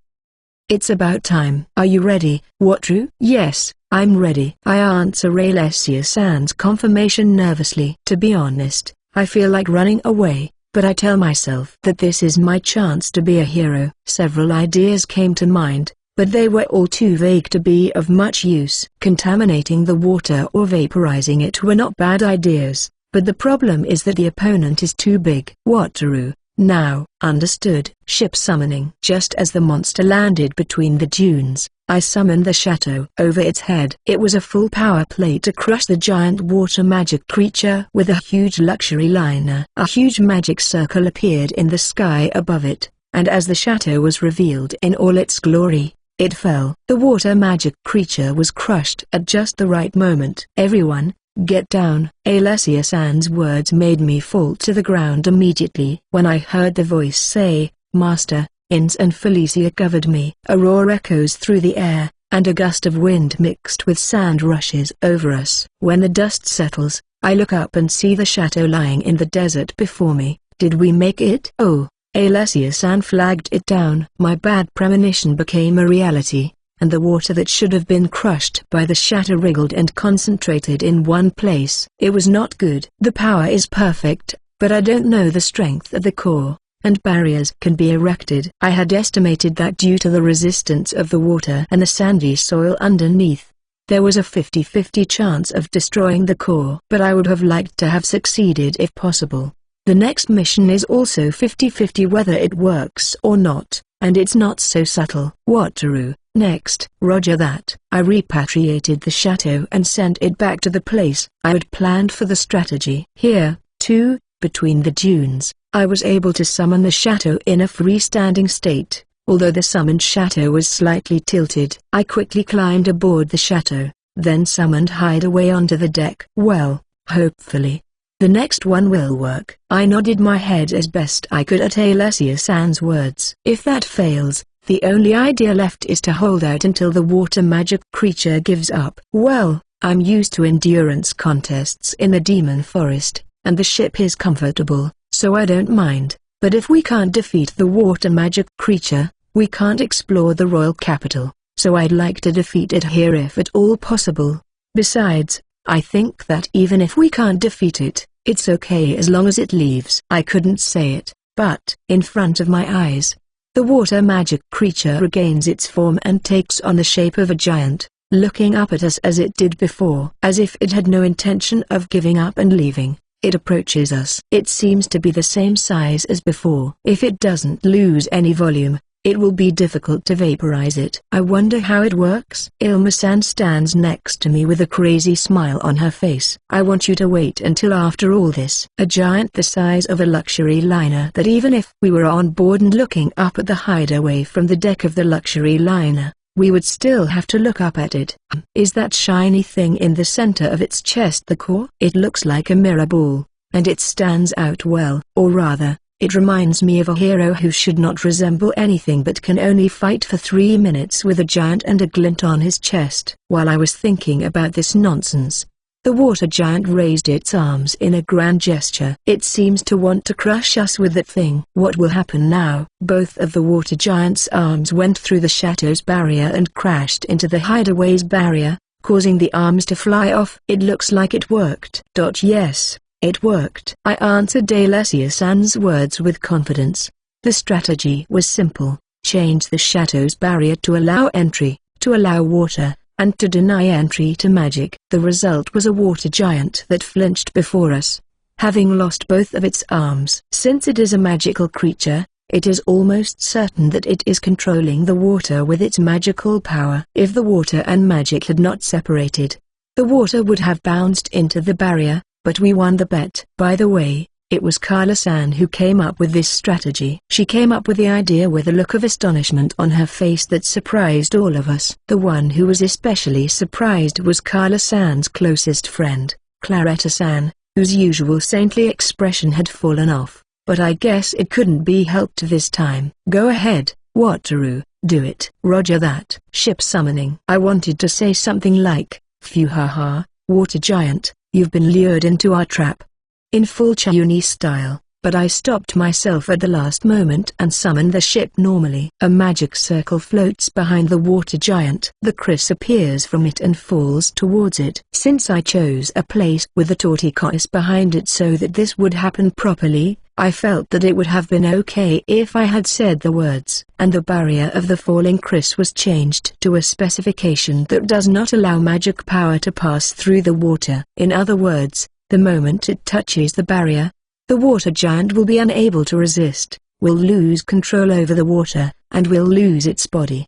It's about time. Are you ready, Wataru? Yes, I'm ready. I answer Alessia-san's confirmation nervously. To be honest, I feel like running away, but I tell myself that this is my chance to be a hero. Several ideas came to mind, but they were all too vague to be of much use. Contaminating the water or vaporizing it were not bad ideas. But the problem is that the opponent is too big. Wataru, now, understood. Ship summoning. Just as the monster landed between the dunes, I summoned the shadow over its head. It was a full power play to crush the giant water magic creature with a huge luxury liner. A huge magic circle appeared in the sky above it, and as the shadow was revealed in all its glory, it fell. The water magic creature was crushed at just the right moment. Everyone, get down. Alessia-san's words made me fall to the ground immediately. When I heard the voice say, Master, Ins and Felicia covered me. A roar echoes through the air, and a gust of wind mixed with sand rushes over us. When the dust settles, I look up and see the shadow lying in the desert before me. Did we make it? Oh, Alessia-san flagged it down. My bad premonition became a reality, and the water that should have been crushed by the shatter wriggled and concentrated in one place. It was not good. The power is perfect, but I don't know the strength of the core, and barriers can be erected. I had estimated that due to the resistance of the water and the sandy soil underneath, there was a 50-50 chance of destroying the core. But I would have liked to have succeeded if possible. The next mission is also 50-50 whether it works or not, and it's not so subtle. Wataru, next. Roger that. I repatriated the shadow and sent it back to the place I had planned for the strategy. Here, too, between the dunes, I was able to summon the shadow in a freestanding state. Although the summoned shadow was slightly tilted, I quickly climbed aboard the shadow, then summoned Hideaway onto the deck. Well, hopefully, the next one will work. I nodded my head as best I could at Alessia-san's words. If that fails, the only idea left is to hold out until the water magic creature gives up. Well, I'm used to endurance contests in the demon forest, and the ship is comfortable, so I don't mind. But if we can't defeat the water magic creature, we can't explore the royal capital, so I'd like to defeat it here if at all possible. Besides, I think that even if we can't defeat it, it's okay as long as it leaves. I couldn't say it, but in front of my eyes, the water magic creature regains its form and takes on the shape of a giant, looking up at us as it did before. As if it had no intention of giving up and leaving, it approaches us. It seems to be the same size as before. If it doesn't lose any volume, it will be difficult to vaporize it. I wonder how it works. Ilma-san stands next to me with a crazy smile on her face. I want you to wait until after all this. A giant the size of a luxury liner that even if we were on board and looking up at the hideaway from the deck of the luxury liner, we would still have to look up at it. Is that shiny thing in the center of its chest the core? It looks like a mirror ball, and it stands out well. Or rather, it reminds me of a hero who should not resemble anything but can only fight for 3 minutes with a giant and a glint on his chest. While I was thinking about this nonsense, the water giant raised its arms in a grand gesture. It seems to want to crush us with that thing. What will happen now? Both of the water giant's arms went through the shadow's barrier and crashed into the hideaway's barrier, causing the arms to fly off. It looks like it worked. Yes. It worked. I answered Alessia-san's words with confidence. The strategy was simple: change the shadow's barrier to allow entry, to allow water, and to deny entry to magic. The result was a water giant that flinched before us, having lost both of its arms. Since it is a magical creature, it is almost certain that it is controlling the water with its magical power. If the water and magic had not separated, the water would have bounced into the barrier, but we won the bet. By the way, it was Carla-san who came up with this strategy. She came up with the idea with a look of astonishment on her face that surprised all of us. The one who was especially surprised was Carla-san's closest friend, Claretta-san, whose usual saintly expression had fallen off. But I guess it couldn't be helped this time. Go ahead, Wataru, do it. Roger that. Ship summoning. I wanted to say something like, phew haha, water giant, you've been lured into our trap, in full Chayuni style, but I stopped myself at the last moment and summoned the ship normally. A magic circle floats behind the water giant. The Chris appears from it and falls towards it. Since I chose a place with the torticolis behind it so that this would happen properly, I felt that it would have been okay if I had said the words. And the barrier of the falling Chris was changed to a specification that does not allow magic power to pass through the water. In other words, the moment it touches the barrier, the water giant will be unable to resist, will lose control over the water, and will lose its body.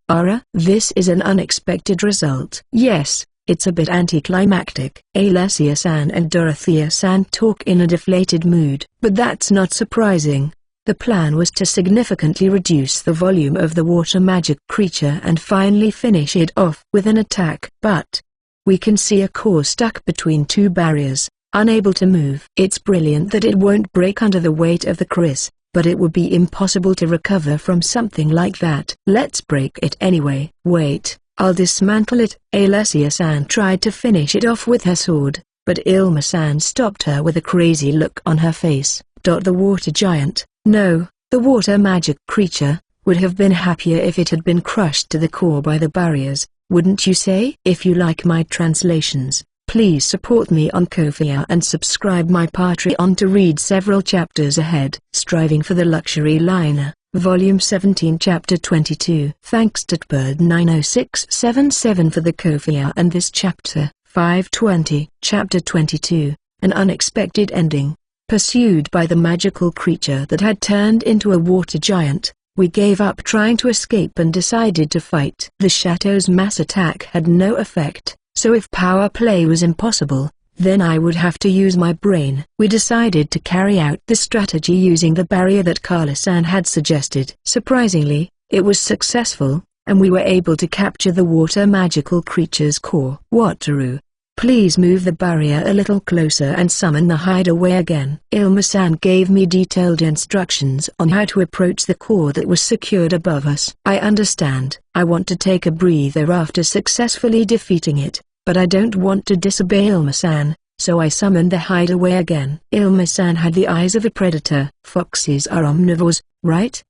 This is an unexpected result. Yes, it's a bit anticlimactic. Alessia-san and Dorothea-san talk in a deflated mood. But that's not surprising. The plan was to significantly reduce the volume of the water magic creature and finally finish it off with an attack. But we can see a core stuck between two barriers, unable to move. It's brilliant that it won't break under the weight of the Chris, but it would be impossible to recover from something like that. Let's break it anyway. Wait, I'll dismantle it. Alessia-san tried to finish it off with her sword, but Ilma-san stopped her with a crazy look on her face. The water giant, no, the water magic creature, would have been happier if it had been crushed to the core by the barriers, wouldn't you say? If you like my translations, please support me on Ko-fi and subscribe my Patreon to read several chapters ahead. Striving for the Luxury Liner, Volume 17 Chapter 22. Thanks to Bird90677 for the Ko-fi and this chapter. 520. Chapter 22, An Unexpected Ending. Pursued by the magical creature that had turned into a water giant, we gave up trying to escape and decided to fight. The Shadow's mass attack had no effect, so if power play was impossible, then I would have to use my brain. We decided to carry out the strategy using the barrier that Carla-san had suggested. Surprisingly, it was successful, and we were able to capture the water magical creature's core. Wataru, please move the barrier a little closer and summon the hideaway again. Ilma-san gave me detailed instructions on how to approach the core that was secured above us. I understand. I want to take a breather after successfully defeating it, but I don't want to disobey Ilma-san, so I summoned the hideaway again. Ilma-san had the eyes of a predator. Foxes are omnivores, right?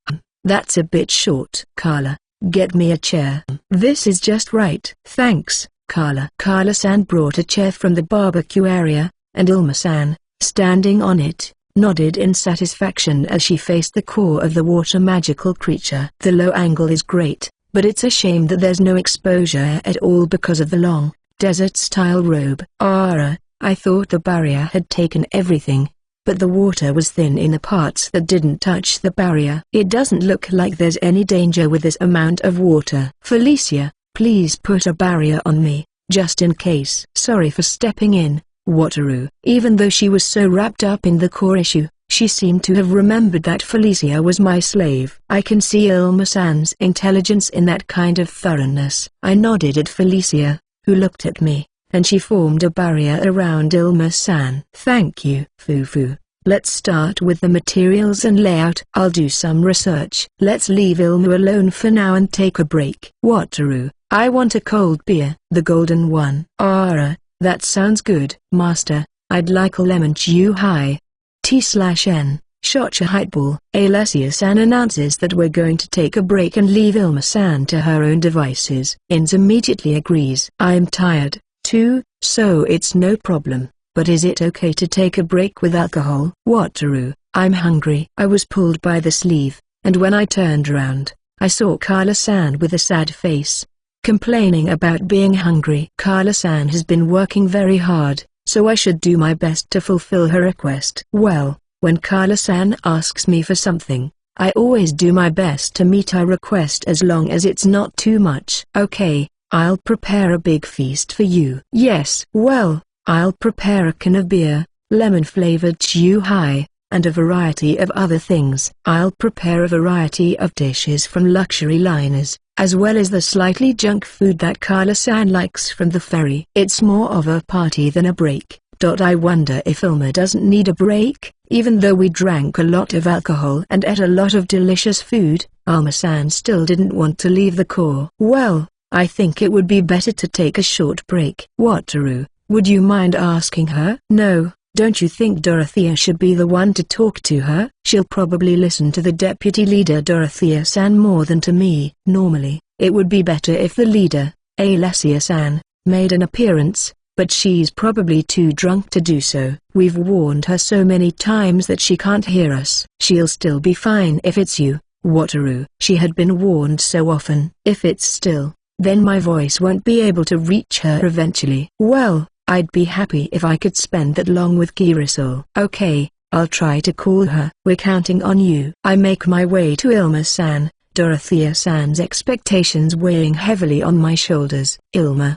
That's a bit short. Carla, get me a chair. This is just right. Thanks, Carla. Carla-san brought a chair from the barbecue area, and Ilma-san, standing on it, nodded in satisfaction as she faced the core of the water magical creature. The low angle is great, but it's a shame that there's no exposure at all because of the long, desert-style robe. I thought the barrier had taken everything. but the water was thin in the parts that didn't touch the barrier. It doesn't look like there's any danger with this amount of water. Felicia, please put a barrier on me, just in case. Sorry for stepping in, Wataru. Even though she was so wrapped up in the core issue, she seemed to have remembered that Felicia was my slave. I can see Ilma-san's intelligence in that kind of thoroughness. I nodded at Felicia, who looked at me, and she formed a barrier around Ilma-san. Thank you. Fufu. Let's start with the materials and layout. I'll do some research. Let's leave Ilma alone for now and take a break. Wataru, I want a cold beer. The golden one. Ara, that sounds good. Master, I'd like a lemon Chu-Hai. T/N, Shotcha Hightball. Alessia-san announces that we're going to take a break and leave Ilma-san to her own devices. Ins immediately agrees. I'm tired, too, so it's no problem, but is it okay to take a break with alcohol? Wataru, I'm hungry. I was pulled by the sleeve, and when I turned around, I saw Carla-san with a sad face, complaining about being hungry. Carla-san has been working very hard, so I should do my best to fulfill her request. Well, when Carla-san asks me for something, I always do my best to meet her request as long as it's not too much. Okay, I'll prepare a big feast for you. Yes. Well, I'll prepare a can of beer, lemon-flavored Chu-Hai, and a variety of other things. I'll prepare a variety of dishes from luxury liners, as well as the slightly junk food that Carla-san likes from the ferry. It's more of a party than a break. I wonder if Ilma doesn't need a break. Even though we drank a lot of alcohol and ate a lot of delicious food, Ilma-san still didn't want to leave the core. Well, I think it would be better to take a short break. Wataru, would you mind asking her? No. Don't you think Dorothea should be the one to talk to her? She'll probably listen to the deputy leader Dorothea-san more than to me. Normally, it would be better if the leader, Alessia-san, made an appearance, but she's probably too drunk to do so. We've warned her so many times that she can't hear us. She'll still be fine if it's you, Wataru. She had been warned so often. If it's still, then my voice won't be able to reach her eventually. Well, I'd be happy if I could spend that long with Kiriso. Okay, I'll try to call her. We're counting on you. I make my way to Ilma-san, Dorothea-san's expectations weighing heavily on my shoulders. Ilma.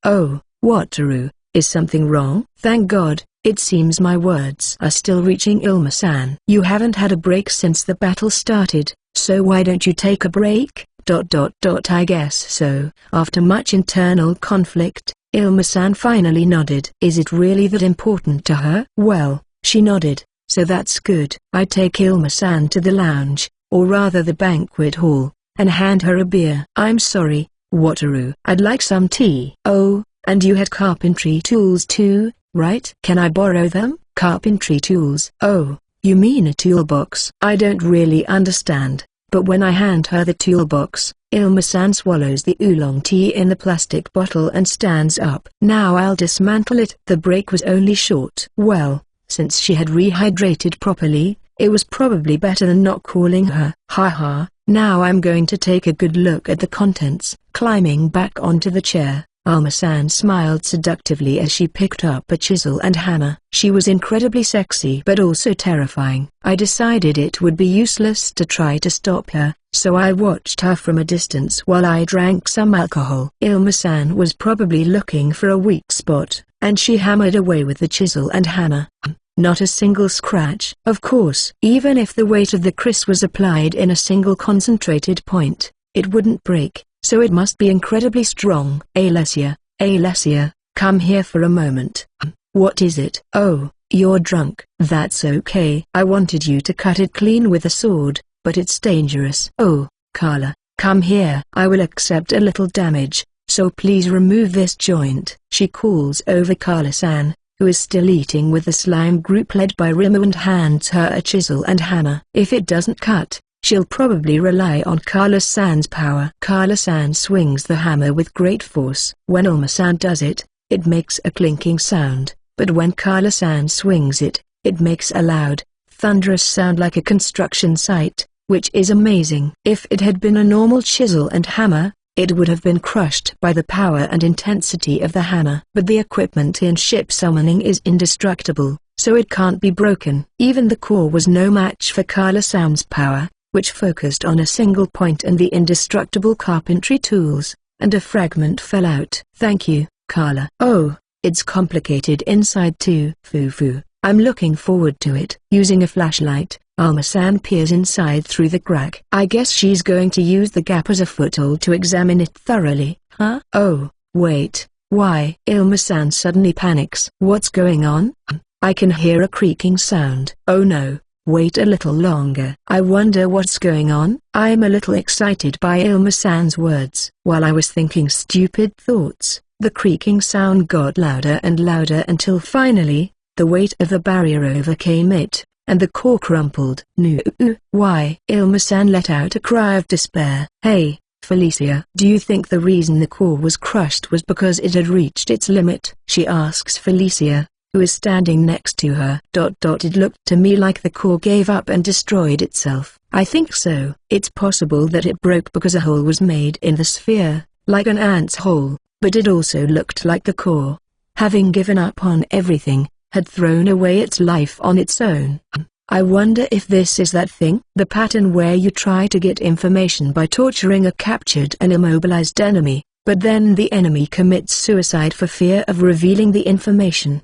Oh, Wataru, is something wrong? Thank God, it seems my words are still reaching Ilma-san. You haven't had a break since the battle started, so why don't you take a break? I guess so. After much internal conflict, Ilma-san finally nodded. Is it really that important to her? Well, she nodded, so that's good. I take Ilma-san to the lounge, or rather the banquet hall, and hand her a beer. I'm sorry, Wataru. I'd like some tea. Oh, and you had carpentry tools too, right? Can I borrow them? Carpentry tools? Oh, you mean a toolbox? I don't really understand, but when I hand her the toolbox, Ilma-san swallows the oolong tea in the plastic bottle and stands up. Now I'll dismantle it. The break was only short. Well, since she had rehydrated properly, it was probably better than not calling her. Haha, now I'm going to take a good look at the contents. Climbing back onto the chair, Ilma-san smiled seductively as she picked up a chisel and hammer. She was incredibly sexy but also terrifying. I decided it would be useless to try to stop her, so I watched her from a distance while I drank some alcohol. Ilma-san was probably looking for a weak spot, and she hammered away with the chisel and hammer. Not a single scratch. Of course, even if the weight of the kris was applied in a single concentrated point, it wouldn't break, so it must be incredibly strong. Alessia, come here for a moment. What is it? Oh, you're drunk. That's okay. I wanted you to cut it clean with a sword, but it's dangerous. Oh, Carla, come here. I will accept a little damage, so please remove this joint. She calls over Carla-san, who is still eating with the slime group led by Rimu, and hands her a chisel and hammer. If it doesn't cut, she'll probably rely on Carla-san's power. Carla-san swings the hammer with great force. When Ilma-san does it, it makes a clinking sound, but when Carla-san swings it, it makes a loud, thunderous sound like a construction site, which is amazing. If it had been a normal chisel and hammer, it would have been crushed by the power and intensity of the hammer. But the equipment in ship summoning is indestructible, so it can't be broken. Even the core was no match for Kala-san's power, which focused on a single point and the indestructible carpentry tools, and a fragment fell out. Thank you, Kala. Oh, it's complicated inside too. Foo-foo, I'm looking forward to it. Using a flashlight, Alma-san peers inside through the crack. I guess she's going to use the gap as a foothold to examine it thoroughly. Huh? Oh, wait, why? Ilma-san suddenly panics. What's going on? I can hear a creaking sound. Oh no, wait a little longer. I wonder what's going on? I'm a little excited by Ilma-san's words. While I was thinking stupid thoughts, the creaking sound got louder and louder until finally, the weight of the barrier overcame it, and the core crumpled. No. Why? Ilma-san let out a cry of despair. Hey, Felicia. Do you think the reason the core was crushed was because it had reached its limit? She asks Felicia, who is standing next to her. It looked to me like the core gave up and destroyed itself. I think so. It's possible that it broke because a hole was made in the sphere, like an ant's hole, but it also looked like the core, having given up on everything, had thrown away its life on its own. I wonder if this is that thing? The pattern where you try to get information by torturing a captured and immobilized enemy, but then the enemy commits suicide for fear of revealing the information.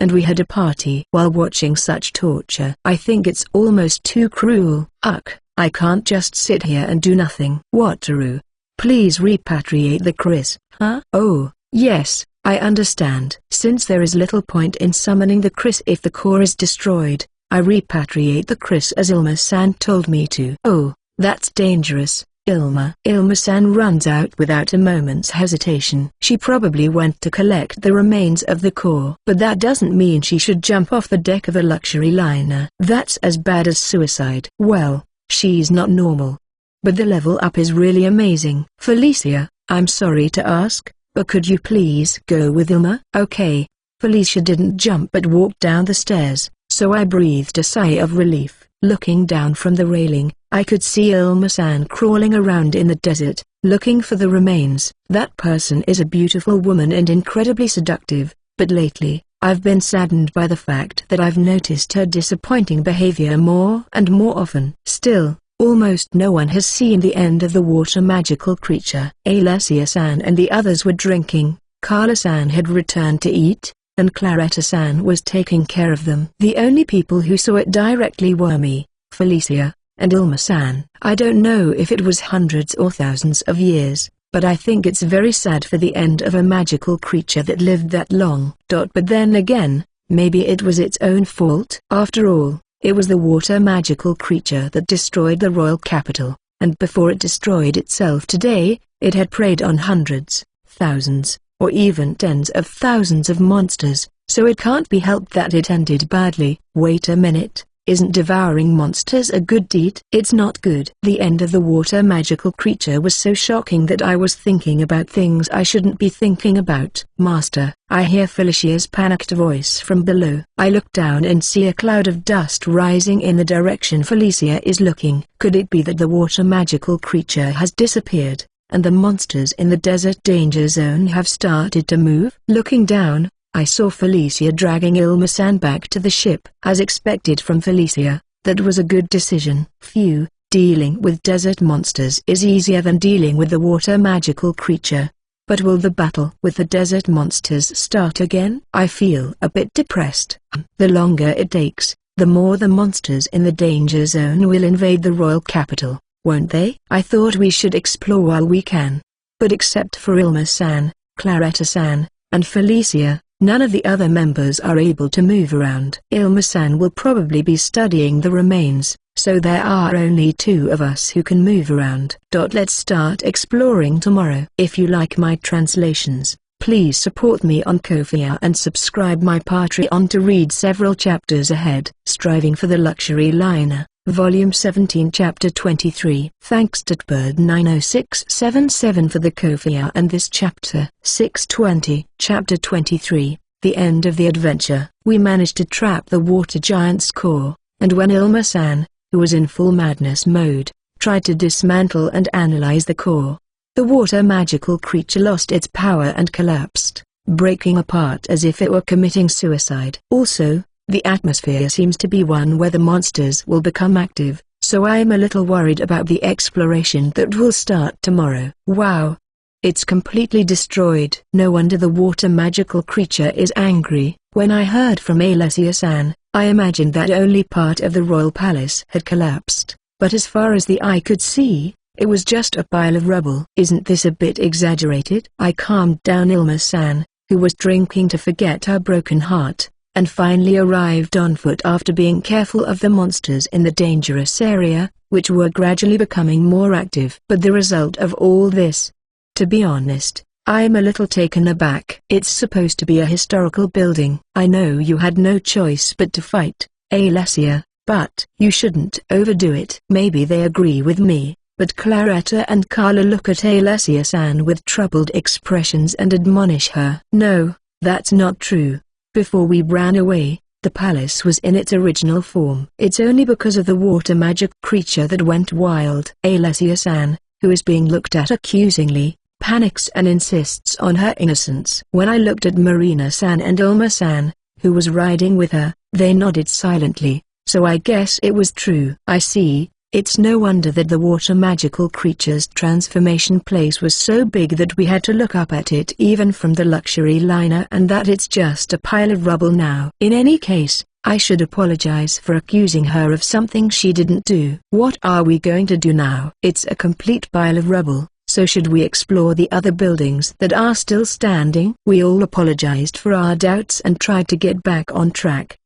And we had a party while watching such torture. I think it's almost too cruel. I can't just sit here and do nothing. Wataru, please repatriate the Chris. Huh? Oh, yes, I understand. Since there is little point in summoning the Chris if the core is destroyed, I repatriate the Chris as Ilma-san told me to. Oh, that's dangerous, Ilma. Ilma-san runs out without a moment's hesitation. She probably went to collect the remains of the core. But that doesn't mean she should jump off the deck of a luxury liner. That's as bad as suicide. Well, she's not normal. But the level up is really amazing. Felicia, I'm sorry to ask, but could you please go with Ilma? Okay. Felicia didn't jump but walked down the stairs, so I breathed a sigh of relief. Looking down from the railing, I could see Ilma-san crawling around in the desert, looking for the remains. That person is a beautiful woman and incredibly seductive, but lately, I've been saddened by the fact that I've noticed her disappointing behavior more and more often. Still, almost no one has seen the end of the water magical creature. Alessia-san and the others were drinking, Kala-san had returned to eat, and Claretta-san was taking care of them. The only people who saw it directly were me, Felicia, and Ilma-san. I don't know if it was hundreds or thousands of years, but I think it's very sad for the end of a magical creature that lived that long. But then again, maybe it was its own fault. After all, it was the water magical creature that destroyed the royal capital, and before it destroyed itself today, it had preyed on hundreds, thousands, or even tens of thousands of monsters, so it can't be helped that it ended badly. Wait a minute, isn't devouring monsters a good deed? It's not good. The end of the water magical creature was so shocking that I was thinking about things I shouldn't be thinking about. Master, I hear Felicia's panicked voice from below. I look down and see a cloud of dust rising in the direction Felicia is looking. Could it be that the water magical creature has disappeared, and the monsters in the desert danger zone have started to move? Looking down, I saw Felicia dragging Ilma-san back to the ship. As expected from Felicia, that was a good decision. Phew, dealing with desert monsters is easier than dealing with the water magical creature. But will the battle with the desert monsters start again? I feel a bit depressed. The longer it takes, the more the monsters in the danger zone will invade the royal capital, won't they? I thought we should explore while we can. But except for Ilma-san, Claretta-san, and Felicia, none of the other members are able to move around. Ilma-san will probably be studying the remains, so there are only two of us who can move around. Let's start exploring tomorrow. If you like my translations, please support me on Ko-fi and subscribe my Patreon to read several chapters ahead. Striving for the Luxury Liner, Volume 17 Chapter 23. Thanks to Bird90677 for the Ko-fi and this chapter. 620. Chapter 23. The end of the adventure. We managed to trap the water giant's core, and when Ilma-san, who was in full madness mode, tried to dismantle and analyze the core, the water magical creature lost its power and collapsed, breaking apart as if it were committing suicide. Also, The atmosphere seems to be one where the monsters will become active, so I am a little worried about the exploration that will start tomorrow. Wow! It's completely destroyed. No wonder the water magical creature is angry. When I heard from Alessia-san, I imagined that only part of the royal palace had collapsed, but as far as the eye could see, it was just a pile of rubble. Isn't this a bit exaggerated? I calmed down Ilma-san, who was drinking to forget her broken heart, and finally arrived on foot after being careful of the monsters in the dangerous area, which were gradually becoming more active. But the result of all this? To be honest, I'm a little taken aback. It's supposed to be a historical building. I know you had no choice but to fight, Alessia, but you shouldn't overdo it. Maybe they agree with me, but Claretta and Carla look at Alessia-san with troubled expressions and admonish her. No, that's not true. Before we ran away, the palace was in its original form. It's only because of the water magic creature that went wild. Alessia-san, who is being looked at accusingly, panics and insists on her innocence. When I looked at Marina-san and Ilma-san, who was riding with her, they nodded silently, so I guess it was true. I see. It's no wonder that the water magical creature's transformation place was so big that we had to look up at it even from the luxury liner, and that it's just a pile of rubble now. In any case, I should apologize for accusing her of something she didn't do. What are we going to do now? It's a complete pile of rubble. So should we explore the other buildings that are still standing? We all apologized for our doubts and tried to get back on track,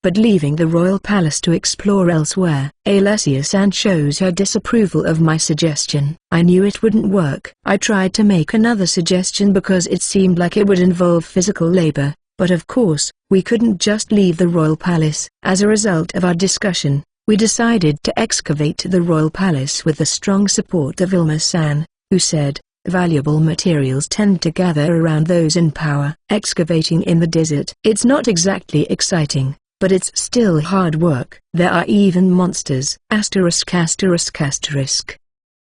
but leaving the royal palace to explore elsewhere. Alessia-san shows her disapproval of my suggestion. I knew it wouldn't work. I tried to make another suggestion because it seemed like it would involve physical labor, but of course, we couldn't just leave the royal palace. As a result of our discussion, we decided to excavate the royal palace with the strong support of Ilma-san, who said, valuable materials tend to gather around those in power. Excavating in the desert. It's not exactly exciting, but it's still hard work. There are even monsters. Asterisk asterisk asterisk.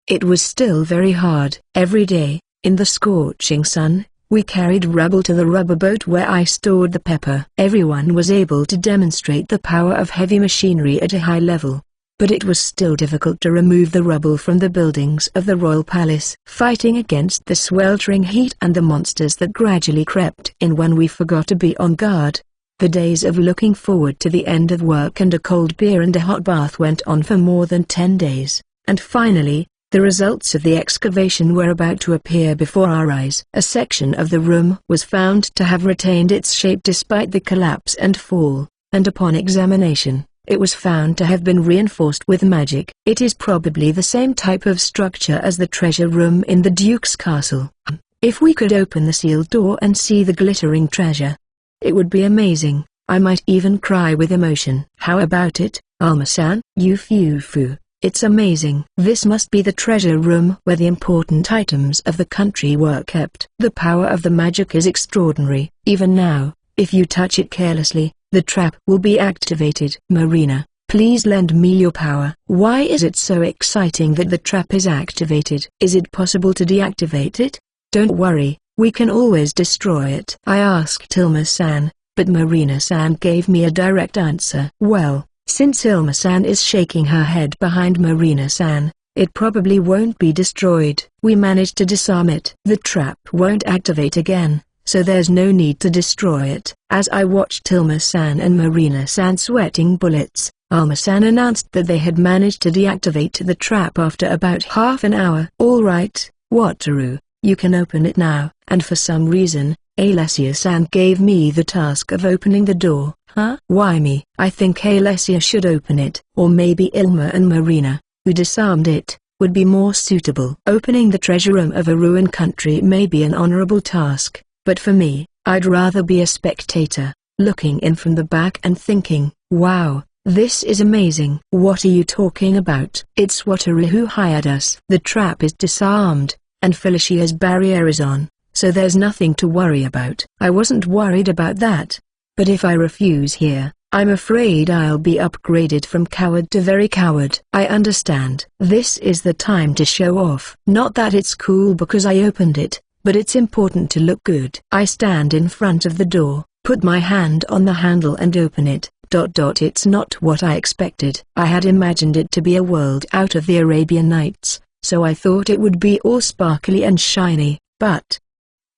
It was still very hard. Every day, in the scorching sun, we carried rubble to the rubber boat where I stored the pepper. Everyone was able to demonstrate the power of heavy machinery at a high level, but it was still difficult to remove the rubble from the buildings of the royal palace. Fighting against the sweltering heat and the monsters that gradually crept in when we forgot to be on guard. The days of looking forward to the end of work and a cold beer and a hot bath went on for more than 10 days, and finally, the results of the excavation were about to appear before our eyes. A section of the room was found to have retained its shape despite the collapse and fall, and upon examination, it was found to have been reinforced with magic. It is probably the same type of structure as the treasure room in the Duke's castle. If we could open the sealed door and see the glittering treasure, it would be amazing. I might even cry with emotion. How about it, Alma-san? Yufufu, it's amazing. This must be the treasure room where the important items of the country were kept. The power of the magic is extraordinary. Even now, if you touch it carelessly, the trap will be activated. Marina, please lend me your power. Why is it so exciting that the trap is activated? Is it possible to deactivate it? Don't worry, we can always destroy it. I asked Ilma-san, but Marina-san gave me a direct answer. Well, since Ilma-san is shaking her head behind Marina-san, it probably won't be destroyed. We managed to disarm it. The trap won't activate again, so there's no need to destroy it. As I watched Ilma-san and Marina-san sweating bullets, Alma-san announced that they had managed to deactivate the trap after about half an hour. All right, Wataru, you can open it now. And for some reason, Alessia-san gave me the task of opening the door. Huh? Why me? I think Alessia should open it, or maybe Ilma and Marina, who disarmed it, would be more suitable. Opening the treasure room of a ruined country may be an honorable task, but for me, I'd rather be a spectator, looking in from the back and thinking, wow, this is amazing. What are you talking about? It's Wataru who hired us. The trap is disarmed, and Felicia's barrier is on, so there's nothing to worry about. I wasn't worried about that, but if I refuse here, I'm afraid I'll be upgraded from coward to very coward. I understand. This is the time to show off. Not that it's cool because I opened it, but it's important to look good. I stand in front of the door, Put my hand on the handle and open it. It's not what I expected. I had imagined it to be a world out of the Arabian Nights, so I thought it would be all sparkly and shiny, but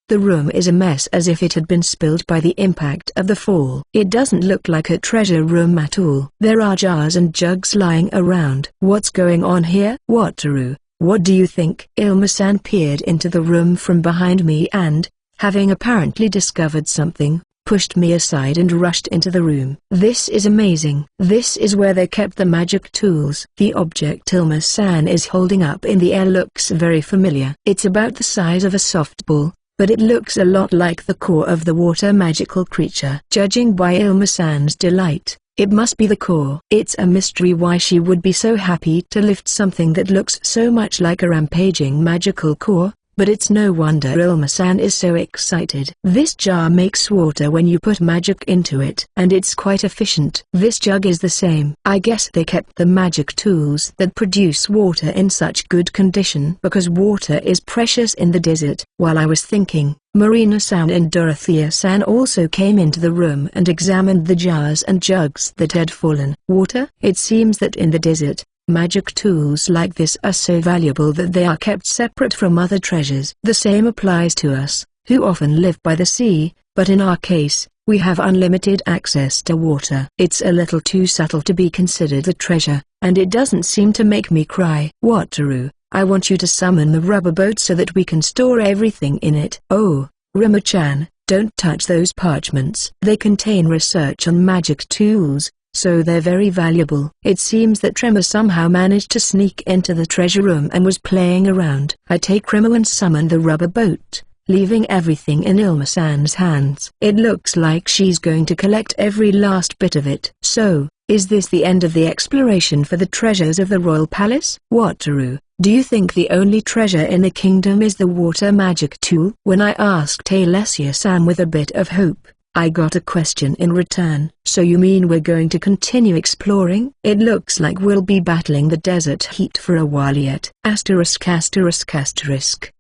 the room is a mess, as if it had been spilled by the impact of the fall. It doesn't look like a treasure room at all. There are jars and jugs lying around. What's going on here? Wataru, what do you think? Ilma-san peered into the room from behind me and, having apparently discovered something, pushed me aside and rushed into the room. This is amazing. This is where they kept the magic tools. The object Ilma-san is holding up in the air looks very familiar. It's about the size of a softball, but it looks a lot like the core of the water magical creature. Judging by Ilma-san's delight, it must be the core. It's a mystery why she would be so happy to lift something that looks so much like a rampaging magical core, but it's no wonder Ilma-san is so excited. This jar makes water when you put magic into it, and it's quite efficient. This jug is the same. I guess they kept the magic tools that produce water in such good condition because water is precious in the desert. While I was thinking, Marina-san and Dorothea-san also came into the room and examined the jars and jugs that had fallen. Water? It seems that in the desert, magic tools like this are so valuable that they are kept separate from other treasures. The same applies to us, who often live by the sea, but in our case, we have unlimited access to water. It's a little too subtle to be considered a treasure, and it doesn't seem to make me cry. Wataru, I want you to summon the rubber boat so that we can store everything in it. Oh, Rima-chan, don't touch those parchments. They contain research on magic tools, so they're very valuable. It seems that Tremor somehow managed to sneak into the treasure room and was playing around. I take Tremor and summon the rubber boat, leaving everything in Ilma-san's hands. It looks like she's going to collect every last bit of it. So, is this the end of the exploration for the treasures of the royal palace? Wataru, do you think the only treasure in the kingdom is the water magic tool? When I asked Alessia-san with a bit of hope, I got a question in return. So you mean we're going to continue exploring? It looks like we'll be battling the desert heat for a while yet. Asterisk asterisk asterisk.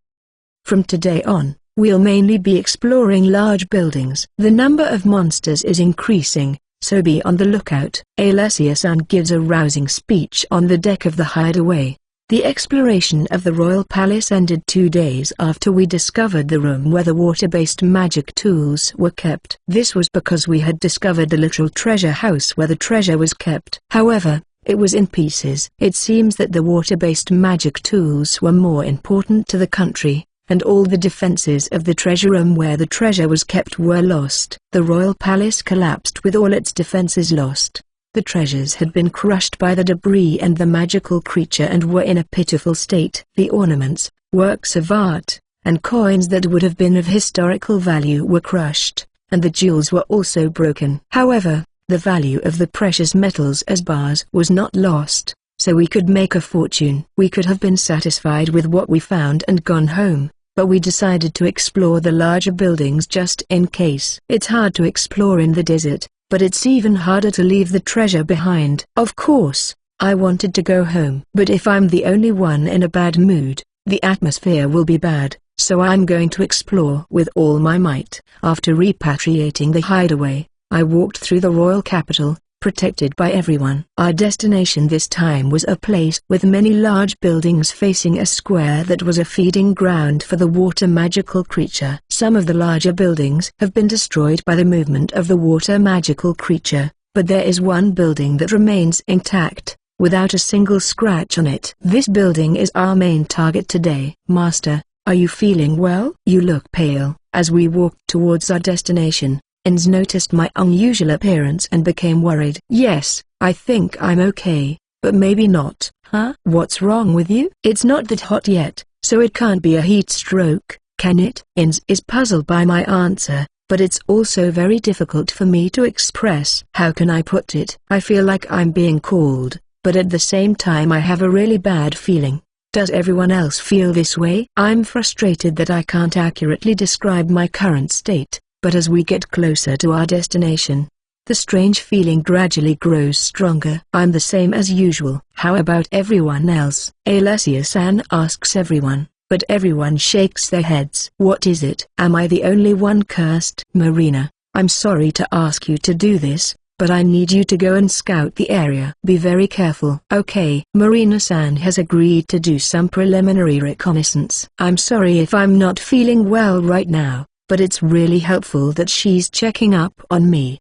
From today on, we'll mainly be exploring large buildings. The number of monsters is increasing, so be on the lookout. Alessia-san gives a rousing speech on the deck of the hideaway. The exploration of the royal palace ended 2 days after we discovered the room where the water-based magic tools were kept. This was because we had discovered the literal treasure house where the treasure was kept. However, it was in pieces. It seems that the water-based magic tools were more important to the country, and all the defenses of the treasure room where the treasure was kept were lost. The royal palace collapsed with all its defenses lost. The treasures had been crushed by the debris and the magical creature and were in a pitiful state. The ornaments, works of art, and coins that would have been of historical value were crushed, and the jewels were also broken. However, the value of the precious metals as bars was not lost, so we could make a fortune. We could have been satisfied with what we found and gone home, but we decided to explore the larger buildings just in case. It's hard to explore in the desert, but it's even harder to leave the treasure behind. Of course, I wanted to go home. But if I'm the only one in a bad mood, the atmosphere will be bad, so I'm going to explore with all my might. After repatriating the hideaway, I walked through the royal capital, protected by everyone. Our destination this time was a place with many large buildings facing a square that was a feeding ground for the water magical creature. Some of the larger buildings have been destroyed by the movement of the water magical creature, but there is one building that remains intact, without a single scratch on it. This building is our main target today. Master, are you feeling well? You look pale. As we walked towards our destination, Ins noticed my unusual appearance and became worried. Yes, I think I'm okay, but maybe not. Huh? What's wrong with you? It's not that hot yet, so it can't be a heat stroke, can it? Ins is puzzled by my answer, but it's also very difficult for me to express. How can I put it? I feel like I'm being called, but at the same time I have a really bad feeling. Does everyone else feel this way? I'm frustrated that I can't accurately describe my current state. But as we get closer to our destination, the strange feeling gradually grows stronger. I'm the same as usual. How about everyone else? Alessia-san asks everyone, but everyone shakes their heads. What is it? Am I the only one cursed? Marina, I'm sorry to ask you to do this, but I need you to go and scout the area. Be very careful. Okay. Marina-san has agreed to do some preliminary reconnaissance. I'm sorry if I'm not feeling well right now, but it's really helpful that she's checking up on me.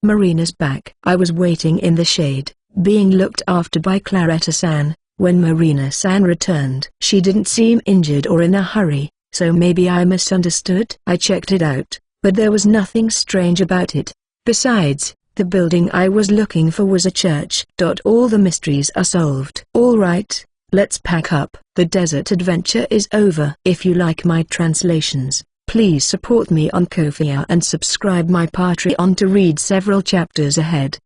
Marina's back. I was waiting in the shade, being looked after by Claretta-san, when Marina-san returned. She didn't seem injured or in a hurry, so maybe I misunderstood. I checked it out, but there was nothing strange about it. Besides, the building I was looking for was a church. All the mysteries are solved. Alright, let's pack up. The desert adventure is over. If you like my translations, please support me on Ko-fi and subscribe my Patreon to read several chapters ahead.